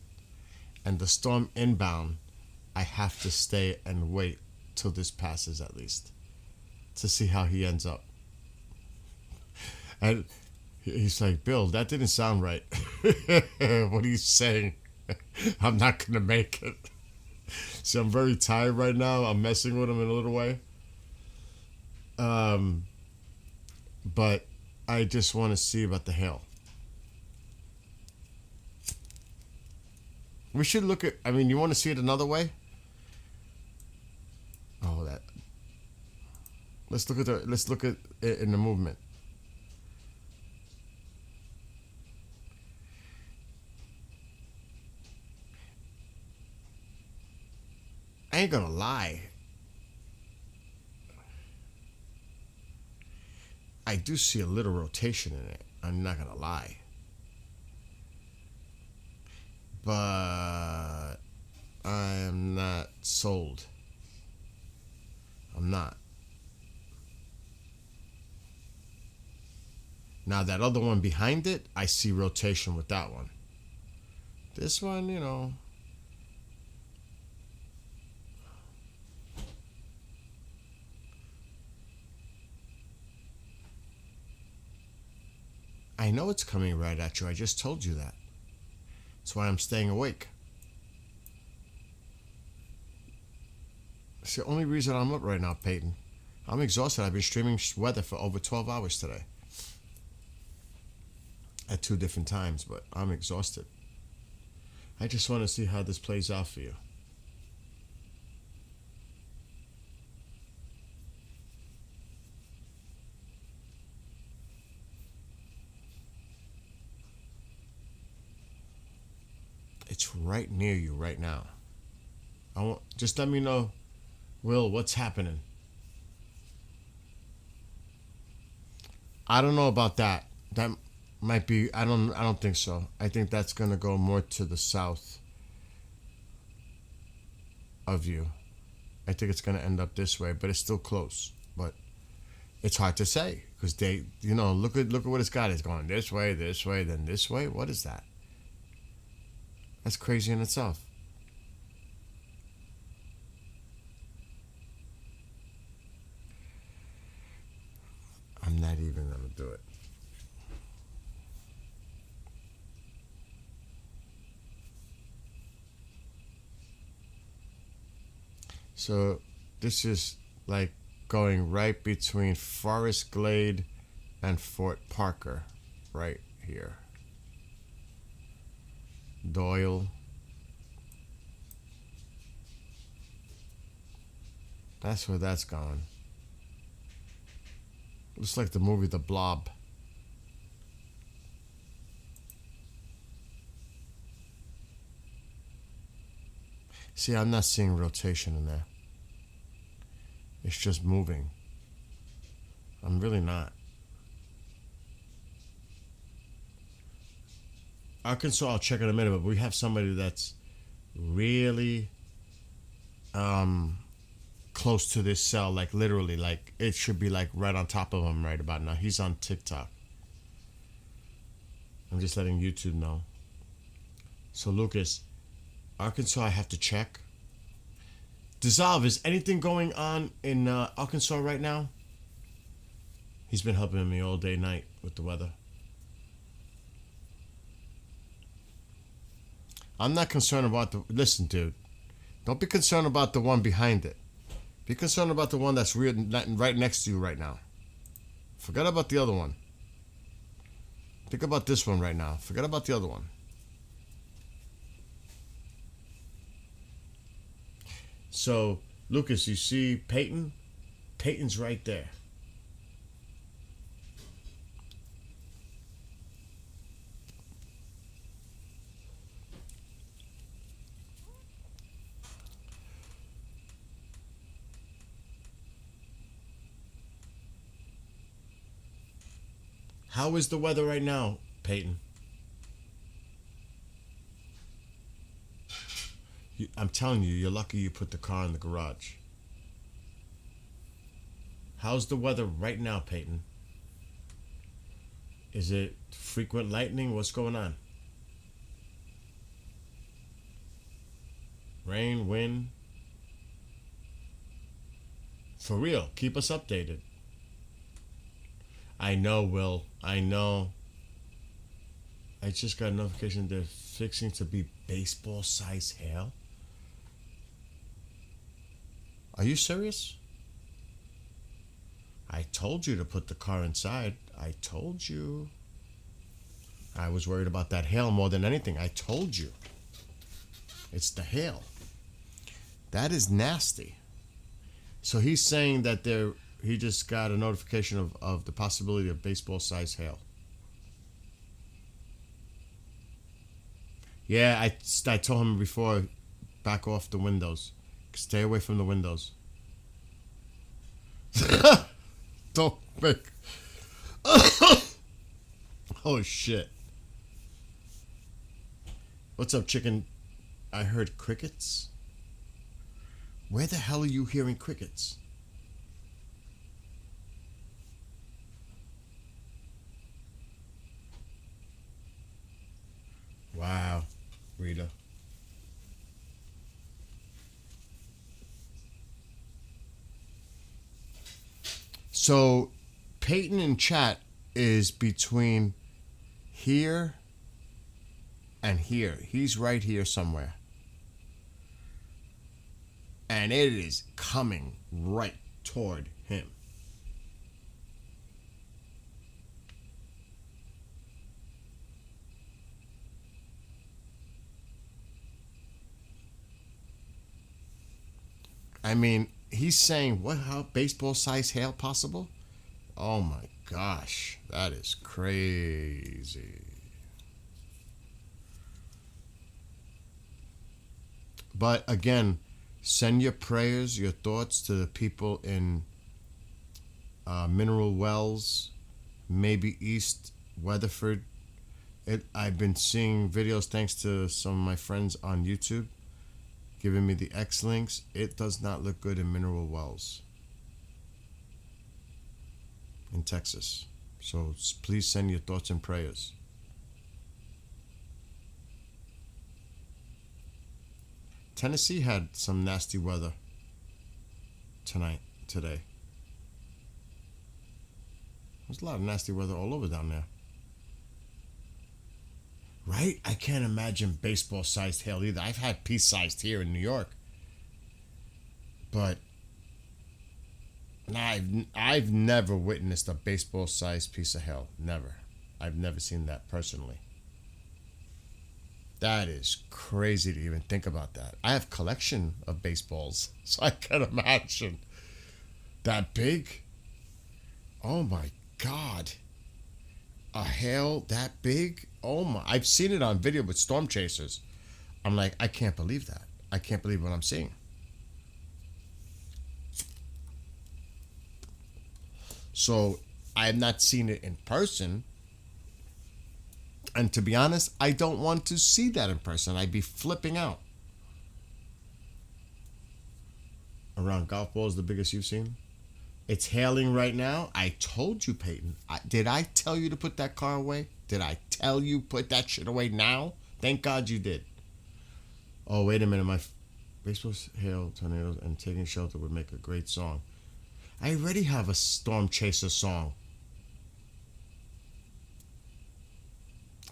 and the storm inbound, I have to stay and wait till this passes at least to see how he ends up. And He's like, Bill, that didn't sound right. What are you saying? I'm not gonna make it. See, I'm very tired right now. I'm messing with him in a little way. Um, but I just want to see about the hail. We should look at. I mean, you want to see it another way? Oh, that. Let's look at it in the movement. I ain't gonna lie. I do see a little rotation in it. I'm not gonna lie. But I am not sold. I'm not. Now that other one behind it, I see rotation with that one. This one, you know. I know it's coming right at you. I just told you that. That's why I'm staying awake. It's the only reason I'm up right now, Peyton. I'm exhausted. I've been streaming weather for over 12 hours today. At 2 different times, but I'm exhausted. I just want to see how this plays out for you. It's right near you right now. Just let me know, Will, what's happening. I don't know about that. That might be. I don't think so. I think that's gonna go more to the south of you. I think it's gonna end up this way, but it's still close. But it's hard to say because they, look at what it's got. It's going this way, then this way. What is that? That's crazy in itself. I'm not even gonna do it. So this is like going right between Forest Glade and Fort Parker, right here. Doyle. That's where that's going. Looks like the movie The Blob. See, I'm not seeing rotation in there. It's just moving. I'm really not. Arkansas, I'll check in a minute, but we have somebody that's really close to this cell, like literally, like it should be like right on top of him right about now. He's on TikTok. I'm just letting YouTube know. So Lucas, Arkansas, I have to check. Dissolve, is anything going on in Arkansas right now? He's been helping me all day, night with the weather. I'm not concerned about the... Listen, dude. Don't be concerned about the one behind it. Be concerned about the one that's right next to you right now. Forget about the other one. Think about this one right now. Forget about the other one. So, Lucas, you see Peyton? Peyton's right there. How is the weather right now, Peyton? I'm telling you, you're lucky you put the car in the garage. How's the weather right now, Peyton? Is it frequent lightning? What's going on? Rain, wind? For real, keep us updated. I know, Will. I know. I just got a notification they're fixing to be baseball size hail. Are you serious? I told you to put the car inside. I told you. I was worried about that hail more than anything. I told you. It's the hail. That is nasty. So he's saying that he just got a notification of the possibility of baseball size hail. Yeah, I told him before, back off the windows. Stay away from the windows. Don't make... Oh, shit. What's up, chicken? I heard crickets. Where the hell are you hearing crickets? Wow, Rita. So, Peyton in chat is between here and here. He's right here somewhere. And it is coming right toward him. I mean, he's saying, what, how baseball size hail possible? Oh my gosh, that is crazy. But again, send your prayers, your thoughts to the people in Mineral Wells, maybe East Weatherford. I've been seeing videos thanks to some of my friends on YouTube giving me the X links. It does not look good in Mineral Wells in Texas. So please send your thoughts and prayers. Tennessee had some nasty weather today. There's a lot of nasty weather all over down there. Right? I can't imagine baseball-sized hail either. I've had pea-sized here in New York. But I've never witnessed a baseball-sized piece of hail. Never. I've never seen that personally. That is crazy to even think about that. I have a collection of baseballs, so I can imagine. That big? Oh my God. A hail that big? Oh my. I've seen it on video with storm chasers. I'm like, I can't believe that. I can't believe what I'm seeing. So I have not seen it in person. And to be honest, I don't want to see that in person. I'd be flipping out. Around golf balls, the biggest you've seen? It's hailing right now. I told you, Peyton. Did I tell you to put that car away? Did I tell you put that shit away now? Thank God you did. Oh, wait a minute. My baseball, hail, tornadoes, and taking shelter would make a great song. I already have a storm chaser song.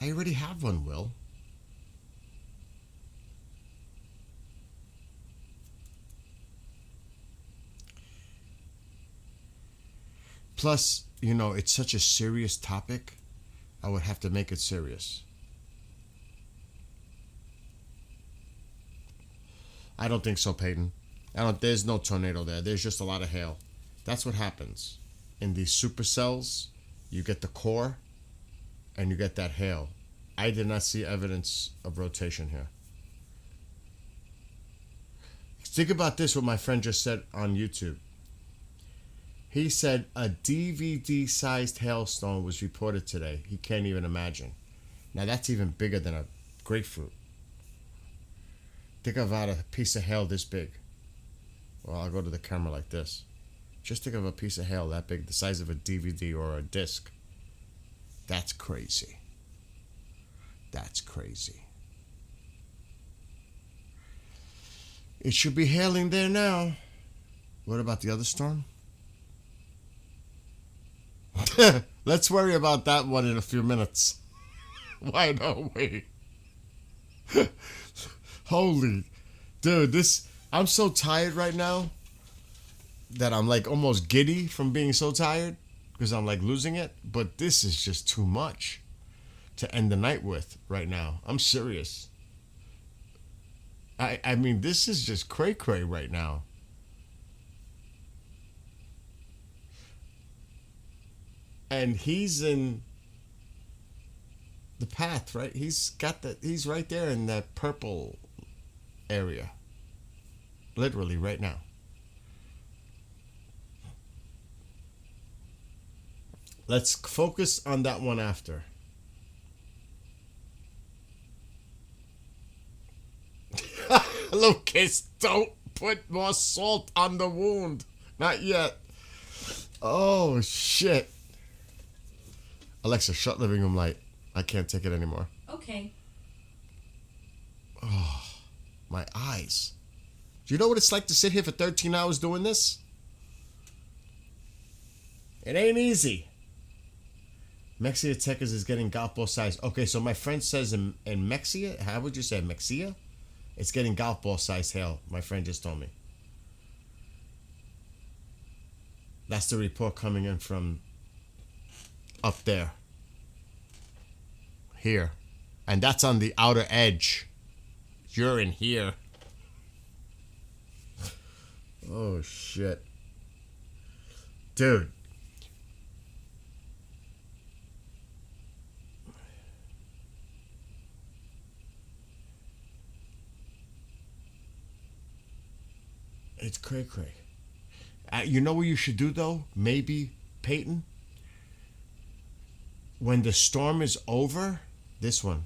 I already have one, Will. Plus, you know, it's such a serious topic. I would have to make it serious. I don't think so, Peyton. There's no tornado there. There's just a lot of hail. That's what happens. In these supercells, you get the core and you get that hail. I did not see evidence of rotation here. Think about this, what my friend just said on YouTube. He said a DVD-sized hailstone was reported today. He can't even imagine. Now that's even bigger than a grapefruit. Think about a piece of hail this big. Well, I'll go to the camera like this. Just think of a piece of hail that big, the size of a DVD or a disc. That's crazy. That's crazy. It should be hailing there now. What about the other storm? Let's worry about that one in a few minutes. Why no? Wait. Holy, dude, I'm so tired right now that I'm like almost giddy from being so tired because I'm like losing it. But this is just too much to end the night with right now. I'm serious. I mean, this is just cray cray right now. And he's in the path, right? He's right there in that purple area. Literally right now. Let's focus on that one after. Lucas, don't put more salt on the wound. Not yet. Oh, shit. Alexa, shut living room light. I can't take it anymore. Okay. Oh, my eyes. Do you know what it's like to sit here for 13 hours doing this? It ain't easy. Mexia Texas is getting golf ball size. Okay, so my friend says in Mexia, how would you say Mexia? It's getting golf ball size hail. My friend just told me. That's the report coming in from up there. Here. And that's on the outer edge. You're in here. Oh, shit. Dude. It's cray cray. You know what you should do though? Maybe, Peyton? When the storm is over, this one,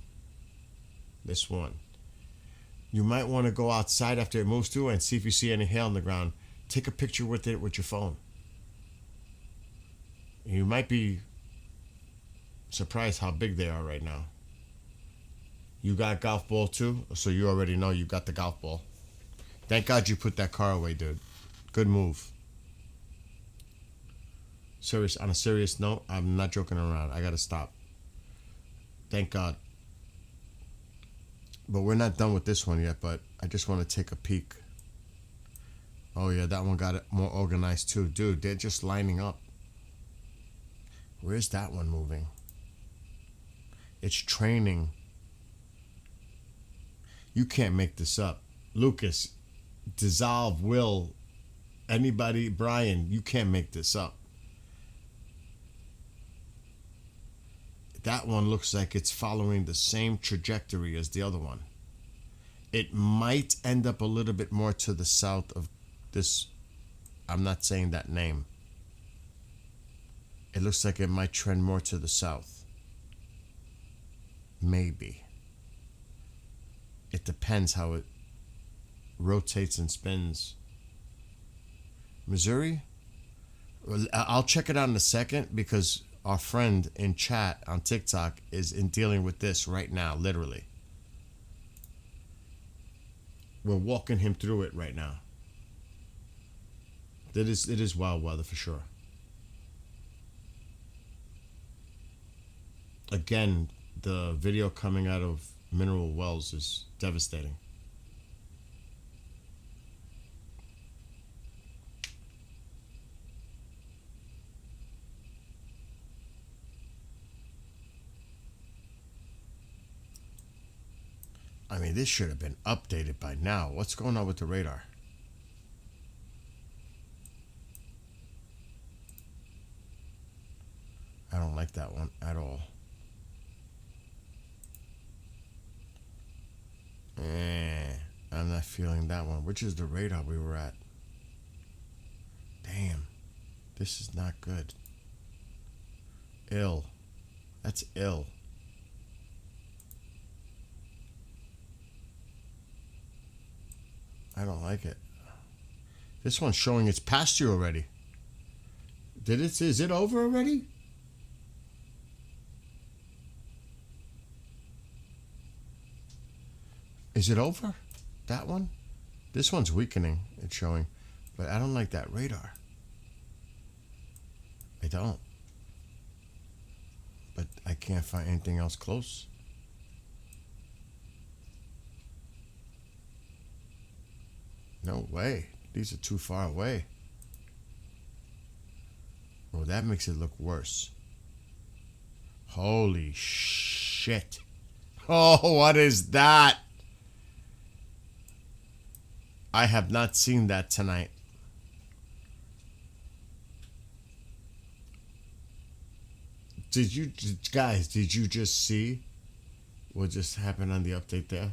you might want to go outside after it moves through and see if you see any hail on the ground. Take a picture with it with your phone. You might be surprised how big they are right now. You got golf ball too, so you already know you got the golf ball. Thank God you put that car away, dude. Good move. Serious. On a serious note, I'm not joking around. I gotta stop. Thank God. But we're not done with this one yet, but I just want to take a peek. Oh yeah, that one got it more organized too. Dude, they're just lining up. Where's that one moving? It's training. You can't make this up. Lucas, Dissolve, Will, anybody, Brian, you can't make this up. That one looks like it's following the same trajectory as the other one. It might end up a little bit more to the south of this. I'm not saying that name. It looks like it might trend more to the south. Maybe. It depends how it rotates and spins. Missouri? Well, I'll check it out in a second because our friend in chat on TikTok is in dealing with this right now, literally. We're walking him through it right now. It is wild weather for sure. Again, the video coming out of Mineral Wells is devastating. I mean, this should have been updated by now. What's going on with the radar? I don't like that one at all. I'm not feeling that one. Which is the radar we were at? Damn. This is not good. Ill. That's ill. I don't like it. This one's showing it's past you already. Is it over already? Is it over? That one? This one's weakening, it's showing. But I don't like that radar. I don't. But I can't find anything else close. No way. These are too far away. Well, that makes it look worse. Holy shit. Oh, what is that? I have not seen that tonight. Did you guys, did you just see what just happened on the update there?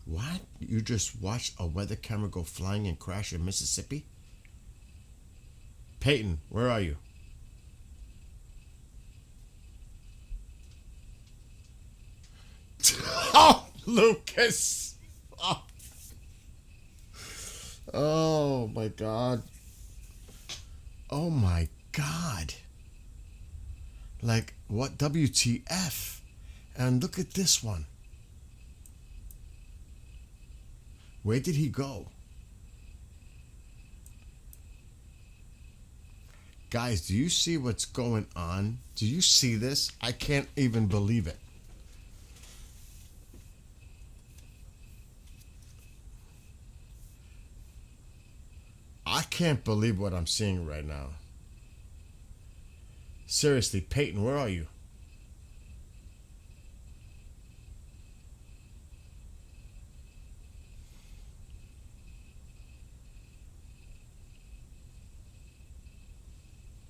What? You just watched a weather camera go flying and crash in Mississippi? Peyton, where are you? Oh, Lucas! Oh. Oh my God. Oh my God. Like, what? WTF? And look at this one. Where did he go? Guys, do you see what's going on? Do you see this? I can't even believe it. I can't believe what I'm seeing right now. Seriously, Peyton, where are you?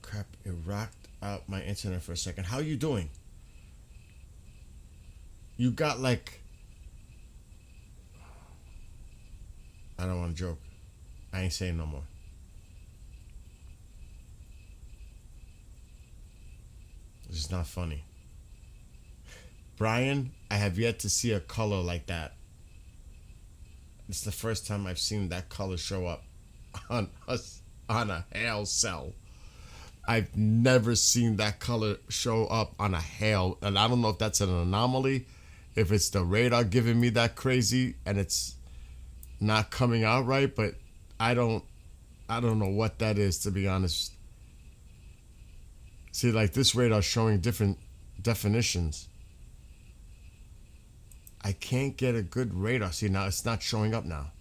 Crap, it rocked out my internet for a second. How you doing? You got like... I don't want to joke. I ain't saying no more. This is not funny. Brian, I have yet to see a color like that. It's the first time I've seen that color show up on a hail cell. I've never seen that color show up on a hail, and I don't know if that's an anomaly, if it's the radar giving me that crazy and it's not coming out right, but I don't know what that is, to be honest. See, like this radar showing different definitions. I can't get a good radar. See, now it's not showing up now.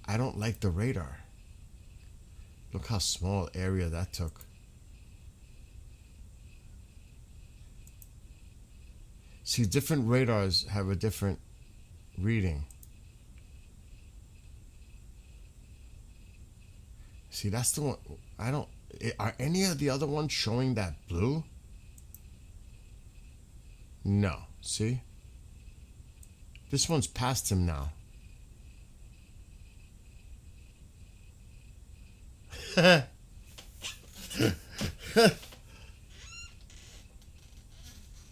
I don't like the radar. Look how small area that took. See, different radars have a different reading. See, that's the one. I don't... Are any of the other ones showing that blue? No. See? This one's past him now.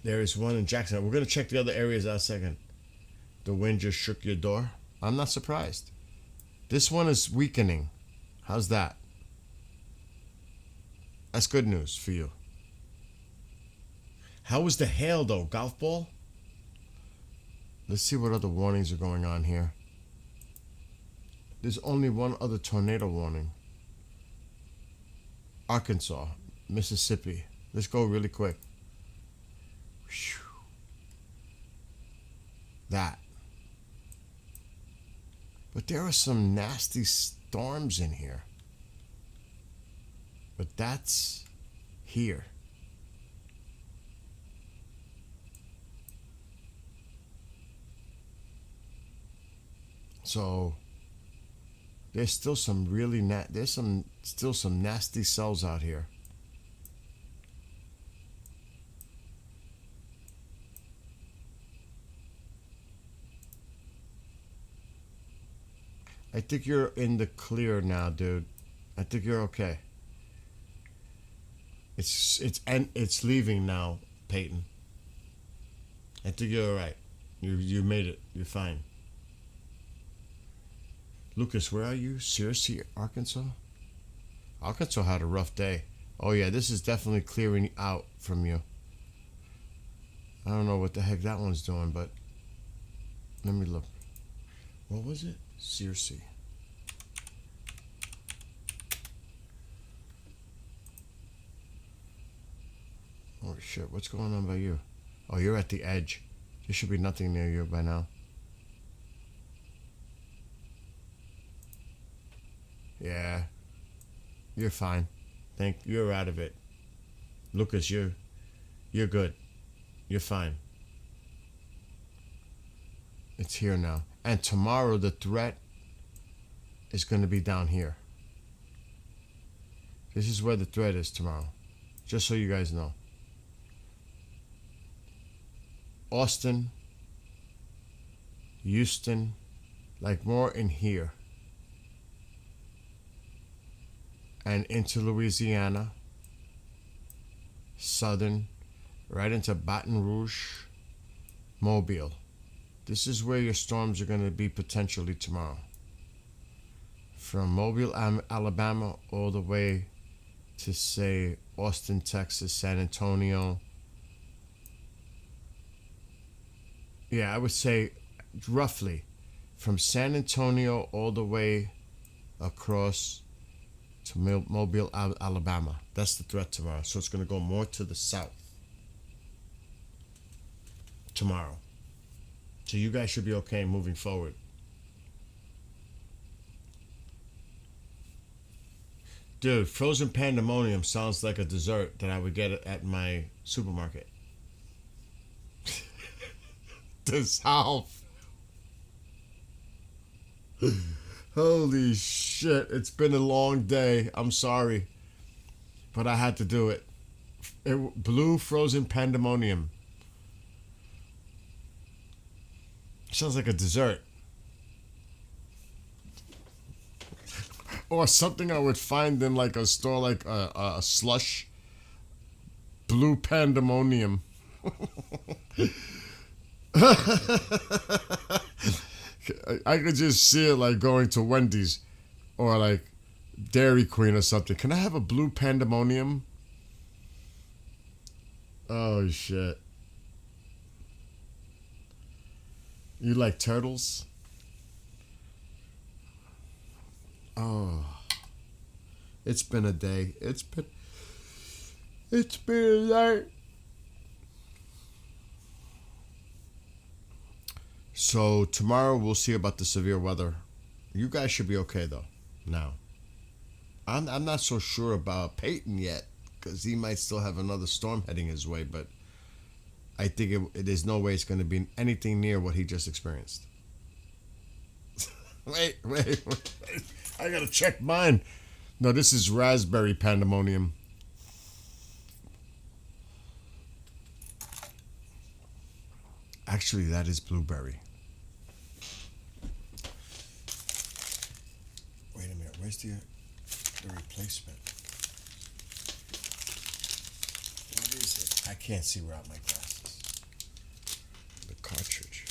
There is one in Jackson. We're going to check the other areas out a second. The wind just shook your door. I'm not surprised. This one is weakening. How's that? That's good news for you. How was the hail, though? Golf ball? Let's see what other warnings are going on here. There's only one other tornado warning. Arkansas, Mississippi. Let's go really quick. Whew. That. But there are some nasty storms in here. But that's here. So there's still some really still some nasty cells out here. I think you're in the clear now, dude. I think you're okay. It's leaving now, Peyton. I think you're all right. You made it. You're fine. Lucas, where are you? Searcy, Arkansas? Arkansas had a rough day. Oh yeah, this is definitely clearing out from you. I don't know what the heck that one's doing, but let me look. What was it? Searcy. shit, what's going on by you? Oh, you're at the edge. There should be nothing near you by now. Yeah. You're fine. You're out of it. Lucas, you're good. You're fine. It's here now. And tomorrow the threat is going to be down here. This is where the threat is tomorrow. Just so you guys know. Austin, Houston, like more in here. And into Louisiana, southern, right into Baton Rouge, Mobile. This is where your storms are going to be potentially tomorrow. From Mobile, Alabama, all the way to, say, Austin, Texas, San Antonio. Yeah, I would say roughly from San Antonio all the way across to Mobile, Alabama. That's the threat tomorrow. So it's going to go more to the south tomorrow. So you guys should be okay moving forward. Dude, frozen pandemonium sounds like a dessert that I would get at my supermarket. The South. Holy shit. It's been a long day. I'm sorry. But I had to do it. Blue frozen pandemonium. Sounds like a dessert. Or something I would find in like a store, like a slush. Blue pandemonium. I could just see it like going to Wendy's or like Dairy Queen or something. Can I have a blue pandemonium? Oh shit. You like turtles? Oh. It's been a day. It's been a night. So tomorrow we'll see about the severe weather. You guys should be okay though. Now, I'm not so sure about Peyton yet because he might still have another storm heading his way. But I think there's no way it's going to be anything near what he just experienced. Wait. I gotta check mine. No, this is raspberry pandemonium. Actually, that is blueberry. Wait a minute. Where's the replacement? What is it? I can't see without my glasses. The cartridge.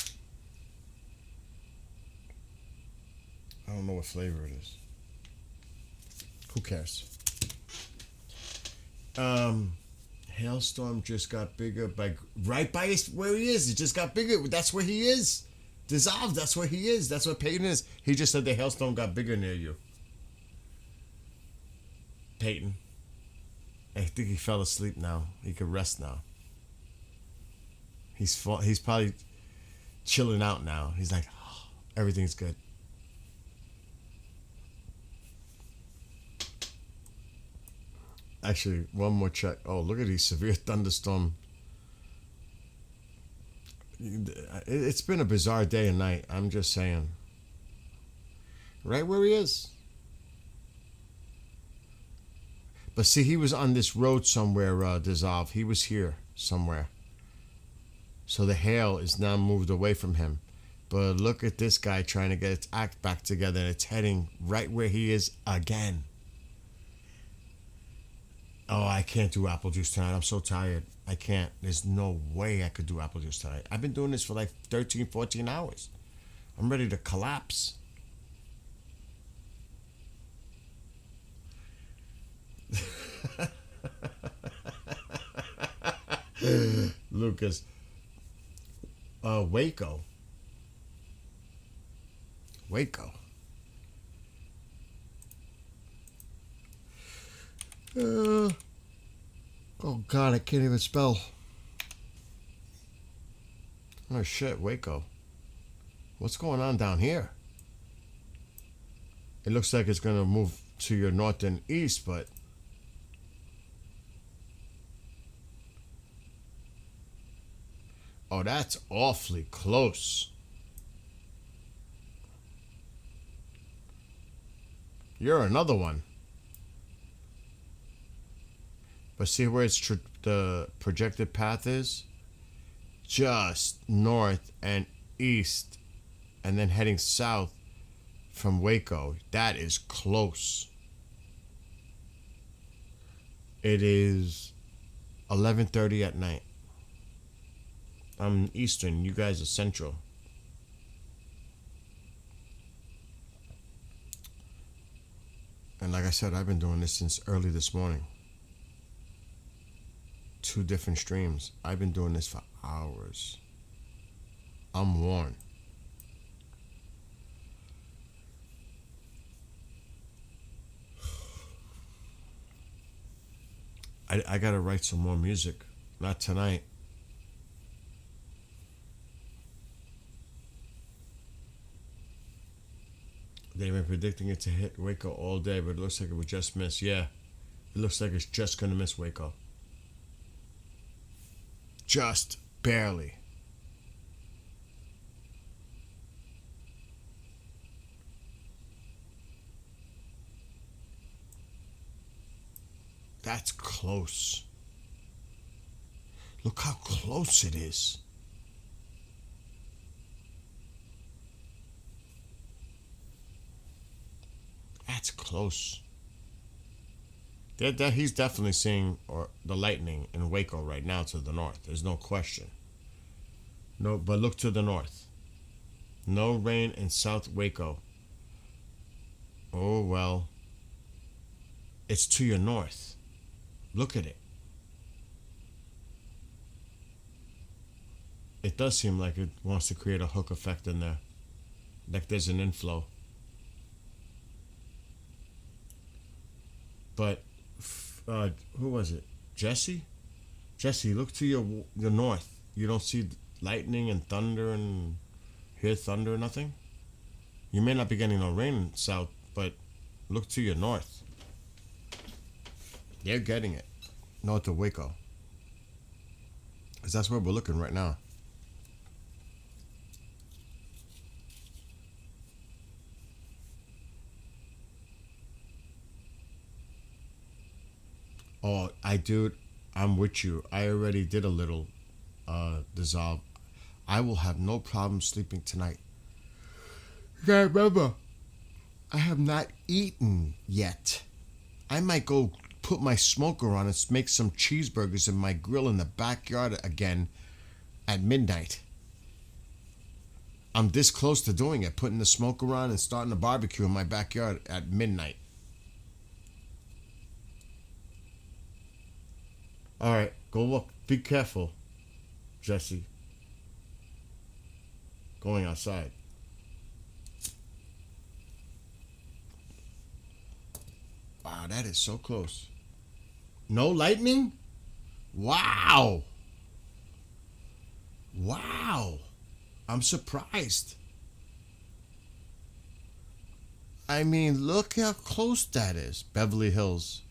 I don't know what flavor it is. Who cares? Hailstorm just got bigger right by where he is. It just got bigger. That's where he is. Dissolved. That's where he is. That's where Peyton is. He just said the hailstorm got bigger near you. Peyton. I think he fell asleep now. He could rest now. He's probably chilling out now. He's like, oh, everything's good. Actually, one more check. Oh, look at these severe thunderstorm. It's been a bizarre day and night. I'm just saying. Right where he is. But see, he was on this road somewhere, Dissolve. He was here somewhere. So the hail is now moved away from him. But look at this guy trying to get its act back together. And it's heading right where he is again. Oh, I can't do apple juice tonight. I'm so tired. I can't. There's no way I could do apple juice tonight. I've been doing this for like 13, 14 hours. I'm ready to collapse. Lucas. Waco. Oh God, I can't even spell. Oh shit, Waco. What's going on down here? It looks like it's gonna move to your north and east, but oh, that's awfully close. You're another one. But see where the projected path is? Just north and east, and then heading south from Waco. That is close. It is 11:30 at night. I'm Eastern. You guys are Central. And like I said, I've been doing this since early this morning. 2 different streams. I've been doing this for hours. I'm worn. I gotta write some more music. Not tonight. They've been predicting it to hit Waco all day, but it looks like it would just miss. Yeah, it looks like it's just gonna miss Waco. Just barely. That's close. Look how close it is. That's close. He's definitely seeing the lightning in Waco right now to the north. There's no question. No, but look to the north. No rain in South Waco. Oh well. It's to your north. Look at it. It does seem like it wants to create a hook effect in there. Like there's an inflow. But who was it? Jesse? Jesse, look to your north. You don't see lightning and thunder and hear thunder or nothing? You may not be getting no rain south, but look to your north. They're getting it. North of Waco. Because that's where we're looking right now. Oh, I'm with you. I already did a little dissolve. I will have no problem sleeping tonight. You gotta remember, I have not eaten yet. I might go put my smoker on and make some cheeseburgers in my grill in the backyard again at midnight. I'm this close to doing it, putting the smoker on and starting a barbecue in my backyard at midnight. All right, go look. Be careful, Jesse. Going outside. Wow, that is so close. No lightning? Wow. Wow. I'm surprised. I mean, look how close that is. Beverly Hills.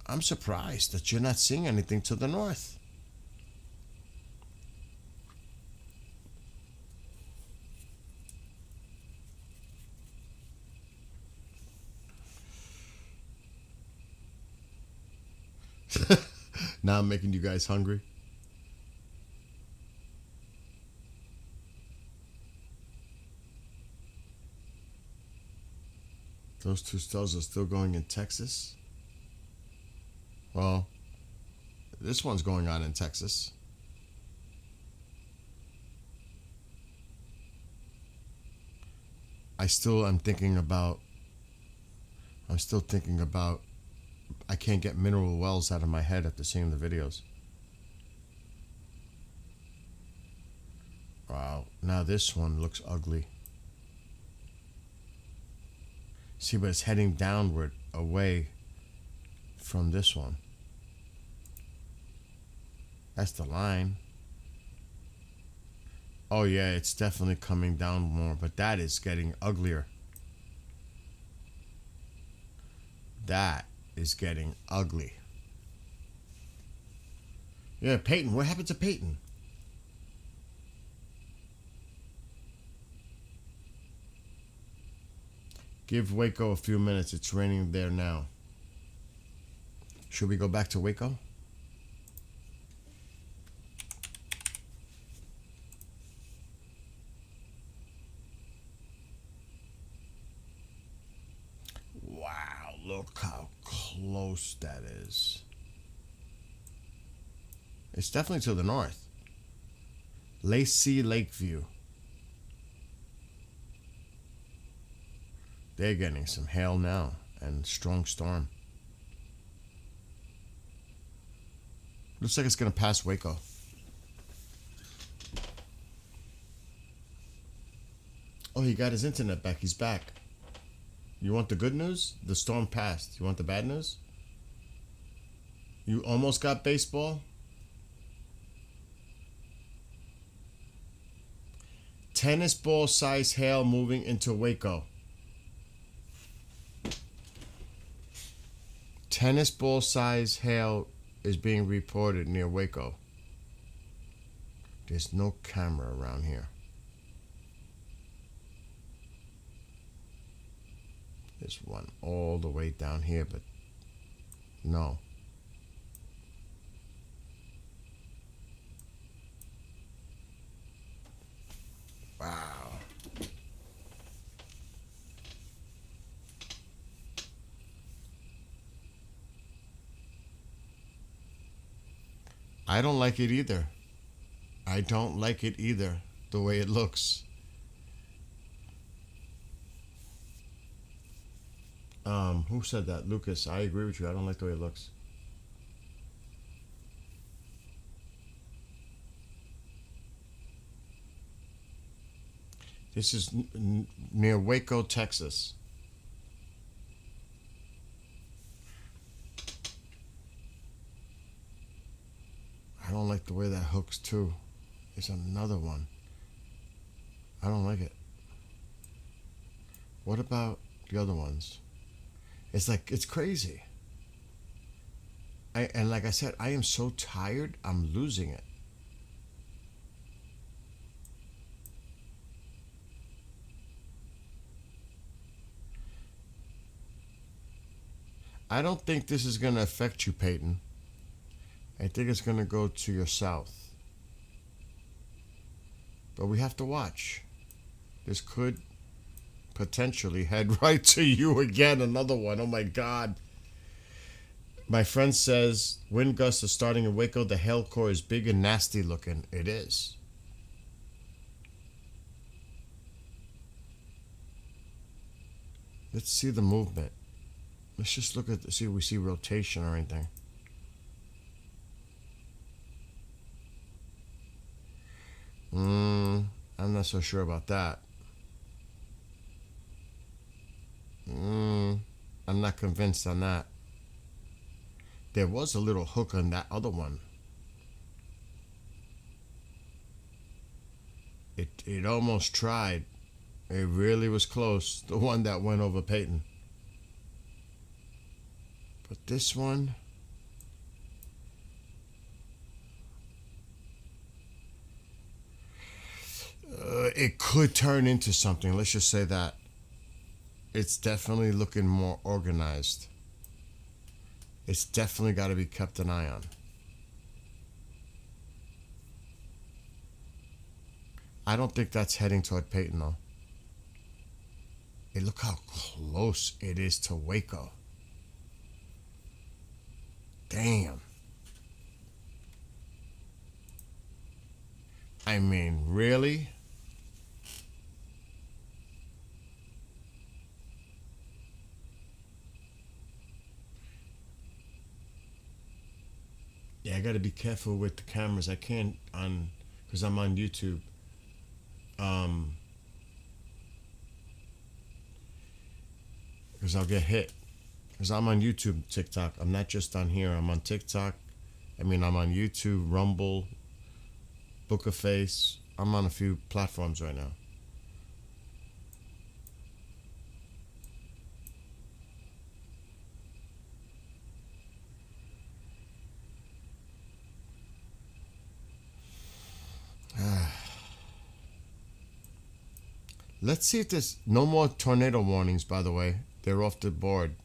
I'm surprised that you're not seeing anything to the north. Now I'm making you guys hungry. Those 2 stalls are still going in Texas. Well, this one's going on in Texas. I'm still thinking about I can't get mineral wells out of my head after seeing the videos. Wow, now this one looks ugly. See, but it's heading downward away from this one. That's the line. Oh yeah, it's definitely coming down more, but that is getting uglier. That is getting ugly. Yeah, Peyton. What happened to Peyton? Give Waco a few minutes. It's raining there now. Should we go back to Waco? Wow, look how close that is. It's definitely to the north. Lacey Lakeview. They're getting some hail now and strong storm. Looks like it's going to pass Waco. Oh, he got his internet back. He's back. You want the good news? The storm passed. You want the bad news? You almost got baseball? Tennis ball size hail moving into Waco. Tennis ball size hail is being reported near Waco. There's no camera around here. There's one all the way down here, but no. Wow. I don't like it either. I don't like it either, the way it looks. Who said that? Lucas, I agree with you. I don't like the way it looks. This is near Waco, Texas. I don't like the way that hooks too. There's another one. I don't like it. What about the other ones? It's like, it's crazy. And like I said, I am so tired, I'm losing it. I don't think this is going to affect you, Peyton. I think it's going to go to your south. But we have to watch. This could potentially head right to you again. Another one. Oh my God. My friend says wind gusts are starting in Waco. The hail core is big and nasty looking. It is. Let's see the movement. Let's just look at see if we see rotation or anything. I'm not so sure about that. I'm not convinced on that. There was a little hook on that other one. It almost tried. It really was close. The one that went over Peyton. But this one, it could turn into something. Let's just say that. It's definitely looking more organized. It's definitely got to be kept an eye on. I don't think that's heading toward Peyton, though. Hey, look how close it is to Waco. Damn. I mean, really? Yeah, I gotta be careful with the cameras. I can't because I'm on YouTube. because I'll get hit. Because I'm on YouTube, TikTok. I'm not just on here. I'm on TikTok. I'm on YouTube, Rumble, Book of Face. I'm on a few platforms right now. Let's see if there's no more tornado warnings, by the way. They're off the board.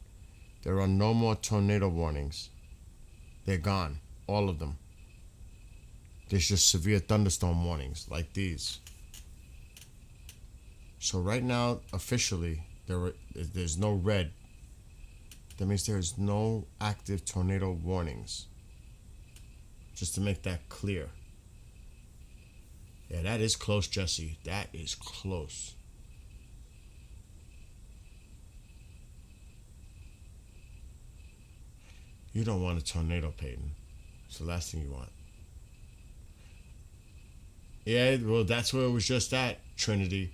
There are no more tornado warnings. They're gone. All of them. There's just severe thunderstorm warnings like these. So right now, officially, there's no red. That means there's no active tornado warnings. Just to make that clear. Yeah, that is close, Jesse. That is close. You don't want a tornado, Peyton. It's the last thing you want. Yeah, well, that's where it was just at, Trinity.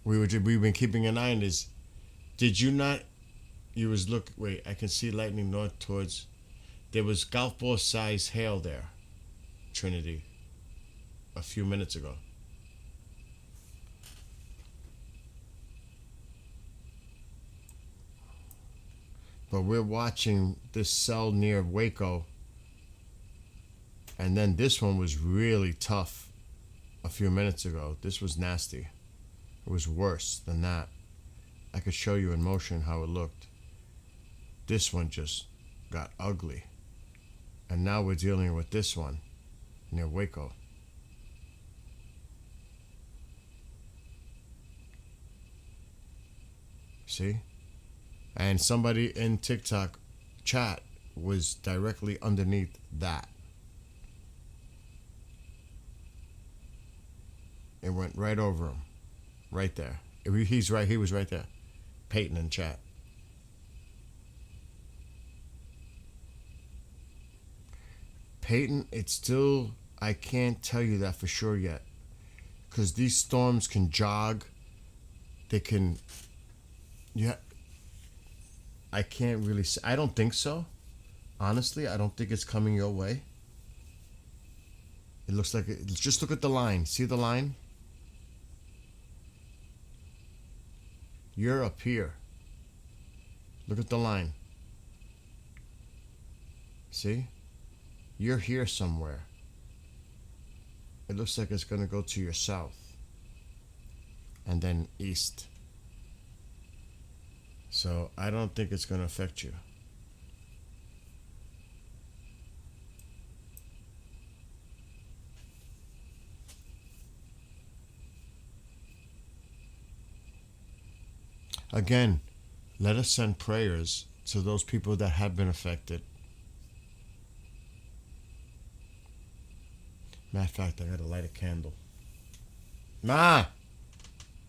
We've been keeping an eye on this. Did you not? Wait, I can see lightning north towards. There was golf ball size hail there, Trinity, a few minutes ago. But we're watching this cell near Waco. And then this one was really tough a few minutes ago. This was nasty. It was worse than that. I could show you in motion how it looked. This one just got ugly. And now we're dealing with this one near Waco. See? And somebody in TikTok chat was directly underneath that. It went right over him. Right there. He's right. He was right there. Peyton in chat. Peyton, it's still, I can't tell you that for sure yet. Because these storms can jog. They can, yeah. I can't really say. I don't think so. Honestly, I don't think it's coming your way. It looks like it. Just look at the line. See the line? You're up here. Look at the line. See? You're here somewhere. It looks like it's going to go to your south. And then east. So I don't think it's going to affect you. Again, let us send prayers to those people that have been affected. Matter of fact, I gotta light a candle. Ma!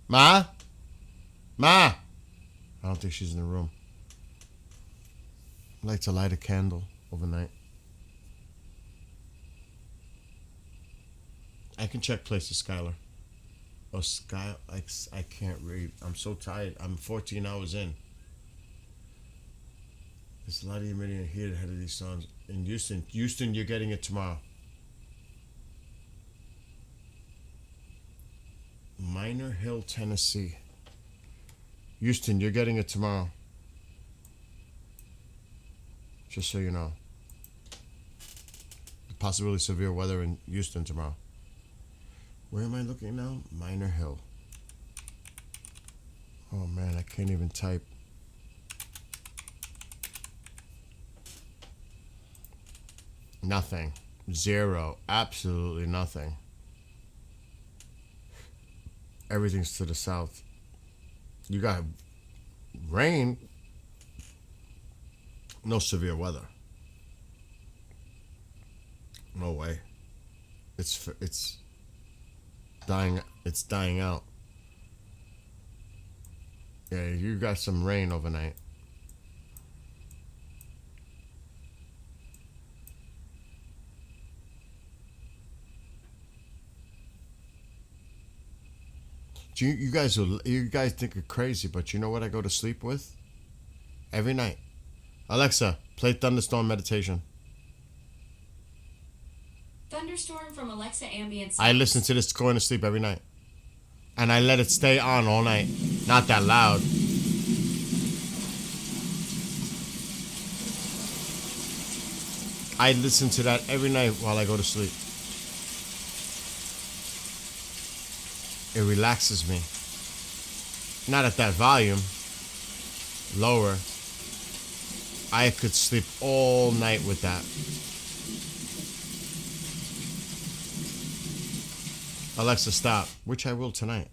Ma! Ma! I don't think she's in the room. I like to light a candle overnight. I can check places, Skylar. Oh, Sky, I can't read. I'm so tired. I'm 14 hours in. There's a lot of humidity here ahead of these storms. In Houston, you're getting it tomorrow. Minor Hill, Tennessee. Houston, you're getting it tomorrow. Just so you know. Possibly severe weather in Houston tomorrow. Where am I looking now? Minor Hill. Oh man, I can't even type. Nothing. Zero. Absolutely nothing. Everything's to the south. You got rain. No severe weather. No way. It's dying. It's dying out. Yeah, you got some rain overnight. You guys think you're crazy, but you know what I go to sleep with? Every night. Alexa, play Thunderstorm Meditation. Thunderstorm from Alexa Ambient I Sounds. listen to this going to sleep every night. And I let it stay on all night. Not that loud. I listen to that every night while I go to sleep. It relaxes me. Not at that volume. Lower. I could sleep all night with that. Alexa, stop. Which I will tonight.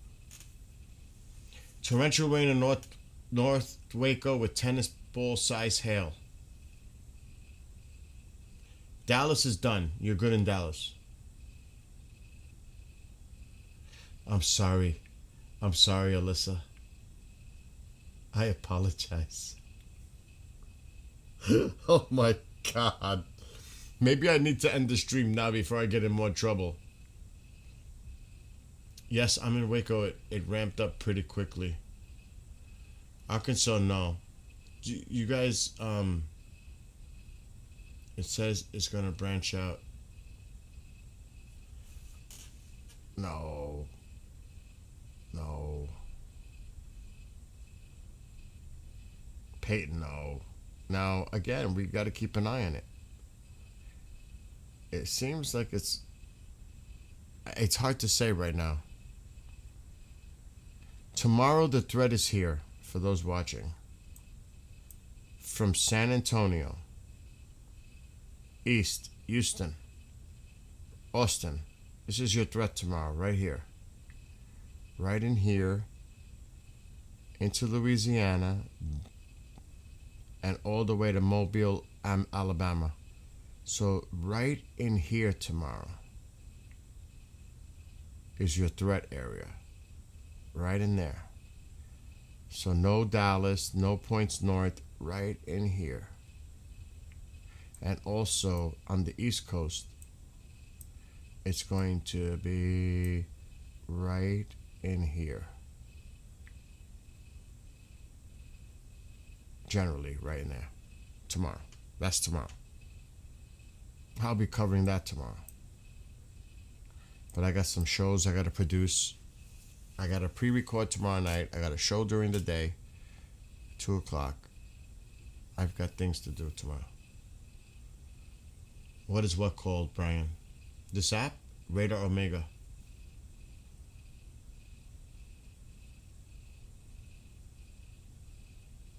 Torrential rain in North Waco with tennis ball size hail. Dallas is done. You're good in Dallas. I'm sorry. I'm sorry, Alyssa. I apologize. Oh my God. Maybe I need to end the stream now before I get in more trouble. Yes, I'm in Waco. It ramped up pretty quickly. Arkansas, no. You guys, it says it's going to branch out. No. No. Peyton, no. Now, again, we got to keep an eye on it. It seems like it's hard to say right now. Tomorrow the threat is here for those watching. From San Antonio, East, Houston, Austin. This is your threat tomorrow, right here. Right in here, into Louisiana, and all the way to Mobile, Alabama. So right in here tomorrow is your threat area. Right in there. So no Dallas, no points north, right in here. And also on the East Coast, it's going to be right in here. Generally, right in there. Tomorrow. That's tomorrow. I'll be covering that tomorrow. But I got some shows I got to produce. I got a pre-record tomorrow night. I got a show during the day. 2 o'clock. I've got things to do tomorrow. What is what called, Brian? This app? Radar Omega.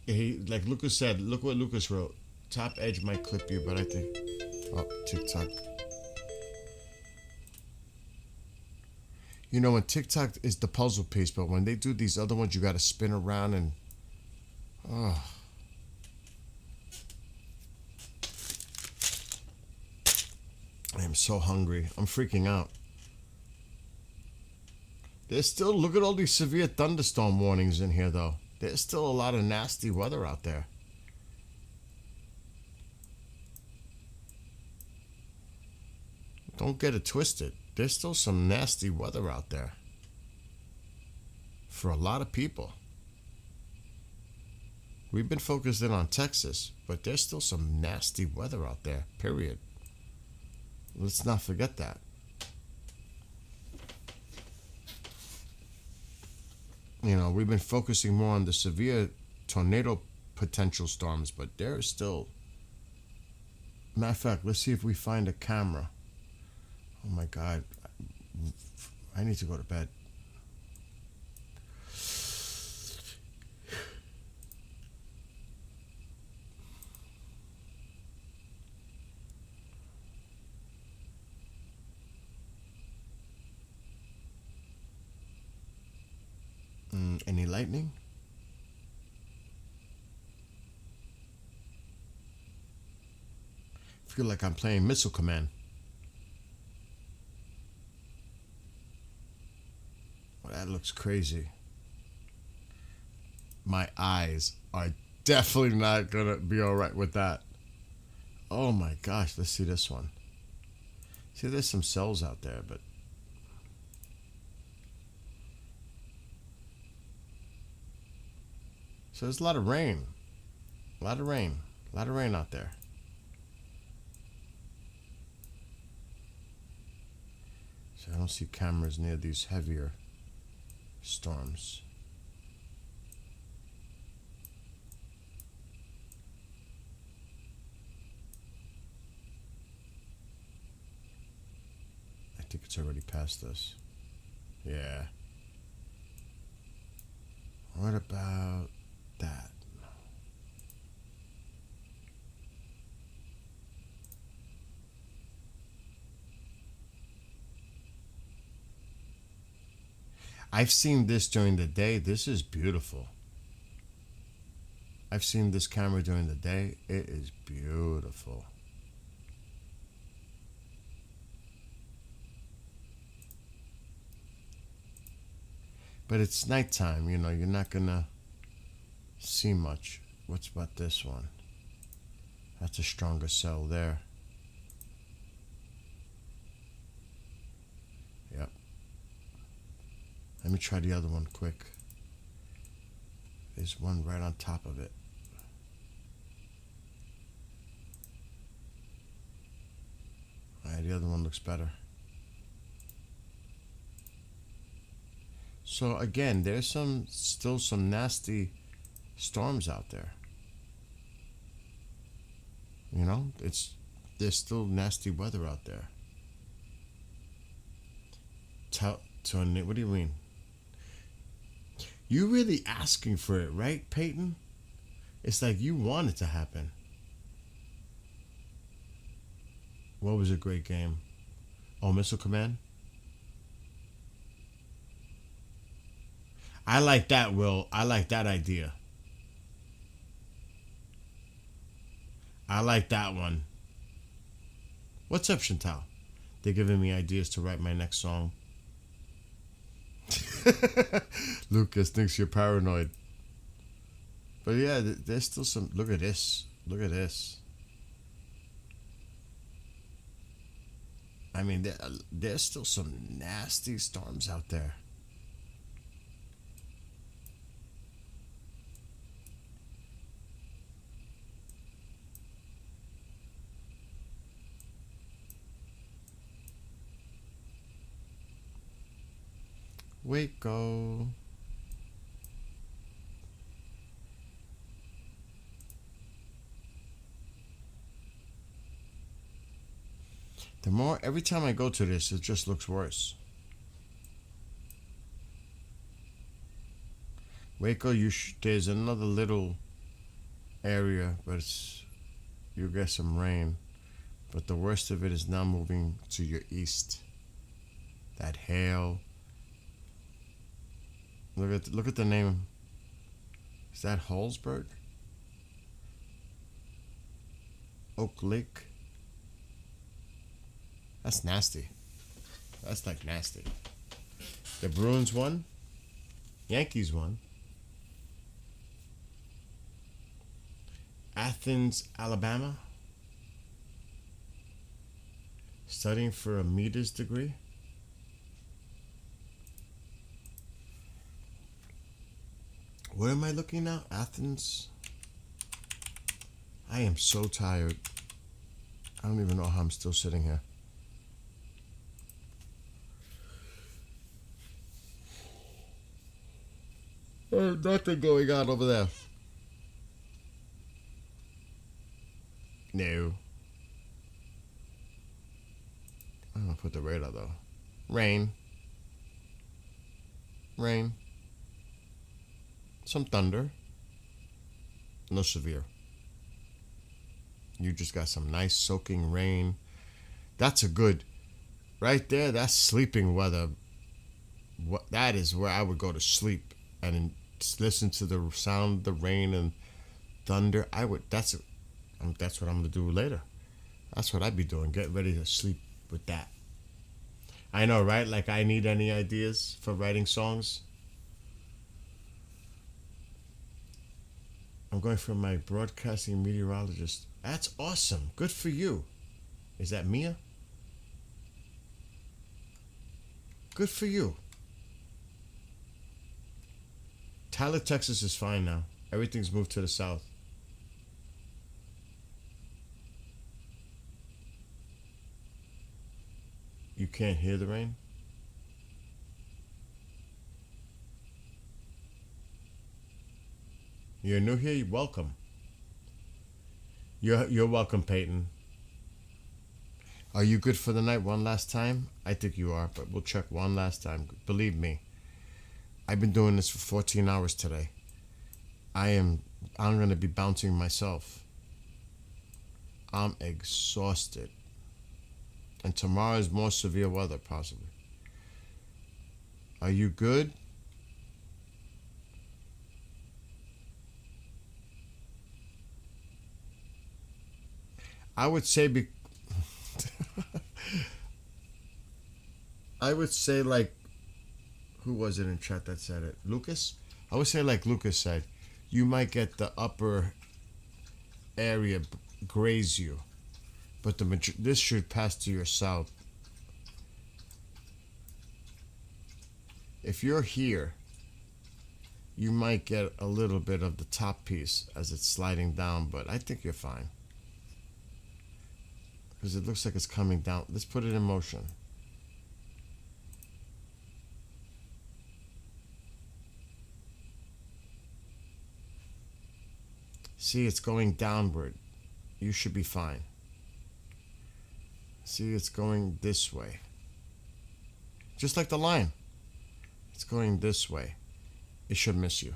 Like Lucas said, look what Lucas wrote. Top Edge might clip you, but I think... Oh, TikTok. You know, when TikTok is the puzzle piece, but when they do these other ones, you got to spin around and... Oh. I am so hungry. I'm freaking out. There's still... Look at all these severe thunderstorm warnings in here, though. There's still a lot of nasty weather out there. Don't get it twisted. There's still some nasty weather out there for a lot of people. We've been focused in on Texas, but there's still some nasty weather out there, period. Let's not forget that. You know, we've been focusing more on the severe tornado potential storms, but there is still... Matter of fact, let's see if we find a camera. Oh my God. I need to go to bed. Any lightning? I feel like I'm playing Missile Command. Well, that looks crazy. My eyes are definitely not gonna be all right with that. Oh my gosh, let's see this one. See, there's some cells out there, but So there's a lot of rain. A lot of rain. A lot of rain out there. So I don't see cameras near these heavier storms. I think it's already past us. Yeah. What about that? I've seen this during the day. This is beautiful. I've seen this camera during the day. It is beautiful. But it's nighttime, you know, you're not gonna see much. What's about this one? That's a stronger cell there. Yep. Let me try the other one quick. There's one right on top of it. Alright, the other one looks better. So again, there's still some nasty storms out there. You know, there's still nasty weather out there. What do you mean? You really asking for it, right, Peyton? It's like you want it to happen. What was a great game? Oh, Missile Command? I like that, Will. I like that idea. I like that one. What's up, Chantal? They're giving me ideas to write my next song. Lucas thinks you're paranoid. But yeah, there's still some... Look at this. Look at this. I mean, there's still some nasty storms out there. Waco. Every time I go to this, it just looks worse. Waco, there's another little area, but you get some rain. But the worst of it is now moving to your east. That hail. Look at the name. Is that Hallsberg? Oak Lake. That's nasty. That's like nasty. The Bruins won. Yankees won. Athens, Alabama. Studying for a meter's degree. Where am I looking now? Athens. I am so tired. I don't even know how I'm still sitting here. There's nothing going on over there. No. I'm gonna put the radar though. Rain. Rain. Some thunder. No severe. You just got some nice soaking rain. That's a good, right there, that's sleeping weather. That is where I would go to sleep and listen to the sound of the rain and thunder. That's what I'm gonna do later. That's what I'd be doing. Get ready to sleep with that. I know, right? Like I need any ideas for writing songs. I'm going for my broadcasting meteorologist. That's awesome. Good for you. Is that Mia? Good for you. Tyler, Texas is fine now. Everything's moved to the south. You can't hear the rain? You're new here? You're welcome. You're welcome, Peyton. Are you good for the night one last time? I think you are, but we'll check one last time. Believe me, I've been doing this for 14 hours today. I'm going to be bouncing myself. I'm exhausted. And tomorrow is more severe weather, possibly. Are you good? I would say I would say like, who was it in chat that said it? Lucas? I would say like Lucas said, you might get the upper area graze you, but this should pass to your south. If you're here, you might get a little bit of the top piece as it's sliding down, but I think you're fine. Because it looks like it's coming down. Let's put it in motion. See, it's going downward. You should be fine. See, it's going this way. Just like the line. It's going this way. It should miss you.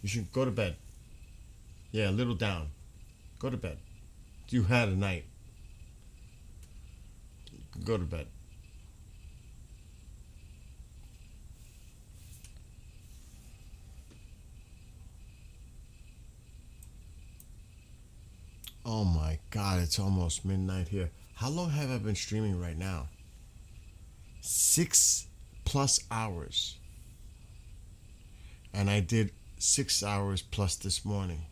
You should go to bed. Yeah, a little down. Go to bed. You had a night. Go to bed. Oh my God, it's almost midnight here. How long have I been streaming right now? 6+ hours. And I did 6 hours plus this morning.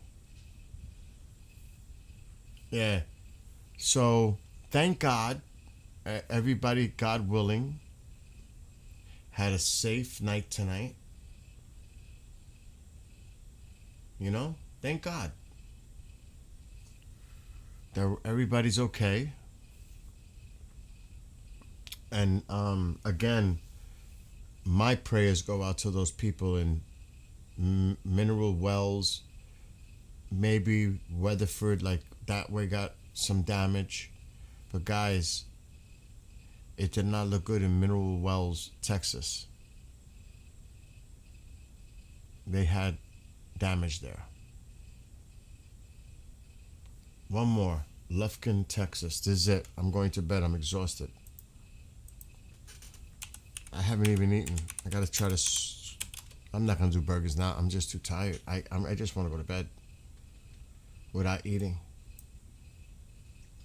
Yeah. So, thank God, everybody, God willing, had a safe night tonight. You know? Thank God. Everybody's okay. And again, my prayers go out to those people in Mineral Wells, maybe Weatherford, like that way got some damage. But guys, it did not look good in Mineral Wells, Texas. They had damage there. One more. Lufkin, Texas. This is it. I'm going to bed. I'm exhausted. I haven't even eaten. I gotta try to. I'm not gonna do burgers now. I'm just too tired. I just want to go to bed without eating.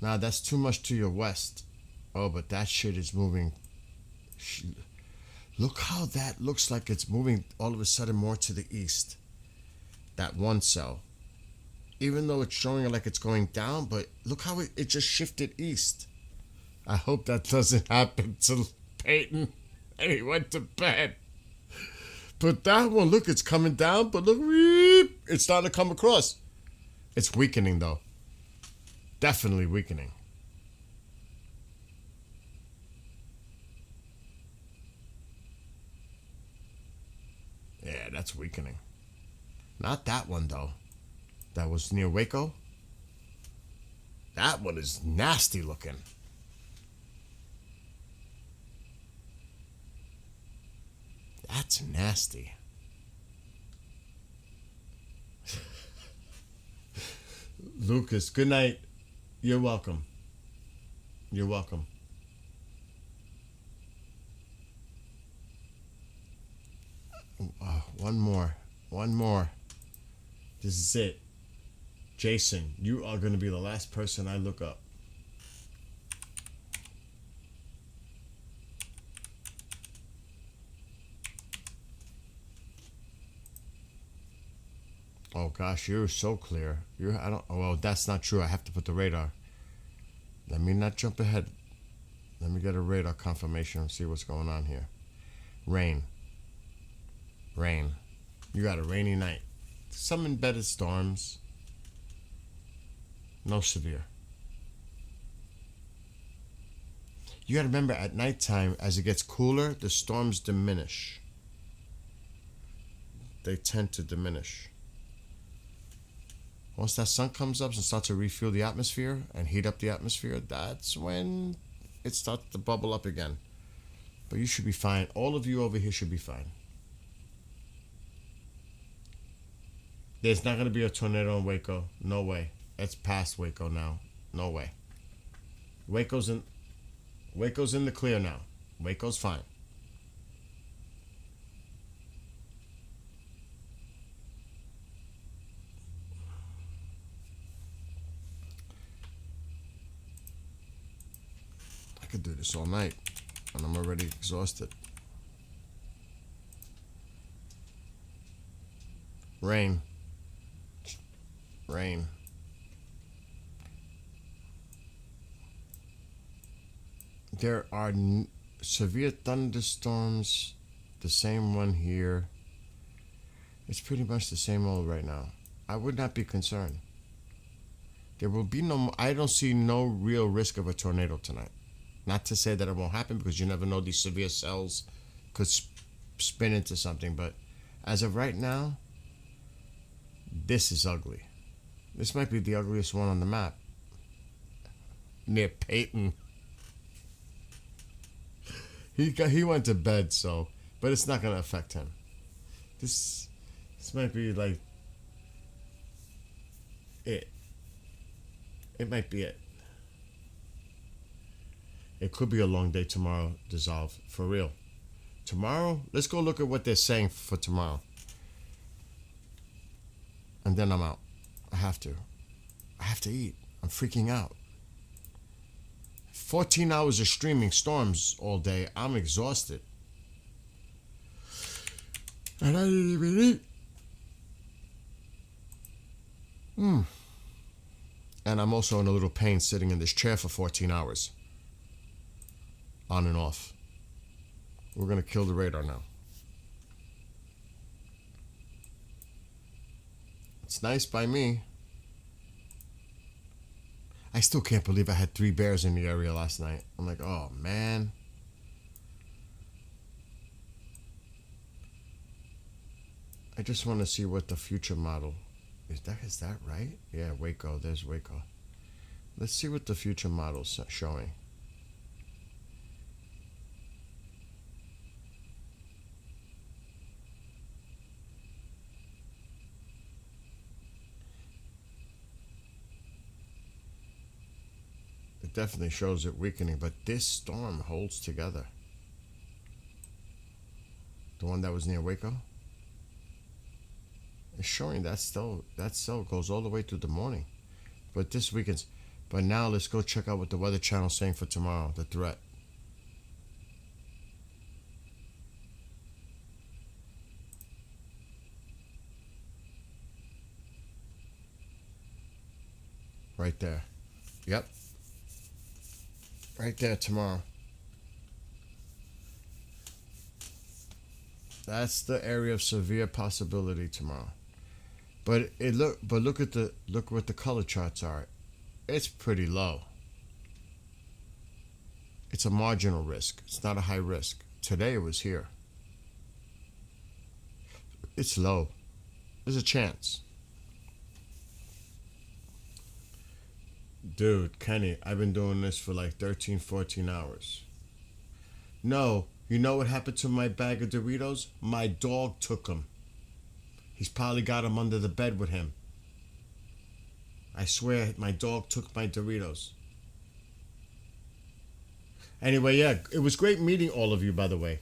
Now that's too much to your west. Oh, but that shit is moving. Look how that looks like it's moving all of a sudden more to the east. That one cell. Even though it's showing like it's going down, but look how it just shifted east. I hope that doesn't happen to Peyton. And he went to bed. But that one, look, it's coming down, but look, it's starting to come across. It's weakening, though. Definitely weakening. Yeah, that's weakening. Not that one, though. That was near Waco. That one is nasty looking. That's nasty. Lucas, good night. You're welcome. You're welcome. One more. One more. This is it. Jason, you are going to be the last person I look up. Oh gosh, you're so clear. Well, that's not true. I have to put the radar. Let me not jump ahead. Let me get a radar confirmation and see what's going on here. Rain. Rain. You got a rainy night. some embedded storms. No severe. You gotta remember, at nighttime, as it gets cooler, the storms diminish. They tend to diminish. Once that sun comes up and starts to refuel the atmosphere and heat up the atmosphere, that's when it starts to bubble up again. But you should be fine. All of you over here should be fine. There's not going to be a tornado in Waco. No way. It's past Waco now. No way. Waco's in the clear now. Waco's fine. I could do this all night, and I'm already exhausted. Rain. Rain. There are severe thunderstorms, the same one here. It's pretty much the same old right now. I would not be concerned. There will be no, I don't see no real risk of a tornado tonight. Not to say that it won't happen, because you never know, these severe cells could spin into something. But as of right now, this is ugly. This might be the ugliest one on the map. Near Peyton. He went to bed, so, but it's not gonna affect him. This might be like it. It might be it. It could be a long day tomorrow, Dissolve, for real. Tomorrow, let's go look at what they're saying for tomorrow. And then I'm out. I have to eat. I'm freaking out. 14 hours of streaming storms all day. I'm exhausted. And I didn't even eat. And I'm also in a little pain sitting in this chair for 14 hours. On and off. We're going to kill the radar now. It's nice by me. I still can't believe I had 3 bears in the area last night. I'm like, oh man. I just want to see what the future model is. Is that right? Yeah, Waco. There's Waco. Let's see what the future model's showing. It definitely shows it weakening, but this storm holds together. The one that was near Waco? It's showing that cell goes all the way through the morning. But this weekend's, but now let's go check out what the Weather Channel's saying for tomorrow, the threat. Right there. Yep. Right there tomorrow. That's the area of severe possibility tomorrow. But look what the color charts are. It's pretty low. It's a marginal risk. It's not a high risk. Today it was here. It's low. There's a chance. Dude, Kenny, I've been doing this for like 13, 14 hours. No, you know what happened to my bag of Doritos? My dog took them. He's probably got them under the bed with him. I swear, my dog took my Doritos. Anyway, yeah, it was great meeting all of you, by the way.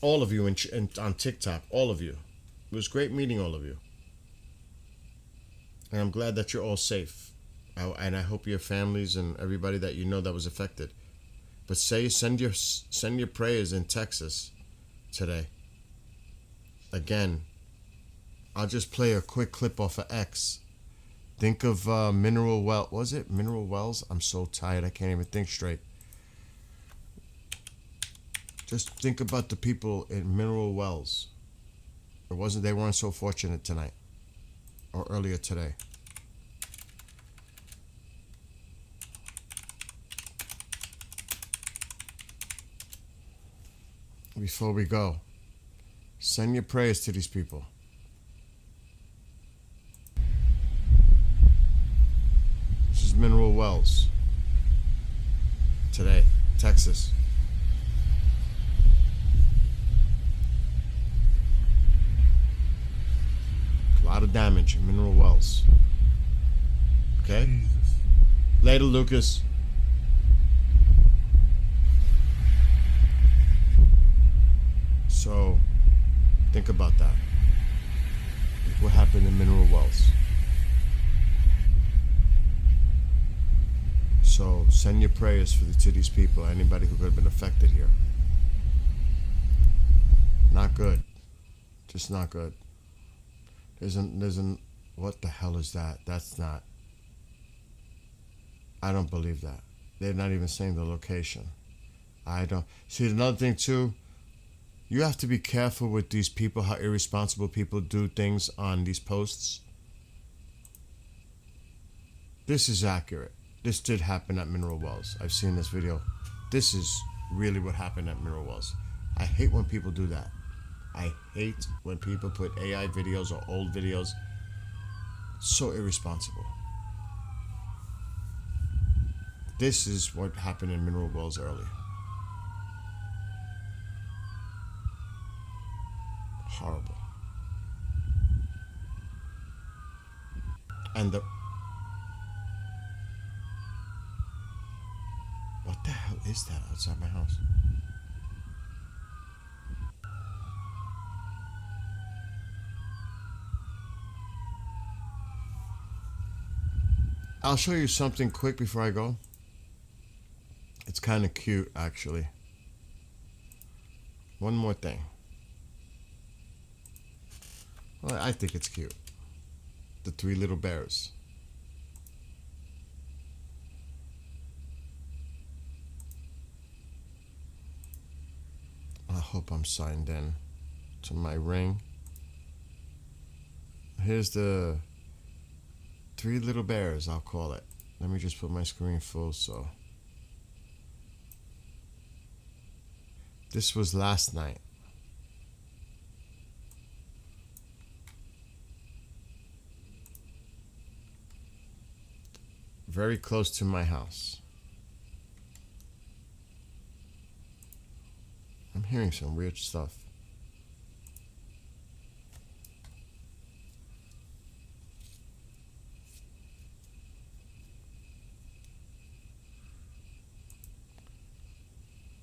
All of you on TikTok, all of you. It was great meeting all of you. And I'm glad that you're all safe. And I hope your families and everybody that you know that was affected. But send your prayers in Texas today. Again, I'll just play a quick clip off of X. Think of Mineral Well. Was it Mineral Wells? I'm so tired. I can't even think straight. Just think about the people in Mineral Wells. It wasn't. They weren't so fortunate tonight or earlier today. Before we go, send your prayers to these people. This is Mineral Wells. Today, Texas. A lot of damage in Mineral Wells. Okay? Later, Lucas. So, think about that. Like what happened in Mineral Wells. So, send your prayers to these people, anybody who could have been affected here. Not good. Just not good. There's an, what the hell is that? That's not. I don't believe that. They're not even saying the location. I don't. See, another thing too, you have to be careful with these people, how irresponsible people do things on these posts. This is accurate. This did happen at Mineral Wells. I've seen this video. This is really what happened at Mineral Wells. I hate when people do that. I hate when people put AI videos or old videos. So irresponsible. This is what happened in Mineral Wells earlier. Horrible. And what the hell is that outside my house? I'll show you something quick before I go. It's kind of cute, actually. One more thing. Well, I think it's cute. The three little bears. I hope I'm signed in to my ring. Here's the three little bears, I'll call it. Let me just put my screen full so. This was last night. Very close to my house. I'm hearing some weird stuff.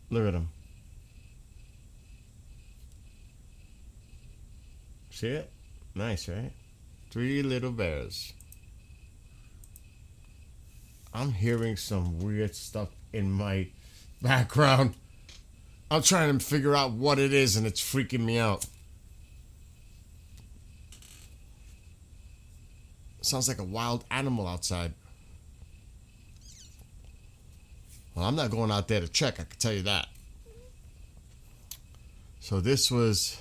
Look at them. See it? Nice, right? Three little bears. I'm hearing some weird stuff in my background. I'm trying to figure out what it is and it's freaking me out. Sounds like a wild animal outside. Well, I'm not going out there to check, I can tell you that. So this was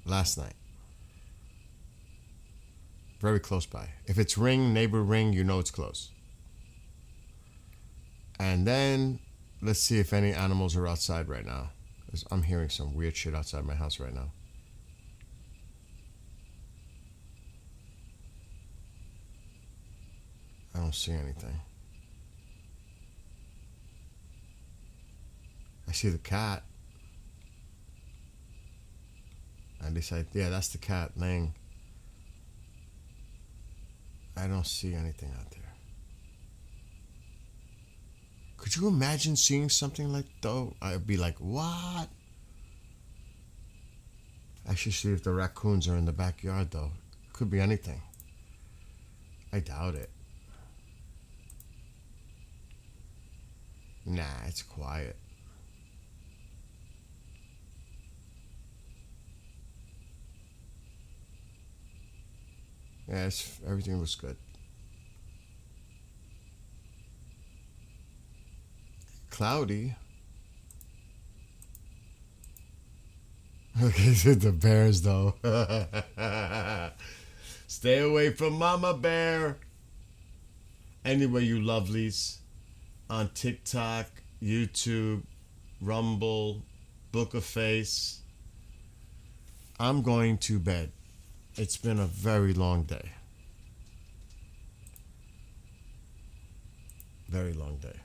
last night. Very close by. If it's ring, neighbor ring, you know it's close. And then, let's see if any animals are outside right now. 'Cause I'm hearing some weird shit outside my house right now. I don't see anything. I see the cat. At least yeah, that's the cat laying. I don't see anything out there. Could you imagine seeing something like though? I'd be like, what? I should see if the raccoons are in the backyard though. Could be anything. I doubt it. Nah, it's quiet. Yeah, everything looks good. Cloudy. Okay, the bears though. Stay away from Mama Bear. Anyway, you lovelies, on TikTok, YouTube, Rumble, Book of Face, I'm going to bed. It's been a very long day. Very long day.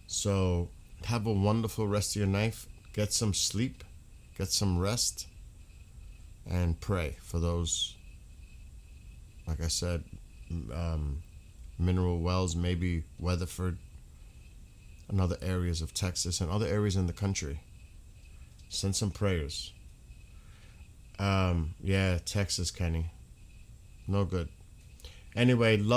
So have a wonderful rest of your night. Get some sleep, get some rest, and pray for those, like I said, mineral wells, maybe Weatherford, and other areas of Texas and other areas in the country. Send some prayers. Yeah, Texas, Kenny. No good. Anyway, love.